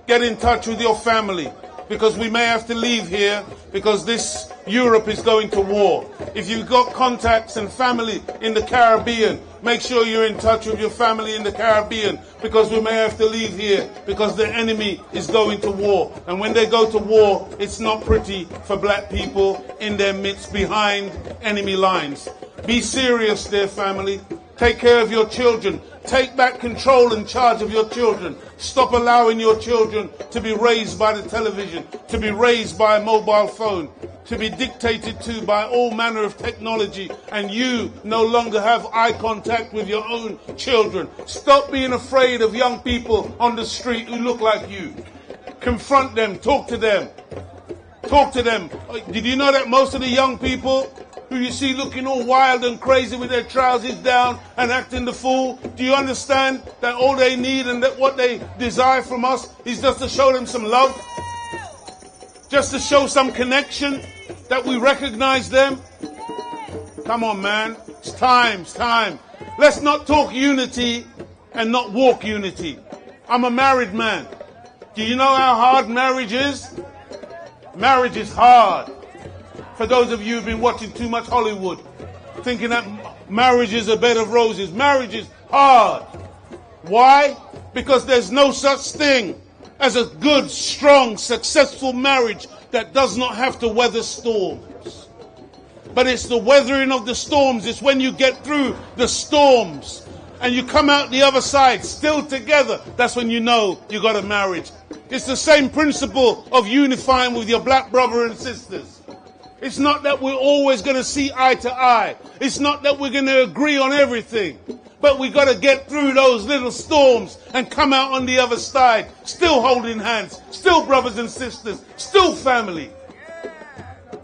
get in touch with your family, because we may have to leave here because this Europe is going to war. If you've got contacts and family in the Caribbean, make sure you're in touch with your family in the Caribbean, because we may have to leave here because the enemy is going to war. And when they go to war, it's not pretty for black people in their midst behind enemy lines. Be serious, dear family. Take care of your children. Take back control and charge of your children. Stop allowing your children to be raised by the television, to be raised by a mobile phone, to be dictated to by all manner of technology, and you no longer have eye contact with your own children. Stop being afraid of young people on the street who look like you. Confront them, talk to them. Talk to them. Did you know that most of the young people who you see looking all wild and crazy with their trousers down and acting the fool, do you understand that all they need and that what they desire from us is just to show them some love? Just to show some connection, that we recognize them? Come on, man. It's time, it's time. Let's not talk unity and not walk unity. I'm a married man. Do you know how hard marriage is? Marriage is hard. For those of you who've been watching too much Hollywood, thinking that marriage is a bed of roses. Marriage is hard. Why? Because there's no such thing as a good, strong, successful marriage that does not have to weather storms. But it's the weathering of the storms. It's when you get through the storms and you come out the other side still together. That's when you know you got a marriage. It's the same principle of unifying with your black brother and sisters. It's not that we're always going to see eye to eye. It's not that we're going to agree on everything. But we got to get through those little storms and come out on the other side, still holding hands, still brothers and sisters, still family.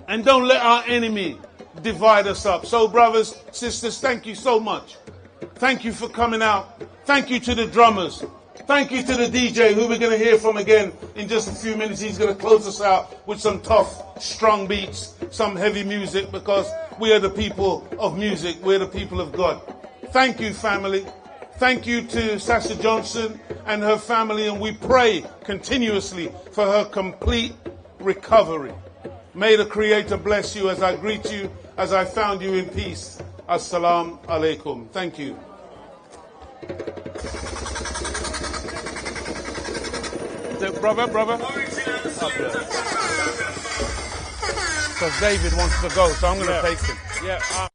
And don't let our enemy divide us up. So brothers, sisters, thank you so much. Thank you for coming out. Thank you to the drummers. Thank you to the DJ, who we're going to hear from again in just a few minutes. He's going to close us out with some tough, strong beats, some heavy music, because we are the people of music. We're the people of God. Thank you, family. Thank you to Sasha Johnson and her family, and we pray continuously for her complete recovery. May the Creator bless you as I greet you, as I found you in peace. Assalamu alaikum. Thank you. Brother. Because David wants to go, so I'm going to take him. Yeah.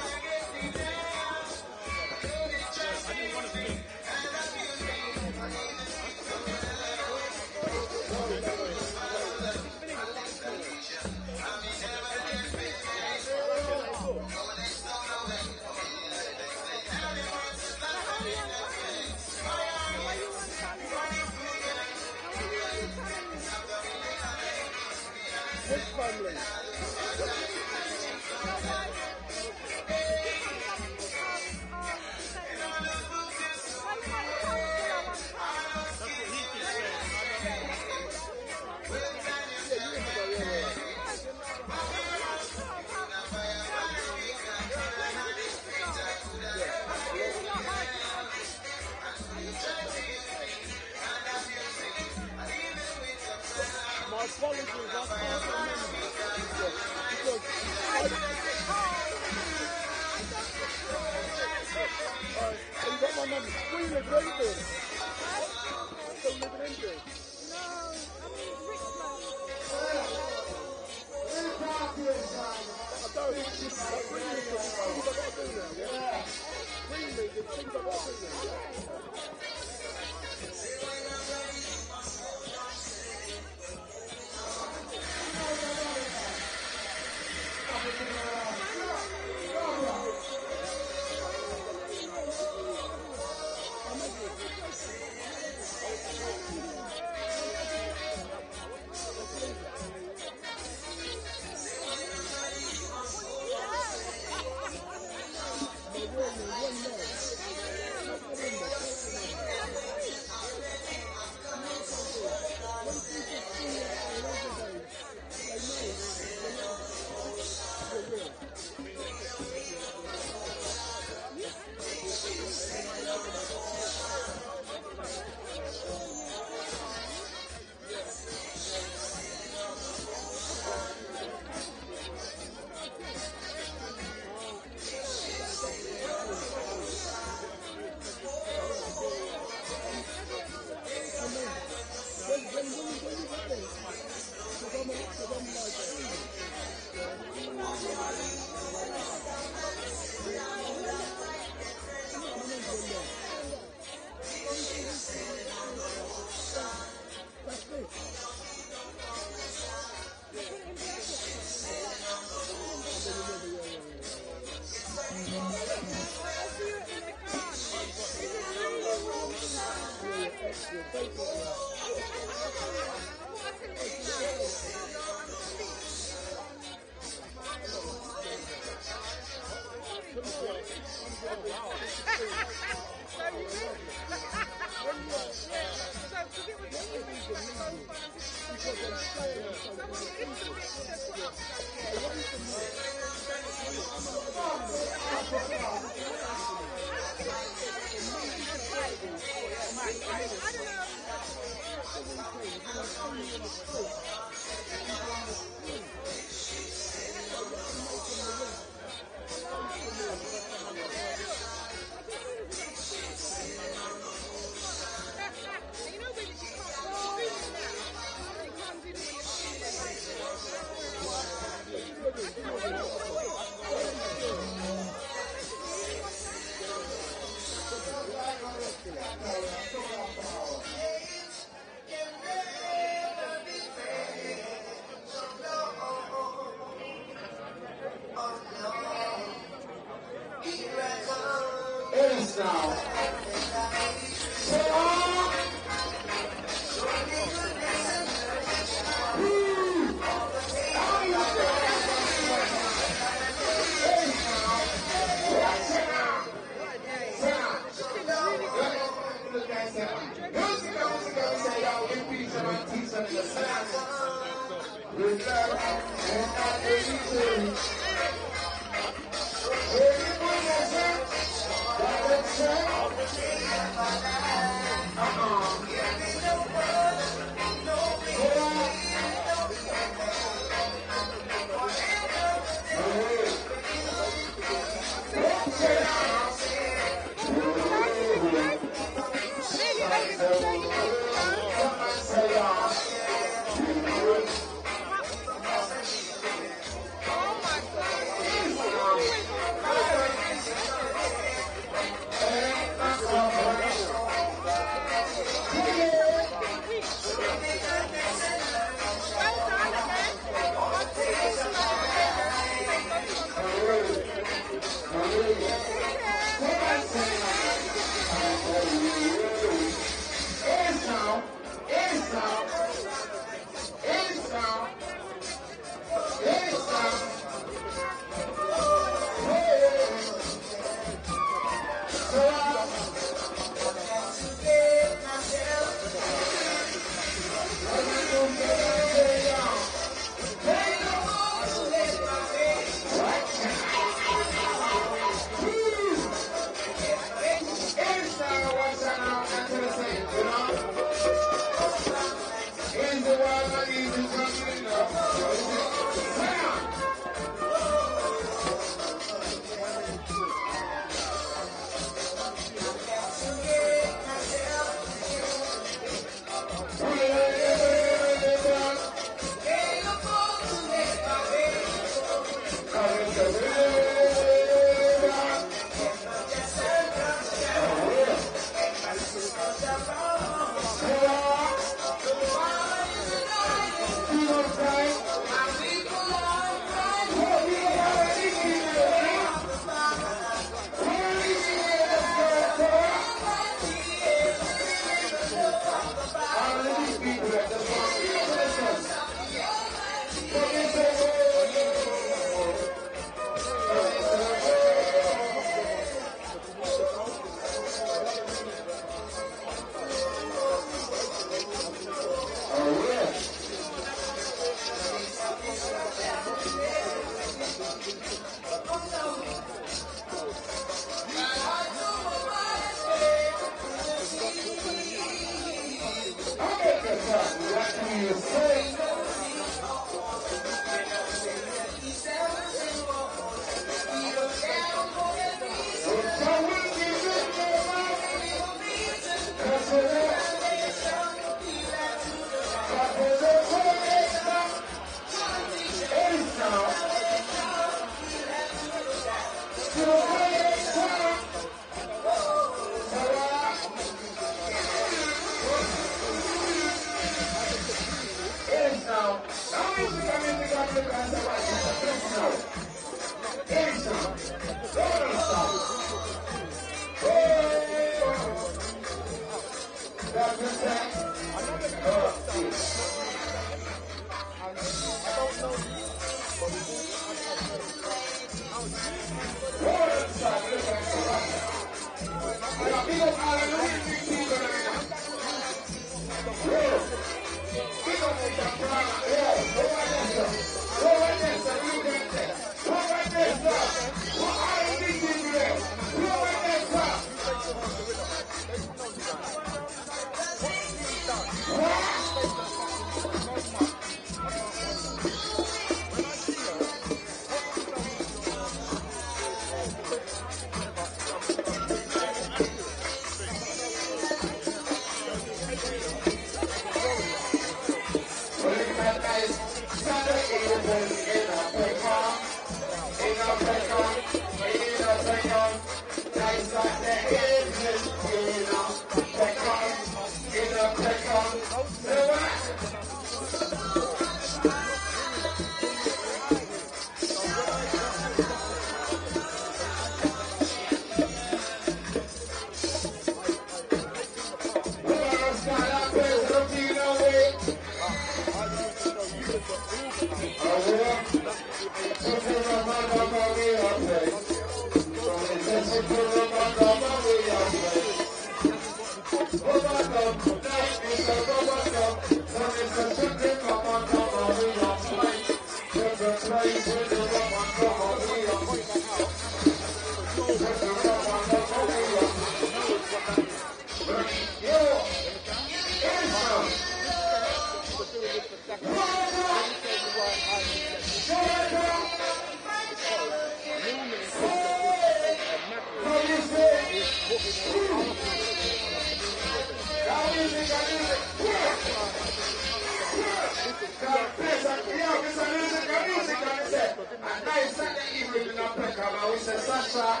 Nice Sunday evening in Peckham. We say, Sasha,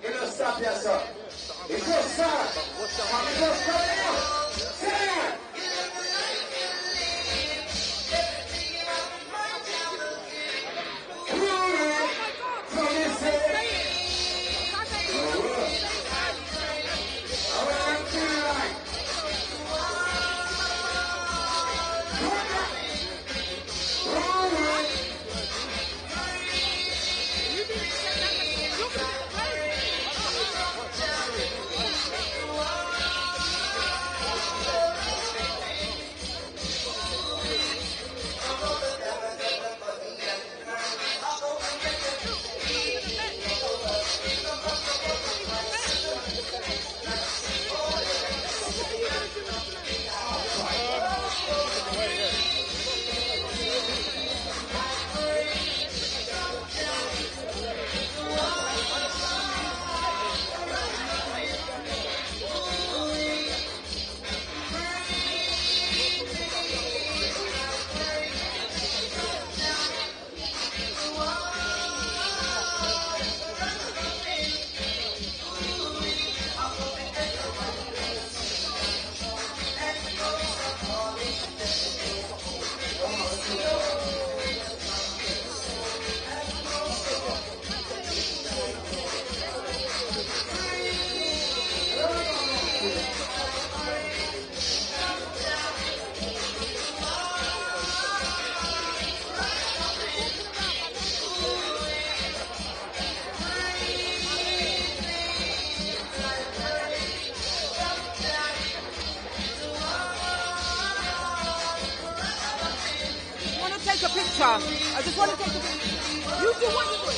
you don't stop yourself. It's just sad. It's just coming out. Say it. Take a picture. I just want to take a picture. You do what you do.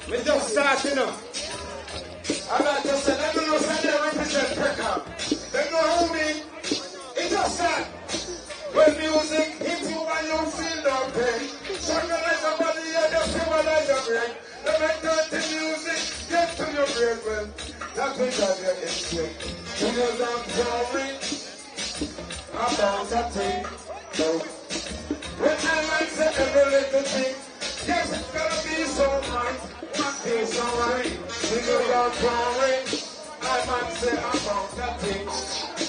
We just start, you know. I like to say, let me know say they represent Peckham. They know who me. It just start. When music hits you and you feel no pain. Organize your body and you stabilize your brain. The dirty music get to your brain. Well, that's because you're instinct. Because I'm pouring about a thing. So, when I might say every little thing, yes, it's gonna be so nice. It's alright, because I'm pouring. I might say about that thing.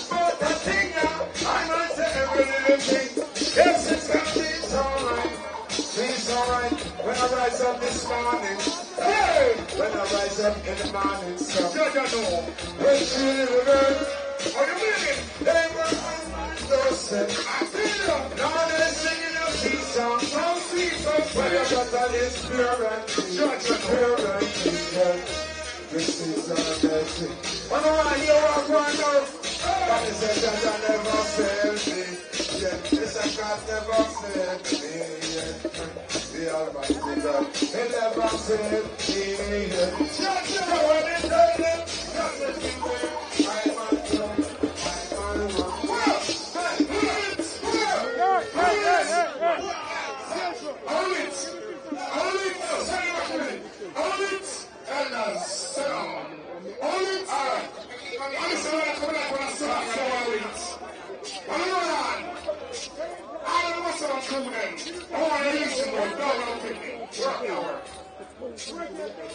But the thing now, I might say every little thing. Yes, it's gonna be alright. It's alright when I rise up this morning. Hey! When I rise up in the morning, so you don't know. When you little girl, what do you mean? They were on my doorstep. I feel up. Now they're singing a sweet song. So sweet, so sweet. But that is pure and pure and pure. This is our blessing. On the right, you walk one out. But it says that I never failed me. Yeah, it says God never failed me. Yeah. The Almighty God, He never failed me. Yeah. Just when it does it, just as you will. I'm on top, I'm on one.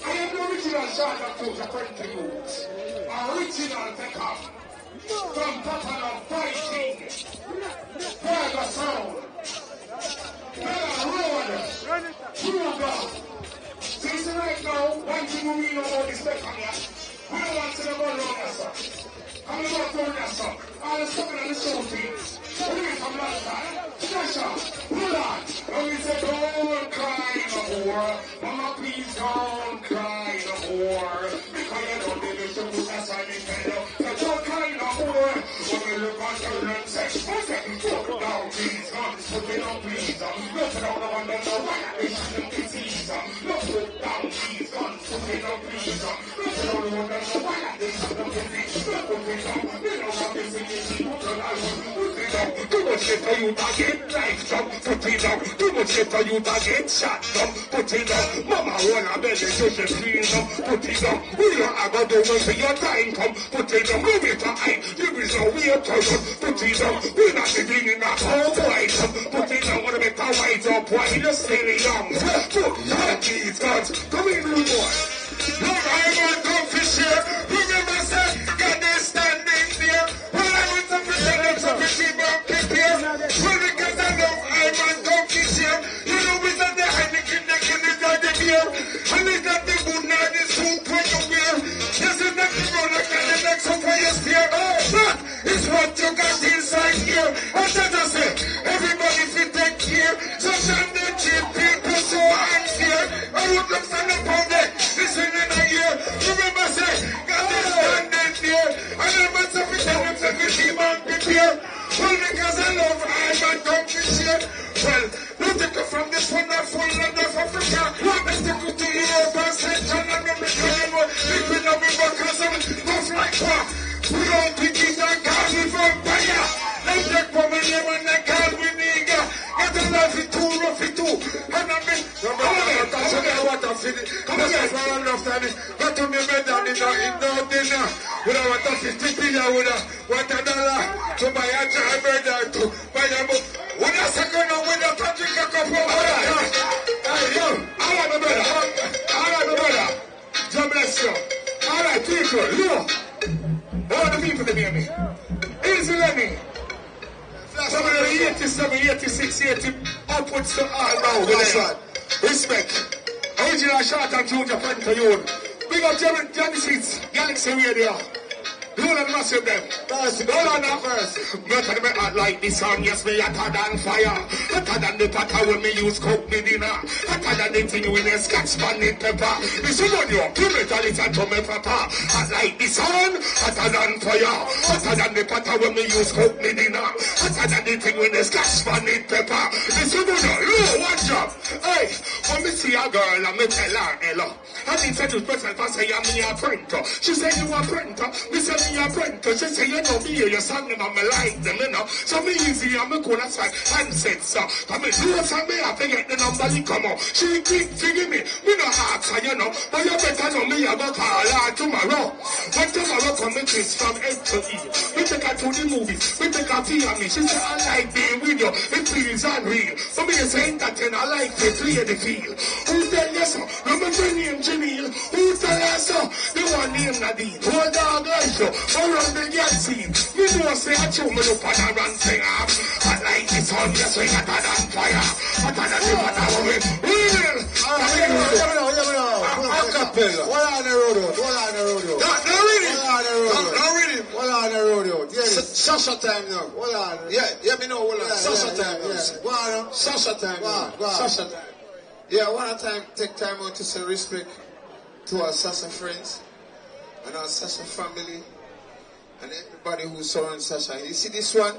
I am the original Sasha Johnson, original Peckham, from Peckham of fighting, Burger Sound, Bella Road, Kruger. Since right now, one thing we know about this Peckham here, we don't want to know about that. I'm about to know that. All the stuff in the show things. We get from last time. Sasha, hold on. And we say, don't cry no more. Mama, please don't cry no more. Because you don't need to put that side in bed. So don't cry no more. When we look on children and say, put down, please. Put it on, please. Look down, no one don't know why they shouldn't be seized. Look down, please. Put it on, please. Look down, no one don't know why they shouldn't be seized. Put it on, we don't have to see this. Put it on, too much shit for you to get life done. Put it on, too much shit for you to get shot done. Put it on, mama wanna beg you to feel them. Put it on, we don't have to do when your time come. Put it on, move it to hide. You is no way to run. Put it on, we're not sitting in that whole white. Put it on, wanna make a white up while you're still young. Put your keys, guns, come in, little boy. Look, I'm on comfy here. Remember, say, God is standing there. Well, I want to pretend I'm so pretty, but prepare. Well, because I know I'm on comfy here. You know, we're not the Heineken, the Guinness, or the beer. And it's not the good, not the soup when you wear. This is not the road, like the next one for your spear. But it's what you got inside here. What does I say? Everybody fit take care. So shall the cheap people so unfair. I would look stand up on there. Listen in a year. Remember, say, God is standing there. And I'm not so fit and it's a pretty man prepare. Well, because I love I'm and don't be here. Well, don't take it from this wonderful land of Africa. Let's take it to Europe and Central America. People know me because I'm tough like what? We don't pick it and call me vampire. They take for me name and they call me nigga. Get a life it too rough it too. And I mean, what I'm feeling. Come on, guys, I don't know if got to me bed down in no dinner. We don't want to 50 billion with a $1 to buy a child bird to buy a book. When I second now, when I can drink a cup of water. Hey, yo, all right, my brother. All right, my brother. God bless you. All right, people, look. All the people that hear me. Easy learning. Some of the 87, 86, 80, upwards to all now. That's right. Respect. Original short and tune Japan to you. Big up Johnny Seats, Galaxy Radio. The whole of the massive them. Hold on now first. Me tell me hot like the sun, yes me hotter than fire. Hotter than the potter when me use cook me dinner. Hotter than the thing with the scotch bonnet pepper. This is on you, give me a little to me papa. Hot like the sun, hotter than fire. Hotter than the potter when me use cook me dinner. Hotter than the thing with the scotch bonnet pepper. This is on you, watch up. Hey, when me see a girl and me tell her hello. I think that you person for say I'm me a printer. She say you a printer. Me say me a printer. She say you know me hear your song and me like them, you know. So me easy and me cool as like handset, so. Come me do some me have to get the number to come out. She keep singing me. Me no hard, so you know. But you better know me I go call her tomorrow. When tomorrow come me kiss from head to E. We take her to the movies. We take her to me. She say I like being with you. It feels unreal. For me saying that then I like to play the field. Who tell you so? No me name Janelle. Who tell you so? The one name Nadine. Who dog like you? Around the yard scene. Me know say I chew me up and I run sing up. I like this on your swing hotter than fire. Hotter than the matter of it. Real. Acapella. What on the road out? What on the road out? No reading. What on the road out? No reading. What on the road out? Sasha time now. What on? Yeah, me know what on. Sasha time now. Go on. Sasha time now. Sasha time. Yeah, I want to take time out to say respect to our Sasha friends and our Sasha family and everybody who surrounds Sasha. You see this one?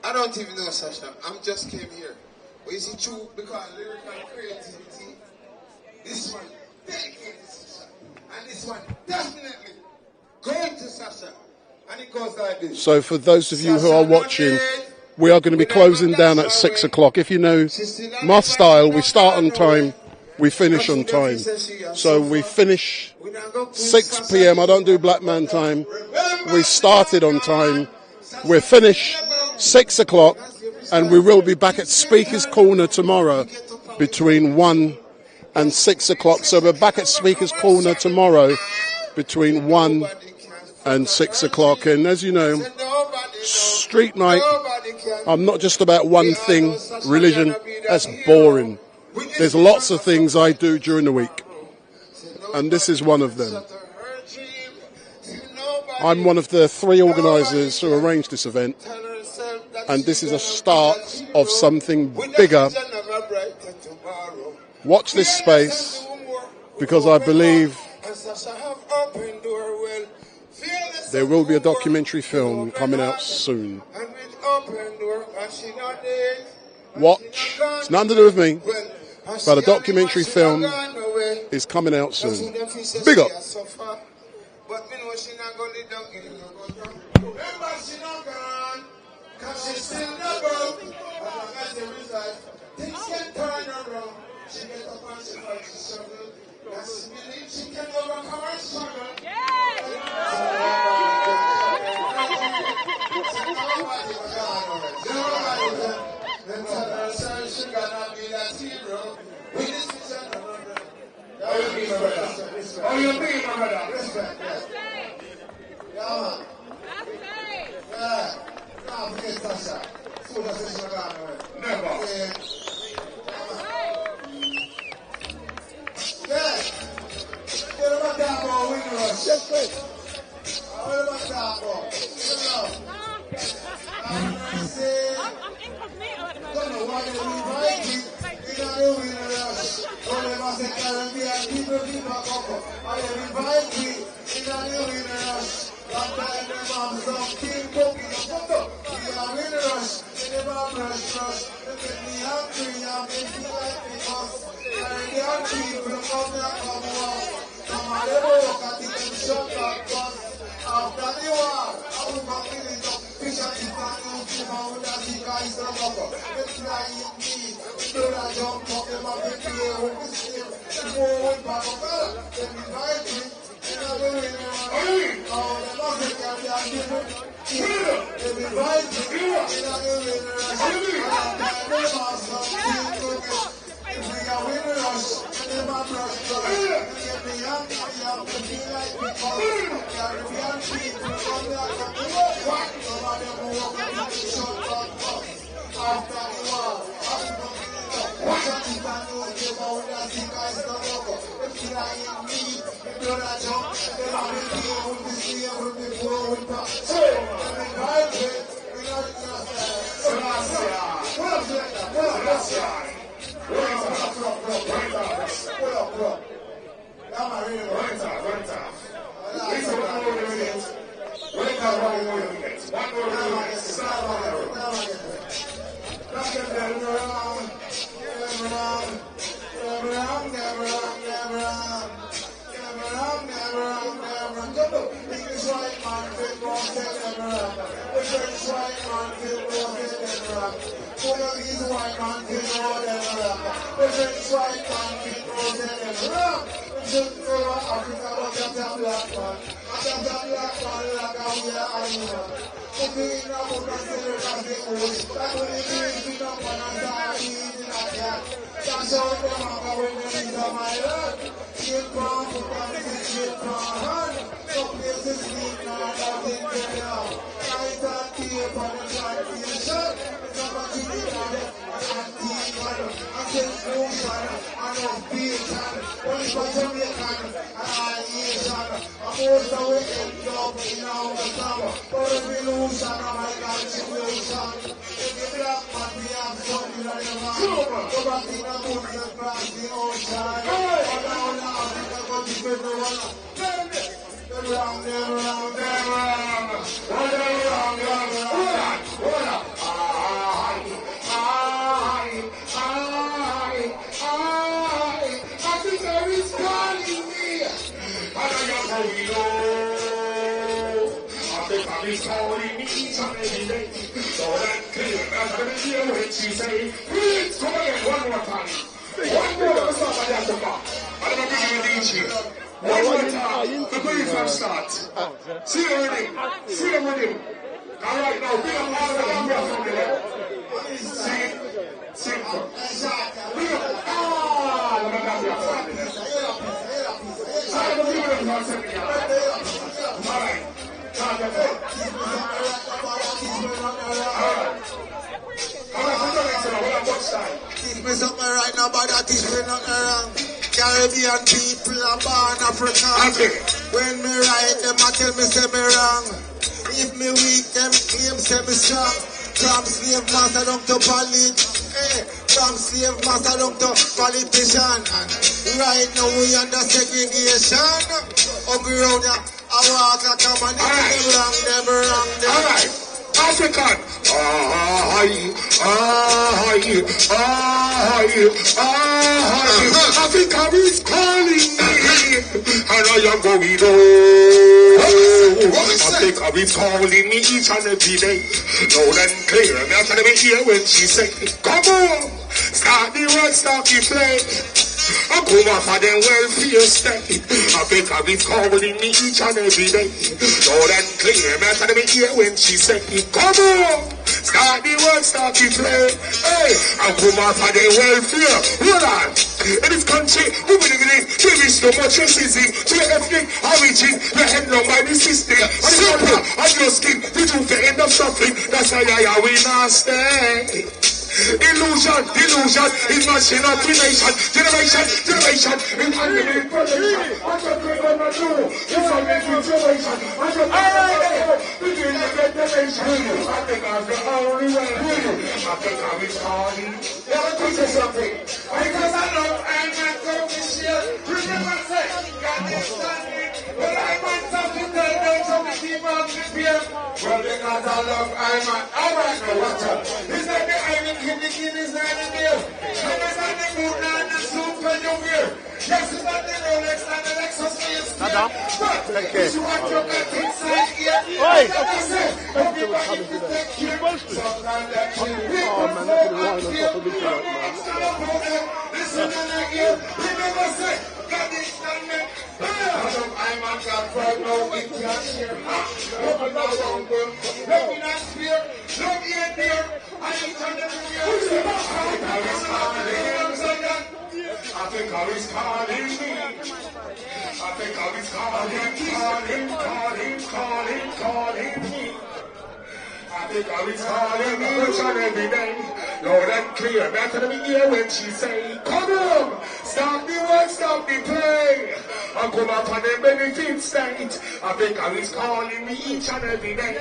I don't even know Sasha. I'm just came here. But you see, true, because lyrical creativity, this one dedicated to Sasha. And this one definitely going to Sasha. And it goes like this. So for those of you who are watching, we are going to be closing down at 6 o'clock. If you know my style, we start on time, we finish on time. So we finish 6 p.m. I don't do black man time. We started on time. We're finished 6 o'clock, and we will be back at Speaker's Corner tomorrow between 1 and 6 o'clock. So we're back at Speaker's Corner tomorrow between 1 and 6 o'clock. And as you know, Street Mic, I'm not just about one thing, religion. That's boring. There's lots of things I do during the week, and this is one of them. I'm one of the 3 organisers who arranged this event, and this is a start of something bigger. Watch this space, because I believe there will be a documentary film coming out soon. Watch. It's nothing to do with me, but a documentary film is coming out soon. Big up. But me know she not gonna live down in the remember she not gone, cause she still not broke. As long as the result, things can turn around. She get up and she fight to struggle. And she believes she can overcome her struggle. Then tell her she gonna be that hero. We just oh, you be my brother. Oh, you be my brother. Respect. Yeah, man. Yeah. Nah, forget Sasha. So that's what she's gone away. Never. Yeah. What about that ball? We know. Just wait. What about that ball? I'm incognito at the moment. Don't know why they leave right here. You know they win a rush. All them as a Caribbean people keep a couple. I invite me. You know they win a rush. Long time them have some king cookie. You know win a rush. They never brush. They make me hungry. I'm making like me boss. Caribbean people come here come walk. Come on, they walk and they can shut up bus. After the war, I will come in it up. Fish and eat and you keep on with that big guys to the upper. They fly in me. They don't jump up. They might be clear with the steam. They go with Papa Fella. They invite me. They know they win the money. Oh, they must be carrying different. They invite me. They know they win the rush. They must have been cooking. If we can win the rush, they never brush. They get me up. They feel like we come. Caribbean people come back from the work. Some of them walk up in the short back bus. After the war, after watch out if I know they bow that the guys don't walk up. They feel like in me. Caribbean people are born African. When me right, them a tell me say me wrong. If me weak, them claim say me strong. From slave master down to college. From slave master down to politician. Right now we under segregation. Hungry round ya, I walk like a man. Them wrong. Alright, African. Africa is calling me, and I am going home. Africa is calling me each and every day. Loud and clear, and I'm going to hear when she say, come on, start the work, start the play. I come off for them welfare state. Africa is calling me each and every day. Loud and clear, and I'm going to hear when she say, come on, start the work, start the play. Hey, I come off for them welfare. Hold on. In this country, we believe in it. There is so much racism to the ethnic origin. We're headed on by the system. And the water on your skin, the truth, the end of suffering. That's why I will not stay. Illusion is machine of generation. In unlimited production. What's a great one to do? It's a making generation. What's a between the federation. I think I'm the only way. I think I'm his calling. Let me teach you something. Because I know I'm not going this year. Remember, say, God is standing. Well, I'm not talking to them, so we keep on prepare. Well, because I love I'm not. All right, now, watch out. It's like the island. The king is not in there. And it's not the moon and the soup when you wear. Yes, it's not the Rolex and the Lexus for your skin. But if you want your cut inside here, like I said, everybody will take care. Sometimes that you listen to the ear. Remember, say, God is standing. I'm a God for no we can't share. Open the world, let me not fear. Look here, dear. I ain't trying to do you. Africa is calling me. Africa is calling me. Africa is calling me each and every day. Loud and clear, better than me hear when she say, come on, stop the work, stop the play. I come up on the benefit state. I think I was calling me each and every day.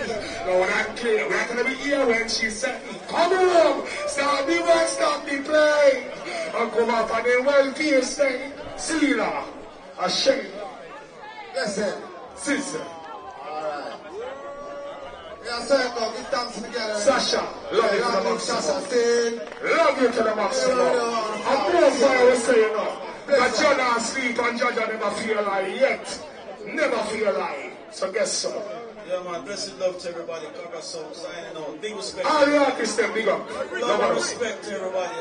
Loud and clear, we're gonna be here when she said, come home, start the work, stop the play. I come up on the welfare state. Sila, a shame. Listen. Sister. Alright. Yeah, so now give thanks together. Sasha, love you to the maximum. Love you to the maximum. I'm more for what I was saying now. That you're not asleep and Judge never feel like yet. Never feel like. So guess so. Yeah, man, blessed love to everybody. Congrats, so signing on. Big respect. All the artists, them big up. Love and respect to everybody.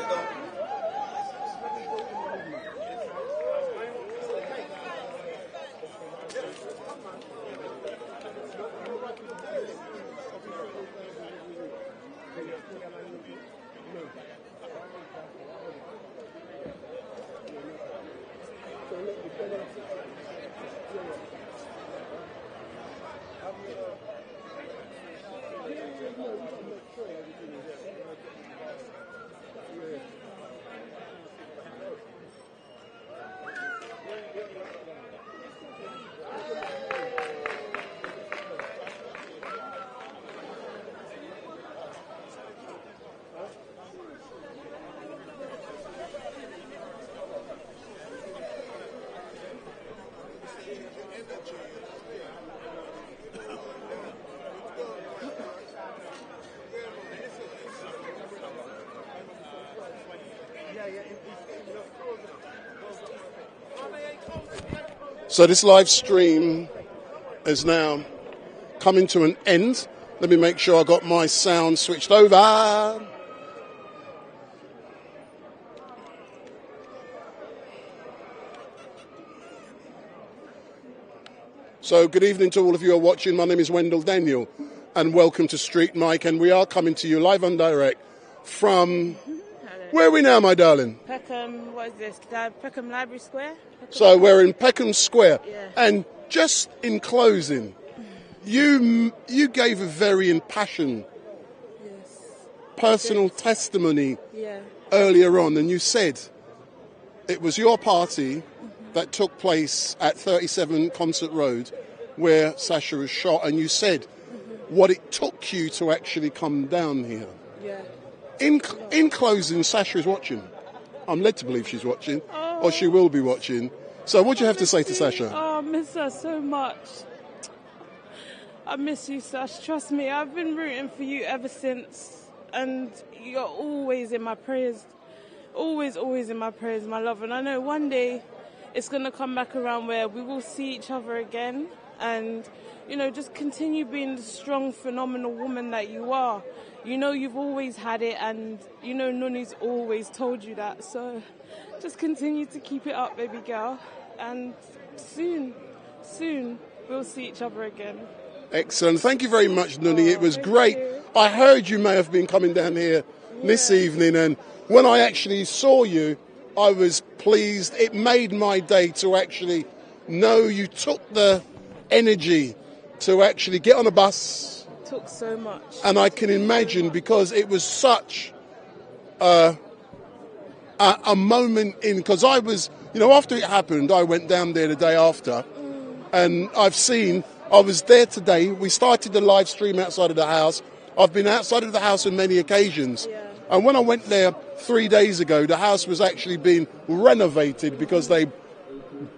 So this live stream is now coming to an end. Let me make sure I got my sound switched over. So good evening to all of you who are watching. My name is Wendell Daniel and welcome to Street Mic, and we are coming to you live and direct from... Where are we now, my darling? Peckham, what is this? Peckham Library Square? So we're in Peckham Square. Yeah. And just in closing, you gave a very impassioned personal testimony earlier on, and you said it was your party that took place at 37 Concert Road where Sasha was shot, and you said what it took you to actually come down here. Yeah. In closing, Sasha is watching. I'm led to believe she's watching, or she will be watching. So what do you have to say to Sasha? Oh, I miss her so much. I miss you, Sash. Trust me, I've been rooting for you ever since. And you're always in my prayers. Always, always in my prayers, my love. And I know one day it's going to come back around where we will see each other again. And, you know, just continue being the strong, phenomenal woman that you are. You know you've always had it, and you know Nuni's always told you that. So just continue to keep it up, baby girl. And soon we'll see each other again. Excellent. Thank you very much, Nuni. It was great. I heard you may have been coming down here this evening, and when I actually saw you, I was pleased. It made my day to actually know you took the energy to actually get on a bus. Took so much. And I can imagine, because it was such a moment in, because I was, you know, after it happened, I went down there the day after, and I was there today. We started the live stream outside of the house. I've been outside of the house on many occasions. And when I went there 3 days ago, the house was actually being renovated because they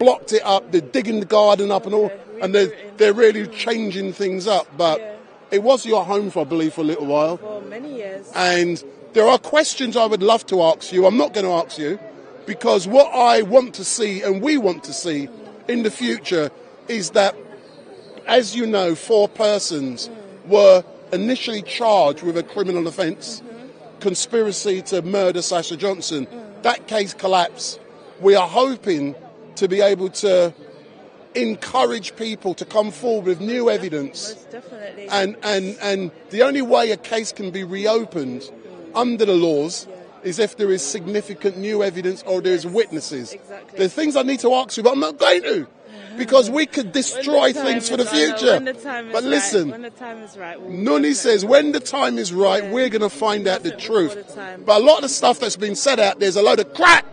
blocked it up. They're digging the garden up and all, and they're really changing things up. But it was your home, I believe, for a little while. For many years. And there are questions I would love to ask you. I'm not going to ask you, because what I want to see and we want to see in the future is that, as you know, 4 persons were initially charged with a criminal offence, conspiracy to murder Sasha Johnson. That case collapsed. We are hoping to be able to encourage people to come forward with new evidence. Most definitely. And the only way a case can be reopened under the laws is if there is significant new evidence or there is witnesses. Exactly. There's things I need to ask you, but I'm not going to, because we could destroy things for the future. But listen, when the time is right, Nuni says when the time is right, we're going to find out the truth. But a lot of the stuff that's been said out there's a load of crap.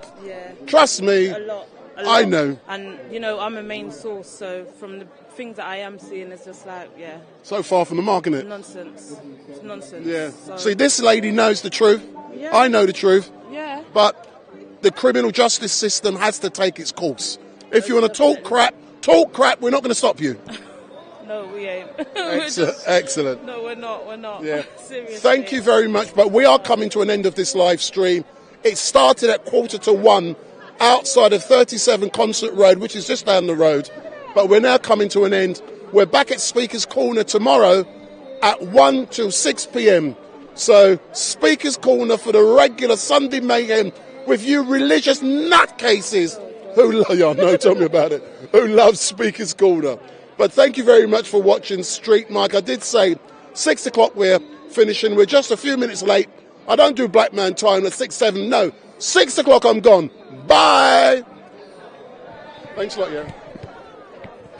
Trust me. A lot. a lot. I know. And, you know, I'm a main source, so from the things that I am seeing, it's just like, yeah. So far from the mark, isn't it? Nonsense. It's nonsense. Yeah. So, See, this lady knows the truth. Yeah. I know the truth. Yeah. But the criminal justice system has to take its course. If you want to talk crap, we're not going to stop you. No, we ain't. Excellent. No, we're not. Yeah. Seriously. Thank you very much. But we are coming to an end of this live stream. It started at 1:45 outside of 37 Concert Road, which is just down the road. But we're now coming to an end. We're back at Speaker's Corner tomorrow at 1 till 6 p.m. So Speaker's Corner for the regular Sunday mayhem with you religious nutcases who tell me about it, who love Speaker's Corner. But thank you very much for watching Street Mike. I did say 6 o'clock we're finishing. We're just a few minutes late. I don't do black man time at 6, 7. No, 6 o'clock I'm gone. Bye. Thanks a lot, yeah.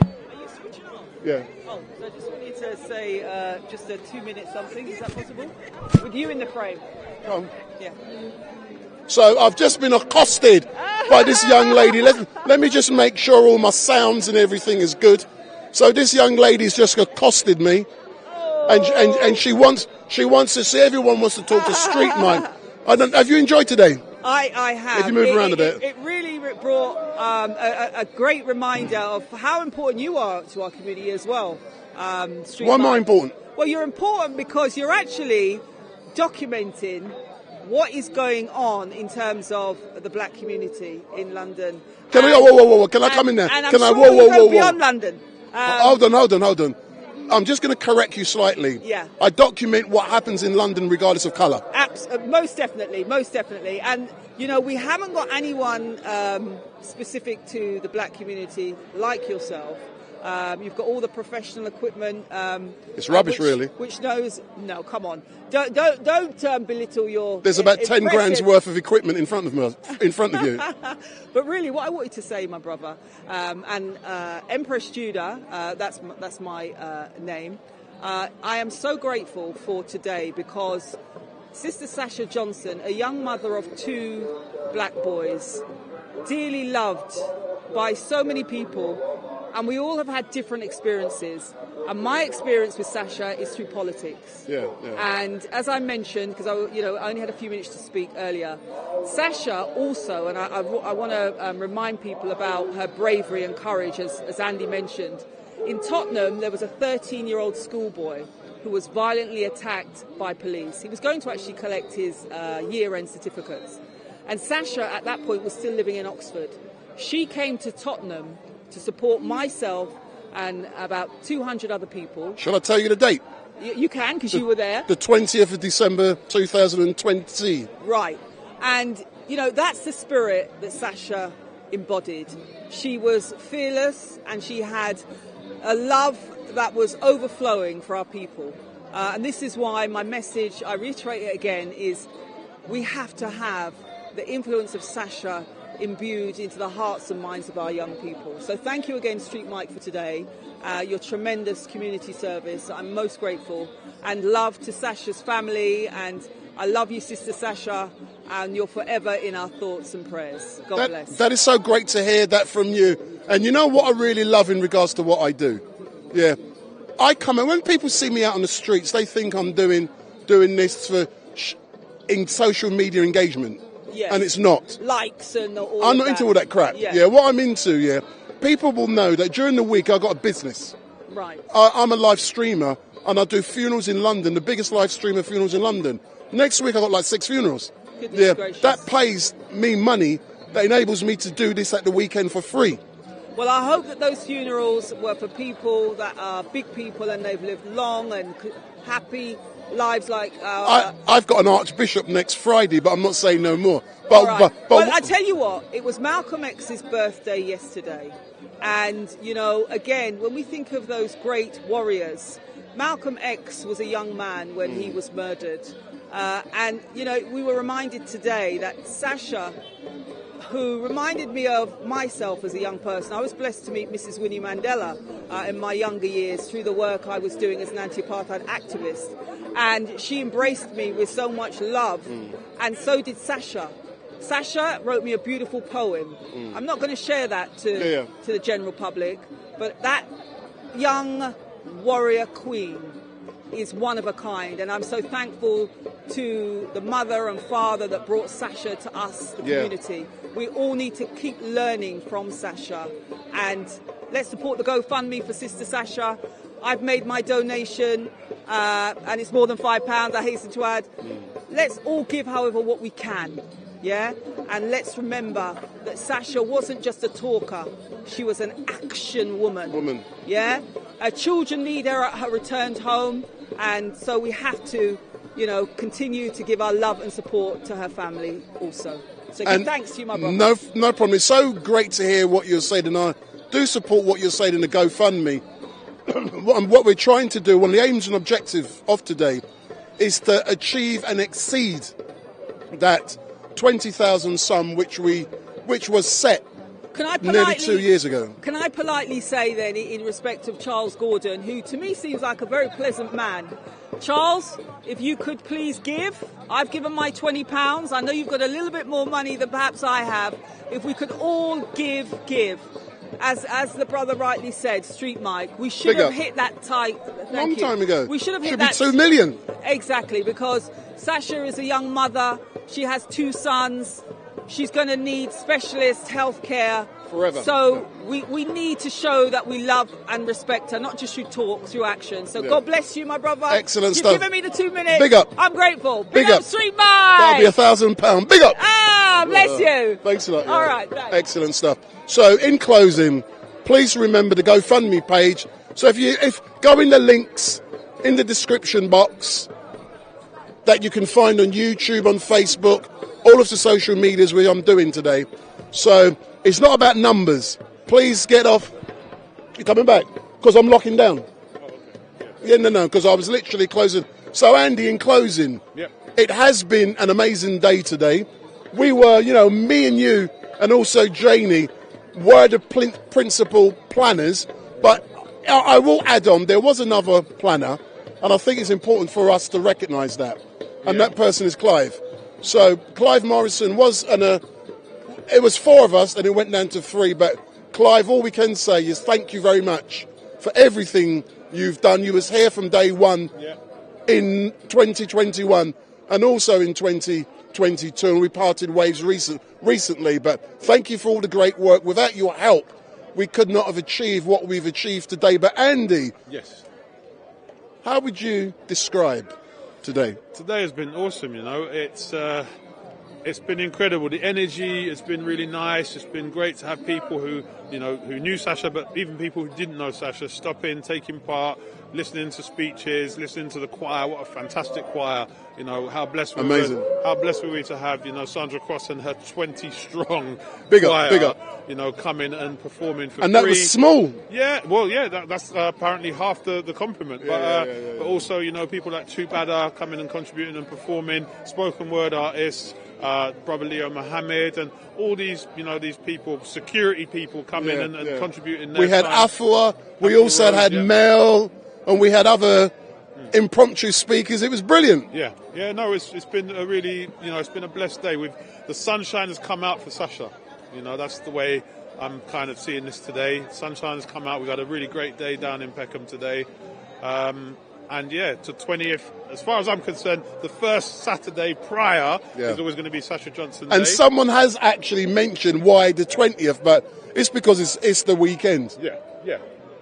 Are you switching on? Yeah. Oh, so I just wanted to say just a 2-minute something. Is that possible? With you in the frame. Yeah. So I've just been accosted by this young lady. Let me just make sure all my sounds and everything is good. So this young lady's just accosted me, and she wants to see. Everyone wants to talk to Street Mike. Have you enjoyed today? I have. Have you moved around a bit? It really brought a great reminder of how important you are to our community as well. Street Why am I Mike. important? Well, you're important because you're actually documenting what is going on in terms of the black community in London. Can I? Whoa! Can I come in there? And I'm Can I? sure you go Whoa! beyond London. Hold on. I'm just going to correct you slightly. Yeah. I document what happens in London regardless of colour. Most definitely. And, you know, we haven't got anyone specific to the black community like yourself. You've got all the professional equipment. It's rubbish, really. Which knows... No, come on. Don't belittle your... There's about 10 grand's worth of equipment in front of you. But really, what I wanted to say, my brother, and Empress Judah, that's my name, I am so grateful for today because Sister Sasha Johnson, a young mother of 2 black boys, dearly loved by so many people, and we all have had different experiences. And my experience with Sasha is through politics. Yeah. And as I mentioned, because I only had a few minutes to speak earlier, Sasha also, and I want to remind people about her bravery and courage, as Andy mentioned. In Tottenham, there was a 13-year-old schoolboy who was violently attacked by police. He was going to actually collect his year-end certificates. And Sasha, at that point, was still living in Oxford. She came to Tottenham to support myself and about 200 other people. Shall I tell you the date? You can, because you were there. The 20th of December 2020. Right. And, you know, that's the spirit that Sasha embodied. She was fearless and she had a love that was overflowing for our people. And this is why my message, I reiterate it again, is we have to have the influence of Sasha imbued into the hearts and minds of our young people. So thank you again, Street Mike, for today. Your tremendous community service. I'm most grateful. And love to Sasha's family. And I love you, Sister Sasha. And you're forever in our thoughts and prayers. God bless. That is so great to hear that from you. And you know what I really love in regards to what I do? Yeah. I come, and when people see me out on the streets, they think I'm doing this in social media engagement. Yes. And it's not. Likes and all I'm not into all that crap. Yeah. What I'm into, people will know that during the week I've got a business. Right. I'm a live streamer and I do funerals in London, the biggest live streamer funerals in London. Next week I've got like 6 funerals. Goodness gracious. That pays me money that enables me to do this at the weekend for free. Well, I hope that those funerals were for people that are big people and they've lived long and happy lives like I've got an archbishop next Friday, but I'm not saying no more. But I tell you what, it was Malcolm X's birthday yesterday. And, you know, again, when we think of those great warriors, Malcolm X was a young man when he was murdered. And, you know, we were reminded today that Sasha, who reminded me of myself as a young person. I was blessed to meet Mrs. Winnie Mandela in my younger years through the work I was doing as an anti-apartheid activist. And she embraced me with so much love, and so did Sasha. Sasha wrote me a beautiful poem. I'm not going to share that to the general public, but that young warrior queen is one of a kind, and I'm so thankful to the mother and father that brought Sasha to us, the community. We all need to keep learning from Sasha, and let's support the GoFundMe for Sister Sasha. I've made my donation, and it's more than £5, I hasten to add. Let's all give, however, what we can, and let's remember that Sasha wasn't just a talker, she was an action woman. Her children need her at her returned home, and so we have to, continue to give our love and support to her family also. So give thanks to you, my brother. No problem. It's so great to hear what you're saying, and I do support what you're saying in the GoFundMe. What we're trying to do, one of the aims and objectives of today, is to achieve and exceed that 20,000 sum which was set nearly 2 years ago. Can I politely say then, in respect of Charles Gordon, who to me seems like a very pleasant man, Charles, if you could please give. I've given my £20. I know you've got a little bit more money than perhaps I have. If we could all give. As the brother rightly said, StreetMic, we should have hit that tight. Long time ago. We should have hit should that. Be 2 million. Exactly, because Sasha is a young mother. She has 2 sons. She's going to need specialist health care. Forever. So we need to show that we love and respect her, not just through talk, through action. So God bless you, my brother. Excellent You've stuff. You've given me the 2 minutes. Big up. I'm grateful. Big up. StreetMic. That'll be £1,000. Big up. Bless you. Thanks a lot. All right. Thanks. Excellent stuff. So in closing, please remember the GoFundMe page. So if go in the links in the description box that you can find on YouTube, on Facebook, all of the social medias which I'm doing today. So it's not about numbers. Please get off. You're coming back? Because I'm locking down. No, because I was literally closing. So Andy, in closing, it has been an amazing day today. We were, me and you, and also Janie, were the principal planners. But I will add on, there was another planner, and I think it's important for us to recognise that. And that person is Clive. So Clive Morrison was it was 4 of us, and it went down to 3. But Clive, all we can say is thank you very much for everything you've done. You was here from day one in 2021 and also in 2022, and we parted ways recently. But thank you for all the great work. Without your help, we could not have achieved what we've achieved today. But Andy, how would you describe today? Today has been awesome. It's been incredible. The energy has been really nice. It's been great to have people who knew Sasha, but even people who didn't know Sasha, stop in, taking part, listening to speeches, listening to the choir. What a fantastic choir. How blessed we were. How blessed were we to have, Sandra Cross and her 20-strong choir, big up. Coming and performing for and free. That was small. That's apparently half the compliment. But also, people like Tubada coming and contributing and performing, spoken word artists, Brother Leo Mohammed, and all these, these people, security people coming and contributing their We had time. Afua, we also had Mel, and we had other impromptu speakers. It was brilliant. It's been a really, it's been a blessed day. The sunshine has come out for Sasha. That's the way I'm kind of seeing this today. Sunshine has come out. We've had a really great day down in Peckham today. To 20th, as far as I'm concerned, the first Saturday prior is always going to be Sasha Johnson Day. And someone has actually mentioned why the 20th, but it's because it's the weekend.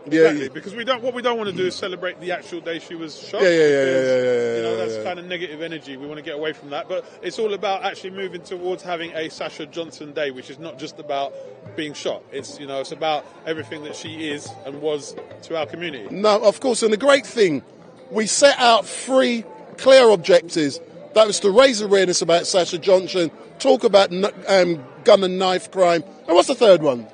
Exactly. Because what we don't want to do is celebrate the actual day she was shot. That's kind of negative energy. We want to get away from that. But it's all about actually moving towards having a Sasha Johnson Day, which is not just about being shot. It's it's about everything that she is and was to our community. No, of course. And the great thing, we set out 3 clear objectives. That was to raise awareness about Sasha Johnson, talk about gun and knife crime. And what's the third one?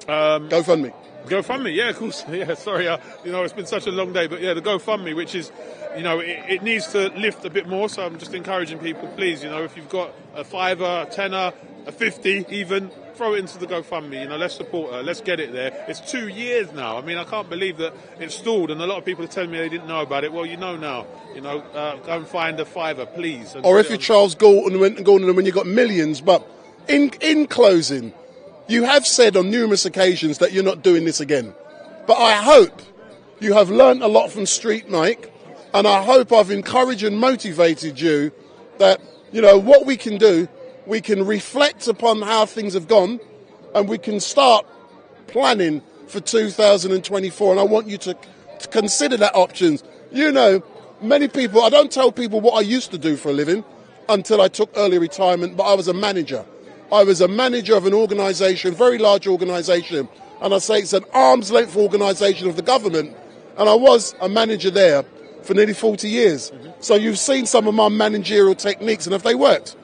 GoFundMe. GoFundMe, of course. Sorry, it's been such a long day, but the GoFundMe, which is, it needs to lift a bit more. So I'm just encouraging people, please, if you've got a £5, a £10, a £50 even, throw it into the GoFundMe. Let's support her. Let's get it there. It's 2 years now. I mean, I can't believe that it's stalled, and a lot of people are telling me they didn't know about it. Well, you know now. Go and find a fiver, please. Or if you're Charles Gordon when you got millions. But in closing, you have said on numerous occasions that you're not doing this again. But I hope you have learnt a lot from StreetMic, and I hope I've encouraged and motivated you that, what we can do, we can reflect upon how things have gone, and we can start planning for 2024. And I want you to consider that options. Many people, I don't tell people what I used to do for a living until I took early retirement, but I was a manager. I was a manager of an organisation, very large organisation, and I say it's an arm's length organisation of the government, and I was a manager there for nearly 40 years. Mm-hmm. So you've seen some of my managerial techniques, and have they worked?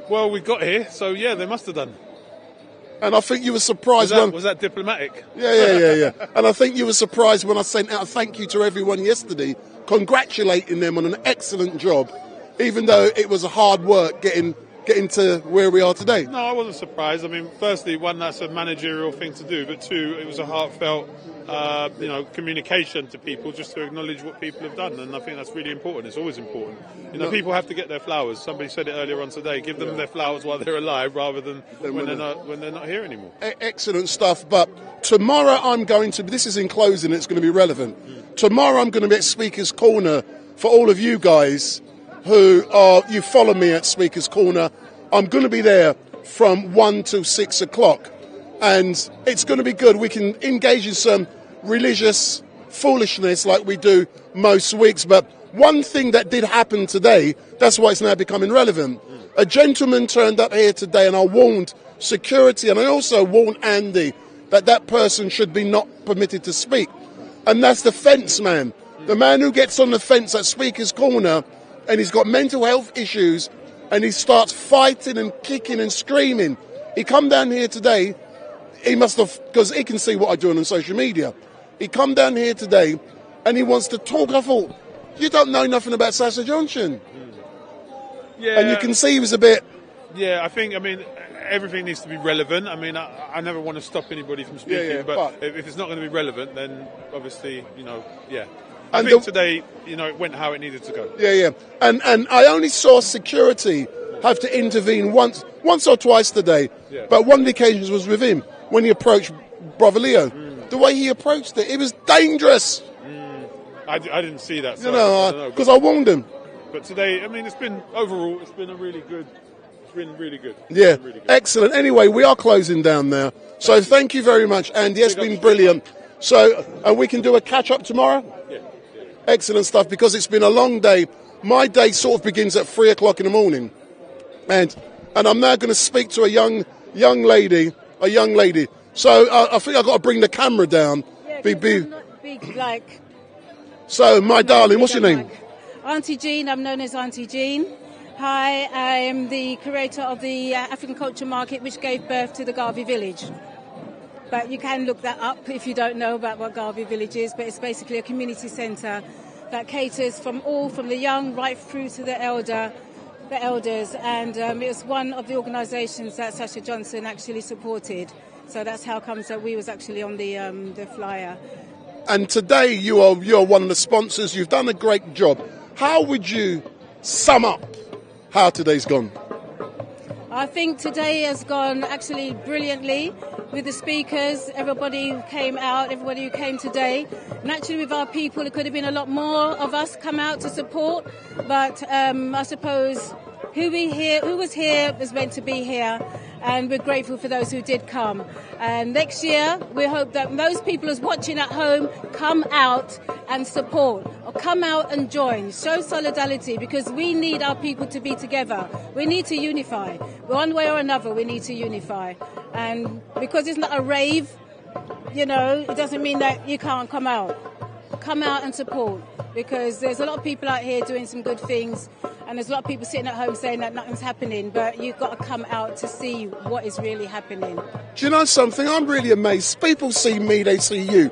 Well, we got here, so yeah, they must have done. And I think you were surprised was that diplomatic? Yeah. And I think you were surprised when I sent out a thank you to everyone yesterday, congratulating them on an excellent job, even though it was hard work getting to where we are today. No, I wasn't surprised. I mean, firstly, one, that's a managerial thing to do, but two, it was a heartfelt communication to people, just to acknowledge what people have done, and I think that's really important. It's always important. People have to get their flowers. Somebody said it earlier on today. Give them their flowers while they're alive, rather than when they're not here anymore. Excellent stuff. But tomorrow I'm going to. This is in closing. It's going to be relevant. Tomorrow I'm going to be at Speaker's Corner for all of you guys who you follow me at Speaker's Corner. I'm going to be there from 1 to 6 o'clock, and it's going to be good. We can engage in some religious foolishness like we do most weeks, but one thing that did happen today, that's why it's now becoming relevant. A gentleman turned up here today, and I warned security, and I also warned Andy that person should be not permitted to speak, and that's the fence man. The man who gets on the fence at Speaker's Corner, and he's got mental health issues, and he starts fighting and kicking and screaming. He come down here today, he must have, because he can see what I do on social media. He come down here today and he wants to talk. I thought, you don't know nothing about Sasha Johnson. Yeah. And you can see he was a bit... Yeah, I mean, everything needs to be relevant. I mean, I never want to stop anybody from speaking, but if it's not going to be relevant, then obviously, yeah. I think today, it went how it needed to go. Yeah. And I only saw security have to intervene once or twice today, but one of the occasions was with him, when he approached Brother Leo. The way he approached it was dangerous. I didn't see that. Because I warned him. But today, I mean, it's been really good. It's been really good. Yeah, really good. Excellent. Anyway, we are closing down now. So thank you very much, Andy. It's been brilliant. So, and we can do a catch-up tomorrow? Yeah. Excellent stuff, because it's been a long day. My day sort of begins at 3 o'clock in the morning. And I'm now going to speak to a young lady. So I think I've got to bring the camera down. Yeah, So, my darling, what's your name? Auntie Jean. I'm known as Auntie Jean. Hi, I am the curator of the African Culture Market, which gave birth to the Garvey Village. But you can look that up if you don't know about what Garvey Village is. But it's basically a community centre that caters from the young right through to the elders. And it was one of the organisations that Sasha Johnson actually supported. So that's how it comes that we was actually on the flyer. And today you're one of the sponsors. You've done a great job. How would you sum up how today's gone? I think today has gone actually brilliantly with the speakers, everybody who came out, everybody who came today. Naturally, with our people, it could have been a lot more of us come out to support, but I suppose who was here was meant to be here, and we're grateful for those who did come. And next year, we hope that those people who's watching at home come out and support, or come out and join, show solidarity, because we need our people to be together. We need to unify. One way or another, we need to unify. And because it's not a rave, it doesn't mean that you can't come out. Come out and support, because there's a lot of people out here doing some good things, and there's a lot of people sitting at home saying that nothing's happening, but you've got to come out to see what is really happening. Do you know something? I'm really amazed. People see me, they see you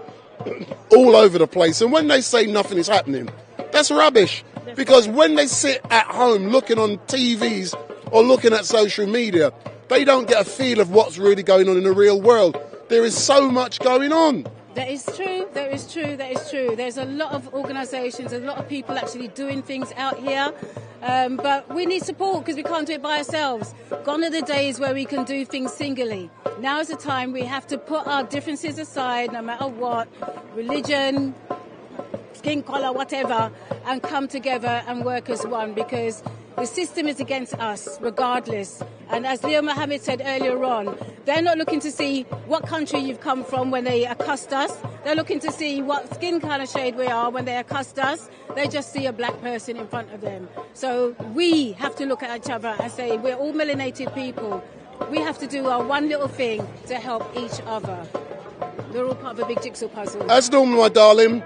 all over the place, and when they say nothing is happening, that's rubbish. Because when they sit at home looking on TVs or looking at social media, they don't get a feel of what's really going on in the real world. There is so much going on. That is true, that is true, that is true. There's a lot of organisations, a lot of people actually doing things out here. But we need support because we can't do it by ourselves. Gone are the days where we can do things singly. Now is the time we have to put our differences aside, no matter what, religion, skin colour, whatever, and come together and work as one, because the system is against us, regardless. And as Leo Mohammed said earlier on, they're not looking to see what country you've come from when they accost us. They're looking to see what skin kind of shade we are when they accost us. They just see a black person in front of them. So we have to look at each other and say, we're all melanated people. We have to do our one little thing to help each other. We're all part of a big jigsaw puzzle. As normal, my darling,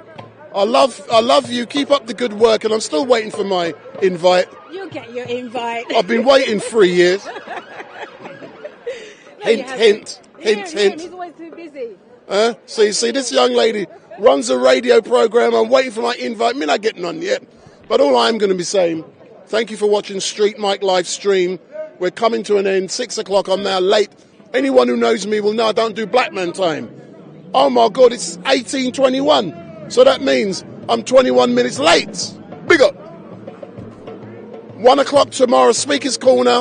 I love you. Keep up the good work, and I'm still waiting for my invite. You'll get your invite. I've been waiting 3 years. Hint, hint, hint, hint. He's always too busy. See, this young lady runs a radio program. I'm waiting for my invite. I mean, I get none yet. But all I'm going to be saying, thank you for watching StreetMic LiveStream. We're coming to an end. 6 o'clock. I'm now late. Anyone who knows me will know I don't do black man time. Oh my God, it's 18:21. So that means I'm 21 minutes late. Big up. 1 o'clock tomorrow, Speaker's Corner.